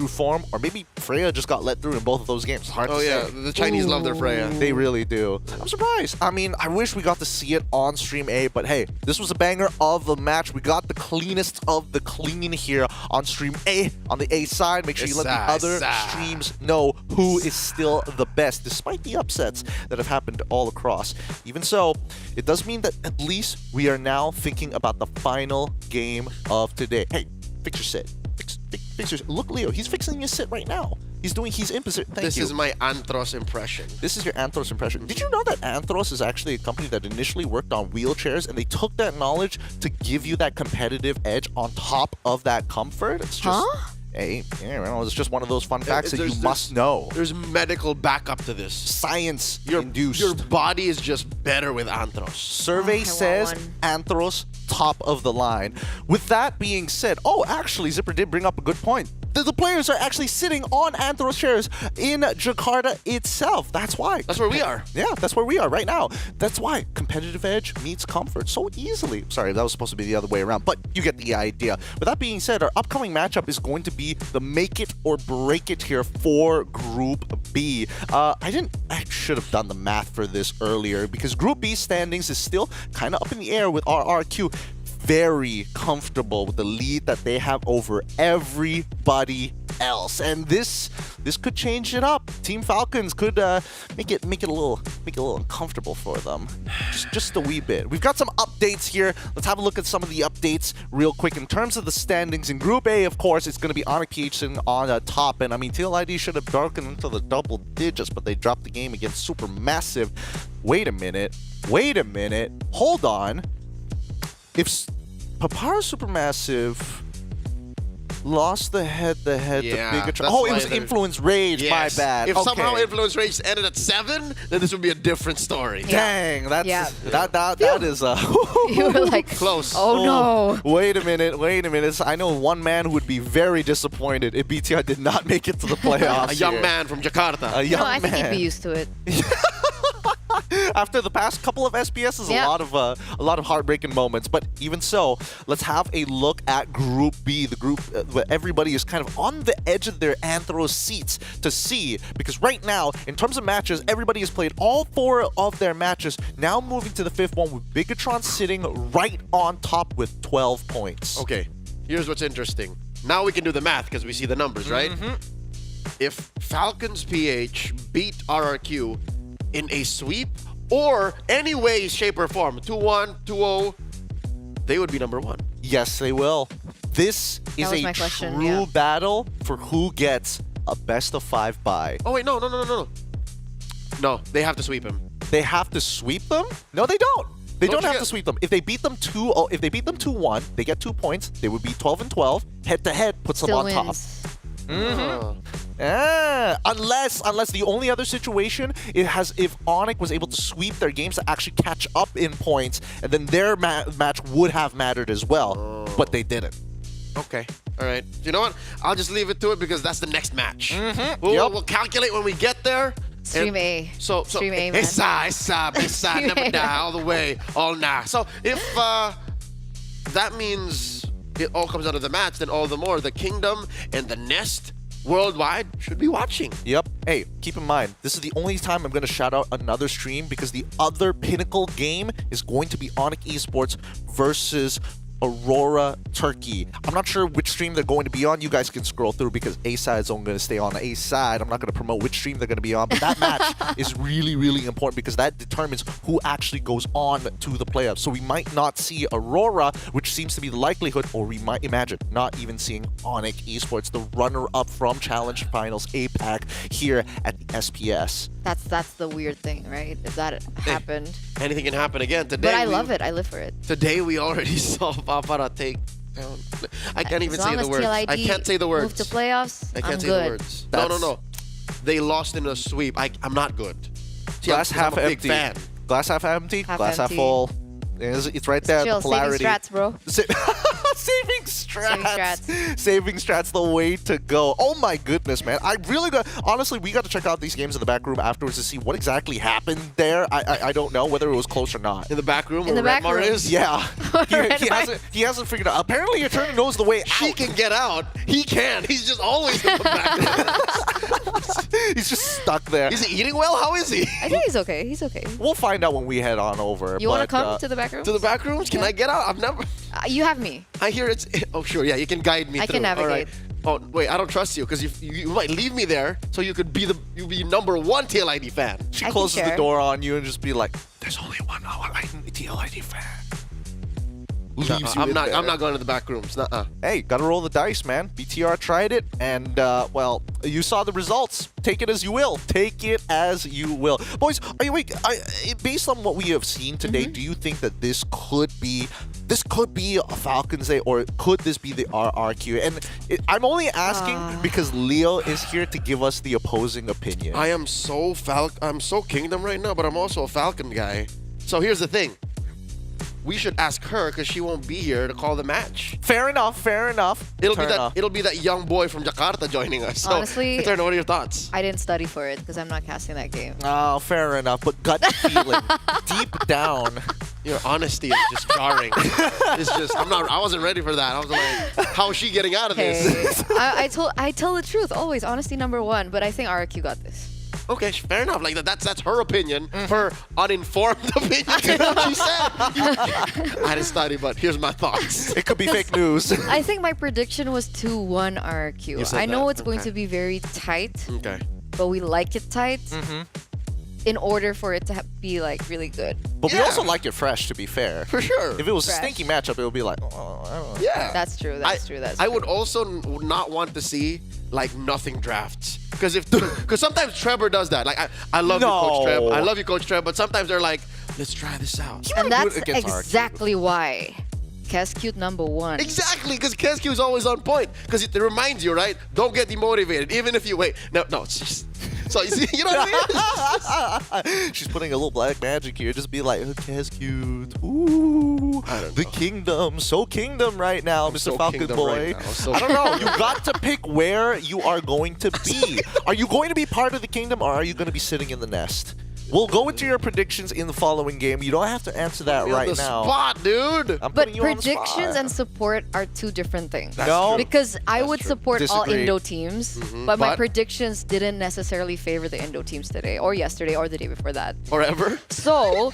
form, or maybe Freya just got let through in both of those games. Hard to say.
The Chinese love their Freya.
They really do. I'm surprised. I mean, I wish we got to see it on Stream A, but hey, this was a banger of the match. We got the cleanest of the clean here on Stream A, on the A side. Make sure you let the other streams know who is still the best, despite the upsets that have happened all across. Even so, it does mean that at least we are now thinking about the final game of today. Hey, fix your sit. Fix your, look, Leo, he's fixing his sit right now. He's in position.
This is my Anthros impression.
This is your Anthros impression. Did you know that Anthros is actually a company that initially worked on wheelchairs, and they took that knowledge to give you that competitive edge on top of that comfort? It's just, hey, it's just one of those fun facts that you must know.
There's medical backup to this.
Science induced.
Your body is just better with Anthros.
Survey says Anthros top of the line. With that being said, actually, Zipper did bring up a good point. the players are actually sitting on Anthros chairs in Jakarta itself. That's why.
That's where we are.
Yeah, that's where we are right now. That's why competitive edge meets comfort so easily. Sorry, that was supposed to be the other way around, but you get the idea. With that being said, our upcoming matchup is going to be the make it or break it here for Group B. I should have done the math for this earlier because Group B standings is still kind of up in the air with RRQ. Very comfortable with the lead that they have over everybody else, and this could change it up. Team Falcons could make it a little uncomfortable for them, just a wee bit. We've got some updates here. Let's have a look at some of the updates real quick. In terms of the standings in Group A, of course, it's going to be Onyx PH sitting on top, and I mean TLID should have darkened into the double digits, but they dropped the game against Supermassive. Wait a minute, hold on. If Papara Supermassive lost the head-to-head to Bigatron. Oh, it was Influence Rage, my bad.
If somehow Influence Rage ended at 7, then this would be a different story.
Dang, that is
You were like,
close.
Oh no.
Wait a minute. I know one man who would be very disappointed if BTR did not make it to the playoffs.
A young man from Jakarta.
A young
I think
man.
he'd be used to it.
After the past couple of SPSs, a lot of heartbreaking moments. But even so, let's have a look at Group B, the group where everybody is kind of on the edge of their Anthros seats to see. Because right now, in terms of matches, everybody has played all 4 of their matches. Now moving to the 5th one with Bigatron sitting right on top with 12 points.
Okay, here's what's interesting. Now we can do the math because we see the numbers, right? If Falcons PH beat RRQ in a sweep or any way, shape, or form, 2-1, 2-0, they would be number 1.
Yes, they will. This is a true battle for who gets a best of 5 bye.
Oh, wait, no. No, they have to sweep him.
They have to sweep them? No, they don't. They don't have to sweep them. If they beat them 2-1, they get 2 points. They would be 12-12. Head-to-head puts them on top. Unless the only other situation if Onyx was able to sweep their games to actually catch up in points, and then their match would have mattered as well, but they didn't.
Okay, all right. You know what? I'll just leave it to it because that's the next match. We'll calculate when we get there.
Stream A. Stream A, man.
Issa, never die, all the way, all nah. So if that means it all comes out of the match, then all the more the Kingdom and the Nest worldwide should be watching.
Yep. Hey, keep in mind, this is the only time I'm going to shout out another stream because the other pinnacle game is going to be Onyx Esports versus Aurora Turkey. I'm not sure which stream they're going to be on. You guys can scroll through because A side is only going to stay on A side. I'm not going to promote which stream they're going to be on, but that match is really, really important because that determines who actually goes on to the playoffs. So we might not see Aurora, which seems to be the likelihood, or we might imagine not even seeing Onyx Esports, the runner-up from Challenge Finals APAC here at the SPS.
That's the weird thing, right? If that happened.
Anything can happen again. Today,
but I love it. I live for it.
Today we already saw Papara take down. I can't even say the words.
TLID
I can't say the words.
Move to playoffs.
I can't say
good.
the words. No. They lost in a sweep. I'm not good.
Glass half
I'm a
empty.
big fan.
Glass half empty. Glass half
empty.
full. It's right there.
Chill,
The polarity.
saving strats, bro.
Saving strats. Saving strats, the way to go. Oh my goodness, man. Honestly, we got to check out these games in the back room afterwards to see what exactly happened there. I don't know whether it was close or not.
In the back room
In
where
the back
Redmar
room.
is?
Yeah. he hasn't figured out. Apparently, Eternal knows the way out.
She can get out. He can. He's just always in the back.
He's just stuck there.
Is he eating well? How is he?
I think he's okay. He's okay.
We'll find out when we head on over.
You want to come to the back room?
To the back rooms? Can I get out? I've never...
You have me.
I hear it's... Oh, sure. Yeah, you can guide me
I
through.
can navigate.
All right. Oh, wait. I don't trust you because you might leave me there so you could be number 1 TLID fan.
She closes the door on you and just be like, there's only one TLID fan.
I'm not going to the back rooms. Nuh-uh.
Hey, gotta roll the dice, man. BTR tried it, and well, you saw the results. Take it as you will. Take it as you will, boys. Based on what we have seen today, do you think that this could be a Falcons Day, or could this be the RRQ? And I'm only asking because Leo is here to give us the opposing opinion.
I am I'm so Kingdom right now, but I'm also a Falcon guy. So here's the thing. we should ask her because she won't be here to call the match.
Fair enough. Fair enough.
It'll be that young boy from Jakarta joining us. So,
Honestly,
Eterno, what are your thoughts?
I didn't study for it because I'm not casting that game.
Oh, fair enough. But gut feeling, deep down.
Your honesty is just jarring. It's just I wasn't ready for that. I was like, how is she getting out of this?
I tell the truth always. Honesty number one. But I think RQ got this.
Okay, fair enough. Like that's her opinion, her uninformed opinion. She said. I didn't study, but here's my thoughts.
It could be fake news.
I think my prediction was 2-1 RQ. I know it's going to be very tight.
Okay.
But we like it tight. In order for it to be like really good.
But we also like it fresh, to be fair.
For sure.
If it was
Fresh.
a stinky matchup, it would be like, oh, I don't know.
Yeah.
That's true. That's true.
I would also not want to see like nothing drafts. Because sometimes Trevor does that. Like I love you, Coach Trev. I love you, Coach Trev. But sometimes they're like, let's try this out.
And that's exactly why Kescute number one.
Exactly, because Kescue is always on point. Because it reminds you, right? Don't get demotivated, even if you wait. No, it's just. So you know what I
mean? She's putting a little black magic here. Just be like, Kescute. Ooh, the kingdom. So kingdom right now, Mr.
so
Falcon
kingdom
Boy.
right now. So
I don't know. You got to pick where you are going to be. Are you going to be part of the kingdom, or are you going to be sitting in the nest? We'll go into your predictions in the following game. You don't have to answer that right now.
Spot, dude.
But predictions and support are two different things.
That's true.
Because I would support all
Disagree.
Indo teams, but my predictions didn't necessarily favor the Indo teams today, or yesterday, or the day before that.
Or ever.
So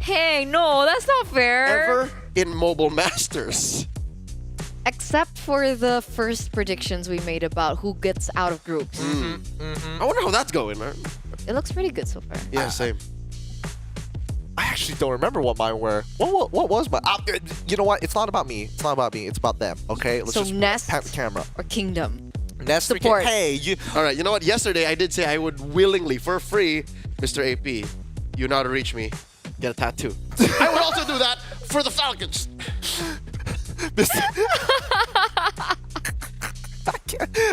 hey, no, that's not fair.
Ever in Mobile Masters.
Except for the first predictions we made about who gets out of groups.
I wonder how that's going, man.
It looks pretty good so far.
Yeah, same.
I actually don't remember what mine were. What was mine? You know what? It's not about me. It's not about me. It's about them. Okay? Let's
So
just
Nest
pat the camera.
or Kingdom?
Nest or
Support.
Hey, you.
All right, you know what? Yesterday I did say I would willingly, for free, Mr. AP, you know how to reach me. Get a tattoo. I would also do that for the Falcons.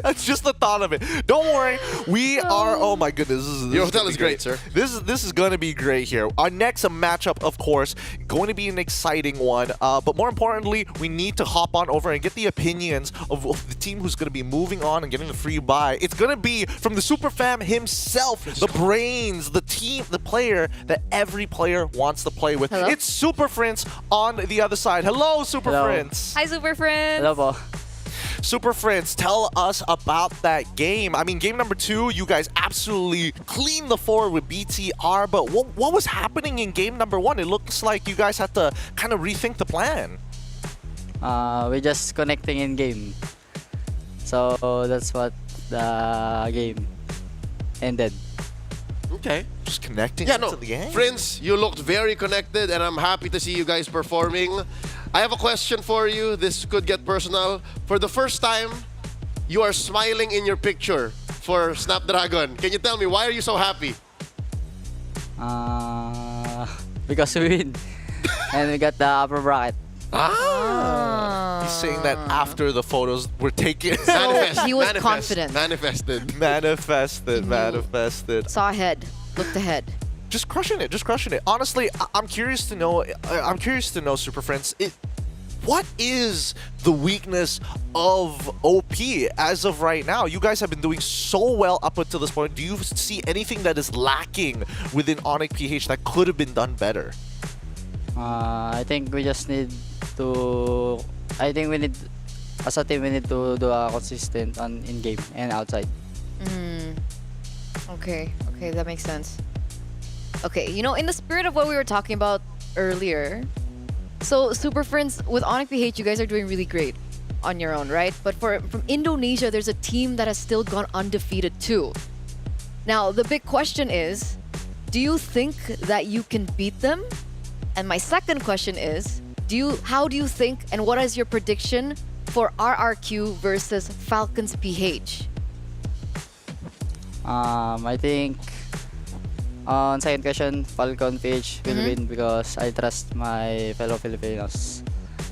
That's just the thought of it. Don't worry, we are. Oh my goodness,
Your hotel is great, sir.
This is going to be great here. Our next matchup, of course, going to be an exciting one. But more importantly, we need to hop on over and get the opinions of the team who's going to be moving on and getting the free buy. It's going to be from the Super Fam himself, the brains, the team, the player that every player wants to play with.
Hello?
It's Super Friends on the other side. Hello, Super Friends.
Hi, Super Friends.
Hello po.
Super Friends, tell us about that game. I mean, game number 2, you guys absolutely cleaned the floor with BTR, but what was happening in game number 1? It looks like you guys had to kind of rethink the plan.
We're just connecting in game. So that's what the game ended.
Okay.
Just connecting
into
the game.
Friends, you looked very connected, and I'm happy to see you guys performing. I have a question for you. This could get personal. For the first time, you are smiling in your picture for Snapdragon. Can you tell me, why are you so happy?
Because we win. And we got the upper bracket.
He's saying that after the photos were taken.
He was confident.
Manifested.
Manifested.
Saw ahead. Looked ahead.
Just crushing it. Honestly, I'm curious to know. Super Friends. What is the weakness of OP as of right now? You guys have been doing so well up until this point. Do you see anything that is lacking within Onyx PH that could have been done better?
I think we just need to. As a team, we need to do a consistent on in game and outside.
Okay, that makes sense. Okay, in the spirit of what we were talking about earlier, so Super Friends, with Onyx PH, you guys are doing really great on your own, right? But from Indonesia, there's a team that has still gone undefeated too. Now, the big question is, do you think that you can beat them? And my second question is, how do you think, and what is your prediction for RRQ versus Falcons PH?
I think on second question, Falcon PH will win because I trust my fellow Filipinos.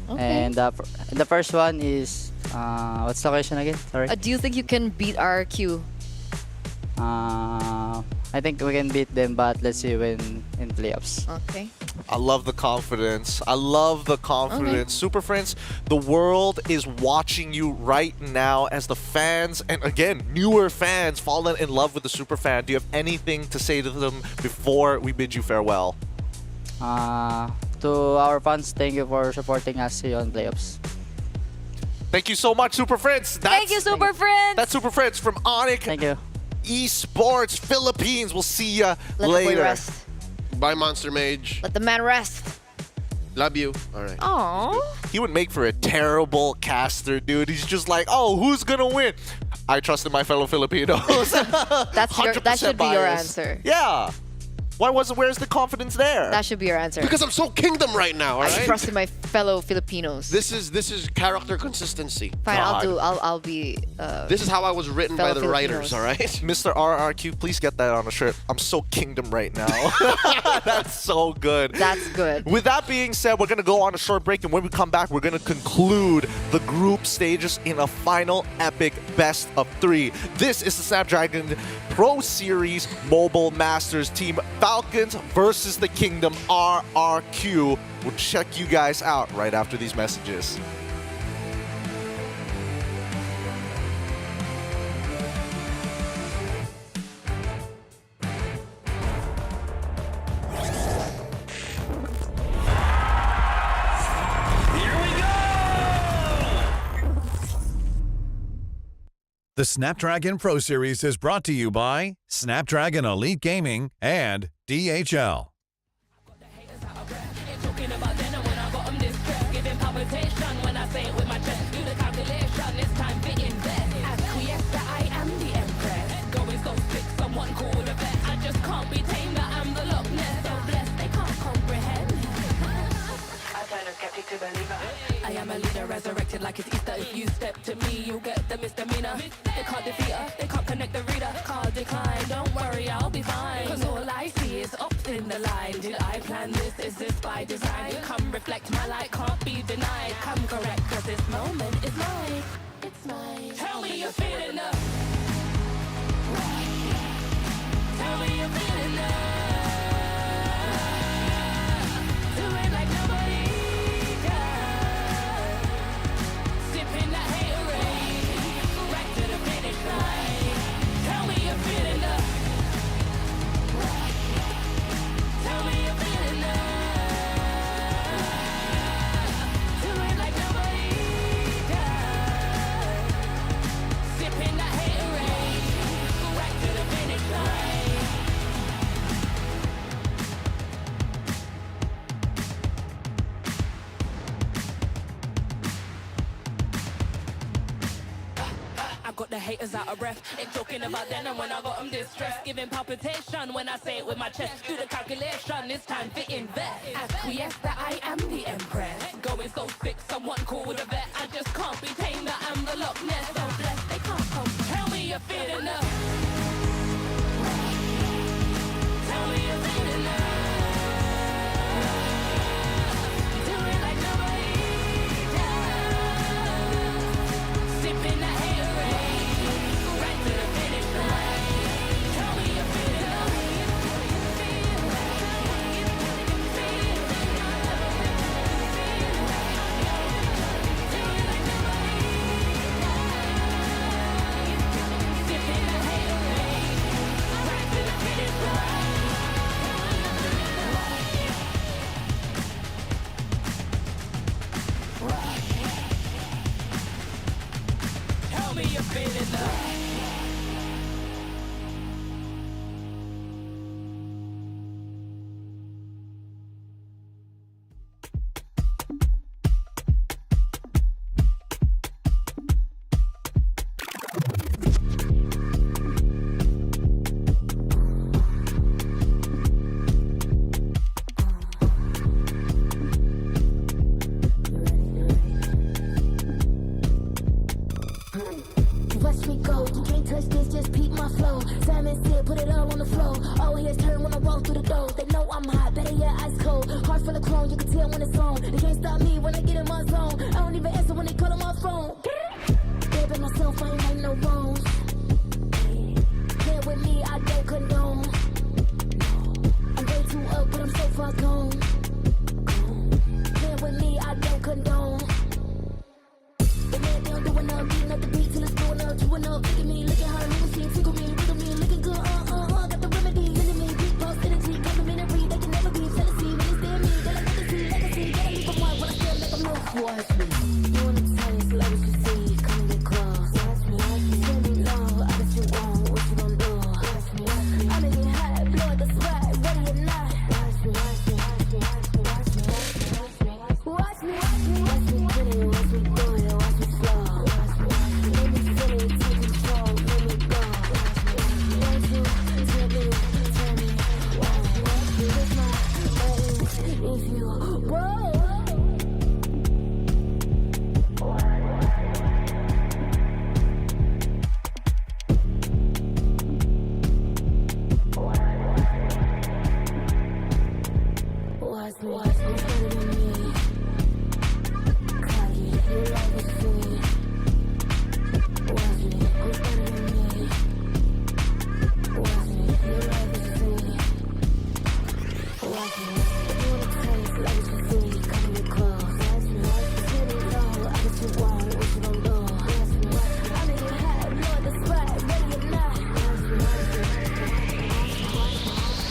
Okay.
And the first one is what's the question again? Sorry.
Do you think you can beat RRQ?
I think we can beat them, but let's see when in playoffs.
Okay.
I love the confidence. I love the confidence. Super Friends, the world is watching you right now as the fans, and again, newer fans, fallen in love with the Super Fan. Do you have anything to say to them before we bid you farewell?
To our fans, thank you for supporting us here on playoffs.
Thank you so much, Super Friends.
Thank you, Super Friends.
That's Super Friends from Onyx.
Thank you.
Esports Philippines. We'll see ya
Let
later.
the boy rest.
Bye, Monster Mage.
Let the man rest.
Love you. All right.
Aww.
He would make for a terrible caster, dude. He's just like, oh, who's gonna win? I trust in my fellow Filipinos.
That should be your
biased.
answer.
Yeah. Where's the confidence there?
That should be your answer.
Because I'm so Kingdom right now, all
I
right?
trust in my fellow Filipinos.
This is character consistency.
Fine, I'll be.
This is how I was written by
fellow
the writers,
Filipinos.
all right?
Mr. RRQ, please get that on a shirt. I'm so Kingdom right now. That's so good.
That's good.
With that being said, we're going to go on a short break, and when we come back, we're going to conclude the group stages in a final epic best of 3. This is the Snapdragon Pro Series Mobile Masters Team Falcons versus the Kingdom RRQ. We'll check you guys out right after these messages.
The Snapdragon Pro Series is brought to you by Snapdragon Elite Gaming and DHL.
I am a leader, resurrected like it's Easter. If you step to me, you get the misdemeanor. They can't defeat her, they can't connect the reader. Call decline, don't worry, I'll be fine. Cause all I see is up in the line. Did I plan this? Is this by design? Come reflect my light, can't be denied. Come correct, cause this moment is mine. It's mine. Tell me you're feeling love. Tell me you're feeling love. Do it like nobody does. Sipping that haterade, right to the finish line. Tell me you're feeling love. Tell me you're feeling love. Do it like nobody does. Sipping that haterade, right to the finish line. I got the haters out of breath. Ain't talking about then and when I got them distressed. Giving palpitation when I say it with my chest. Do the calculation, this time fit invest. Acquiesce that I am the empress. Going so sick, someone cool with a vet. I just can't be tamed, I am the Loch Ness. So blessed, they can't come. Tell me you're feeling love. Tell me you're feeling love. Do it like nobody does. Sipping that haterade, right to the finish line. Tell me you're feeling love. Sipping that haterade, right to the finish line. Tell me you're feeling love.
Watch me go, you can't touch this, just peep my flow. Simon said, put it all on the floor. All here's turn when I walk through the door. They know I'm hot, better yet ice cold. Heart full of chrome, you can tell when it's on. They can't stop me when I get in my zone. I don't even answer when they call on my phone. Baby, myself, I ain't make no wrongs. Here with me, I don't condone. I'm way too up, but I'm so far gone. showing up. Look at me, look at her, little team, tickle me, riddle me, looking good. Got the remedy, into me, big boss energy, complimentary. They can never be jealousy when they stare me. They like legacy, legacy. Gotta leave a mark, but I still make them look. Watch me, you wanna taste, like what you see, come and get close. Watch me, tell me no, I bet you won't. What you gon' do? Watch me, I make it hot, blow the sweat, ready or not. Watch me, watch me, watch me, watch me, watch me, watch me, watch me, watch me, watch me get it, watch me do it, watch me flow. Watch me, make me feel it, take control, let me go. Watch me, tell me, watch me with my buttons, if you whoa. Watch me, watch me better than me. Cocky, you like to see. Watch me, who's better than me? Watch me, you like to see. Watch me, you wanna taste like what you see. Come and get close. Watch me, tell me no, I bet you won't. What you gon' do? Watch me, I make it hot, blow the spot, ready or not. Watch me, watch me, watch me.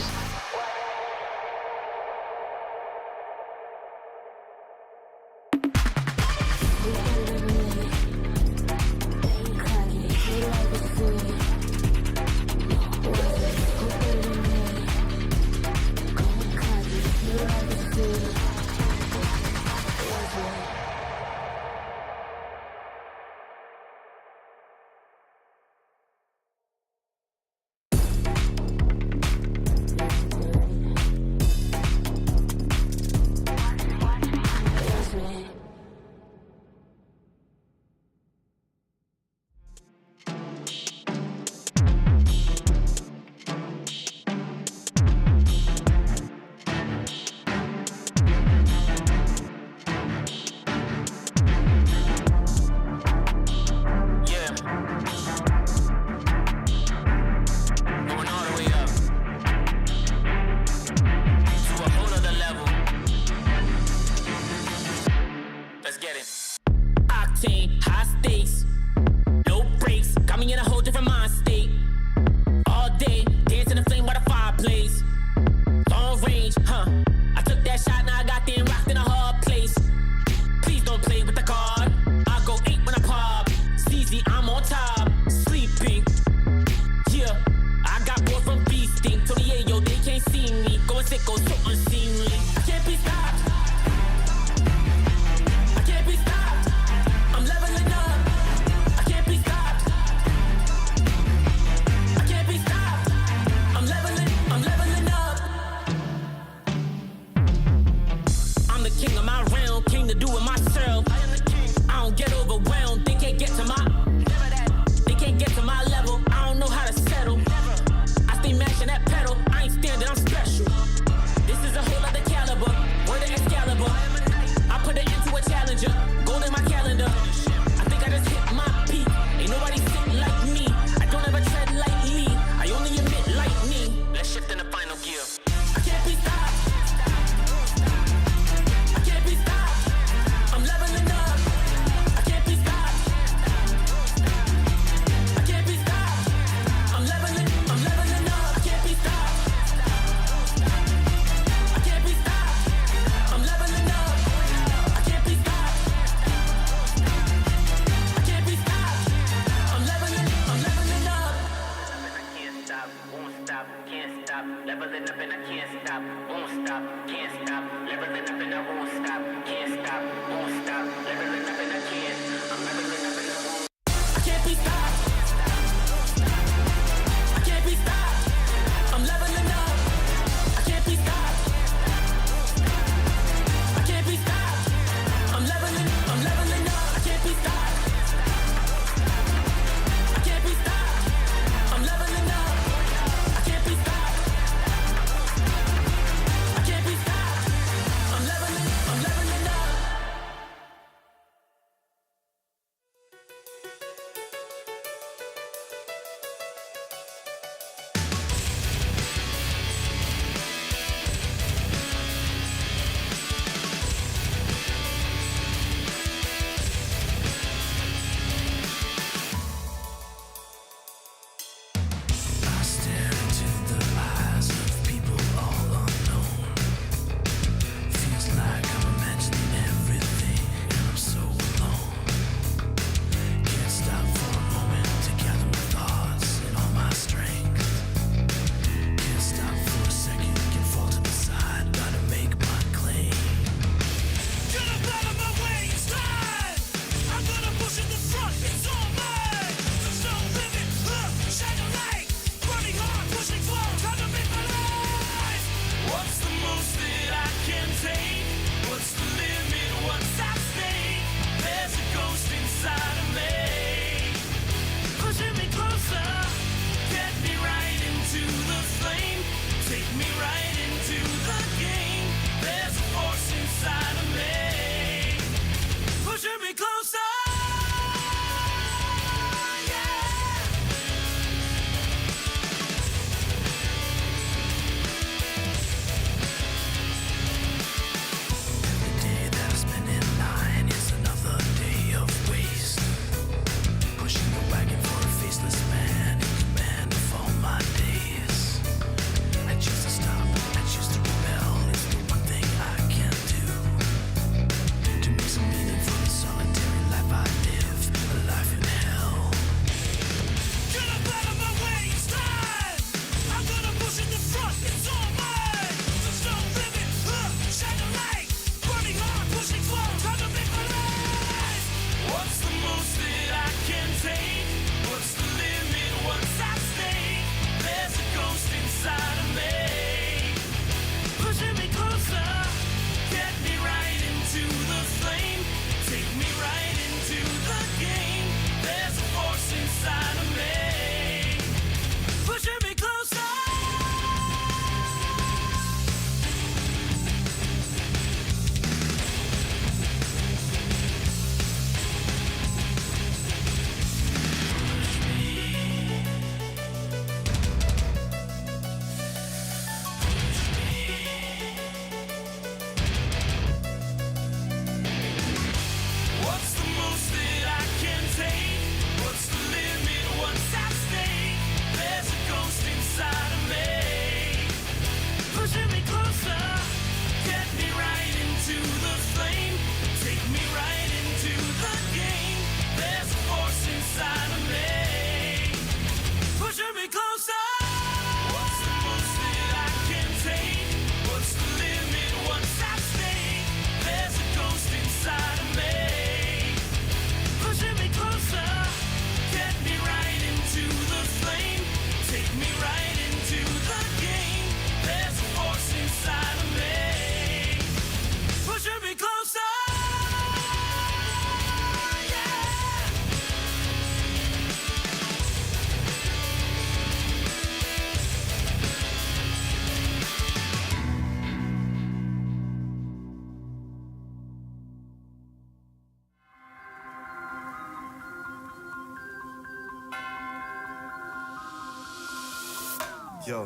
Yo.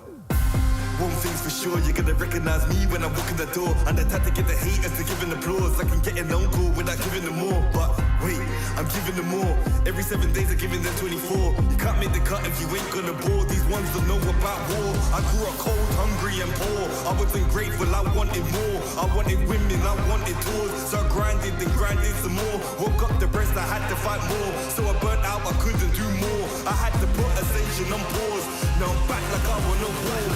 One thing's for sure, you're gonna recognize me when I walk in the door. And I had to get the haters to giving applause. I can get an encore without giving them more. But wait, I'm giving them more. Every 7 days I'm giving them 24. You can't make the cut if you ain't gonna bore. These ones don't know about war. I grew up cold, hungry and poor. I wasn't grateful, I wanted more. I wanted women, I wanted tours. So I grinded and grinded some more. Woke up depressed, I had to fight more. So I burnt out, I couldn't do more. I had to put a station on pause. Now I'm back like I want no war.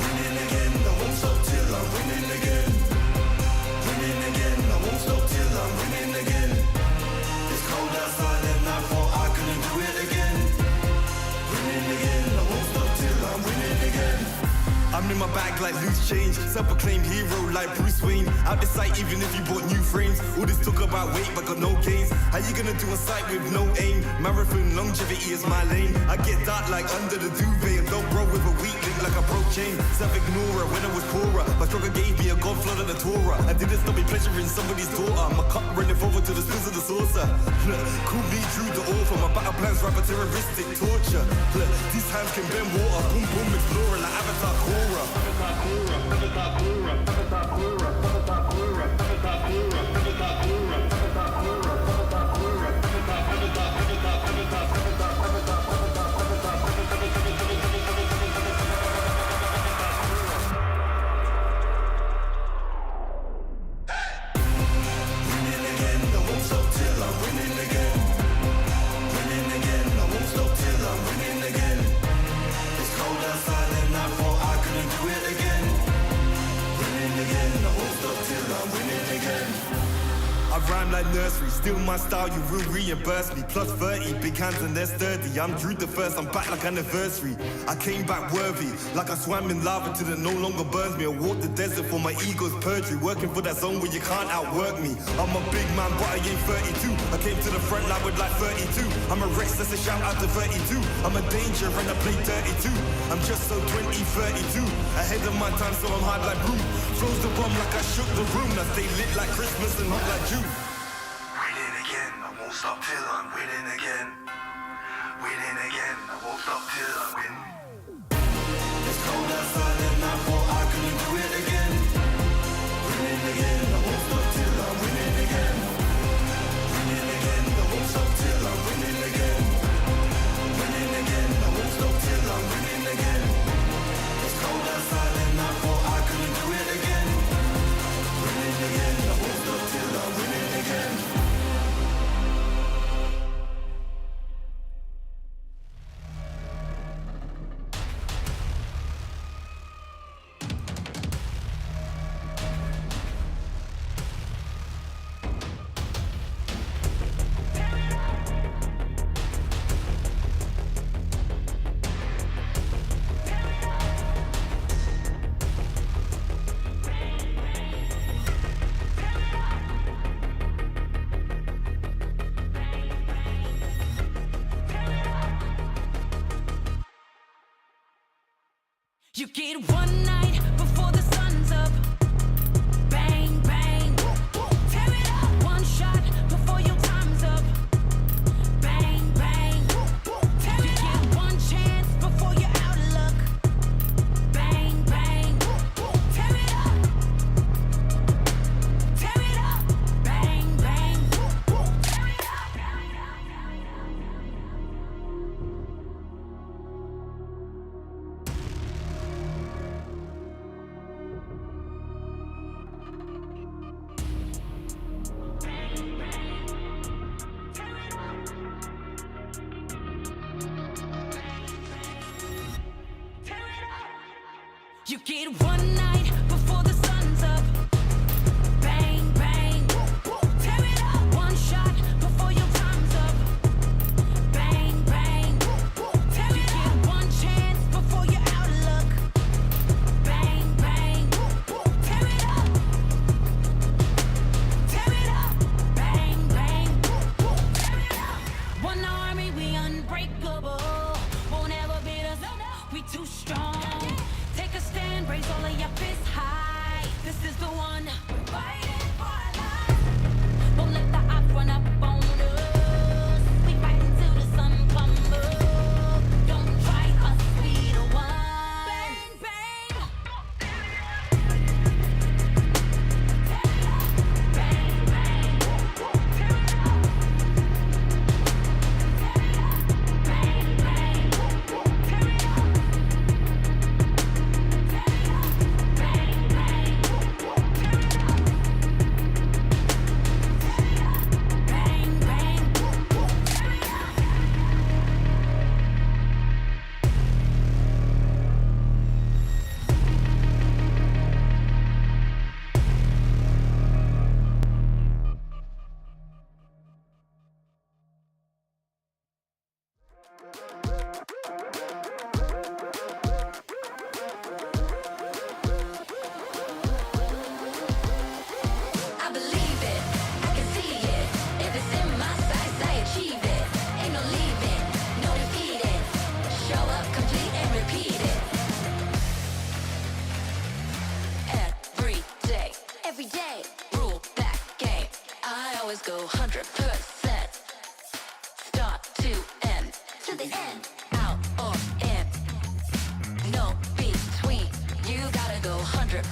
Winning again, I won't stop till I'm winning again. Winning again, I won't stop till I'm winning again. It's cold outside and I thought I couldn't do it again. Winning again, I won't stop till I'm winning again. I'm in my bag like loose change, self-proclaimed hero like Bruce Wayne. Out the sight even if you bought new frames. All this talk about weight but got no gains. How you gonna do a sight with no aim? Marathon longevity is my lane. I get dark like under the duvet. And don't roll with a weak link like a broke chain. Self-ignorer when I was poorer. My struggle gave me a god flood of the Torah. I didn't stop me pleasuring somebody's daughter. My cup running forward to the spills of the saucer. Call me Drew the author. My battle plans rapper terroristic torture. These hands can bend water. Boom boom explorer like Avatar Korra. I rhyme like nursery, still my style, you will reimburse me. Plus 30, big hands and they're sturdy. I'm Drew the first, I'm back like anniversary. I came back worthy, like I swam in lava till it no longer burns me. I walked the desert for my ego's perjury, working for that zone where you can't outwork me. I'm a big man, but I ain't 32. I came to the front line with like 32. I'm a Rex, that's a shout out to 32. I'm a danger and I play 32. I'm just so 20, 32. Ahead of my time, so I'm hard like room. Flows the bomb like I shook the room. I stay lit like Christmas and hot like June. Winning again, I won't stop till I'm winning again. Winning again, I won't stop till I win. It's cold outside and I thought I couldn't do it again. Winning again, I won't stop till I'm winning again. Winning again, I won't stop till I'm winning again. Winning again, I won't stop till I'm winning again. It's cold outside and I thought I couldn't do it again. Winning again, I won't stop till I'm winning again.
You get one night before the sun's up. Bang, bang. Tear it up. One shot before your time's up. Bang, bang. Tear it up. Get one chance before you're out of luck. Bang, bang. Tear it up. Tear it up. Bang, bang. Tear it up. You get one night before the sun's up. Bang, bang. Tear it up. One shot before your time's up. Bang, bang. Tear it up. Get one chance before you're out of luck. Bang, bang. Tear it up. Tear it up. Bang, bang. Tear it up. One army, we unbreakable. Won't ever beat us. We too strong. Take a stand, raise all of your fists high. This is the one. We're fighting for our lives. Won't let the odds run up on us. We fighting every day. Rule that game. I always go 100%. Start to end, to the end, out or in. No between. You gotta go 100%.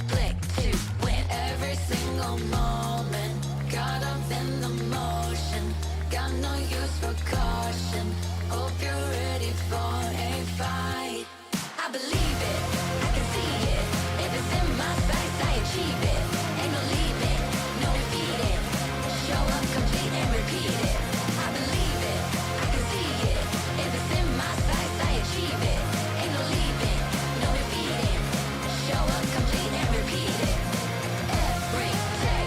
Play to win every single moment. Caught up in the motion. Got no use for caution. Hope you're ready for a fight. I believe it, I can see it. If it's in my sights, I achieve it. Ain't no leaving, no defeating. Show up complete and repeat it. I believe it, I can see it. If it's in my sights, I achieve it. Ain't no leaving, no defeating. Show up complete and repeat it. Every day,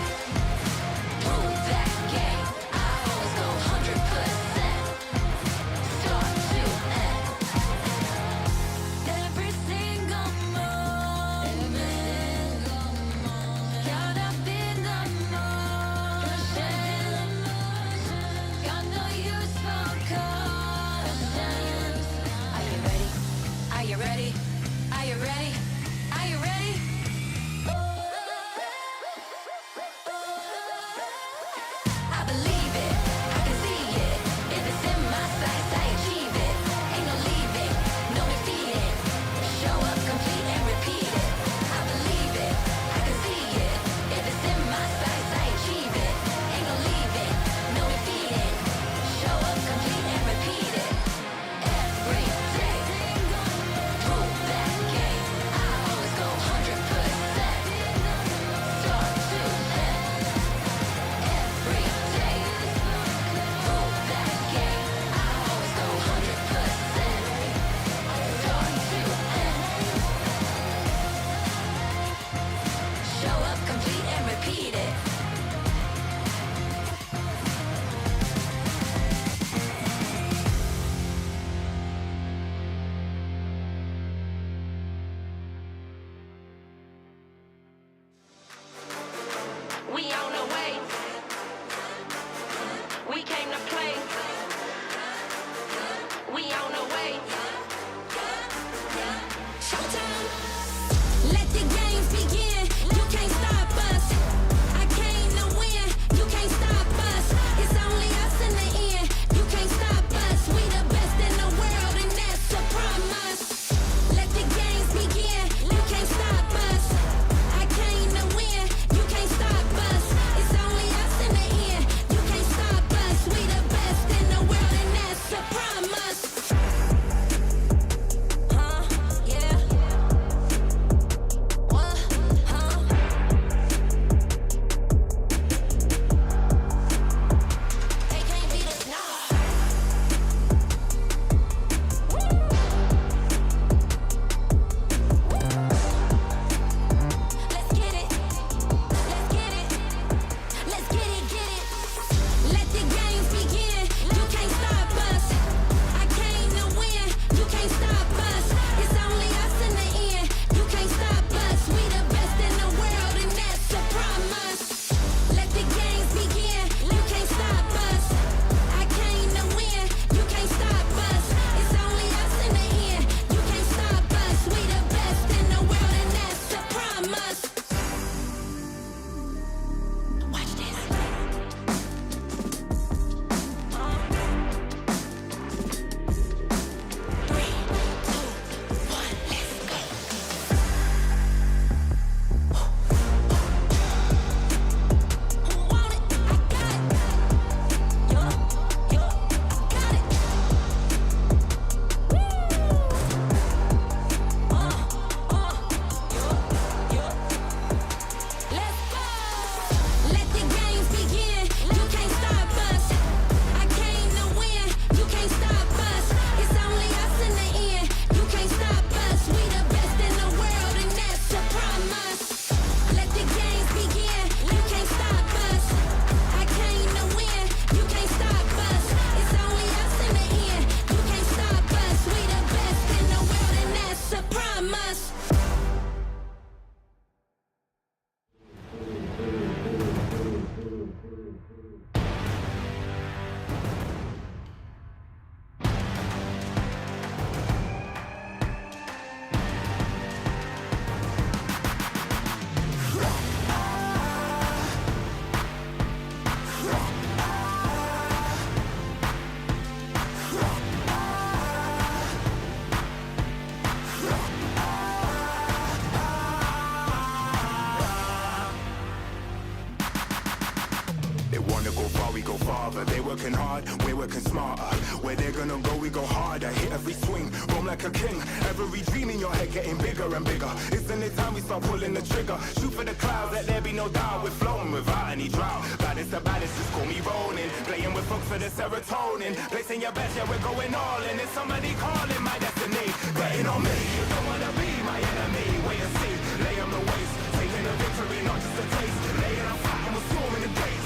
father. They working hard, we're working smarter. Where they're gonna go, we go harder. Hit every swing, roam like a king. Every dream in your head getting bigger and bigger. Isn't it time we start pulling the trigger? Shoot for the clouds, let there be no doubt. We're floating without any drought. Baddest the baddest, just call me rolling. Playing with folks for the serotonin. Placing your bets, yeah, we're going all in. It's somebody calling my destiny. Betting on me, you don't wanna be my enemy. Wait and see, lay on the waist. Taking a victory, not just a taste. Laying on flat and we're storming the gates.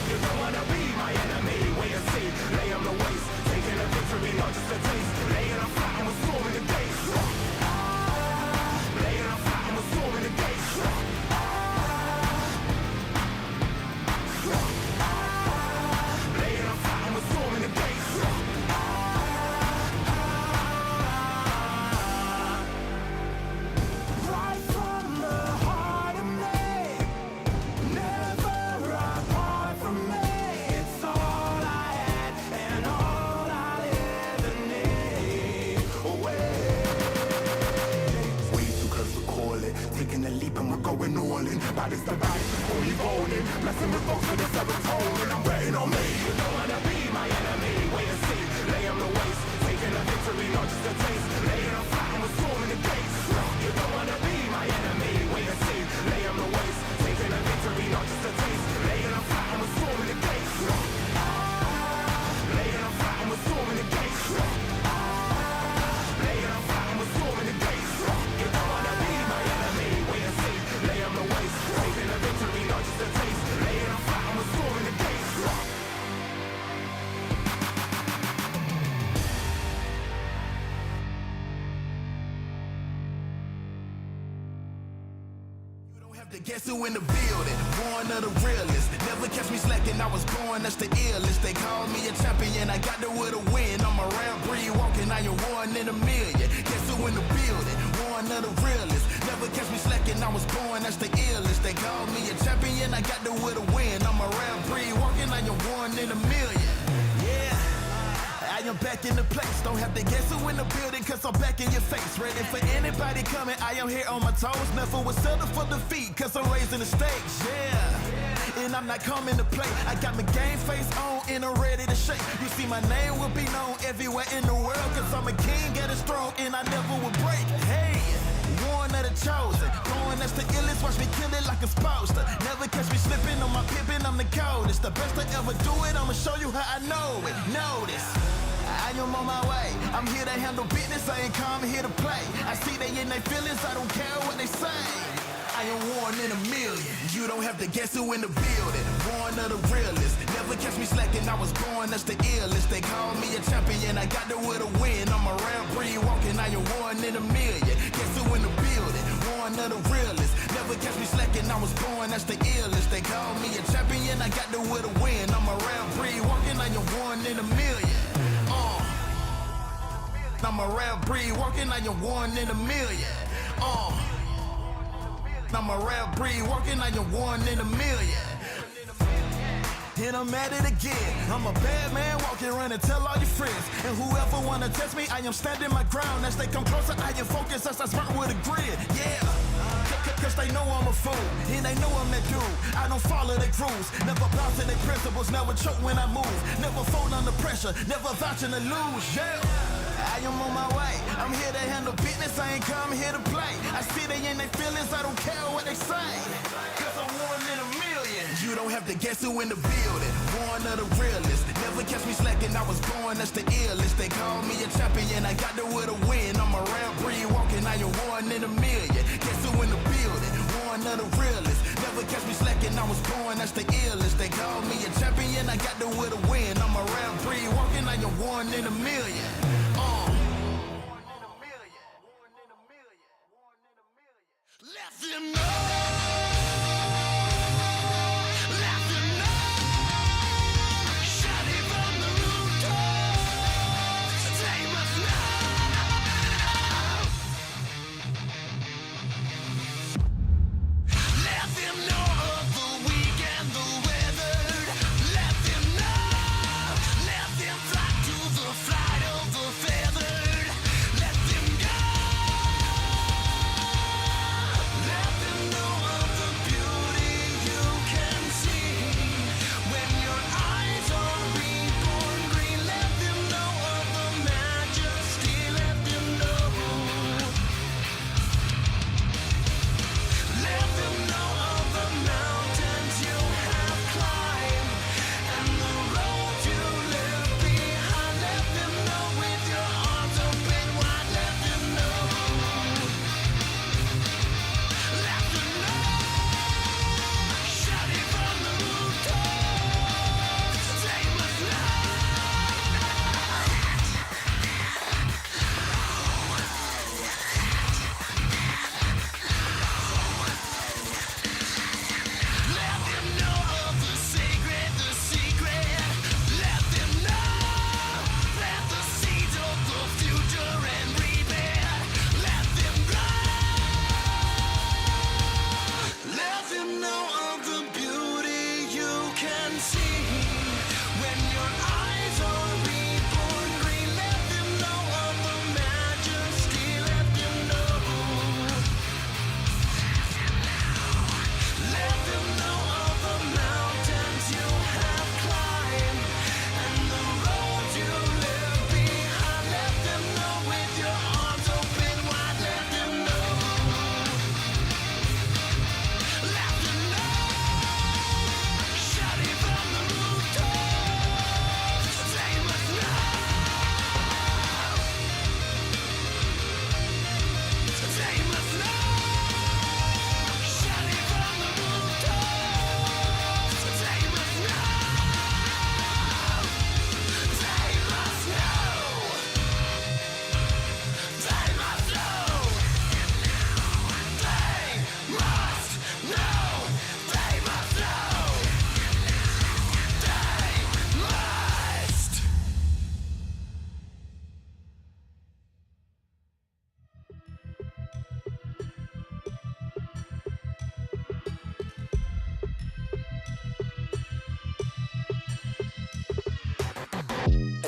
You don't wanna be my enemy. Wait and see, lay on the waist. Taking a victory, not just a taste. Laying on flat and we're storming the gates. Laying on flat and we're storming the gates. Laying on flat and we're storming the gates. Right from the heart of me, never apart from me. It's all I had and all I'll ever need. Way too close to call it. Taking a leap and we're going all in. Baddest the baddest, before you rolling. Blessing with folks for the serotonin. I'm betting on me. You don't wanna be my enemy. Wait and see, lay on the waist. Taking a victory, not just a taste. Laying on flat and we're storming the gates. You don't wanna be my enemy. Wait and see, lay on the waist. Taking a victory, not just a taste. Laying on flat and we're storming the gates. Laying on flat and we're storming the gates. Laying on flat and we're storming the gates. You don't wanna be my enemy. Wait and see, lay on the waist. Taking a victory, not just a taste. Laying on flat and we're storming the gates.
To guess who in the building, born of the realest. Never catch me slacking, I was born, that's the illest. They call me a champion, I got there with a win. I'm a round breed walking, I am one in a million. Guess who in the building, born of the realest. Never catch me slacking, I was born, that's the illest. They call me a champion, I got there with a win. I'm a round breed walking, I am one in a million. Yeah. I am back in the place, don't have to guess who in the building, cause I'm back in your face. Ready for anybody coming, I am here on my toes. Never will settle for defeat, cause I'm raising the stakes, yeah. And I'm not coming to play, I got my game face on and I'm ready to shake. You see my name will be known everywhere in the world, cause I'm a king at a throne and I never will break. Hey, one of the chosen, going that's the illest, watch me kill it like a supposed to. Never catch me slipping on my pippin', I'm the coldest. The best I ever do it, I'ma show you how I know it. Notice, I am on my way, I'm here to handle business, I ain't come here to play. I see they in their feelings, I don't care what they say. I am one in a million. You don't have to guess who in the building. Born of the realest. Never catch me slacking, I was born, that's the illest. They call me a champion, I got there with a win. I'm a round breed walking, I am one in a million. Guess who in the building? Born of the realest. Never catch me slacking, I was born, that's the illest. They call me a champion, I got there with a win. I'm a round breed walking, I am one in a million. I'm a rare breed walking, I am one in a million. I'm a rare breed walking, I am one in a million. And I'm at it again. I'm a bad man walking around and tell all your friends. And whoever wanna test me, I am standing my ground. As they come closer, I am focused as I smart with a grin. Yeah. Cause they know I'm a fool, and they know I'm that dude. I don't follow their rules, never bow to their principles, never choke when I move, never fold under pressure, never vouching to lose, yeah. I am on my way, I'm here to handle business, I ain't come here to play. I see they in their feelings, I don't care what they say. Cause I'm one in a million. You don't have to guess who in the building, born of the realest. Never catch me slacking, I was born, that's the illest. They call me a champion, I got there with a win. I'm a round breed walking, I am one in a million. Guess who in the building, born of the realest. Never catch me slacking, I was born, that's the illest. They call me a champion, I got there with a win. I'm a round breed walking, I am one in a million. Let them know. Flight of the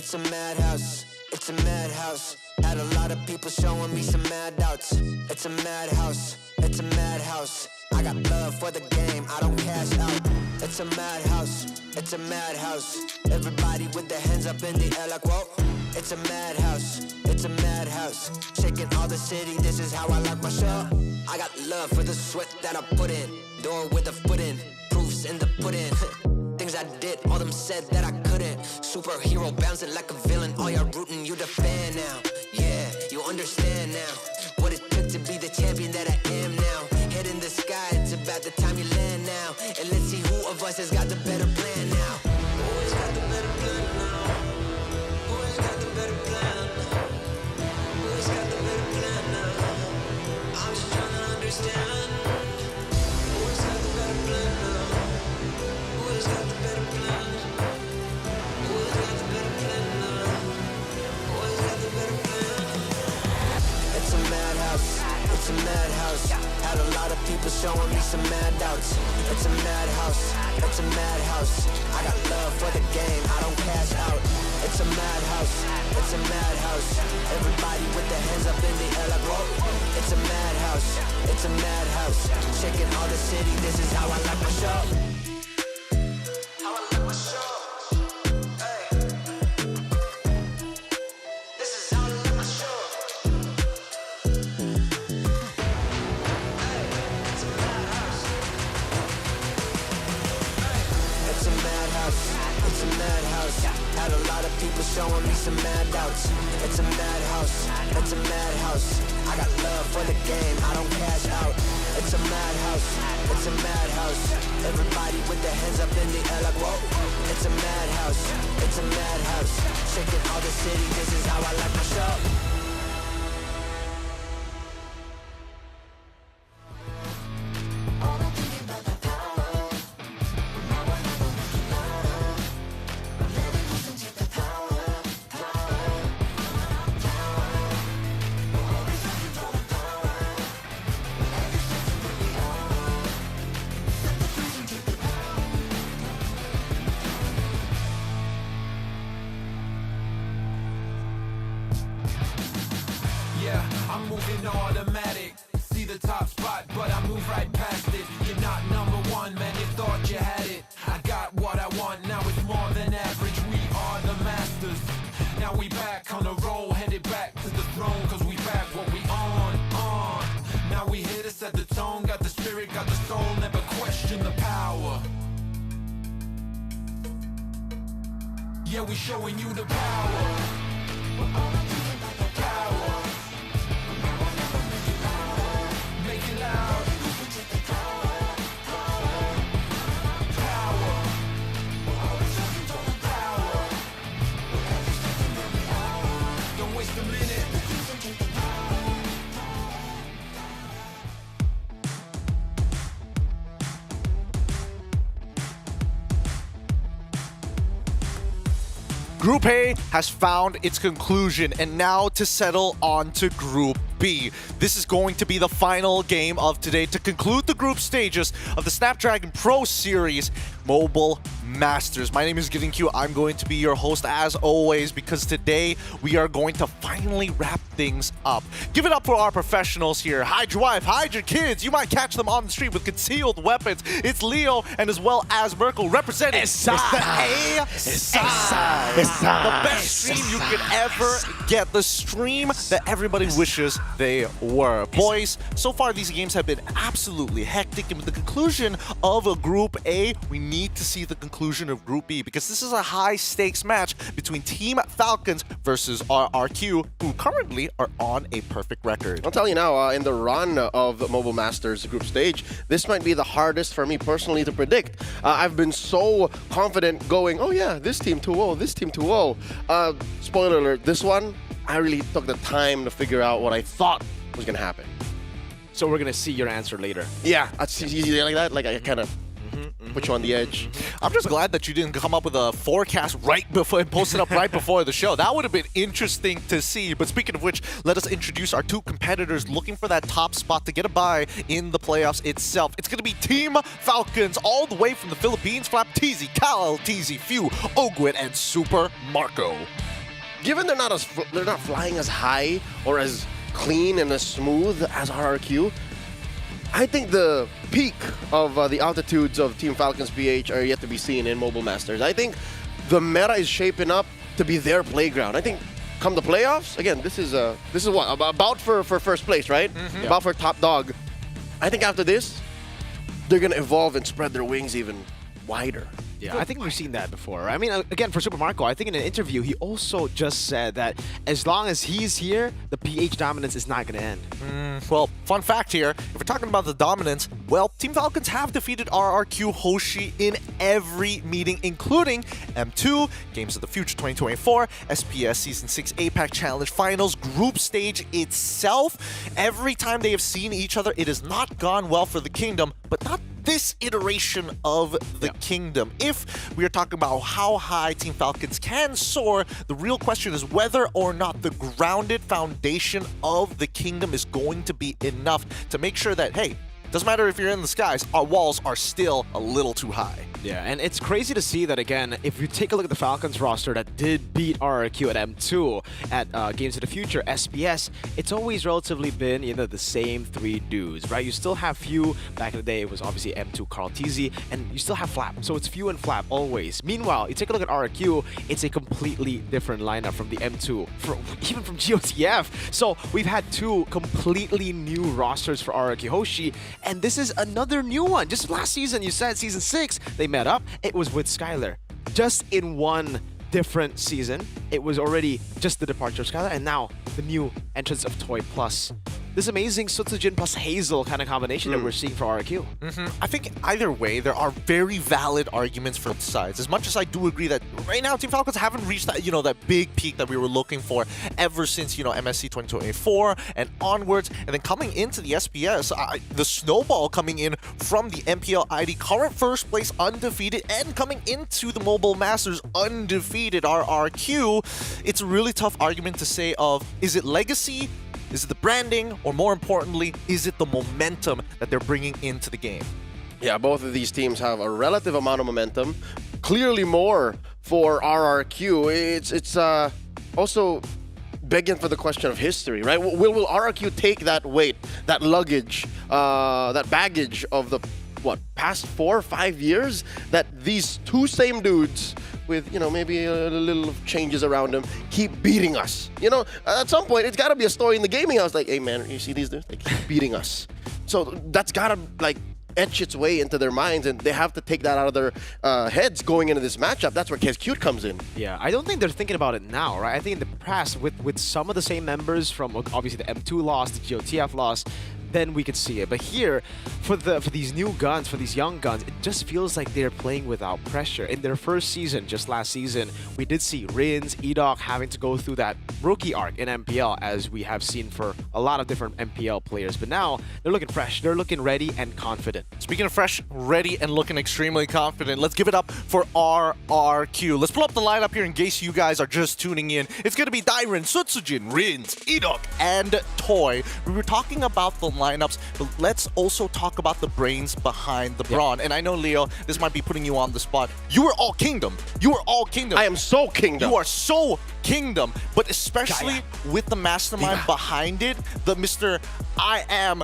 It's a madhouse, it's a madhouse. Had a lot of people showing me some mad doubts. It's a madhouse, it's a madhouse. I got love for the game, I don't cash out. It's a madhouse, it's a madhouse. Everybody with their hands up in the air like whoa. It's a madhouse, it's a madhouse. Shaking all the city, this is how I like my show. I got love for the sweat that I put in. Door with a foot in, proofs in the pudding. Things I did, all them said that I couldn't. Superhero bouncing like a villain, all y'all rooting, you the fan now. Yeah, you understand now what it took to be the champion that I am now. Head in the sky, it's about the time you land now. And let's see who of us has got the better plan now. Who has got the better plan now? Who has got the better plan? Who has got the better plan now? I'm just trying to understand. Who has got the better plan now? Who has got the better plan? Who has got the better plan now? Who has got the better plan? It's a madhouse, it's a madhouse. Had a lot of people showing me some mad doubts. It's a madhouse, it's a madhouse. I got love for the game, I don't cash out. It's a madhouse, it's a madhouse. Everybody with their hands up in the air like whoa. It's a madhouse, it's a madhouse. Shaking all the city, this is how I like my show. How I like my show. Hey. This is how I like my show. It's a madhouse. Had a lot of people showing me some mad doubts. It's a madhouse, it's a madhouse. I got love for the game, I don't cash out. It's a madhouse, it's a madhouse. Everybody with their hands up in the air like whoa. It's a madhouse, it's a madhouse. Shaking all the city, this is how I like my show.
Yeah, I'm moving automatic. See the top spot, but I move right past it. You're not number one, man, you thought you had it. I got what I want, now it's more than average. We are the masters. Now we back on the roll, headed back to the throne, cause we back what we on. Now we here to set the tone, got the spirit, got the soul, never question the power. Yeah, we showing you the power. Power. Make it loud. Power. Power. Don't waste a minute.
Group A has found its conclusion, and now to settle on to Group B. This is going to be the final game of today to conclude the group stages of the Snapdragon Pro Series Mobile Masters. My name is Giving Q. I'm going to be your host as always, because today we are going to finally wrap things up. Give it up for our professionals here. Hide your wife, hide your kids. You might catch them on the street with concealed weapons. It's Leo and as well as Merkel representing the A side. The best stream you could ever get. The stream that everybody wishes they were. Boys, so far these games have been absolutely hectic, and with the conclusion of Group A, we need to see the conclusion of Group B, because this is a high-stakes match between Team Falcons versus RRQ, who currently are on a perfect record.
I'll tell you now, in the run of the Mobile Masters group stage, this might be the hardest for me personally to predict. I've been so confident going, oh yeah, this team 2-0, this team 2-0. Spoiler alert, this one, I really took the time to figure out what I thought was going to happen.
So we're going to see your answer later.
Yeah, that's easy like that. Like I kind of put you on the edge.
I'm just glad that you didn't come up with a forecast right before and post it up right before the show. That would have been interesting to see. But speaking of which, let us introduce our two competitors looking for that top spot to get a bye in the playoffs itself. It's going to be Team Falcons, all the way from the Philippines, Flap TZ, Kal TZ, Few, Ogwit, and Super Marco.
given they're not flying as high or as clean and as smooth as RRQ, I think the peak of the altitudes of Team Falcons PH are yet to be seen in Mobile Masters. I think the meta is shaping up to be their playground. I think come the playoffs, again, this is what about for first place, right? About for top dog. I think after this, they're gonna evolve and spread their wings even wider.
Yeah, I think we've seen that before. I mean, again, for Super Marco, I think in an interview, he also just said that as long as he's here, the PH dominance is not going to end.
Well, fun fact here, if we're talking about the dominance, well, Team Falcons have defeated RRQ Hoshi in every meeting, including M2, Games of the Future 2024, SPS Season 6 APAC Challenge Finals, Group Stage itself. Every time they have seen each other, it has not gone well for the Kingdom, but not this iteration of the Kingdom. If we are talking about how high Team Falcons can soar, the real question is whether or not the grounded foundation of the Kingdom is going to be enough to make sure that, hey, doesn't matter if you're in the skies, our walls are still a little too high.
Yeah, and it's crazy to see that, again, if you take a look at the Falcons roster that did beat RRQ at M2 at Games of the Future, SPS, it's always relatively been, the same three dudes, right? You still have few. Back in the day, it was obviously M2, Carl TZ, and you still have Flap. So it's few and Flap always. Meanwhile, you take a look at RRQ, it's a completely different lineup from the M2, even from GOTF. So we've had two completely new rosters for RRQ Hoshi, and this is another new one. Just last season, you said Season 6, they met up. It was with Skylar. Just in one different season, it was already just the departure of Skylar, and now the new entrance of Toy plus this amazing Sutsujin plus Hazel kind of combination that we're seeing for RRQ.
I think either way, there are very valid arguments for both sides. As much as I do agree that right now, Team Falcons haven't reached that, that big peak that we were looking for ever since, MSC 2024 and onwards. And then coming into the SPS, the snowball coming in from the MPL ID, current first place undefeated, and coming into the Mobile Masters undefeated RRQ. It's a really tough argument to say of, is it legacy? Is it the branding? Or more importantly, is it the momentum that they're bringing into the game?
Yeah, both of these teams have a relative amount of momentum. Clearly more for RRQ. It's also begging for the question of history, right? Will RRQ take that weight, that luggage, that baggage of the, past 4 or 5 years that these two same dudes with, maybe a little changes around them, keep beating us. At some point, it's got to be a story in the gaming house like, hey, man, you see these dudes? They keep beating us. So that's got to, etch its way into their minds, and they have to take that out of their heads going into this matchup. That's where Cute comes in.
Yeah, I don't think they're thinking about it now, right? I think in the past, with some of the same members from, obviously, the M2 loss, the GOTF loss, then we could see it. But here, for these new guns, for these young guns, it just feels like they're playing without pressure. In their first season, just last season, we did see Rins, Edok having to go through that rookie arc in MPL, as we have seen for a lot of different MPL players. But now, they're looking fresh, they're looking ready and confident.
Speaking of fresh, ready, and looking extremely confident, let's give it up for RRQ. Let's pull up the lineup here in case you guys are just tuning in. It's going to be Dairen, Sutsujin, Rins, Edok, and Toy. We were talking about the lineups, but let's also talk about the brains behind the brawn. And I know, Leo, this might be putting you on the spot. You are all Kingdom. You are all Kingdom.
I am so Kingdom.
You are so Kingdom, but especially with the mastermind behind it, the Mr. I am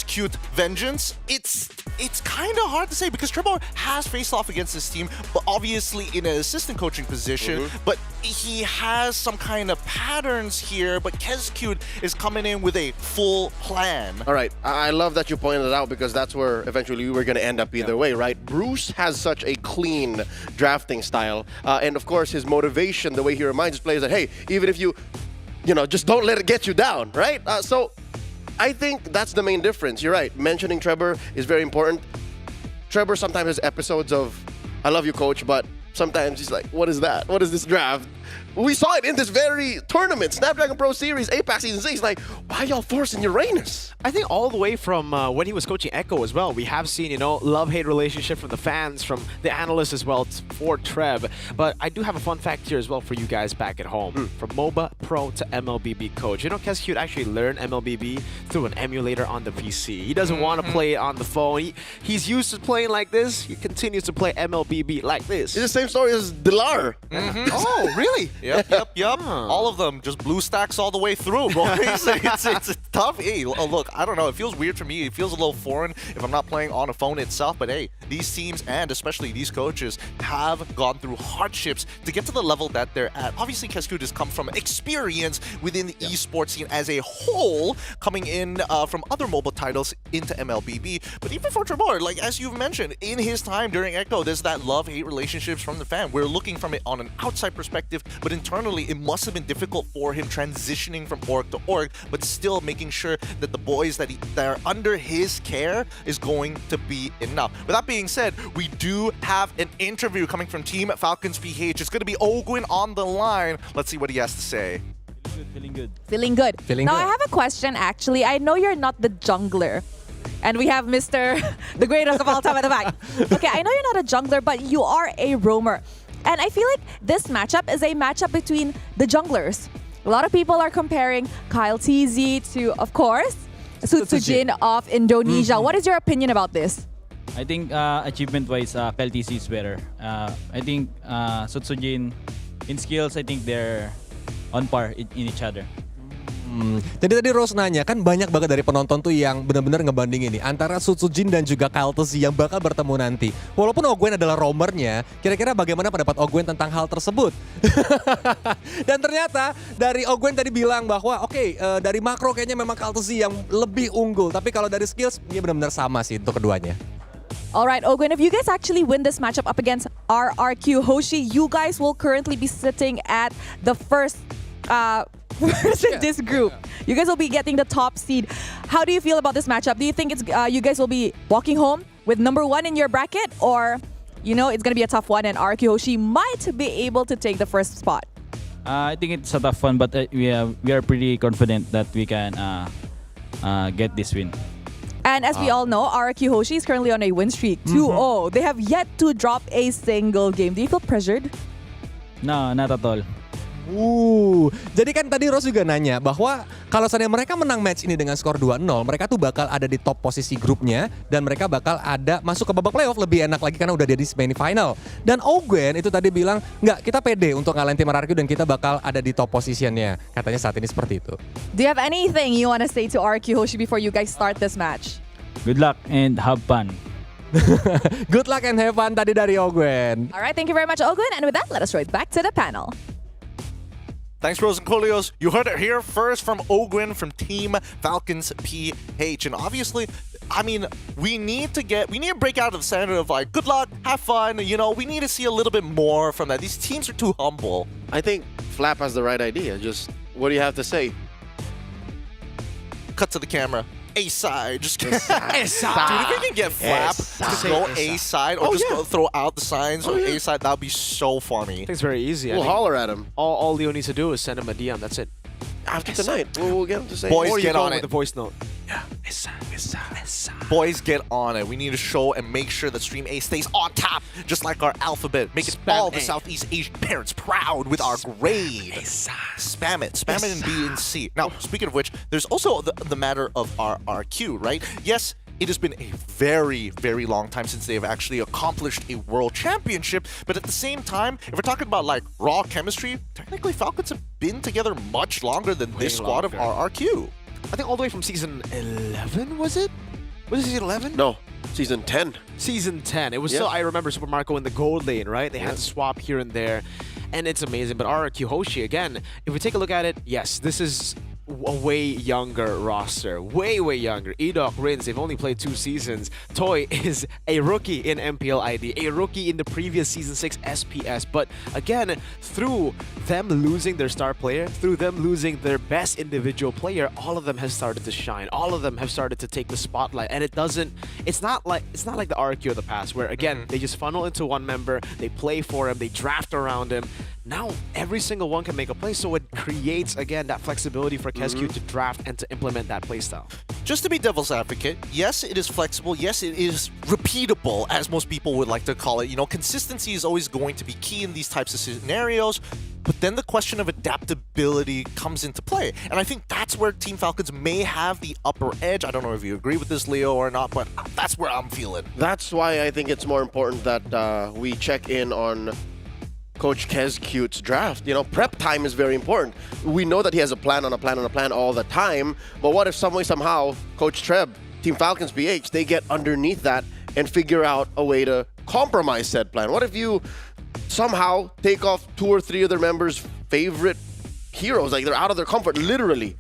Cute Vengeance. It's kind of hard to say because Trevor has faced off against this team, but obviously in an assistant coaching position. But he has some kind of patterns here. But Cute is coming in with a full plan.
All right, I love that you pointed it out because that's where eventually we were going to end up either way, right? Bruce has such a clean drafting style, and of course his motivation, the way he reminds his players that hey, even if you just don't let it get you down, right? So I think that's the main difference. You're right. Mentioning Trevor is very important. Trevor sometimes has episodes of, I love you, coach, but sometimes he's like, what is that? What is this draft? We saw it in this very tournament, Snapdragon Pro Series, APAC Season 6. Like, why y'all forcing Uranus?
I think all the way from when he was coaching Echo as well, we have seen, love-hate relationship from the fans, from the analysts as well for Trev. But I do have a fun fact here as well for you guys back at home. From MOBA Pro to MLBB coach. Cute actually learned MLBB through an emulator on the PC. He doesn't want to play it on the phone. He's used to playing like this. He continues to play MLBB like this.
It's the same story as Dilar.
Oh, really?
Really? Yep. All of them just blue stacks all the way through, boys. it's tough. Hey, look, I don't know. It feels weird for me. It feels a little foreign if I'm not playing on a phone itself. But hey, these teams and especially these coaches have gone through hardships to get to the level that they're at. Obviously, Kesku has come from experience within the esports scene as a whole, coming in from other mobile titles into MLBB. But even for Trevor, like as you've mentioned, in his time during Echo, there's that love-hate relationships from the fan. We're looking from it on an outside perspective, but internally, it must have been difficult for him transitioning from org to org, but still making sure that the boys that are under his care is going to be enough. With that being said, we do have an interview coming from Team Falcons PH. It's going to be Ogwin on the line. Let's see what he has to say.
Feeling good.
Feeling
Now,
good.
I have a question, actually. I know you're not the jungler. And we have Mr. the greatest of all time at the back. Okay, I know you're not a jungler, but you are a roamer. And I feel like this matchup is a matchup between the junglers. A lot of people are comparing Kyle TZ to, of course, Sutsujin of Indonesia. What is your opinion about this?
I think achievement-wise, Kyle TZ is better. I think Sutsujin, in skills, I think they're on par in each other.
Jadi tadi Rose nanya, kan banyak banget dari penonton tuh yang benar-benar ngebandingin nih antara Sutsujin dan juga Kyle TZ yang bakal bertemu nanti. Walaupun Ogwen adalah roamernya, kira-kira bagaimana pendapat Ogwen tentang hal tersebut? Dan ternyata dari Ogwen tadi bilang bahwa dari makro kayaknya memang Kyle TZ yang lebih unggul, tapi kalau dari skills dia benar-benar sama sih untuk keduanya.
Alright, Ogwen, if you guys actually win this matchup up against RRQ Hoshi, you guys will currently be sitting at the first in this group. You guys will be getting the top seed. How do you feel about this matchup? Do you think it's you guys will be walking home with number 1 in your bracket, or it's gonna be a tough one and RRQ Hoshi might be able to take the first spot?
I think it's a tough one, but we are pretty confident that we can get this win.
And as we all know, RRQ Hoshi is currently on a win streak, 2-0. They have yet to drop a single game. Do you feel pressured?
No, not at all.
Jadi kan tadi Rose juga nanya bahwa kalau seandainya mereka menang match ini dengan skor 2-0, mereka tuh bakal ada di top posisi grupnya dan mereka bakal masuk ke babak playoff lebih enak lagi karena udah di semi-final. Dan Ogwen itu tadi bilang, nggak, kita pede untuk ngalahin tim RRQ dan kita bakal ada di top positionnya. Katanya saat ini seperti itu.
Do you have anything you want to say to RRQ Hoshi before you guys start this match?
Good luck and have fun.
Good luck and have fun tadi dari Ogwen.
Alright, thank you very much, Ogwen. And with that, let us right back to the panel.
Thanks, Rose and Kolios. You heard it here first from Ogwin from Team Falcons PH. And obviously, I mean, we need to break out of the center of like, good luck, have fun. We need to see a little bit more from that. These teams are too humble.
I think Flap has the right idea. Just, what do you have to say?
Cut to the camera. A-side. Just
A-side.
Dude, if we can get Flap to go A-side or go throw out the signs or A-side, that would be so funny.
I think it's very easy.
We'll holler at him.
All Leo needs to do is send him a DM. That's it.
After tonight, we'll get him to say.
Boys,
or you
get
go
on
with
it.
the voice note.
Yeah. Boys, get on it. We need to show and make sure that Stream A stays on top, just like our alphabet. Make it all the Southeast Asian parents proud with our grade. Spam it. Spam it in B and C. Now, speaking of which, there's also the matter of RRQ, right? Yes, it has been a very, very long time since they have actually accomplished a world championship. But at the same time, if we're talking about like raw chemistry, technically Falcons have been together much longer than this squad of RRQ.
I think all the way from season 11, was it? Was it season 11?
No, season 10.
Season 10. It was still, I remember Super Marco in the gold lane, right? They had to swap here and there. And it's amazing. But RRQ Hoshi, again, if we take a look at it, yes, this is a way younger roster. Way younger. Edok, Rins, they've only played 2 seasons. Toy is a rookie in MPL ID, a rookie in the previous Season 6 SPS. But again, through them losing their star player, through them losing their best individual player, all of them have started to shine. All of them have started to take the spotlight. And it's not like the RQ of the past, where again, they just funnel into one member, they play for him, they draft around him. Now, every single one can make a play, so it creates, again, that flexibility for Kesku to draft and to implement that playstyle.
Just to be devil's advocate, yes, it is flexible. Yes, it is repeatable, as most people would like to call it. Consistency is always going to be key in these types of scenarios. But then the question of adaptability comes into play. And I think that's where Team Falcons may have the upper edge. I don't know if you agree with this, Leo, or not, but that's where I'm feeling.
That's why I think it's more important that we check in on Coach Kescute's draft. You know, prep time is very important. We know that he has a plan on a plan on a plan all the time, but what if some way, somehow, Coach Treb, Team Falcons PH, they get underneath that and figure out a way to compromise said plan? What if you somehow take off 2 or 3 of their members' favorite heroes, like they're out of their comfort, literally?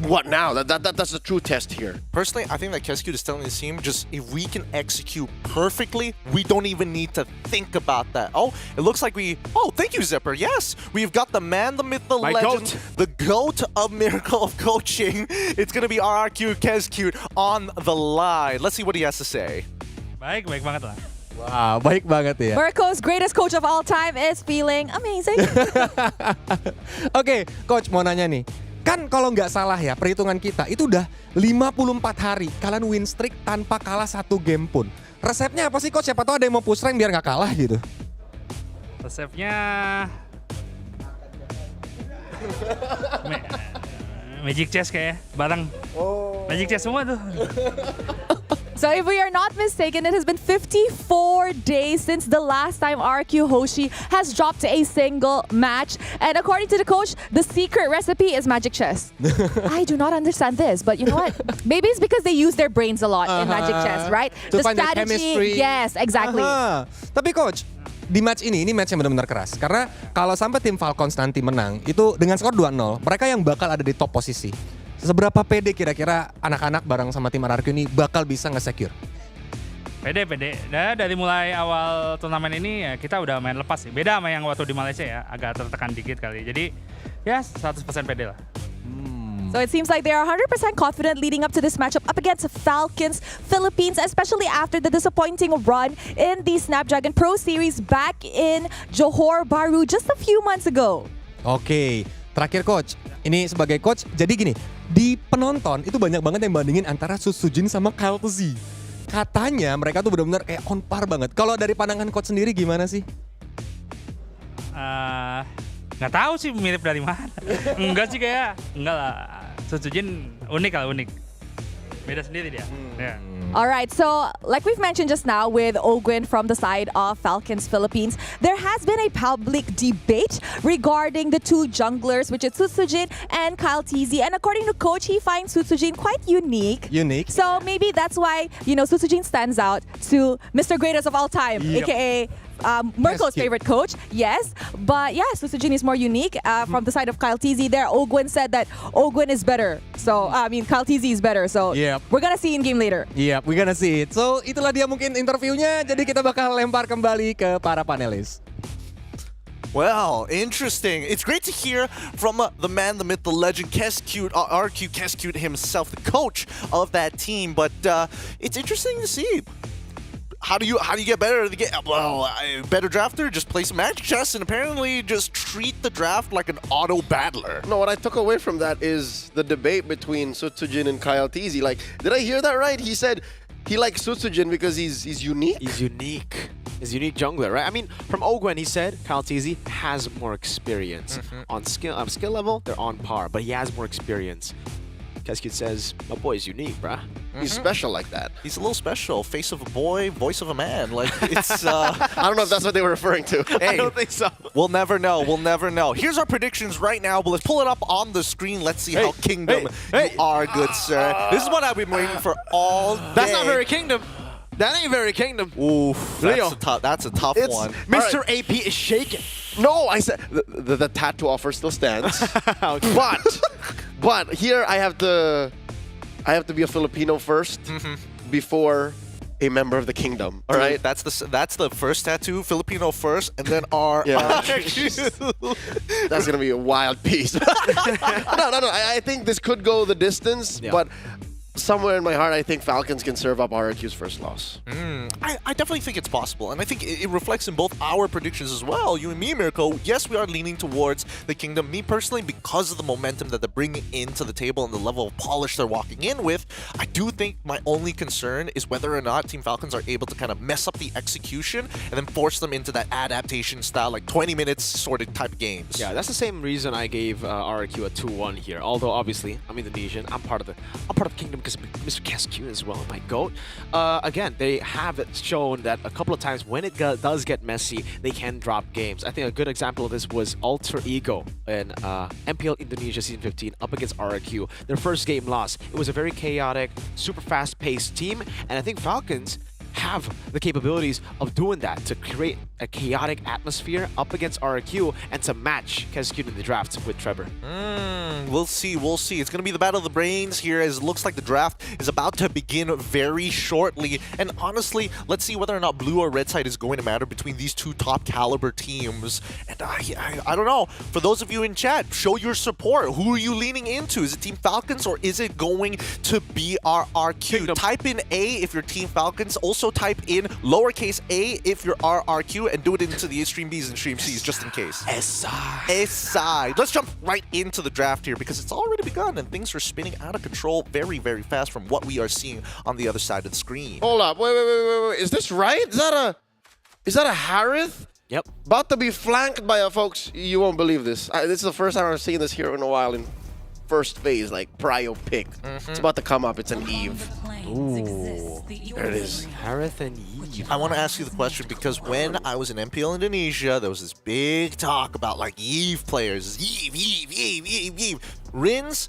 What now? That's the true test here.
Personally, I think that Kescute is telling his team, just if we can execute perfectly, we don't even need to think about that. Oh, it looks like thank you, Zipper. Yes, we've got the man, the myth, the legend, the GOAT of Miracle of Coaching. It's going to be RRQ Kescute on the line. Let's see what he has to say.
Baik banget lah.
Wah, baik banget ya.
Merco's greatest coach of all time is feeling amazing.
Oke, Coach mau nanya nih. Kan kalau nggak salah ya, perhitungan kita itu udah 54 hari kalian win streak tanpa kalah 1 game pun. Resepnya apa sih, Coach? Siapa tahu ada yang mau push rank biar nggak kalah gitu.
Resepnya Magic Chess kayak bareng. Magic Chess semua tuh.
So if we are not mistaken, it has been 54 days since the last time RQ Hoshi has dropped a single match. And according to the coach, the secret recipe is Magic Chess. I do not understand this, but you know what? Maybe it's because they use their brains a lot in Magic Chess, right?
To
the
find that
strategy,
chemistry.
yes, exactly.
Tapi Coach, di match ini match yang benar-benar keras. Karena kalau sampai tim Falcons nanti menang, itu dengan skor 2-0, mereka yang bakal ada di top posisi. Seberapa pede kira-kira anak-anak bareng sama tim RRQ ini bakal bisa nge-secure?
Pede. Nah, dari mulai awal turnamen ini ya kita udah main lepas sih. Beda sama yang waktu di Malaysia ya, agak tertekan dikit kali. Jadi ya 100% pede lah.
So it seems like they are 100% confident leading up to this matchup up against Falcons Philippines, especially after the disappointing run in the Snapdragon Pro Series back in Johor Bahru just a few months ago.
Oke, terakhir Coach. Ini sebagai coach, jadi gini, di penonton itu banyak banget yang bandingin antara Susujin sama Kyle Tzy. Katanya mereka tuh benar-benar kayak on par banget. Kalau dari pandangan coach sendiri gimana sih?
Nggak tahu sih mirip dari mana. Enggak lah. Susujin unik. Beda sendiri dia. Yeah.
All right, so like we've mentioned just now with Ogwin from the side of Falcons Philippines, there has been a public debate regarding the 2 junglers, which is Susujin and Kyle Tzy. And according to coach, he finds Susujin quite unique. So maybe that's why, Susujin stands out to Mr. Greatest of all time, aka Merkel's favorite coach. Yes, but yeah, Susujin is more unique. From the side of Kyle Tzy there, Ogwin said that Ogwin is better. So, Kyle Tzy is better. So, we're gonna see in game later.
Yep, we're gonna see it. So, itulah dia mungkin interviewnya. Jadi kita bakal lempar kembali ke para panelis.
Well, interesting. It's great to hear from the man, the myth, the legend, Kescute, RQ Kescute himself, the coach of that team. But it's interesting to see. How do you get better? Better drafter? Just play some Magic Chess and apparently just treat the draft like an auto battler.
No, what I took away from that is the debate between Susujin and Kyle Tzy. Like, did I hear that right? He said he likes Susujin because he's unique.
He's unique. He's a unique jungler, right? I mean, from Ogwen, he said Kyle Tzy has more experience. On skill level, they're on par, but he has more experience. Kescute says, my boy's unique, bruh.
He's special like that.
He's a little special. Face of a boy, voice of a man. Like, it's...
I don't know if that's what they were referring to.
Hey,
I don't think so.
We'll never know. Here's our predictions right now, but let's pull it up on the screen. Let's see how Kingdom you are, good sir. This is what I've been waiting for all day.
That's not very Kingdom. That ain't very Kingdom.
Oof, that's a tough one.
Mr. AP is shaking.
No, I said the tattoo offer still stands. But here I have to be a Filipino first before a member of the kingdom. All right,
that's the first tattoo, Filipino first, and then our.
That's gonna be a wild piece. No. I think this could go the distance, but somewhere in my heart, I think Falcons can serve up RRQ's first loss.
I definitely think it's possible, and I think it reflects in both our predictions as well. You and me, Mirko, yes, we are leaning towards the Kingdom. Me personally, because of the momentum that they're bringing into the table and the level of polish they're walking in with, I do think my only concern is whether or not Team Falcons are able to kind of mess up the execution and then force them into that adaptation style, like 20 minutes sort of type of games.
Yeah, that's the same reason I gave RRQ a 2-1 here. Although obviously I'm Indonesian, I'm part of the Kingdom because Mr. Cascune as well, my GOAT. Again, they have shown that a couple of times when it does get messy, they can drop games. I think a good example of this was Alter Ego in MPL Indonesia Season 15 up against RRQ. Their first game loss. It was a very chaotic, super fast-paced team, and I think Falcons have the capabilities of doing that, to create a chaotic atmosphere up against RRQ and to match Cascune in the draft with Trevor.
We'll see, we'll see. It's going to be the battle of the brains here, as it looks like the draft is about to begin very shortly. And honestly, let's see whether or not blue or red side is going to matter between these two top caliber teams. And I don't know. For those of you in chat, show your support. Who are you leaning into? Is it Team Falcons or is it going to be RRQ? Type in A if you're Team Falcons. Also type in lowercase a if you're RRQ, and do it into the stream Bs and stream Cs just in case. S-side. Let's jump right into the draft here because it's already begun and things are spinning out of control very, very fast from what we are seeing on the other side of the screen.
Hold up. Wait. Is this right? Is that a Harith?
Yep.
About to be flanked by a folks. You won't believe this. This is the first time I've seen this here in a while in first phase, like prio pick. It's about to come up. It's an Eve.
Ooh.
There it is.
Harith and Eve.
I want to ask you the question because when I was in MPL Indonesia, there was this big talk about like Eve players. Eve. Rins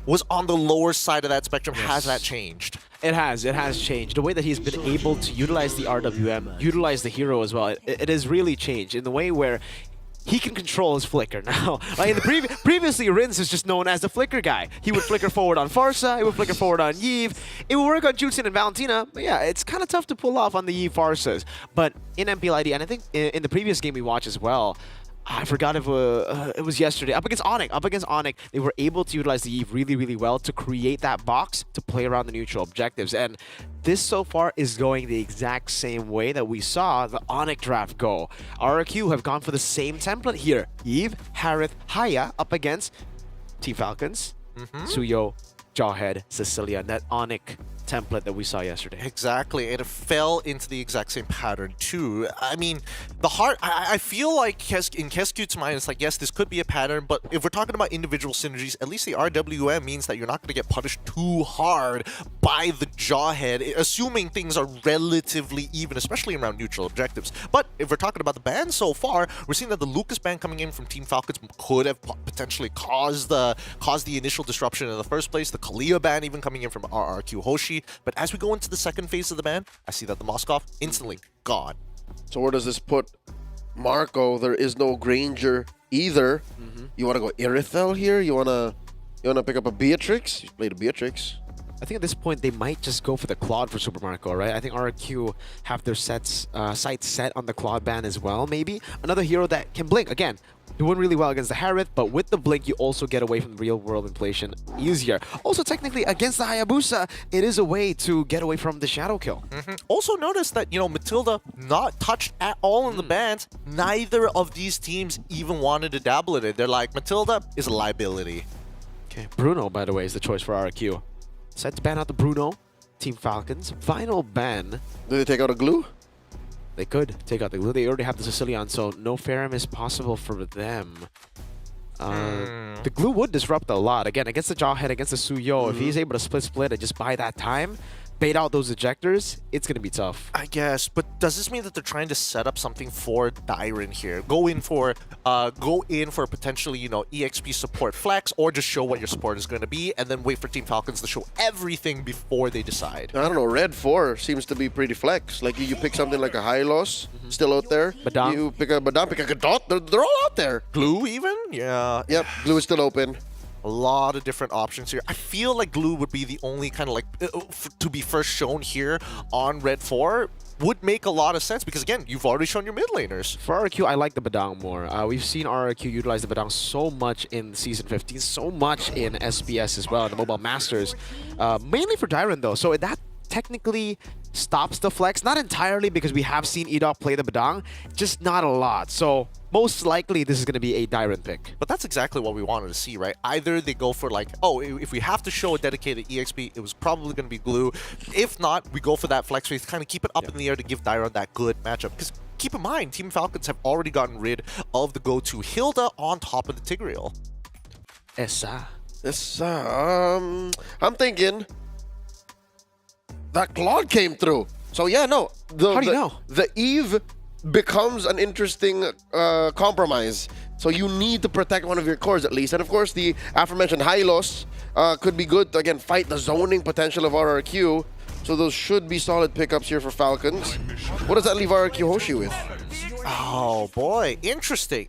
was on the lower side of that spectrum. Yes. Has that changed?
It has changed. The way that he's been able to utilize the RWM, utilize the hero as well, it has really changed in the way where he can control his flicker now. Like in the previously, Rins is just known as the flicker guy. He would flicker forward on Farsa, he would flicker forward on Yves. It would work on Jutsun and Valentina, but yeah, it's kind of tough to pull off on the Yves Farsas. But in MPLID, and I think in the previous game we watched as well, I forgot if it was yesterday. Up against Onyx, they were able to utilize the Eve really, really well to create that box to play around the neutral objectives. And this so far is going the exact same way that we saw the Onyx draft go. RRQ have gone for the same template here. Eve, Harith, Haya up against Team Falcons, Suyo, Jawhead, Cecilia, that Onyx template that we saw yesterday.
Exactly, and it fell into the exact same pattern too. I mean, the heart, I feel like in Kescute's mind, it's like, yes, this could be a pattern, but if we're talking about individual synergies, at least the RWM means that you're not going to get punished too hard by the Jawhead, assuming things are relatively even, especially around neutral objectives. But if we're talking about the ban so far, we're seeing that the Lucas ban coming in from Team Falcons could have potentially caused the initial disruption in the first place. The Kalia ban even coming in from RRQ Hoshi. But as we go into the second phase of the ban, I see that the Moskov instantly gone.
So where does this put Marco? There is no Granger either. You want to go Irithel here? You wanna pick up a Beatrix? You played a Beatrix.
I think at this point they might just go for the Claude for Super Marco, right? I think RRQ have their sights set on the Claude ban as well, maybe. Another hero that can blink. Again, doing really well against the Harith, but with the blink, you also get away from the real-world inflation easier. Also, technically, against the Hayabusa, it is a way to get away from the shadow kill.
Also notice that, you know, Matilda not touched at all in the bans. Neither of these teams even wanted to dabble in it. They're like, Matilda is a liability.
Okay, Bruno, by the way, is the choice for RRQ. Set to ban out the Bruno, Team Falcons. Final ban.
Do they take out a glue?
They could take out the glue. They already have the Sicilian, so no Pharym is possible for them. The glue would disrupt a lot. Again, against the Jawhead, against the Suyo, if he's able to split and just buy that time, bait out those ejectors, it's going to be tough.
I guess, but does this mean that they're trying to set up something for Dyron here? Go in for potentially, you know, EXP support flex, or just show what your support is going to be, and then wait for Team Falcons to show everything before they decide.
I don't know. Red 4 seems to be pretty flex. Like you pick something like a Hylos, still out there.
Badang.
You pick a Badang, pick a Gadot. They're all out there.
Glue even? Yeah.
Yep. Glue is still open.
A lot of different options here. I feel like Glue would be the only kind of like to be first shown here on Red 4 would make a lot of sense because again, you've already shown your mid laners.
For RRQ, I like the Badang more. We've seen RRQ utilize the Badang so much in Season 15, so much in SBS as well, in the Mobile Masters. Mainly for Dyron though, so that technically stops the flex. Not entirely because we have seen Edok play the Badang, just not a lot. So most likely this is going to be a Dyron pick.
But that's exactly what we wanted to see, right? Either they go for like, oh, if we have to show a dedicated EXP, it was probably going to be Glue. If not, we go for that flex phase, kind of keep it up in the air to give Dyron that good matchup. Because keep in mind, Team Falcons have already gotten rid of the go-to Hilda on top of the Tigreal.
Essa.
I'm thinking that Claude came through. So yeah, no.
How do you know?
The Eve becomes an interesting compromise. So you need to protect one of your cores at least. And of course, the aforementioned Hylos could be good to, again, fight the zoning potential of RRQ. So those should be solid pickups here for Falcons. What does that leave RRQ Hoshi with?
Oh boy, interesting.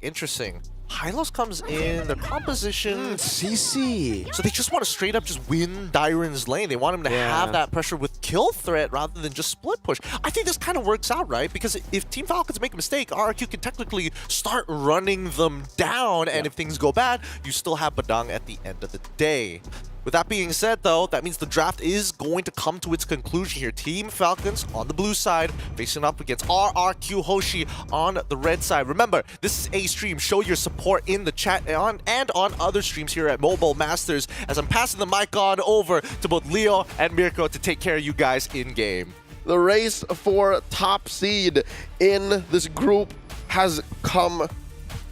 Hylos comes in, their composition,
CC.
So they just want to straight up just win Dyron's lane. They want him to have that pressure with kill threat rather than just split push. I think this kind of works out, right? Because if Team Falcons make a mistake, RRQ can technically start running them down, and if things go bad, you still have Badang at the end of the day. With that being said, though, that means the draft is going to come to its conclusion here. Team Falcons on the blue side, facing up against RRQ Hoshi on the red side. Remember, this is a stream. Show your support in the chat and on other streams here at Mobile Masters, as I'm passing the mic on over to both Leo and Mirko to take care of you guys in-game.
The race for top seed in this group has come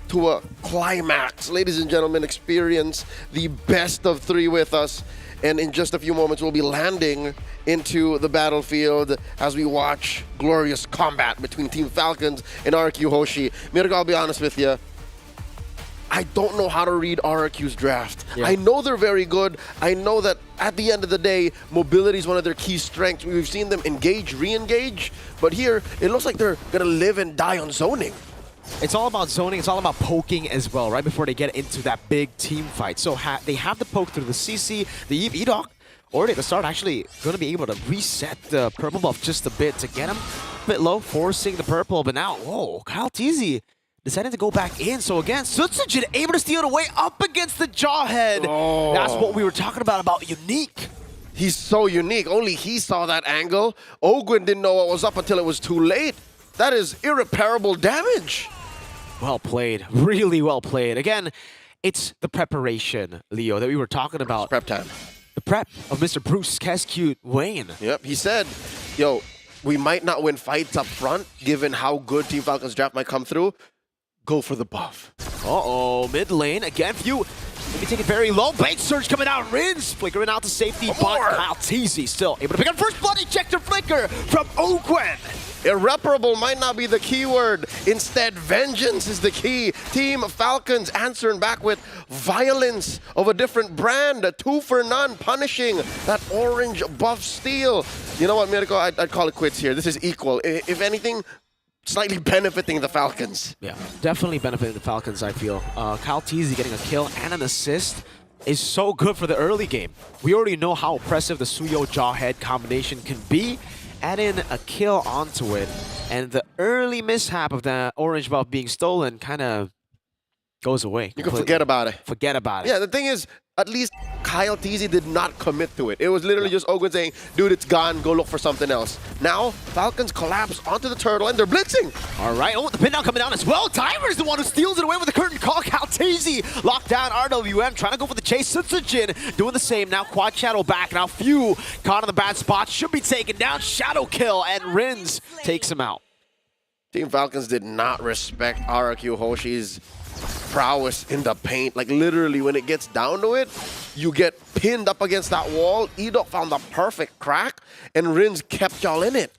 to a climax. Ladies and gentlemen, experience the best of three with us. And in just a few moments, we'll be landing into the battlefield as we watch glorious combat between Team Falcons and RRQ Hoshi. Mirko, I'll be honest with you. I don't know how to read RRQ's draft.
Yeah.
I know they're very good. I know that at the end of the day, mobility is one of their key strengths. We've seen them engage, re-engage. But here, it looks like they're going to live and die on zoning.
It's all about zoning. It's all about poking as well, right before they get into that big team fight. So they have the poke through the CC, the Eve Edok, already at the start actually going to be able to reset the purple buff just a bit to get him a bit low, forcing the purple. But now, whoa, Kyle Teasy decided to go back in. So again, Sutsujin able to steal it away up against the Jawhead.
Oh.
That's what we were talking about unique.
He's so unique. Only he saw that angle. Ogwin didn't know what was up until it was too late. That is irreparable damage.
Well played. Really well played. Again, it's the preparation, Leo, that we were talking about.
It's prep time.
The prep of Mr. Bruce Kescute Wayne.
Yep, he said, yo, we might not win fights up front, given how good Team Falcons draft might come through. Go for the buff.
Uh-oh, mid lane. Again, few. Maybe take it very low. Bait surge coming out. Rins flickering out to safety. But Kyle Teasy still able to pick up first blood ejector flicker from Ogwen.
Irreparable might not be the key word. Instead, vengeance is the key. Team Falcons answering back with violence of a different brand. A 2 for none, punishing that orange buff steal. You know what, Mirko? I'd call it quits here. This is equal. If anything, slightly benefiting the Falcons.
Yeah, definitely benefiting the Falcons, I feel. Kyle Teasy getting a kill and an assist is so good for the early game. We already know how impressive the Suyo Jawhead combination can be. Add in a kill onto it, and the early mishap of the orange buff being stolen kind of goes away.
You can forget about it.
Forget about it.
Yeah, the thing is, at least Kyle Teasy did not commit to it. It was literally just Ogwen saying, dude, it's gone, go look for something else. Now, Falcons collapse onto the turtle and they're blitzing.
All right, oh, the pin down coming down as well. Diver's the one who steals it away with the curtain call. Kyle Teasy locked down RWM, trying to go for the chase. Sutsujin doing the same. Now Quad Shadow back. Now Few caught in the bad spot. Should be taken down. Shadow kill, and Rins takes him out.
Team Falcons did not respect RRQ Hoshi's prowess in the paint. Like literally when it gets down to it, you get pinned up against that wall. Edok found the perfect crack and Rins kept y'all in it.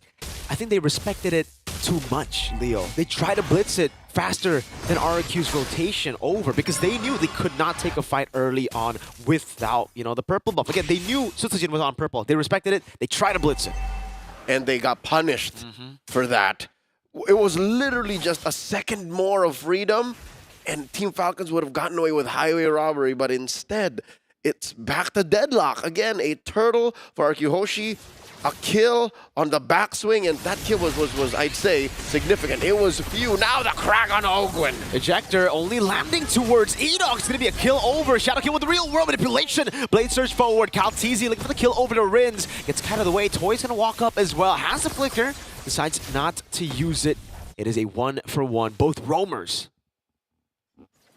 I think they respected it too much, Leo. They tried to blitz it faster than RRQ's rotation over because they knew they could not take a fight early on without, the purple buff. Again, they knew Sutsujin was on purple. They respected it. They tried to blitz it.
And they got punished for that. It was literally just a second more of freedom and Team Falcons would have gotten away with highway robbery, but instead, it's back to deadlock. Again, a turtle for RRQ Hoshi, a kill on the backswing, and that kill was I'd say, significant. It was Few. Now the crack on Ogwen.
Ejector only landing towards Edok. It's going to be a kill over. Shadow kill with the real world manipulation. Blade surge forward. Kyle Teasy looking for the kill over to Rins. Gets kind of the way. Toy's going to walk up as well. Has the flicker. Decides not to use it. It is a 1-for-1. Both roamers.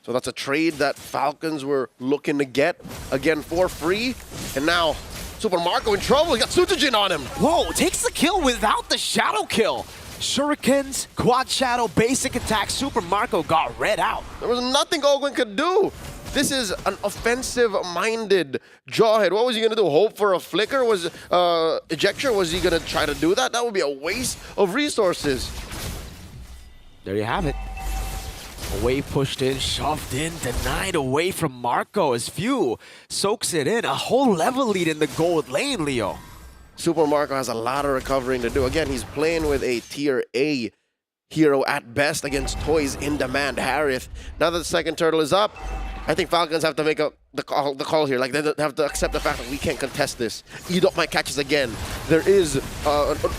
So that's a trade that Falcons were looking to get, again, for free. And now, Super Marco in trouble. He got Sutsujin on him.
Whoa, takes the kill without the shadow kill. Shurikens, quad shadow, basic attack. Super Marco got read out.
There was nothing Ogwen could do. This is an offensive-minded Jawhead. What was he going to do? Hope for a flicker? Was ejector? Was he going to try to do that? That would be a waste of resources.
There you have it. A wave pushed in, shoved in, denied away from Marco as Few soaks it in. A whole level lead in the gold lane, Leo.
Super Marco has a lot of recovering to do. Again, he's playing with a tier A hero at best against Toy's in-demand Harith. Now that the second turtle is up, I think Falcons have to make the call here. Like, they have to accept the fact that we can't contest this. Edok might catch us again. There is an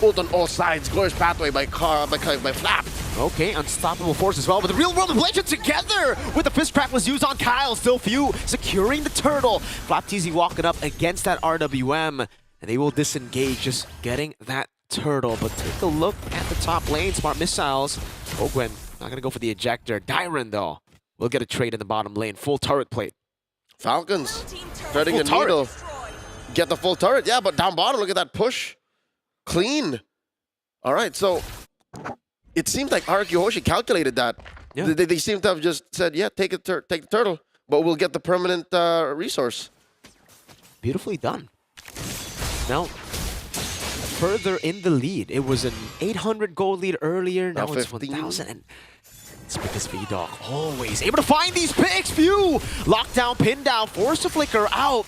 ult on all sides. Glorious pathway by Flap.
Okay, unstoppable force as well. But the real world of Legend together with the fist crack was used on Kyle. Still Few securing the turtle. Flap TZ walking up against that RWM. And they will disengage, just getting that turtle. But take a look at the top lane. Smart missiles. Ogwen not going to go for the ejector. Dyron, though, will get a trade in the bottom lane. Full turret plate.
Falcons threading a needle. Get the full turret. Yeah, but down bottom, look at that push. Clean. All right, so it seems like RQ Hoshi calculated that. Yeah. They seem to have just said, yeah, take the turtle, but we'll get the permanent resource.
Beautifully done. Now, further in the lead. It was an 800 gold lead earlier. Now it's 1,000. And it's because VDog always able to find these picks. Few lockdown, pin down, force to flicker out.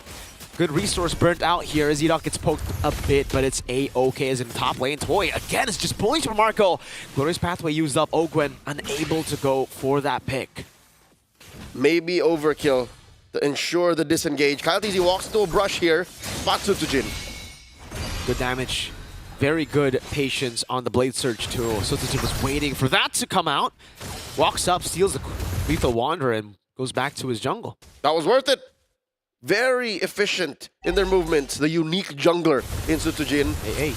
Good resource burnt out here as Edok gets poked a bit, but it's A-OK as in the top lane. Toy, again, is just pulling from Marco. Glorious Pathway used up. Ogwen unable to go for that pick.
Maybe overkill to ensure the disengage. Kyle TZ walks into a brush here. Spot Sutsujin.
Good damage. Very good patience on the Blade Surge too. Sutsujin was waiting for that to come out. Walks up, steals the Lethal Wanderer, and goes back to his jungle.
That was worth it. Very efficient in their movements. The unique jungler in Sutsujin.
Hey.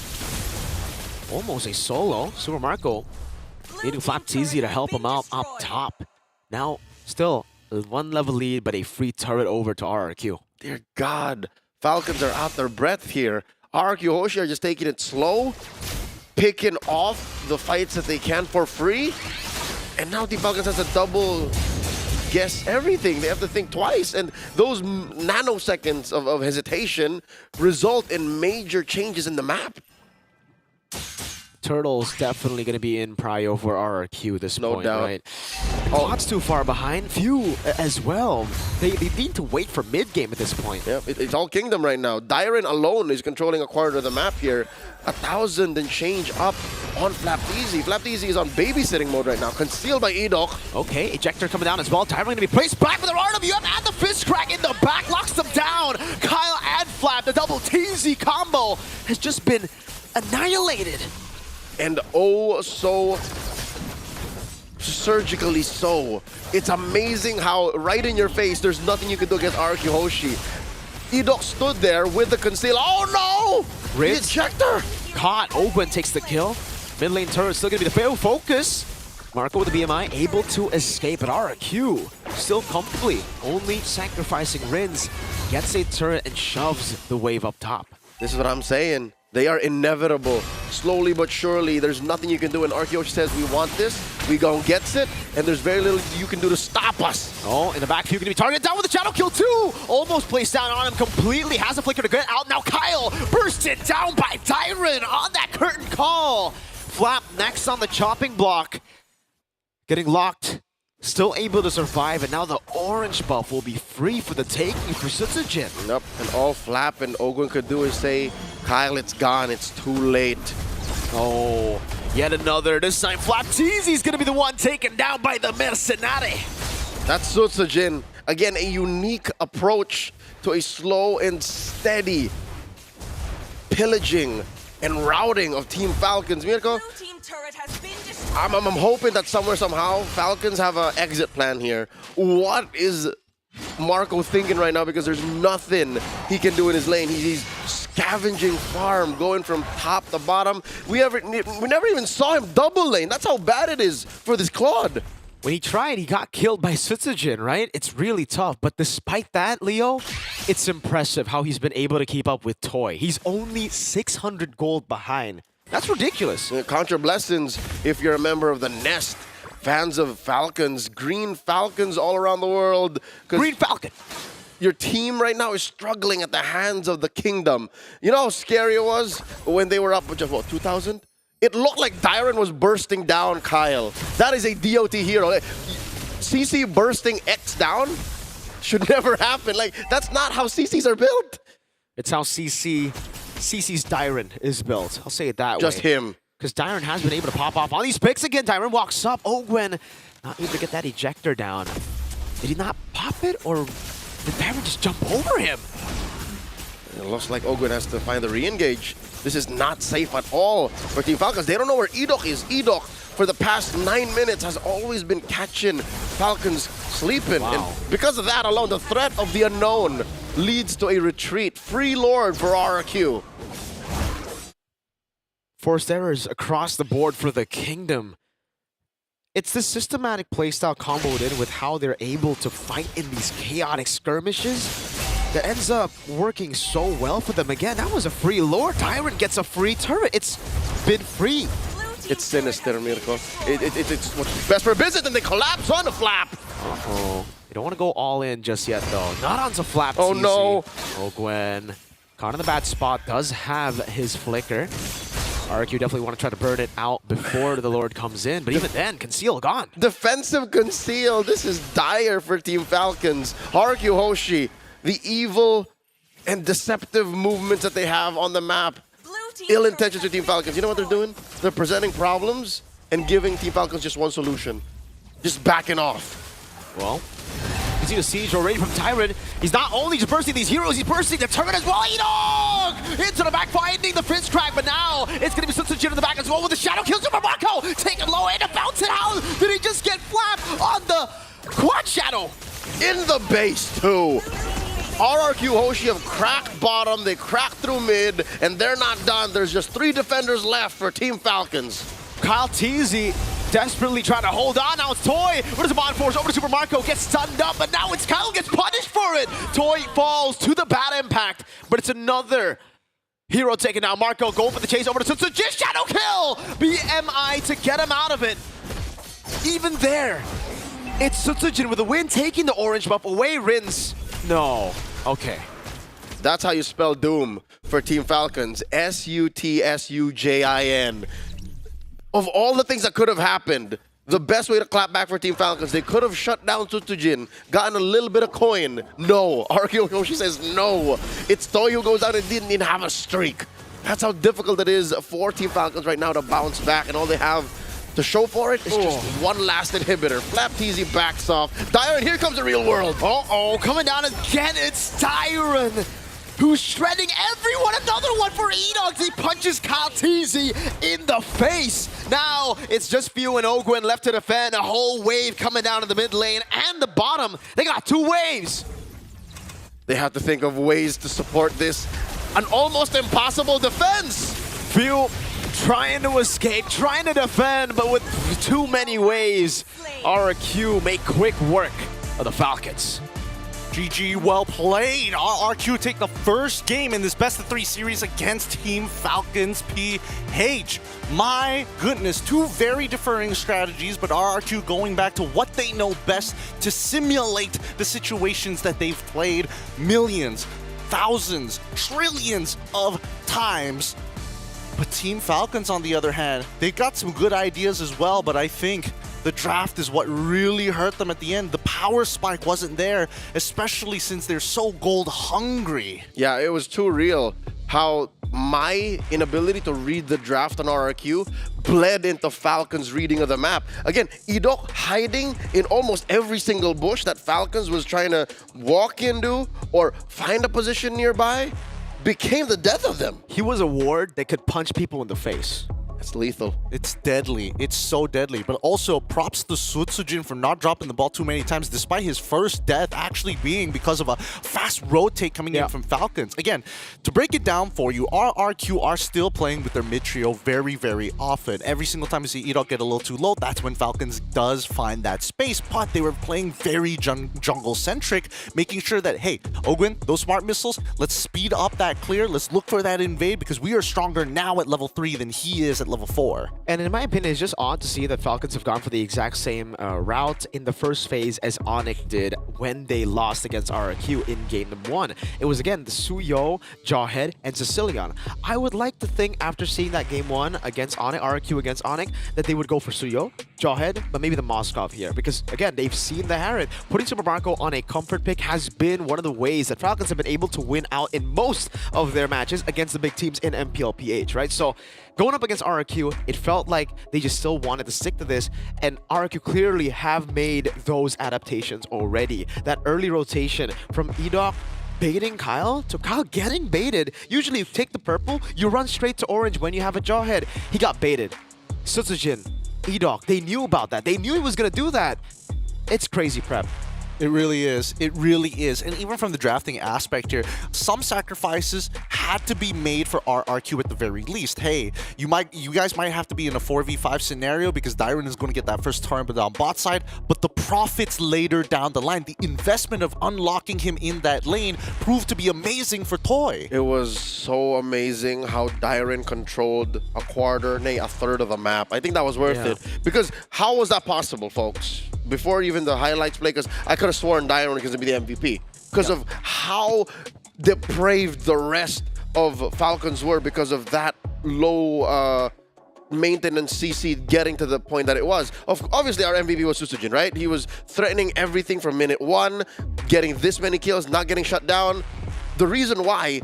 Almost a solo. Super Marco needing Flap TZ to help him out up top. Now, still one level lead, but a free turret over to RRQ.
Dear God. Falcons are out their breath here. RRQ Hoshi are just taking it slow, picking off the fights that they can for free. And now Team Falcons has a double guess everything. They have to think twice. And those nanoseconds of hesitation result in major changes in the map.
Turtle's definitely going to be in prio for RRQ this point,
doubt.
Right? Cloud's too far behind. Few as well. They need to wait for mid-game at this point.
Yep, it's all Kingdom right now. Dyron alone is controlling a quarter of the map here. 1,000 and change up on Flap TZ. Flap TZ is on babysitting mode right now, concealed by Edok.
Okay, ejector coming down as well. Dyron going to be placed back with the RWM and the fist crack in the back, locks them down. Kyle and Flap, the double TZ combo has just been annihilated.
And oh, so surgically so. It's amazing how right in your face, there's nothing you can do against RQ Hoshi. Edok stood there with the conceal. Oh no!
Ritz.
The ejector!
Caught. Ogwen takes the kill. Mid lane turret still going to be the fail focus. Marco with the BMI able to escape, but RQ still comfortably only sacrificing Rins. Gets a turret and shoves the wave up top.
This is what I'm saying. They are inevitable. Slowly but surely, there's nothing you can do. And RQ Hoshi says, we want this, we go and gets it, and there's very little you can do to stop us.
Oh, in the back, Few going to be targeted down with the shadow kill too. Almost placed down on him completely. Has a flicker to get out. Now Kyle bursted down by Dyron on that curtain call. Flap next on the chopping block. Getting locked. Still able to survive, and now the orange buff will be free for the taking for Sutsujin.
Yep, and all Flap and Ogwen could do is say, Kyle, it's gone, it's too late.
Oh, yet another. This time Flap TZ is going to be the one taken down by the Mercenari.
That's Sutsujin. Again, a unique approach to a slow and steady pillaging and routing of Team Falcons. Mirko? I'm hoping that somewhere, somehow, Falcons have an exit plan here. What is Marco thinking right now? Because there's nothing he can do in his lane. He's scavenging farm, going from top to bottom. We never even saw him double lane. That's how bad it is for this Claude.
When he tried, he got killed by Sutsujin, right? It's really tough. But despite that, Leo, it's impressive how he's been able to keep up with Toy. He's only 600 gold behind. That's ridiculous.
Contra Blessings, if you're a member of the Nest, fans of Falcons, Green Falcons all around the world.
Green Falcon.
Your team right now is struggling at the hands of the kingdom. You know how scary it was when they were up with just, what, 2,000? It looked like Dyron was bursting down Kyle. That is a DOT hero. CC bursting X down should never happen. Like, that's not how CCs are built.
It's how CC's Dyron is built. I'll say it that way.
Just him.
Because Dyron has been able to pop off on these picks again. Dyron walks up. Ogwen not able to get that ejector down. Did he not pop it, or did Dyron just jump over him?
It looks like Ogwen has to find the re-engage. This is not safe at all for Team Falcons. They don't know where Edok is. Edok, for the past 9 minutes, has always been catching Falcons sleeping.
Wow.
And because of that alone, the threat of the unknown leads to a retreat. Free Lord for RRQ.
Forced errors across the board for the Kingdom. It's the systematic playstyle comboed in with how they're able to fight in these chaotic skirmishes that ends up working so well for them. Again, that was a free Lord. Tyrant gets a free turret. It's been free.
It's sinister, Mirko. It's what's best for business, and they collapse on the flap.
Uh-oh. You don't want to go all in just yet, though. Not onto flap.
Oh, no.
Ogwen, caught in the bad spot, does have his flicker. RQ definitely want to try to burn it out before the Lord comes in, but even then, Conceal gone.
Defensive Conceal. This is dire for Team Falcons. RQ Hoshi, the evil and deceptive movements that they have on the map. Ill intentions to Team Falcons. You know what they're doing? They're presenting problems and giving Team Falcons just one solution. Just backing off.
Well, you can see the siege already from Tyrant. He's not only just bursting these heroes, he's bursting the turret as well. Edog! Into the back, finding the fist crack, but now it's going to be Sutsujin in the back as well with the shadow kill. Super Marco taken low and a fountain. How did he just get flapped on the quad shadow?
In the base, too. RRQ Hoshi have cracked bottom, they cracked through mid, and they're not done. There's just 3 defenders left for Team Falcons.
Kyle Teasy desperately trying to hold on. Now it's Toy. What is the bond force? Over to Super Marco. Gets stunned up, but now it's Kyle gets punished for it. Toy falls to the bad impact, but it's another hero taken down. Marco going for the chase over to Sutsujin. Shadow kill! BMI to get him out of it. Even there, it's Sutsujin with the win, taking the orange buff away. Rins. No. Okay.
That's how you spell Doom for Team Falcons. S-U-T-S-U-J-I-N. Of all the things that could have happened, the best way to clap back for Team Falcons, they could have shut down Sutsujin, gotten a little bit of coin. No. RQ Hoshi says no. It's Toy who goes out and didn't even have a streak. That's how difficult it is for Team Falcons right now to bounce back, and all they have to show for it is just one last inhibitor. Flap Teasy backs off. Dyron, here comes the real world.
Uh-oh, coming down again, it's Tyron, who's shredding everyone. Another one for Enox. He punches Kyle Teasy in the face. Now, it's just Few and Ogwen left to defend. A whole wave coming down in the mid lane and the bottom. They got 2 waves.
They have to think of ways to support this. An almost impossible defense.
Few trying to escape, trying to defend, but with too many waves, RRQ make quick work of the Falcons.
GG, well played. RRQ take the first game in this best-of-3 series against Team Falcons PH. My goodness, 2 very differing strategies, but RRQ going back to what they know best to simulate the situations that they've played millions, thousands, trillions of times. But Team Falcons, on the other hand, they've got some good ideas as well, but I think the draft is what really hurt them at the end. The power spike wasn't there, especially since they're so gold hungry.
Yeah, it was too real how my inability to read the draft on RRQ bled into Falcons' reading of the map. Again, Edok hiding in almost every single bush that Falcons was trying to walk into or find a position nearby became the death of them.
He was a ward that could punch people in the face.
It's lethal.
It's deadly. It's so deadly. But also, props to Sutsujin for not dropping the ball too many times, despite his first death actually being because of a fast rotate coming in from Falcons. Again, to break it down for you, RRQ are still playing with their mid trio very, very often. Every single time you see Edok get a little too low, that's when Falcons does find that space. But they were playing very jungle-centric, making sure that, hey, Ogwen, those smart missiles, let's speed up that clear. Let's look for that invade because we are stronger now at level 3 than he is at at level 4.
And in my opinion, it's just odd to see that Falcons have gone for the exact same route in the first phase as Onyx did when they lost against RRQ in game number 1. It was again the Suyo, Jawhead, and Sicilian. I would like to think after seeing that game 1 against Onyx, RRQ against Onyx, that they would go for Suyo, Jawhead, but maybe the Moskov here. Because again, they've seen the Harriet. Putting Super Marco on a comfort pick has been one of the ways that Falcons have been able to win out in most of their matches against the big teams in MPLPH, right? So going up against RRQ, it felt like they just still wanted to stick to this, and RRQ clearly have made those adaptations already. That early rotation from Edoc baiting Kyle to Kyle getting baited. Usually you take the purple, you run straight to orange when you have a Jawhead. He got baited. Sutsujin, Edoc, they knew about that. They knew he was going to do that. It's crazy prep.
It really is. It really is. And even from the drafting aspect here, some sacrifices had to be made for RRQ at the very least. Hey, you guys might have to be in a 4v5 scenario because Dyron is going to get that first tournament on bot side, but the profits later down the line, the investment of unlocking him in that lane proved to be amazing for Toy.
It was so amazing how Dyron controlled a quarter, nay, a third of the map. I think that was worth it. Because how was that possible, folks? Before even the highlights play, because I could have sworn Dyron was going to be the MVP. Because of how depraved the rest of Falcons were because of that low maintenance CC getting to the point that it was. Obviously, our MVP was Susujin, right? He was threatening everything from minute 1, getting this many kills, not getting shut down. The reason why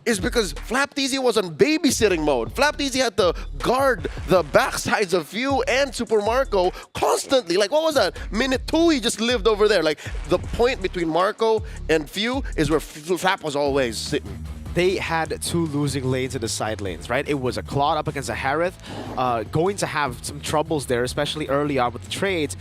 is because Flapteezy was on babysitting mode. Flapteezy had to guard the backsides of Few and Super Marco constantly. Like, what was that? Minute 2, he just lived over there. Like, the point between Marco and Few is where Flap was always sitting.
They had 2 losing lanes in the side lanes, right? It was a Claude up against a Harith. Going to have some troubles there, especially early on with the trades.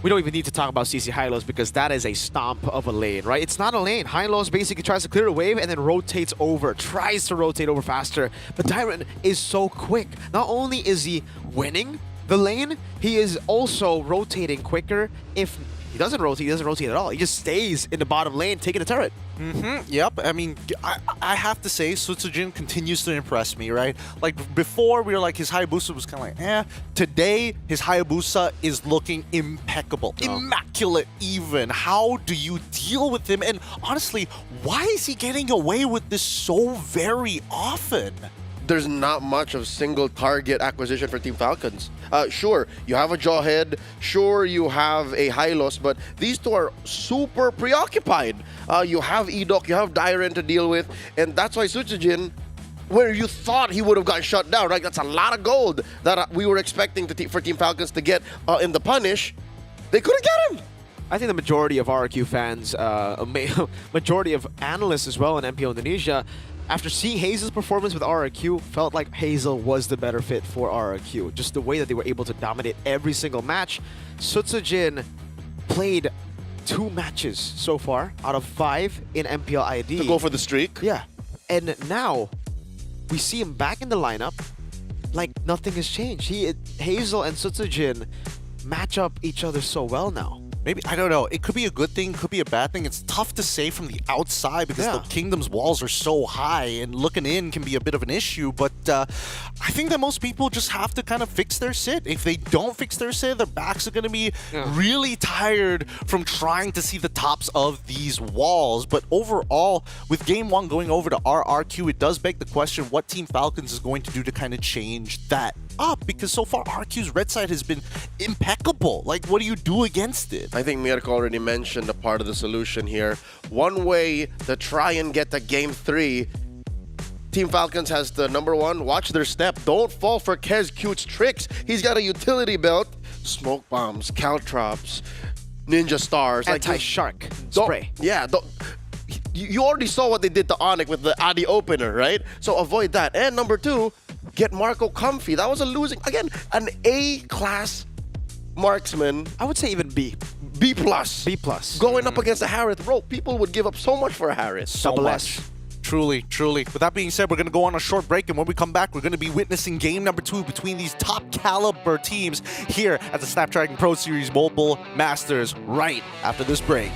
We don't even need to talk about CC Hylos because that is a stomp of a lane, right? It's not a lane. Hylos basically tries to clear a wave and then rotates over, tries to rotate over faster. But Dyron is so quick. Not only is he winning the lane, he is also rotating quicker. If he doesn't rotate at all. He just stays in the bottom lane, taking a turret.
Yep. I mean, I have to say, Sutsujin continues to impress me, right? Like, before, we were like, his Hayabusa was kind of like, eh. Today, his Hayabusa is looking impeccable. Immaculate, even. How do you deal with him? And honestly, why is he getting away with this so very often?
There's not much of single target acquisition for Team Falcons. Sure, you have a Jawhead, sure you have a Hylos, but these two are super preoccupied. You have Edoc, you have Dyron to deal with, and that's why Sutsujin, where you thought he would have gotten shut down, right? That's a lot of gold that we were expecting for Team Falcons to get in the punish. They couldn't get him.
I think the majority of RRQ fans, majority of analysts as well in MPO Indonesia, after seeing Hazel's performance with RRQ, felt like Hazel was the better fit for RRQ. Just the way that they were able to dominate every single match. Sutsujin played 2 matches so far out of 5 in MPL ID.
To go for the streak?
Yeah. And now, we see him back in the lineup like nothing has changed. Hazel and Sutsujin match up each other so well now.
Maybe, I don't know, it could be a good thing, could be a bad thing. It's tough to say from the outside because the Kingdom's walls are so high and looking in can be a bit of an issue, but I think that most people just have to kind of fix their sit. If they don't fix their sit, their backs are going to be really tired from trying to see the tops of these walls. But overall, with Game 1 going over to RRQ, it does beg the question what Team Falcons is going to do to kind of change that up, because so far RQ's red side has been impeccable. Like, what do you do against it?
I think Mirko already mentioned a part of the solution here. One way to try and get to Game 3, Team Falcons has the number 1, watch their step. Don't fall for Kez Cute's tricks. He's got a utility belt, smoke bombs, caltrops, ninja stars.
Anti-shark spray.
You already saw what they did to Onyx with the Adi opener, right? So avoid that. And number 2, get Marco comfy. That was a losing, again, an A-class marksman.
I would say even B.
B+. B+. Going up against a Harith, bro, people would give up so much for a Harith.
So much. Truly, truly. With that being said, we're going to go on a short break, and when we come back, we're going to be witnessing game number 2 between these top caliber teams here at the Snapdragon Pro Series Mobile Masters right after this break.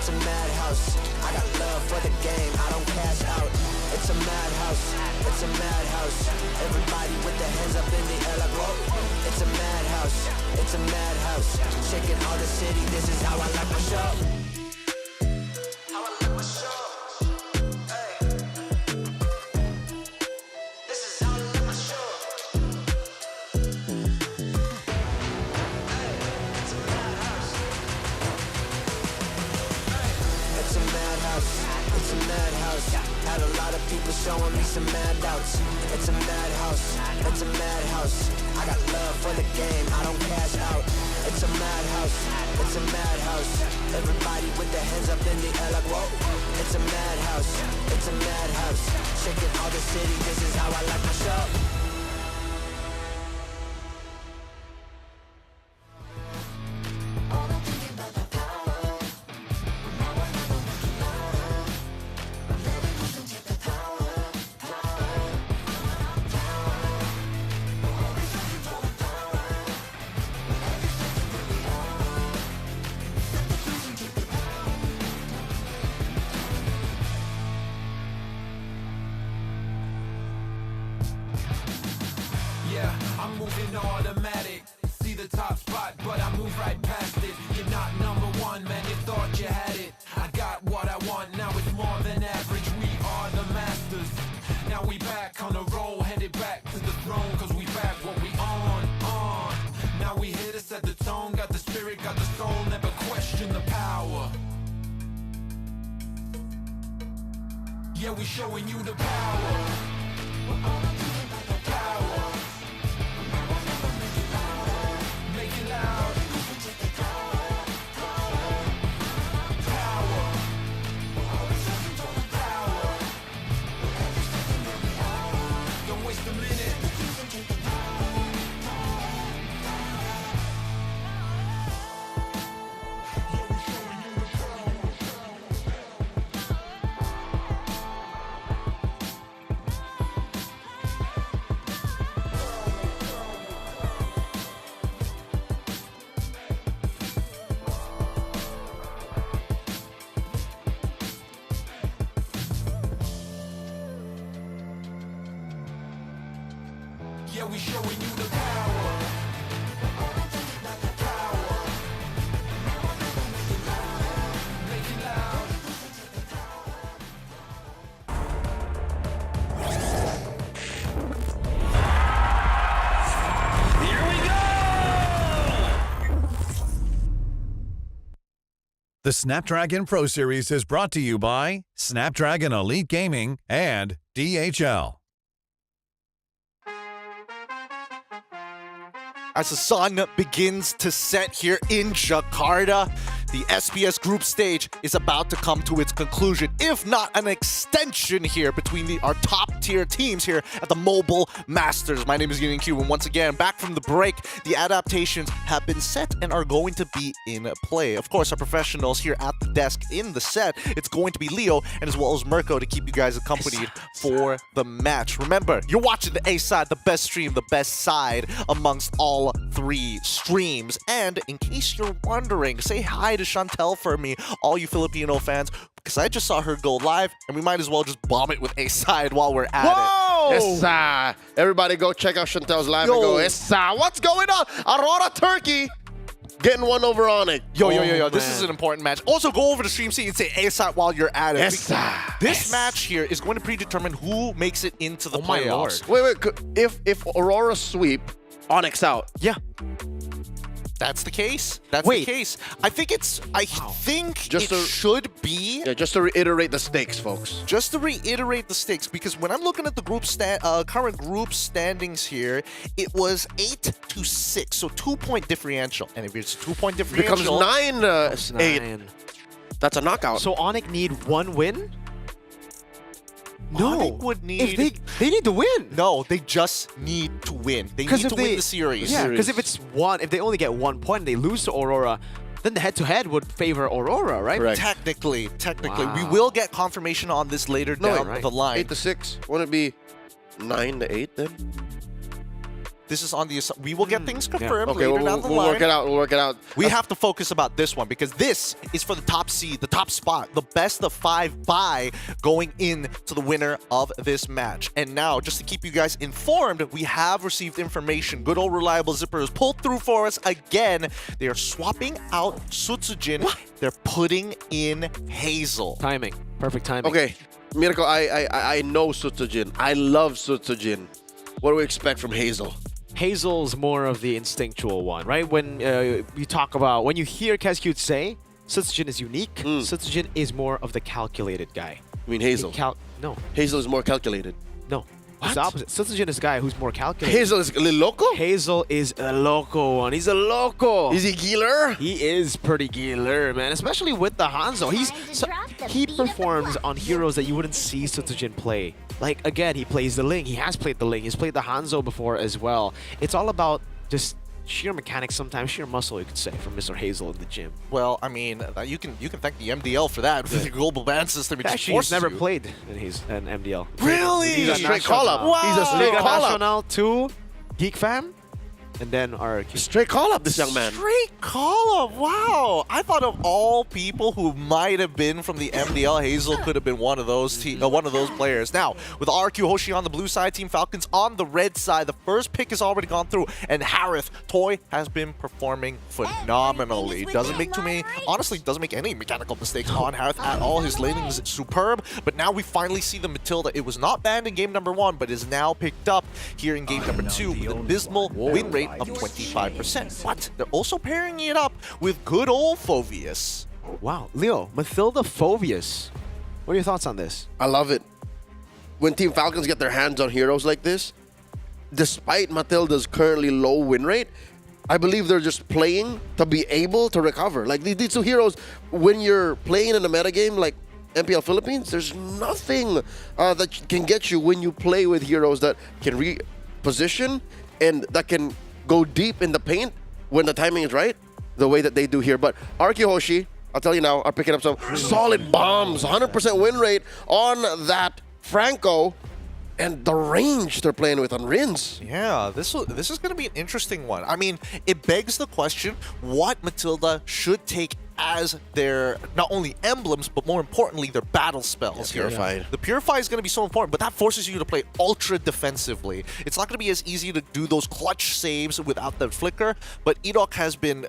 It's a madhouse. I got love for the game, I don't cash out. It's a madhouse, it's a madhouse. Everybody with their hands up in the air like whoa. It's a madhouse, it's a madhouse. Shaking all the city, this is how I like my show. How I like my show. Hey. This is how I like my show. Hey. It's a madhouse. Hey. It's a madhouse, it's a madhouse. Had a lot of people showing me some mad doubts. It's a madhouse, it's a madhouse. I got love for the game, I don't cash out. It's a madhouse, it's a madhouse. Everybody with their hands up in the air like whoa. It's a madhouse, it's a madhouse. Shaking all the city, this is how I like my show.
Yeah, I'm moving automatic. See the top spot, but I move right past it. You're not number one, man, you thought you had it. I got what I want, now it's more than average. We are the masters. Now we back on the roll, headed back to the throne, cause we back what we on. Now we here to set the tone, got the spirit, got the soul, never question the power. Yeah, we showing you the power. Power. Make it loud. Power. Power. Don't waste a minute. Yeah, we showing you the power. Power. Make it loud.
Here we go!
The Snapdragon Pro Series is brought to you by Snapdragon Elite Gaming and DHL.
As the sun begins to set here in Jakarta, the SBS group stage is about to come to its conclusion, if not an extension here between our top-tier teams here at the Mobile Masters. My name is Yin Q, and once again, back from the break, the adaptations have been set and are going to be in play. Of course, our professionals here at the desk in the set, it's going to be Leo and as well as Mirko to keep you guys accompanied for the match. Remember, you're watching the A side, the best stream, the best side amongst all three streams. And in case you're wondering, say hi to Chantel for me, all you Filipino fans, because I just saw her go live, and we might as well just bomb it with A side while we're at it.
Essa! Everybody go check out Chantel's live and go, Essa! What's going on? Aurora Turkey getting one over Onyx.
Yo, this is an important match. Also, go over to stream seat and say ASAP while you're at it.
Essa!
This match here is going to predetermine who makes it into the playoffs.
Wait, if Aurora sweep, Onyx out.
Yeah. That's the case. That's the case. I think it's. I think it should be.
Yeah, just to reiterate the stakes, folks.
Just to reiterate the stakes, because when I'm looking at the current group standings here, it was 8-6, so 2-point differential. And if it's 2-point differential,
becomes 9-8. That's a knockout.
So Onyx need one win.
No, would need.
If they need to win.
No, they just need to win. They need to win the series.
Yeah, because if they only get 1 point and they lose to Aurora, then the head-to-head would favor Aurora, right?
Correct.
Technically,
Wow.
we will get confirmation on this later down the line.
8-6. Wouldn't it be 9-8 then?
This is on the we will get things confirmed
Okay,
later down the
we'll
line.
work it out. We'll work it out.
We have to focus about this one because this is for the top seed, the top spot, the best of 5 bye going into the winner of this match. And now, just to keep you guys informed, we have received information. Good old reliable Zipper has pulled through for us again. They are swapping out Sutsujin. They're putting in Hazel.
Timing. Perfect timing.
Okay, Mirko, I know Sutsujin. I love Sutsujin. What do we expect from Hazel?
Hazel's more of the instinctual one, right? When you talk about, when you hear Kezcute say Sutsujin is unique, Sutsujin is more of the calculated guy.
You mean Hazel?
No.
Hazel is more calculated.
No. It's the opposite. Sutsujin is a guy who's more calculated.
Hazel is a little loco?
Hazel is a loco one. He's a loco.
Is he Geeler?
He is pretty Geeler, man. Especially with the Hanzo. He performs on heroes that you wouldn't see Sutsujin play. Like, again, he plays the Ling. He has played the Ling. He's played the Hanzo before as well. It's all about just sheer mechanics, sometimes sheer muscle, you could say, from Mr. Hazel in the gym.
Well, I mean, you can thank the MDL for that. The global ban system.
Actually, he's never played in an MDL.
Really?
He's a straight call-up.
Wow.
He's a straight
Liga
call-up.
Nacional to Geek Fam, and then RRQ.
Straight call-up, this young man.
Straight call-up. Wow. I thought of all people who might have been from the MDL, Hazel could have been one of those players. Now, with RQ Hoshi on the blue side, Team Falcons on the red side, the first pick has already gone through, and Harith Toy has been performing phenomenally. Doesn't make doesn't make any mechanical mistakes on Harith at all. His laning is superb, but now we finally see the Matilda. It was not banned in game number 1, but is now picked up here in game number 2 with an abysmal win rate of 25%. But they're also pairing it up with good old Phoveus.
Wow, Leo, Matilda Phoveus. What are your thoughts on this?
I love it. When Team Falcons get their hands on heroes like this, despite Matilda's currently low win rate, I believe they're just playing to be able to recover. Like these two heroes, when you're playing in a metagame like MPL Philippines, there's nothing that can get you when you play with heroes that can reposition and that can go deep in the paint when the timing is right, the way that they do here. But RQ Hoshi, I'll tell you now, are picking up some solid bombs. 100% win rate on that Franco. And the range they're playing with on Rins.
Yeah, this is going to be an interesting one. I mean, it begs the question, what Matilda should take as their, not only emblems, but more importantly, their battle spells here.
Purified.
The Purify is going to be so important, but that forces you to play ultra defensively. It's not going to be as easy to do those clutch saves without the flicker, but Edok has been,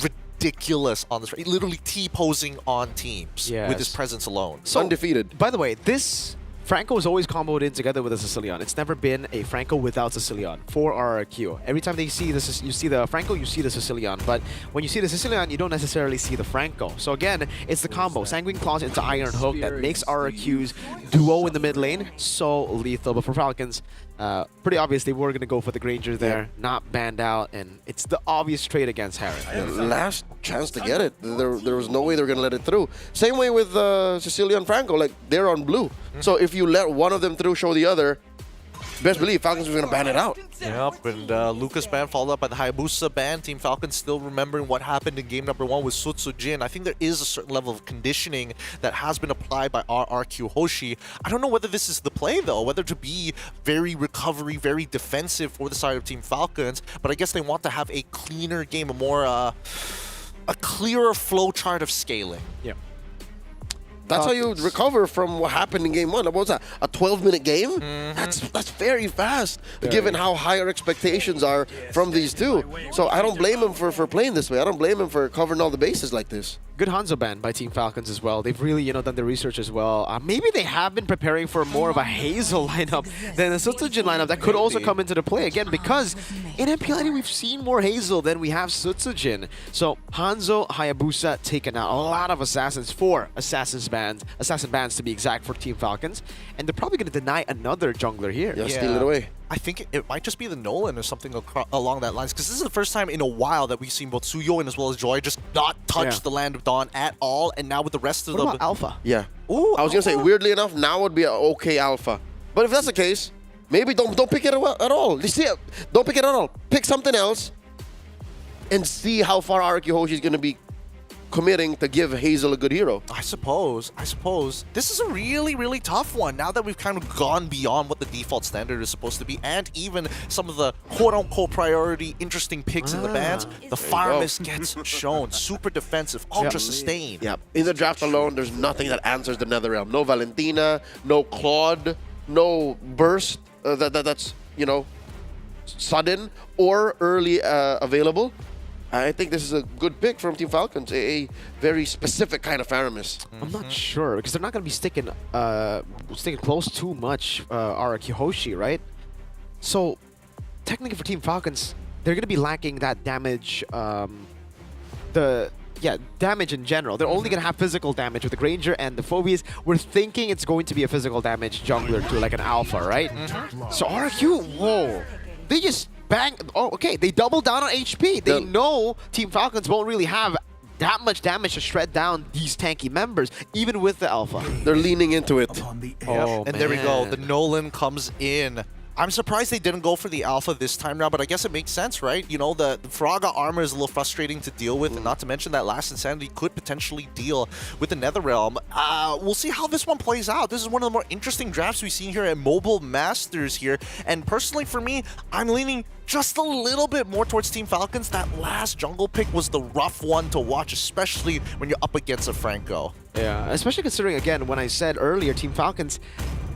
ridiculous on this. Literally T-posing on teams with his presence alone.
So,
undefeated.
By the way, this Franco is always comboed in together with a Sicilian. It's never been a Franco without Sicilian for RRQ. Every time they see this, you see the Franco, you see the Sicilian. But when you see the Sicilian, you don't necessarily see the Franco. So again, it's the combo. Sanguine Claws into Iron Hook that makes RRQ's duo in the mid lane so lethal. But for Falcons, pretty obvious they were going to go for the Granger there, not banned out, and it's the obvious trade against Harris.
Last chance to get it. There was no way they were going to let it through. Same way with Cecilia and Franco, like they're on blue. So if you let one of them through, show the other, best believe Falcons are going to ban it out.
Yep, and Lucas ban followed up by the Hayabusa ban. Team Falcons still remembering what happened in game number 1 with Sutsujin. I think there is a certain level of conditioning that has been applied by RQ Hoshi. I don't know whether this is the play, though, whether to be very recovery, very defensive for the side of Team Falcons, but I guess they want to have a cleaner game, a more, a clearer flow chart of scaling.
Yeah.
That's how you recover from what happened in game 1. What was that? A 12-minute game? That's very fast, given how high our expectations are from these two. So I don't blame him for playing this way. I don't blame him for covering all the bases like this.
Good Hanzo ban by Team Falcons as well. They've really, done their research as well. Maybe they have been preparing for more of a Hazel lineup than a Sutsujin lineup that could also come into the play again, because in MPL we've seen more Hazel than we have Sutsujin. So Hanzo, Hayabusa taken out. A lot of assassins, 4 assassin bans to be exact for Team Falcons, and they're probably going to deny another jungler here.
Yeah, steal it away.
I think it might just be the Nolan or something along that lines, because this is the first time in a while that we've seen both Suyo and as well as Joy just not touch the Land of Dawn at all, and now with the rest of
what about Alpha?
Yeah.
Ooh,
I was going to say, weirdly enough, now would be an okay Alpha. But if that's the case, maybe don't pick it at all. You see, don't pick it at all. Pick something else and see how far RQ Hoshi is going to be committing to give Hazel a good hero.
I suppose. This is a really, really tough one now that we've kind of gone beyond what the default standard is supposed to be, and even some of the quote-unquote priority interesting picks in the bans. The Fire Mist gets shown. Super defensive, ultra sustained.
Yeah, in the draft alone, there's nothing that answers the Netherrealm. No Valentina, no Claude, no Burst that's, you know, sudden or early available. I think this is a good pick from Team Falcons, a very specific kind of Faramis.
I'm not sure, because they're not going to be sticking close too much RRQ Hoshi, right? So, technically for Team Falcons, they're going to be lacking that damage, damage in general. They're only going to have physical damage with the Granger and the Phobies. We're thinking it's going to be a physical damage jungler to like an Alpha, right? So RRQ, whoa, they just bang. Oh, okay. They double down on HP. They know Team Falcons won't really have that much damage to shred down these tanky members, even with the Alpha.
They're leaning into it.
Oh, and there we go. The Nolan comes in. I'm surprised they didn't go for the Alpha this time around, but I guess it makes sense, right? You know, the Fraga armor is a little frustrating to deal with, and not to mention that last Insanity could potentially deal with the Netherrealm. We'll see how this one plays out. This is one of the more interesting drafts we've seen here at Mobile Masters here, and personally for me, I'm leaning just a little bit more towards Team Falcons. That last jungle pick was the rough one to watch, especially when you're up against a Franco.
Yeah, especially considering, again, when I said earlier, Team Falcons,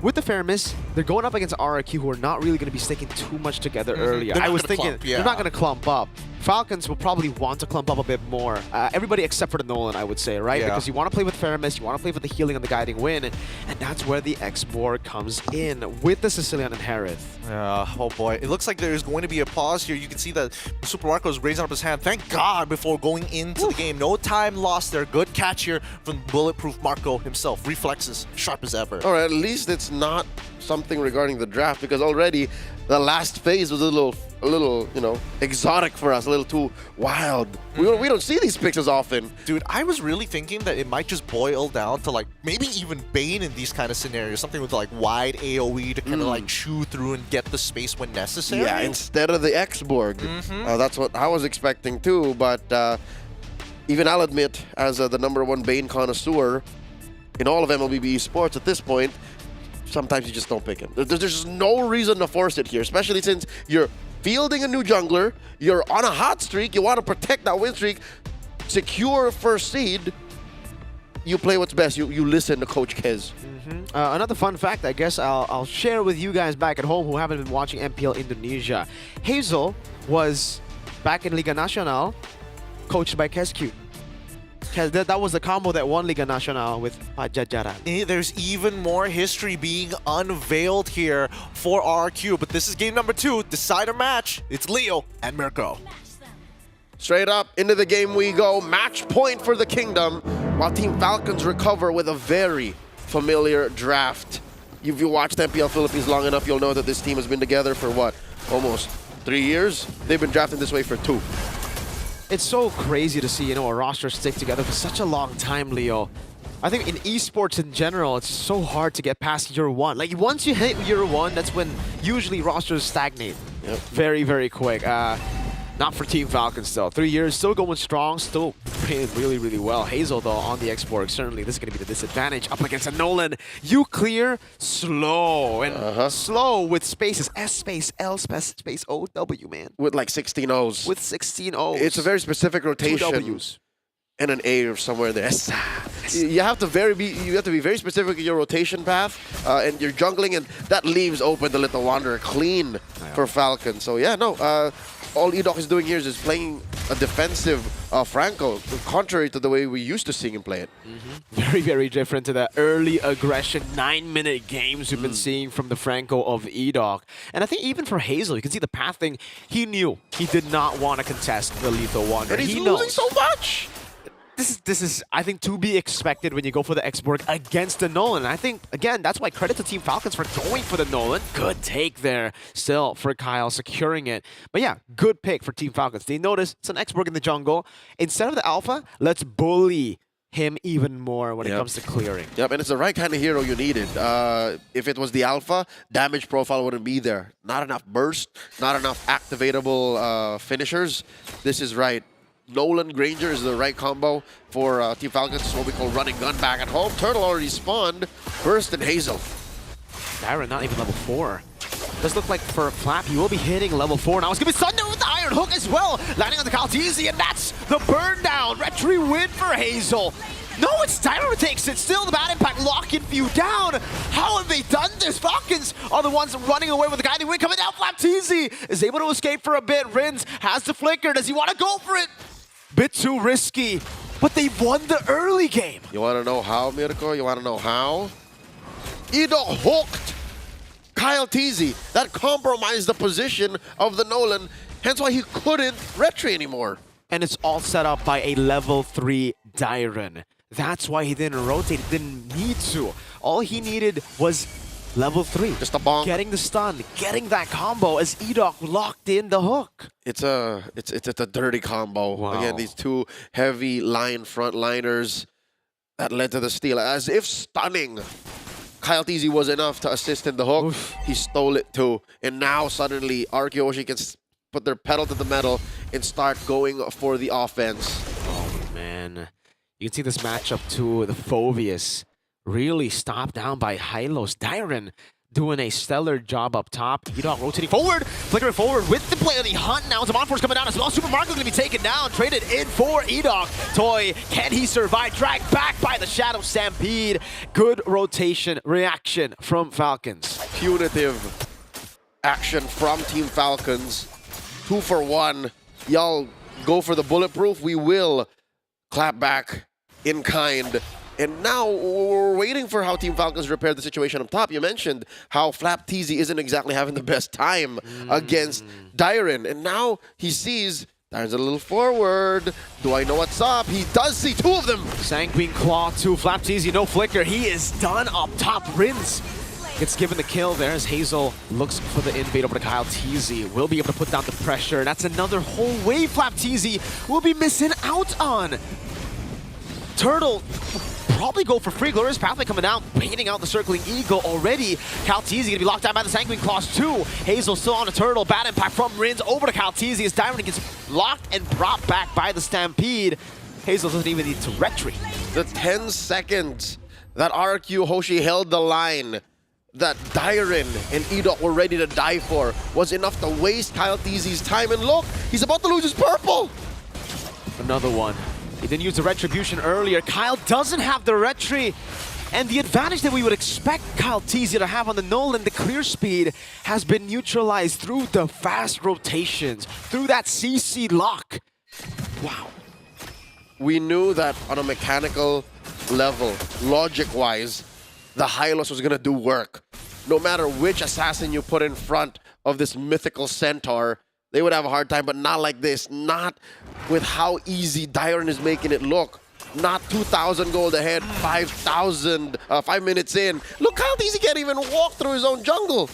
with the Faramis, they're going up against RRQ, who are not really going to be sticking too much together earlier. I was thinking they're not going to clump up. Falcons will probably want to clump up a bit more. Everybody except for the Nolan, I would say, right?
Yeah.
Because you want to play with Faramis, you want to play with the healing and the guiding wind, and that's where the X-Borg comes in with the Sicilian and Harith.
Oh boy, it looks like there's going to be a pause here. You can see that Super Marco is raising up his hand. Thank God before going into the game. No time lost there. Good catch here from Bulletproof Marco himself. Reflexes, sharp as ever.
All right, at least it's not something regarding the draft, because already the last phase was a little, you know, exotic for us, a little too wild. We don't see these picks as often.
Dude, I was really thinking that it might just boil down to like maybe even Bane in these kind of scenarios, something with like wide AoE to kind of like chew through and get the space when necessary.
Yeah, instead of the X-Borg. That's what I was expecting too, but even I'll admit, as the #1 Bane connoisseur in all of MLBB Esports at this point, sometimes you just don't pick him. There's just no reason to force it here, especially since you're fielding a new jungler, you're on a hot streak, you want to protect that win streak, secure first seed. You play what's best. You listen to Coach Kez.
Another fun fact, I guess I'll share with you guys back at home who haven't been watching MPL Indonesia. Hazel was back in Liga Nacional, coached by Kescu. That was the combo that won Liga Nacional with Pajajaran.
There's even more history being unveiled here for RRQ, but this is game number 2, decider match. It's Leo and Mirko.
Straight up into the game we go. Match point for the Kingdom, while Team Falcons recover with a very familiar draft. If you watched MPL Philippines long enough, you'll know that this team has been together for what? Almost 3 years? They've been drafting this way for 2.
It's so crazy to see, you know, a roster stick together for such a long time, Leo. I think in esports in general, it's so hard to get past year 1. Like, once you hit year 1, that's when usually rosters stagnate. Very, very quick. Not for Team Falcons, though. 3 years, still going strong, still playing really, really well. Hazel, though, on the X-Borg, certainly this is going to be the disadvantage up against a Nolan. You clear slow, and slow with spaces. S space, L space, space, O, W, man.
With like 16 O's.
With 16 O's.
It's a very specific rotation.
2 W's.
And an A or somewhere there. You have to be very specific in your rotation path, and you're jungling, and that leaves open the Little Wanderer clean for Falcon. So yeah, no. All Edoc is doing here is playing a defensive Franco, contrary to the way we used to seeing him play it.
Very, very different to the early aggression 9-minute games we've been seeing from the Franco of Edoc. And I think even for Hazel, you can see the pathing. He knew he did not want to contest the Lethal Wanderer.
And he's losing so much!
This is, I think, to be expected when you go for the X-Borg against the Nolan. I think, again, that's why credit to Team Falcons for going for the Nolan. Good take there still for Kyle, securing it. But yeah, good pick for Team Falcons. They notice it's an X-Borg in the jungle. Instead of the Alpha, let's bully him even more when it comes to clearing.
Yep, and it's the right kind of hero you needed. If it was the Alpha, damage profile wouldn't be there. Not enough burst, not enough activatable finishers. This is right. Nolan Granger is the right combo for Team Falcons. This is what we call running gun back at home. Turtle already spawned. Burst and Hazel.
Dairon not even level 4. Does look like for Flap, he will be hitting level 4 now. It's going to be Thunder with the Iron Hook as well. Landing on the Kaltizi, and that's the burn down. Retry win for Hazel. No, it's Dairon who takes it. Still the bad impact locking few down. How have they done this? Falcons are the ones running away with the guiding win. Coming down, Flapteezy is able to escape for a bit. Rins has the flicker. Does he want to go for it? Bit too risky, but they won the early game.
You want to know how, Mirko? You want to know how? Ido hooked Kyle Teasy. That compromised the position of the Nolan. Hence why he couldn't retry anymore.
And it's all set up by a level 3 Dairon. That's why he didn't rotate, didn't need to. All he needed was level 3.
Just a bonk.
Getting the stun, getting that combo as Edok locked in the hook.
It's a dirty combo.
Wow.
Again, these two heavy line frontliners that led to the steal. As if stunning Kyle Teasy was enough to assist in the hook.
Oof.
He stole it too. And now suddenly Arkeyoshi can put their pedal to the metal and start going for the offense.
Oh man. You can see this matchup too, the Phobius really stopped down by Hylos. Dairon doing a stellar job up top. Edok rotating forward, flickering forward with the play of the hunt now. Zaman Force coming down as well. Super Marco going to be taken down, traded in for Edok. Toy, can he survive? Dragged back by the Shadow Stampede. Good rotation reaction from Falcons.
Punitive action from Team Falcons. 2 for 1. Y'all go for the bulletproof. We will clap back in kind. And now we're waiting for how Team Falcons repair the situation up top. You mentioned how Flapteezy isn't exactly having the best time against Dairon. And now he sees Dairon's a little forward. Do I know what's up? He does see 2 of them.
Sanguine Claw to Flapteezy, no flicker. He is done up top. Rins gets given the kill there as Hazel looks for the invade over to Kyle Teasy. Will be able to put down the pressure. That's another whole wave Flapteezy will be missing out on. Turtle probably go for free. Glorious Pathway coming out, baiting out the Circling Eagle already. Kaltizi gonna be locked down by the Sanguine Claws too. Hazel still on a Turtle. Bad impact from Rins over to Kaltizi as Dairon gets locked and brought back by the Stampede. Hazel doesn't even need to retry.
The 10 seconds that RQ Hoshi held the line that Dairon and Edok were ready to die for was enough to waste Kyle Teasy's time. And look, he's about to lose his purple.
Another one. He didn't use the retribution earlier. Kyle doesn't have the retry. And the advantage that we would expect Kyle Teasy to have on the Nolan, the clear speed, has been neutralized through the fast rotations, through that CC lock. Wow.
We knew that on a mechanical level, logic-wise, the Hylos was going to do work. No matter which assassin you put in front of this mythical centaur, they would have a hard time, but not like this. Not with how easy Dairon is making it look. Not 2,000 gold ahead, 5,000, 5 minutes in. Look, Kyle Teasy can't even walk through his own jungle.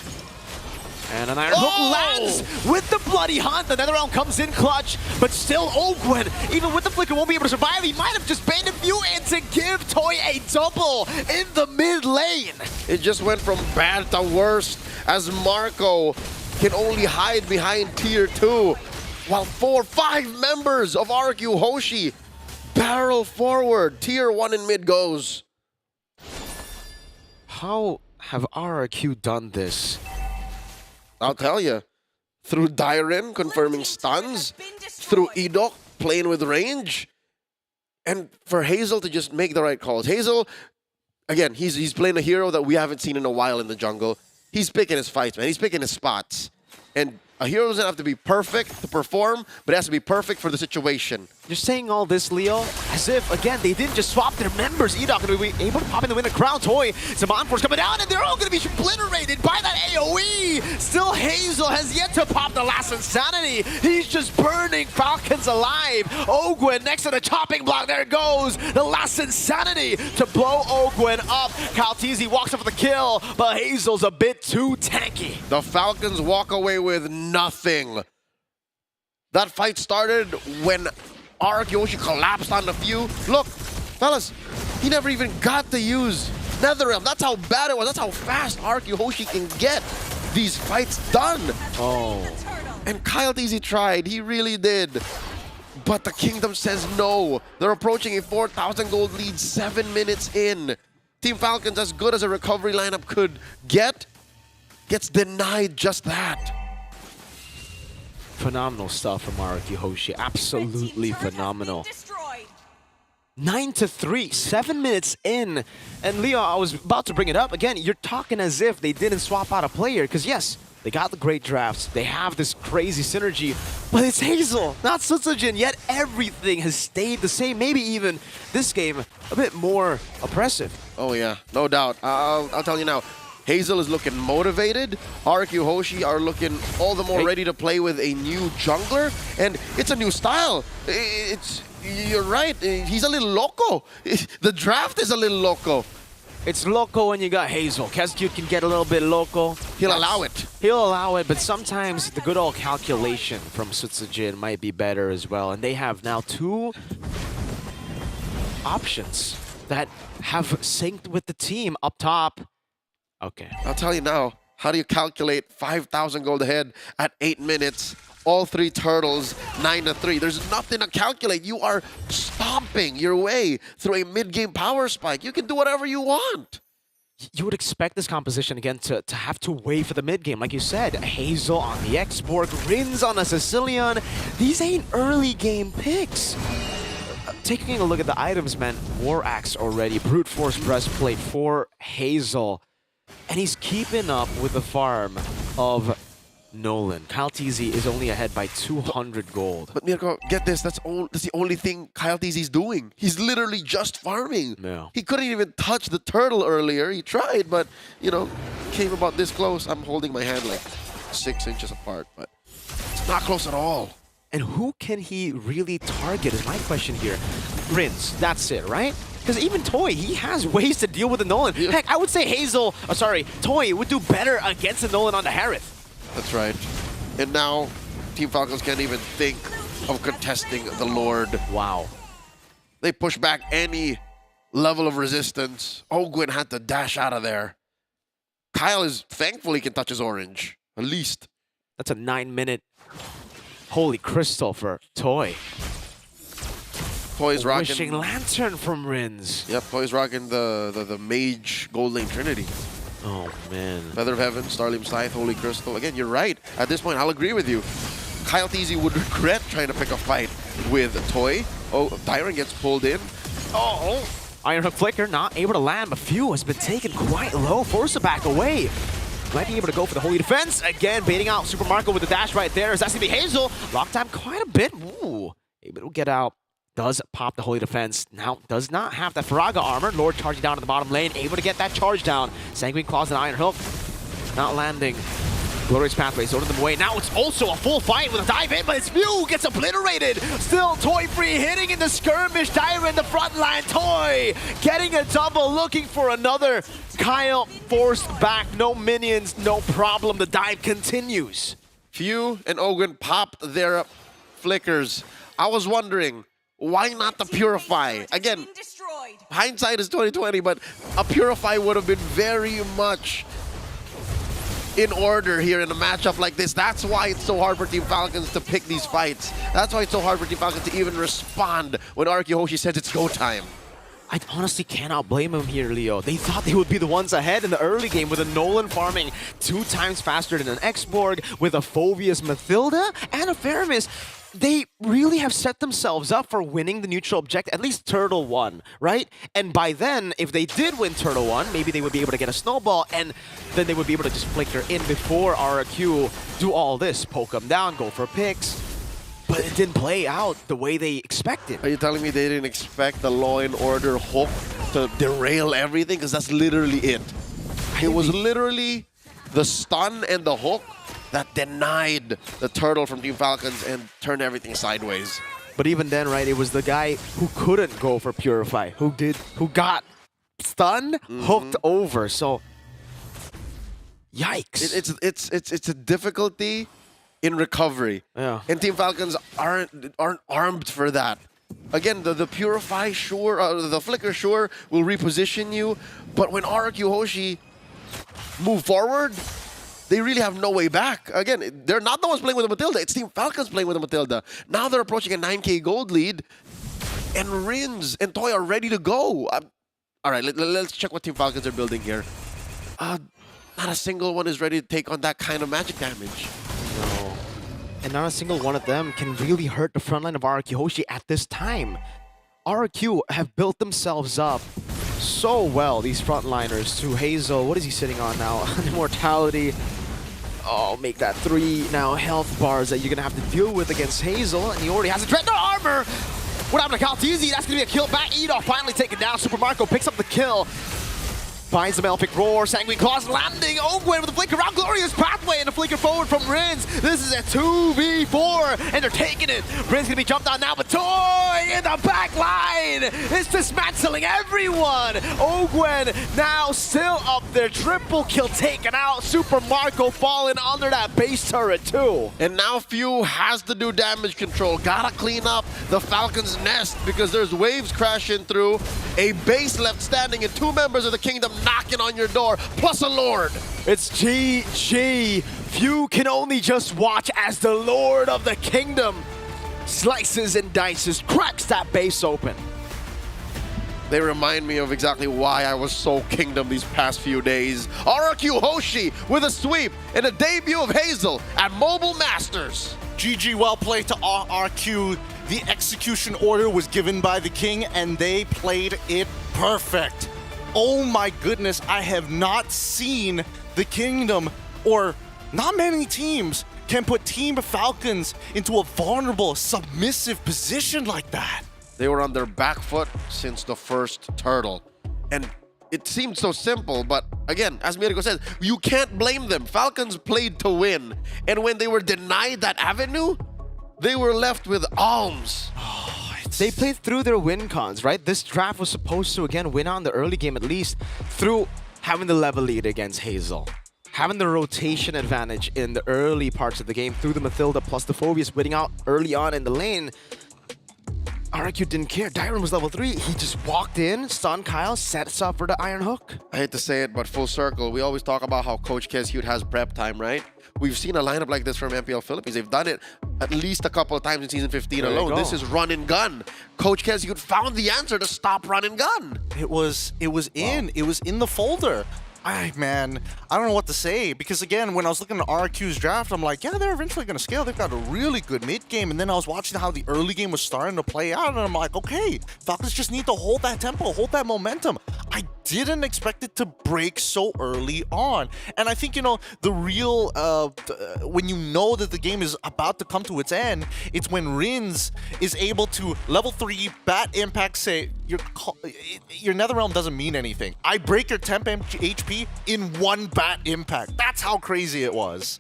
And an Iron Hook lands with the Bloody Hunt. The Netherrealm comes in clutch, but still Ogwen, even with the flicker, won't be able to survive. He might have just banned a few in to give Toy a double in the mid lane.
It just went from bad to worst as Marco can only hide behind tier 2, while 4-5 members of RQ Hoshi barrel forward. Tier 1 in mid goes.
How have RRQ done this?
I'll tell you. Through Dairon confirming stuns, through Edok playing with range, and for Hazel to just make the right calls. Hazel, again, he's playing a hero that we haven't seen in a while in the jungle. He's picking his fights, man. He's picking his spots. And a hero doesn't have to be perfect to perform, but it has to be perfect for the situation.
You're saying all this, Leo, as if, again, they didn't just swap their members. Edok going to be able to pop in the win the crown. Toy, Zaman Force coming down, and they're all going to be obliterated by that AoE. Still, Hazel has yet to pop the last Insanity. He's just burning Falcons alive. Ogwen next to the chopping block. There it goes. The last Insanity to blow Ogwen up. Kaltizi walks up for the kill, but Hazel's a bit too tanky.
The Falcons walk away with nothing. That fight started when Arkeyoshi collapsed on the few. Look, fellas, he never even got to use Netherrealm. That's how bad it was. That's how fast Arkeyoshi can get these fights done.
Oh.
And Kyle Teasy tried. He really did. But the Kingdom says no. They're approaching a 4,000 gold lead 7 minutes in. Team Falcons, as good as a recovery lineup could get, gets denied just that.
Phenomenal stuff from Araki Hoshi. Absolutely phenomenal. 9-3, 7 minutes in. And Leo, I was about to bring it up. Again, you're talking as if they didn't swap out a player. Because yes, they got the great drafts. They have this crazy synergy. But it's Hazel, not Sutsujin. Yet everything has stayed the same. Maybe even this game a bit more oppressive.
Oh yeah, no doubt. I'll tell you now. Hazel is looking motivated. Araki Hoshi are looking all the more ready to play with a new jungler. And it's a new style. You're right. He's a little loco. The draft is a little loco.
It's loco when you got Hazel. Kescute can get a little bit loco.
He'll allow it.
He'll allow it, but sometimes the good old calculation from Sutsujin might be better as well. And they have now 2 options that have synced with the team up top. Okay.
I'll tell you now, how do you calculate 5,000 gold ahead at 8 minutes? All 3 turtles, 9-3. There's nothing to calculate. You are stomping your way through a mid-game power spike. You can do whatever you want.
You would expect this composition again to have to wait for the mid-game. Like you said, Hazel on the export, Rins on a Sicilian. These ain't early game picks. Taking a look at the items, man, War Axe already, Brute Force Breastplate for Hazel. And he's keeping up with the farm of Nolan. Kyle TZ is only ahead by 200 gold.
But Mirko, get this, that's the only thing Kyle TZ is doing. He's literally just farming.
Yeah.
He couldn't even touch the turtle earlier. He tried, but, you know, came about this close. I'm holding my hand like 6 inches apart, but it's not close at all.
And who can he really target is my question here. Rins, that's it, right? Because even Toy, he has ways to deal with the Nolan. Yeah. Heck, I would say Toy would do better against the Nolan on the Harith.
That's right. And now, Team Falcons can't even think of contesting the Lord.
Wow.
They push back any level of resistance. Ogwin had to dash out of there. Kyle is thankfully can touch his orange, at least.
That's a 9-minute holy crystal for Toy.
Toy's rocking
Wishing Lantern from Rins.
Yep, Toy's rocking the Mage Gold Lane Trinity.
Oh, man.
Feather of Heaven, Starlim Scythe, Holy Crystal. Again, you're right. At this point, I'll agree with you. Kyle TZ would regret trying to pick a fight with Toy. Oh, Tyrant gets pulled in.
Oh! Iron Hook Flicker not able to land, but Few has been taken quite low. Force to back away. Might be able to go for the Holy Defense. Again, baiting out Super Marco with the dash right there. Is that going to be Hazel? Lock time quite a bit. Ooh. Able to get out. Does pop the Holy Defense. Now does not have that Faraga armor. Lord charging down to the bottom lane. Able to get that charge down. Sanguine Claws and Iron Hook. Not landing. Glorious Pathways loading them away. Now it's also a full fight with a dive in, but it's Mew gets obliterated. Still Toy free, hitting in the skirmish. Dyra in the front line. Toy getting a double, looking for another. Kyle forced back. No minions, no problem. The dive continues.
Few and Ogun popped their flickers. I was wondering, why not the Purify? Again, hindsight is 2020, but a Purify would have been very much in order here in a matchup like this. That's why it's so hard for Team Falcons to pick these fights. That's why it's so hard for Team Falcons to even respond when Araki Hoshi says it's go time.
I honestly cannot blame him here, Leo. They thought they would be the ones ahead in the early game with a Nolan farming 2 times faster than an Xborg, with a Phobius Mathilda and a Faramis. They really have set themselves up for winning the neutral objective, at least Turtle 1, right? And by then, if they did win Turtle 1, maybe they would be able to get a snowball, and then they would be able to just flicker in before RQ do all this, poke them down, go for picks. But it didn't play out the way they expected.
Are you telling me they didn't expect the Law and Order hook to derail everything? Because that's literally it. It was literally the stun and the hook that denied the turtle from Team Falcons and turned everything sideways.
But even then, right, it was the guy who couldn't go for Purify, who got stunned, hooked over. So, yikes!
It's a difficulty in recovery.
Yeah.
And Team Falcons aren't armed for that. Again, the Purify, sure, the Flicker, sure, will reposition you. But when Araki Hoshi move forward, they really have no way back. Again, they're not the ones playing with the Matilda. It's Team Falcons playing with the Matilda. Now they're approaching a 9K gold lead. And Rins and Toy are ready to go. All right, let's check what Team Falcons are building here. Not a single one is ready to take on that kind of magic damage.
No. And not a single one of them can really hurt the front line of RRQ Hoshi at this time. RRQ have built themselves up so well, these frontliners, to Hazel. What is he sitting on now? Immortality. Oh, make that 3 now health bars that you're going to have to deal with against Hazel. And he already has a Dreadnought armor. What happened to Calteezy? That's going to be a kill back. Edo finally taken down. Super Marco picks up the kill. Finds the Malefic Roar. Sanguine Claws landing. Ogwen with the flicker around. Glorious pathway and a flicker forward from Rins. This is a 2v4 and they're taking it. Rins going to be jumped on now, but Toy in the back line is dismantling everyone. Ogwen now still up there. Triple kill taken out. Super Marco falling under that base turret too.
And now Few has to do damage control. Gotta clean up the Falcons' nest because there's waves crashing through. A base left standing and 2 members of the Kingdom knocking on your door, plus a Lord.
It's GG. Few can only just watch as the Lord of the Kingdom slices and dices, cracks that base open.
They remind me of exactly why I was so Kingdom these past few days. RRQ Hoshi with a sweep and a debut of Hazel at Mobile Masters.
GG, well played to RRQ. The execution order was given by the King and they played it perfect. Oh my goodness, I have not seen the Kingdom, or not many teams, can put Team Falcons into a vulnerable, submissive position like that.
They were on their back foot since the first turtle. And it seemed so simple, but again, as Mirko said, you can't blame them. Falcons played to win. And when they were denied that avenue, they were left with alms.
They played through their win cons, right? This draft was supposed to, again, win on the early game at least through having the level lead against Hazel. Having the rotation advantage in the early parts of the game through the Mathilda plus the Phobius winning out early on in the lane. RRQ didn't care. Dyron was level 3. He just walked in, stunned Kyle, sets up for the Iron Hook.
I hate to say it, but full circle. We always talk about how Coach Kescute has prep time, right? We've seen a lineup like this from MPL Philippines. They've done it at least a couple of times in Season 15 alone. This is run and gun. Coach Kescute found the answer to stop run and gun.
It was in the folder. Man, I don't know what to say, because again, when I was looking at RQ's draft, I'm like, yeah, they're eventually going to scale. They've got a really good mid game, and then I was watching how the early game was starting to play out, and I'm like, okay, Falcons just need to hold that tempo, hold that momentum. I didn't expect it to break so early on, and I think, you know, the real, when you know that the game is about to come to its end, it's when Rins is able to level 3 bat impact say, your Netherrealm doesn't mean anything. I break your temp HP in 1 bat impact. That's how crazy it was.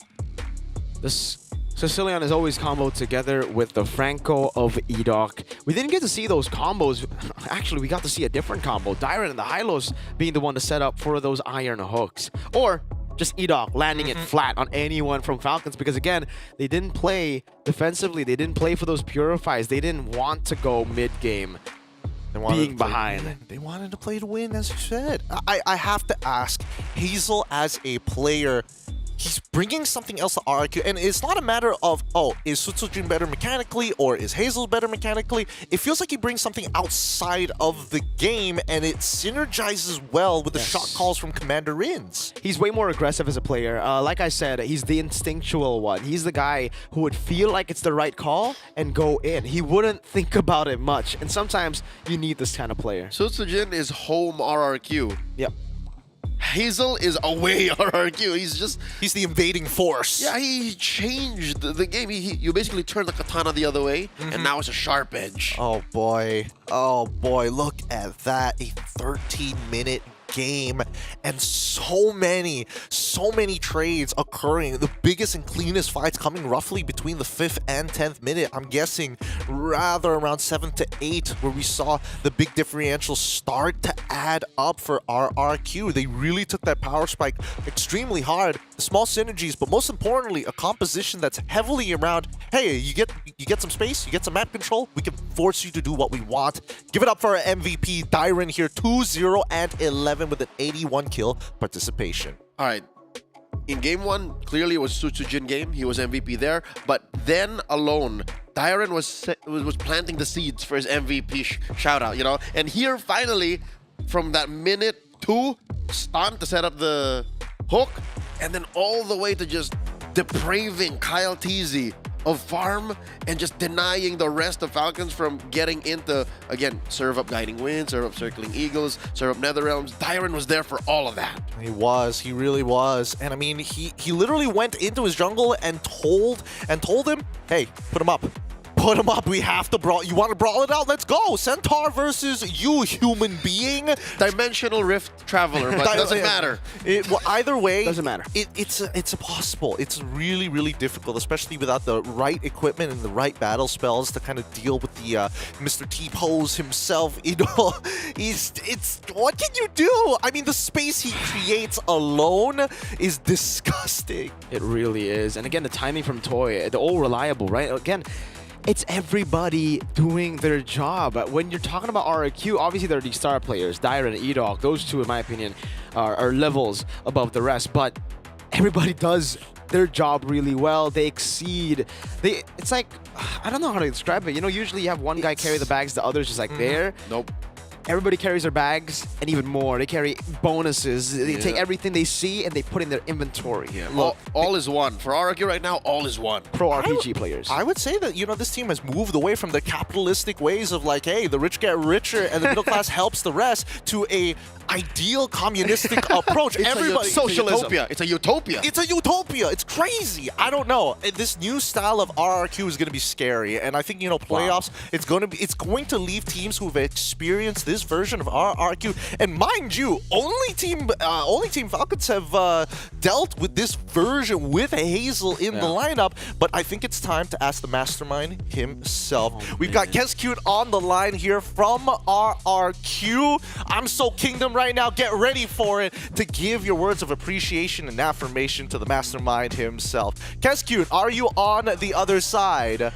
This Sicilian is always comboed together with the Franco of Edoc. We didn't get to see those combos. Actually, we got to see a different combo. Dyron and the Hylos being the one to set up for those Iron Hooks. Or just Edoc landing it flat on anyone from Falcons, because again, they didn't play defensively. They didn't play for those Purifies. They didn't want to go mid-game. Being behind.
They wanted to play to win, as you said. I have to ask, Hazel as a player, he's bringing something else to RRQ, and it's not a matter of, oh, is Sutsujin better mechanically or is Hazel better mechanically? It feels like he brings something outside of the game, and it synergizes well with the shot calls from Commander Rins.
He's way more aggressive as a player. Like I said, he's the instinctual one. He's the guy who would feel like it's the right call and go in. He wouldn't think about it much, and sometimes you need this kind of player.
Sutsujin is home RRQ.
Yep.
Hazel is away RRQ.
He's the invading force.
Yeah, he changed the game. You basically turned the katana the other way, and now it's a sharp edge.
Oh boy, look at that. A 13-minute game and so many trades occurring. The biggest and cleanest fights coming roughly between the 5th and 10th minute. I'm guessing rather around 7 to 8, where we saw the big differential start to add up for RRQ. They really took that power spike extremely hard. The small synergies, but most importantly, a composition that's heavily around, hey, you get some space, you get some map control, we can force you to do what we want. Give it up for our MVP, Dyron here, 2-0 and 11 with an 81 kill participation.
All right. in game 1, clearly it was Sutsujin game. He was MVP there. But then alone, Dyron was planting the seeds for his MVP shout out, you know? And here, finally, from that minute 2 stunt to set up the hook, and then all the way to just depraving Kyle Teasy of farm and just denying the rest of Falcons from getting into, again, serve up Guiding Wind, serve up Circling Eagles, serve up Netherrealms. Dyron was there for all of that.
He was. He really was. And I mean, he literally went into his jungle and told him, hey, put him up. Put him up. We have to brawl. You want to brawl it out? Let's go. Centaur versus you, human being.
Dimensional Rift Traveler, but doesn't matter.
Well, either way,
doesn't matter.
It's impossible. It's really, really difficult, especially without the right equipment and the right battle spells to kind of deal with the Mr. T-Pose himself. You know, it's what can you do? I mean, the space he creates alone is disgusting.
It really is. And again, the timing from Toy, they're all reliable, right? Again, it's everybody doing their job. When you're talking about RRQ, obviously there are these star players, Dyron and Edog. Those two, in my opinion, are levels above the rest. But everybody does their job really well. They exceed. It's like, I don't know how to describe it. You know, usually you have one guy carry the bags, the other's just like there.
Nope.
Everybody carries their bags and even more. They carry bonuses. They take everything they see and they put in their inventory.
Yeah. Look, all is one. For RRQ right now, all is one.
Pro RPG players.
I would say that, you know, this team has moved away from the capitalistic ways of like, hey, the rich get richer and the middle class helps the rest, to a ideal communistic approach.
Everybody, socialism. It's a utopia.
It's a utopia. It's crazy. I don't know. This new style of RRQ is going to be scary, and I think, you know, playoffs. It's going to leave teams who've experienced this version of RRQ. And mind you, only team Falcons have dealt with this version with Hazel in the lineup. But I think it's time to ask the mastermind himself. We've got Kescute on the line here from RRQ. I'm so Kingdom right now. Get ready for it to give your words of appreciation and affirmation to the mastermind himself. Kescute, are you on the other side?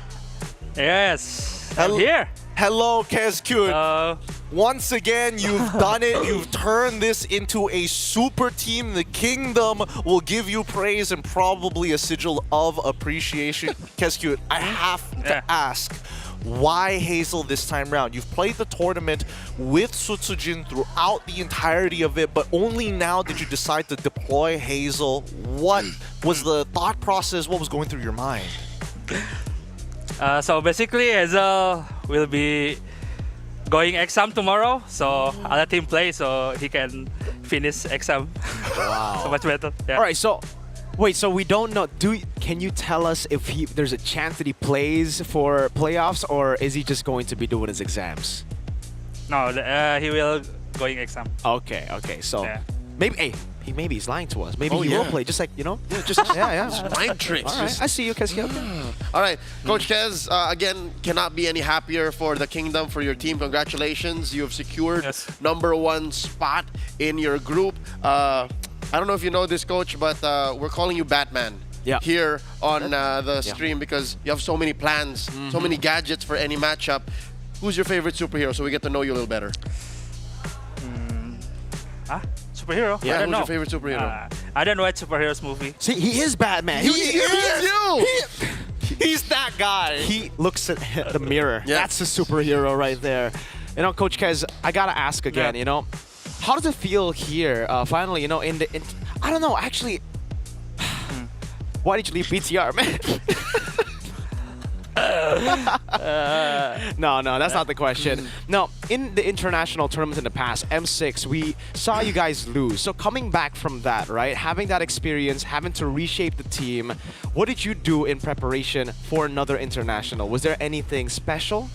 Yes, I'm here.
Hello, Kescute. Once again, you've done it. You've turned this into a super team. The Kingdom will give you praise and probably a sigil of appreciation. Kescute, I have to ask, why Hazel this time round? You've played the tournament with Sutsujin throughout the entirety of it, but only now did you decide to deploy Hazel. What was the thought process? What was going through your mind?
So basically, Hazel will be going exam tomorrow, so I'll let him play so he can finish exam.
Wow.
So much better. Yeah.
All right, so wait, so we don't know. Can you tell us if there's a chance that he plays for playoffs, or is he just going to be doing his exams?
No, he will going exam.
Okay. So maybe maybe he's lying to us. Maybe he will play, just like, you know.
Just mind tricks.
All right, I see you, Kescute.
All right, Coach Kez, again, cannot be any happier for the Kingdom, for your team. Congratulations. You have secured #1 spot in your group. I don't know if you know this, Coach, but we're calling you Batman here on the stream because you have so many plans, so many gadgets for any matchup. Who's your favorite superhero so we get to know you a little better?
Superhero?
Yeah,
I don't know.
who's your favorite superhero?
I don't watch superheroes movie.
See, he is Batman.
He is you!
He's that guy.
He looks at the mirror. That's the superhero right there. You know, Coach Kez, I gotta ask again, you know, how does it feel here, finally, you know, I don't know, actually, why did you leave BTR, man? No, that's not the question. No, in the international tournaments in the past, M6, we saw you guys lose. So coming back from that, right, having that experience, having to reshape the team, what did you do in preparation for another international? Was there anything special?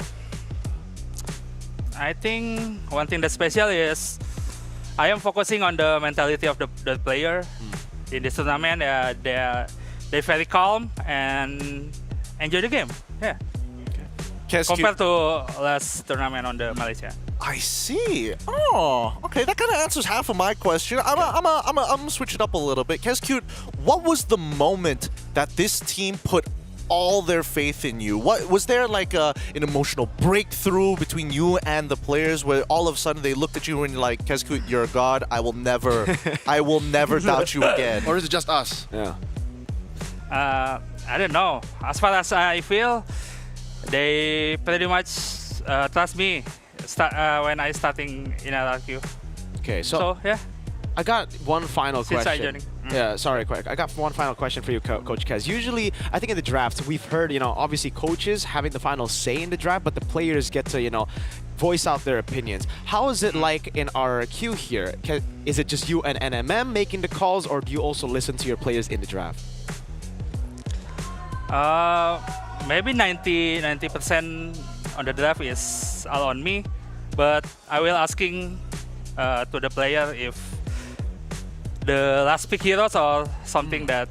I think one thing that's special is I am focusing on the mentality of the player in this tournament. They're very calm and enjoy the game. Yeah. Compared to last tournament on the Malaysia.
I see. Oh, okay. That kind of answers half of my question. I'm switch it up a little bit. Kescute, what was the moment that this team put all their faith in you. What was there like an emotional breakthrough between you and the players where all of a sudden they looked at you and you're like, Kesku, you're a god. I will never doubt you again.
Or is it just us?
Yeah.
I don't know. As far as I feel, they pretty much trust me when I starting in LRQ.
Okay, so
yeah.
I got one final
Since I
question.
joining.
Yeah, sorry, quick. I got one final question for you, Coach Kez. Usually, I think in the draft, we've heard, obviously coaches having the final say in the draft, but the players get to, voice out their opinions. How is it like in RRQ here? Is it just you and NMM making the calls, or do you also listen to your players in the draft?
Maybe 90% on the draft is all on me, but I will asking to the player if the last pick heroes or something that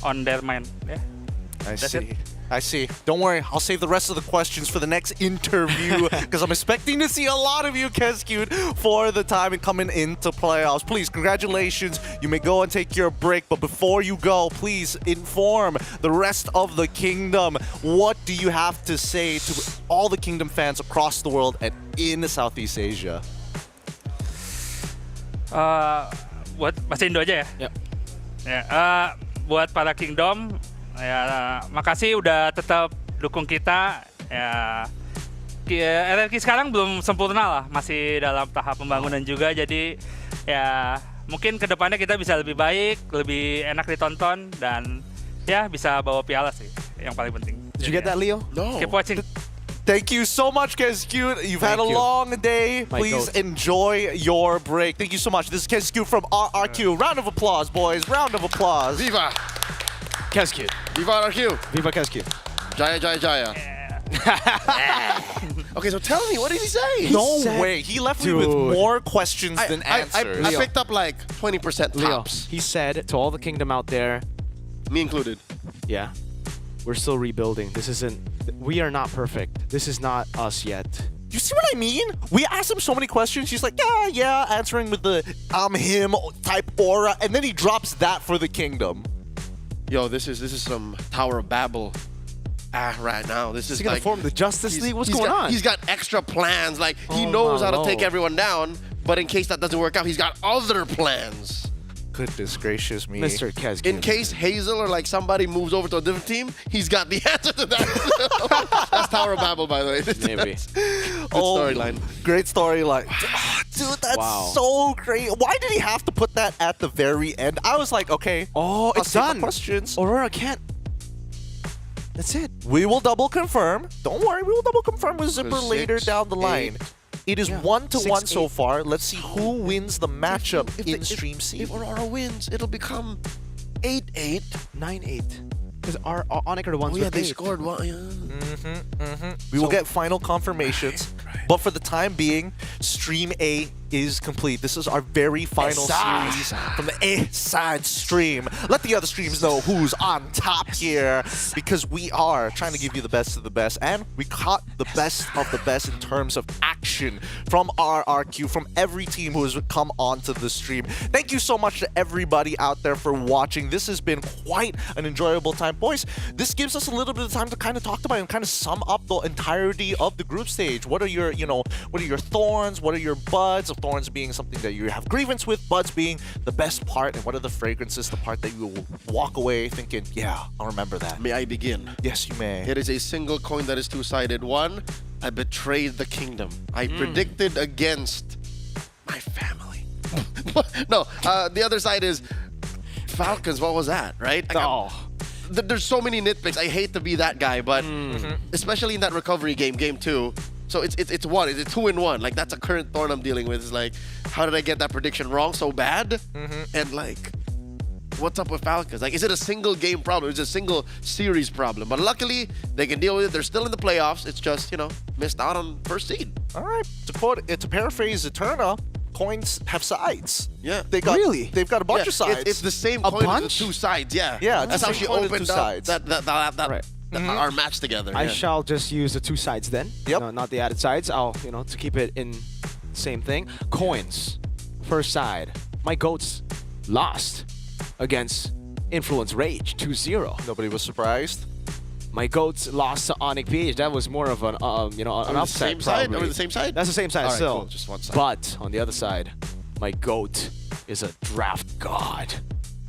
on their mind. Yeah.
I see. Don't worry, I'll save the rest of the questions for the next interview because I'm expecting to see a lot of you, Keskute, for the time and coming into playoffs. Please, congratulations. You may go and take your break, but before you go, please inform the rest of the kingdom. What do you have to say to all the kingdom fans across the world and in Southeast Asia?
Buat bahasa Indo aja ya. Ya, buat para Kingdom, ya makasih udah tetap dukung kita. Ya, RRQ sekarang belum sempurna lah, masih dalam tahap pembangunan juga. Jadi ya mungkin kedepannya kita bisa lebih baik, lebih enak ditonton dan ya bisa bawa piala sih yang paling penting.
Did you get that, Leo?
No.
Keep watching.
Thank you so much, Keskute. You've had a long day. Please enjoy your break. Thank you so much. This is Keskute from RRQ. Round of applause, boys. Round of applause.
Viva!
Keskute.
Viva RRQ.
Viva Keskute.
Jaya, Jaya, Jaya. Okay, so tell me, what did he say?
No way. He left me with more questions than answers.
I picked up like 20% tops.
He said to all the kingdom out there,
me included,
yeah, we're still rebuilding. We are not perfect. This is not us yet.
You see what I mean? We asked him so many questions. He's like, yeah, answering with the I'm him type aura, and then he drops that for the kingdom.
Yo, this is some Tower of Babel. Right now, this is
he gonna form the Justice League? What's going on?
He's got extra plans. Like he knows how to take everyone down, but in case that doesn't work out, he's got other plans.
Goodness gracious me.
Mr. Keskute.
In case Hazel or like somebody moves over to a different team, he's got the answer to that. That's Tower of Babel, by the way.
Maybe.
Good storyline.
Great storyline. Dude, that's so great. Why did he have to put that at the very end? I was like, okay.
Oh, it's done.
Questions.
Aurora can't. That's it.
We will double confirm. Don't worry, we will double confirm with Zipper later down the line. It is 1-1 so far. Let's see who wins the matchup in Stream C.
If Aurora wins, it'll become 8-8.
9-8. Because our Onyx are the ones with
they
8.
scored one.
We will get final confirmations. But for the time being, Stream A is complete. This is our very final series from the A side stream. Let the other streams know who's on top here, because we are trying to give you the best of the best, and we caught the best of the best in terms of action from RRQ, from every team who has come onto the stream. Thank you so much to everybody out there for watching. This has been quite an enjoyable time. Boys, this gives us a little bit of time to kind of talk about and kind of sum up the entirety of the group stage. What are your, what are your thorns? What are your buds? Thorns being something that you have grievance with, buds being the best part, and what are the fragrances, the part that you will walk away thinking, yeah, I'll remember that.
May I begin?
Yes, you may.
It is a single coin that is two-sided. One, I betrayed the kingdom. I predicted against my family. No, the other side is Falcons. What was that, right? There's so many nitpicks. I hate to be that guy, but especially in that recovery game, game 2. So it's 2-1. Like, that's a current thorn I'm dealing with. It's like, how did I get that prediction wrong so bad? And like, what's up with Falcons? Like, is it a single game problem? Is it a single series problem? But luckily, they can deal with it. They're still in the playoffs. It's just, missed out on first seed.
All right. To paraphrase Eterna, coins have sides.
Yeah.
They've got a bunch of sides.
It's the same coin with the two sides. Yeah.
Yeah.
That's how she opened up our match together.
I shall just use the two sides then.
Yep.
No, not the added sides. I'll, to keep it in same thing. Coins. First side. My goats lost against Influence Rage 2-0.
Nobody was surprised.
My goats lost to Onyx PH. That was more of an an upset.
Same side?
probably.
Are we the same side?
That's the same side
All right,
still.
cool. Just one side.
But on the other side, my goat is a draft god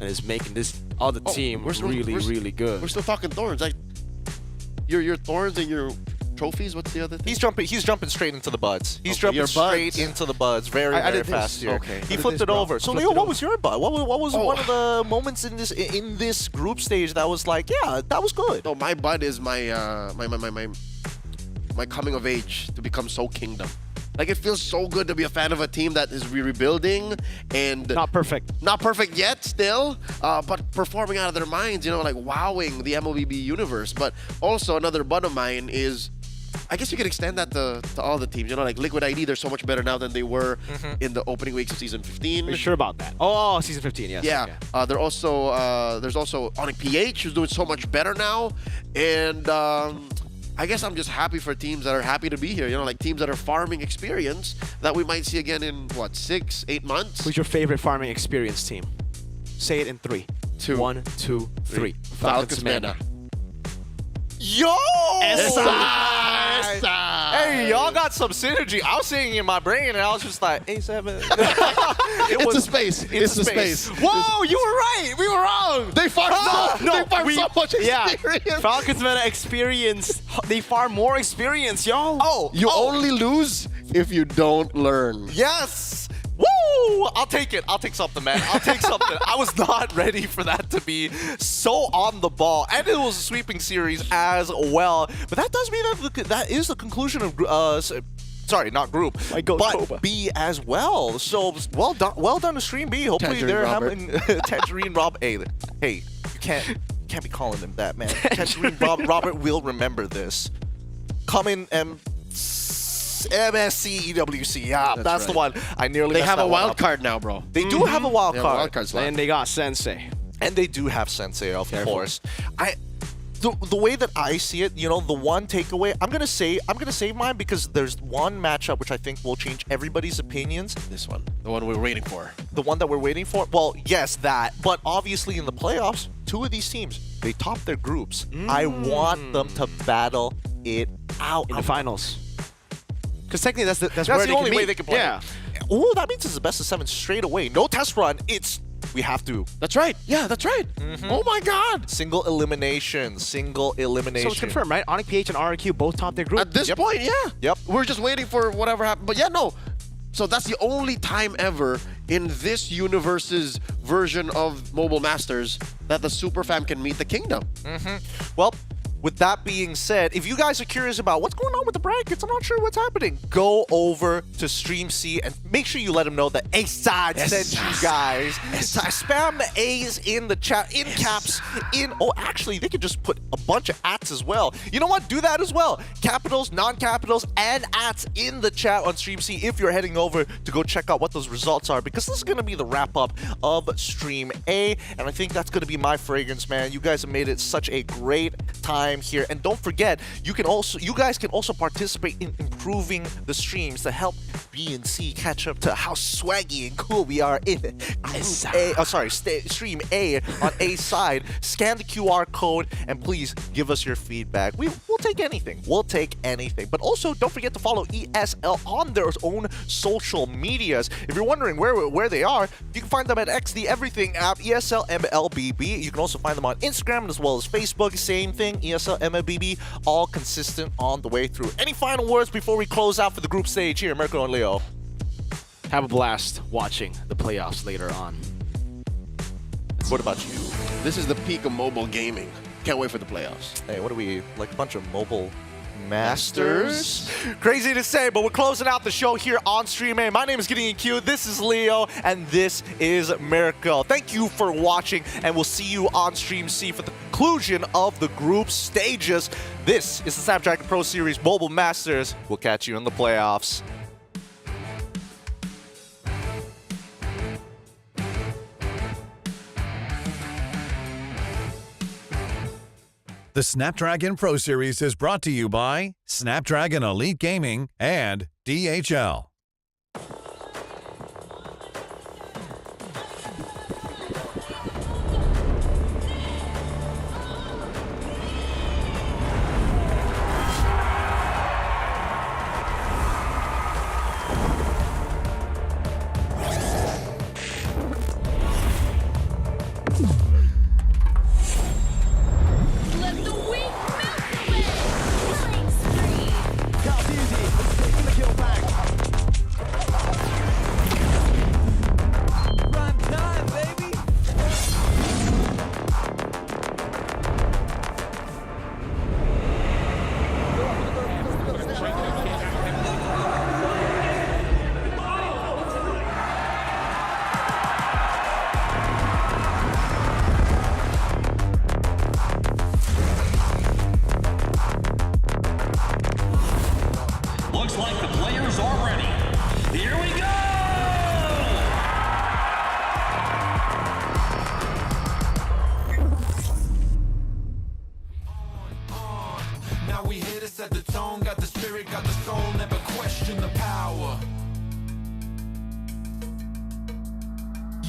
and is making this other team really good.
We're still talking thorns. Like your thorns and your trophies. What's the other thing?
He's jumping straight into the buds. He's
Okay,
jumping
your buds.
straight into the buds very
I
very
did this.
fast here.
Okay.
He
I did
flipped
this,
it
bro.
over.
I
So
flipped
Leo,
it
what
over.
was your bud? What was one of the moments in this group stage that was like, yeah, that was good?
No, my bud is my coming of age to become so Kingdom. Like, it feels so good to be a fan of a team that is rebuilding and
not perfect
yet still, but performing out of their minds, like wowing the MLBB universe. But also another bud of mine is, I guess you could extend that to all the teams. Like Liquid ID, they're so much better now than they were in the opening weeks of season 15.
Are you sure about that? Oh, season 15, yes.
Yeah.
Okay.
There's also Onyx PH, who's doing so much better now, and I guess I'm just happy for teams that are happy to be here. Like teams that are farming experience that we might see again in 6-8 months.
Who's your favorite farming experience team? Say it in 3.
2.
1, 2, 3.
Falcons Mana.
Yo!
SI!
Hey, y'all got some synergy. I was sitting in my brain and I was just like, A7.
It's a space. It's a space.
Whoa, you were right. We were wrong.
They farm they farm so much experience.
Falcons Meta experience. They farm more experience, yo.
You only lose if you don't learn.
Yes. Woo! I'll take it. I'll take something, man. I'll take something. I was not ready for that to be so on the ball. And it was a sweeping series as well. But that does mean that is the conclusion of sorry, not group, but B as well. So well done to Stream B. Hopefully
Tangerine
they're
Robert.
having Tangerine Rob. Hey, you can't be calling him that, man. Tangerine Robert will remember this. Coming and MSC EWC, yeah, that's the one. I nearly
They
messed
have
that
a
one
wild
up.
card now, bro.
They do have a wild
They have a
card.
wild card slot.
And they got Sensei.
And they do have Sensei, of
Careful.
course. The way that I see it, the one takeaway, I'm gonna save mine because there's one matchup which I think will change everybody's opinions.
This one, the one we're waiting for.
The one that we're waiting for? Well, yes, that. But obviously in the playoffs, two of these teams, they top their groups. I want them to battle it out
In the finals. Because technically that's
That's
where
the only way they
can
can play.
Yeah.
Oh, that means it's the best of 7 straight away. No test run. We have to.
That's right. Yeah, that's right. Oh my God.
Single elimination.
So it's confirmed, right? Onyx PH and RRQ both top their group.
At this point, yeah.
Yep.
We're just waiting for whatever happens. But yeah, no. So that's the only time ever in this universe's version of Mobile Masters that the Super Fam can meet the Kingdom.
Well, with that being said, if you guys are curious about what's going on with the brackets, I'm not sure what's happening, go over to Stream C and make sure you let them know that A-Side sent you guys. Spam the A's in the chat, in caps, actually, they could just put a bunch of ats as well. You know what? Do that as well. Capitals, non-capitals, and ats in the chat on Stream C if you're heading over to go check out what those results are, because this is going to be the wrap-up of Stream A, and I think that's going to be my fragrance, man. You guys have made it such a great time here, and don't forget, you guys can also participate in improving the streams to help B and C catch up to how swaggy and cool we are in Stream A on A side. Scan the QR code and please give us your feedback. We'll take anything. We'll take anything. But also, don't forget to follow ESL on their own social medias. If you're wondering where they are, you can find them at X the Everything app, ESL MLBB. You can also find them on Instagram as well as Facebook. Same thing, ESL MLBB, all consistent on the way through. Any final words before we close out for the group stage here, Mirko and Leo?
Have a blast watching the playoffs later on.
What about you?
This is the peak of mobile gaming. Can't wait for the playoffs.
Hey, what are we, like a bunch of mobile masters? Crazy to say, but we're closing out the show here on Stream A. My name is Gideon Q, this is Leo, and this is Miracle. Thank you for watching, and we'll see you on Stream C for the conclusion of the group stages. This is the Snapdragon Pro Series Mobile Masters. We'll catch you in the playoffs.
The Snapdragon Pro Series is brought to you by Snapdragon Elite Gaming and DHL.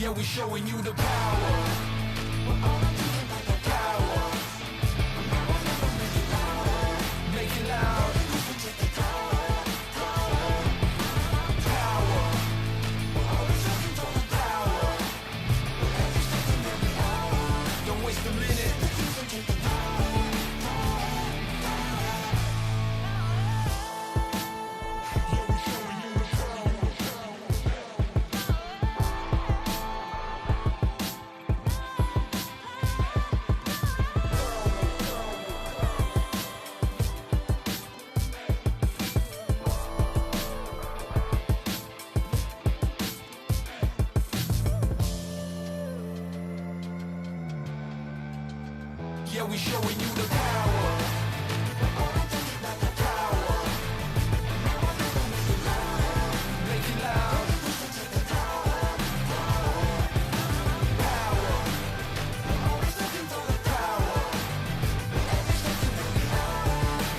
Yeah, we showing you the power. Power. Make it loud. Power. Power. Don't waste a minute. Yeah, we showing you the power. Power. Make it loud. Power. Power.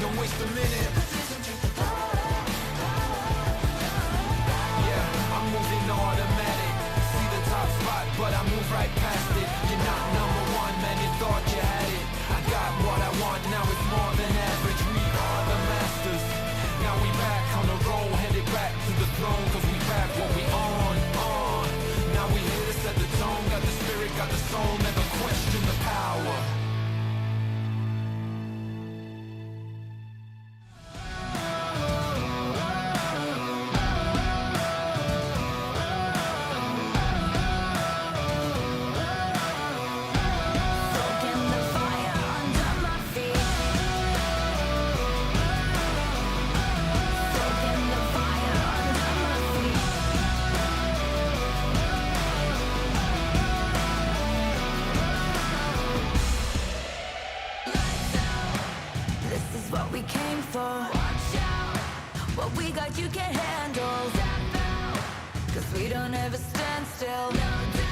Don't waste a minute. Yeah, I'm moving automatic. See the top spot, but I move right past it. You're not number one, man, you thought you had it. I got what I want, now it's more than average. We are the masters. Now we back on the road, headed back to the throne. Cause we back what we on. Now we here to set the tone. Got the spirit, got the soul, never question the power.
This is what we came for. Watch out. What we got you can't handle. Step out. Cause we don't ever stand still. No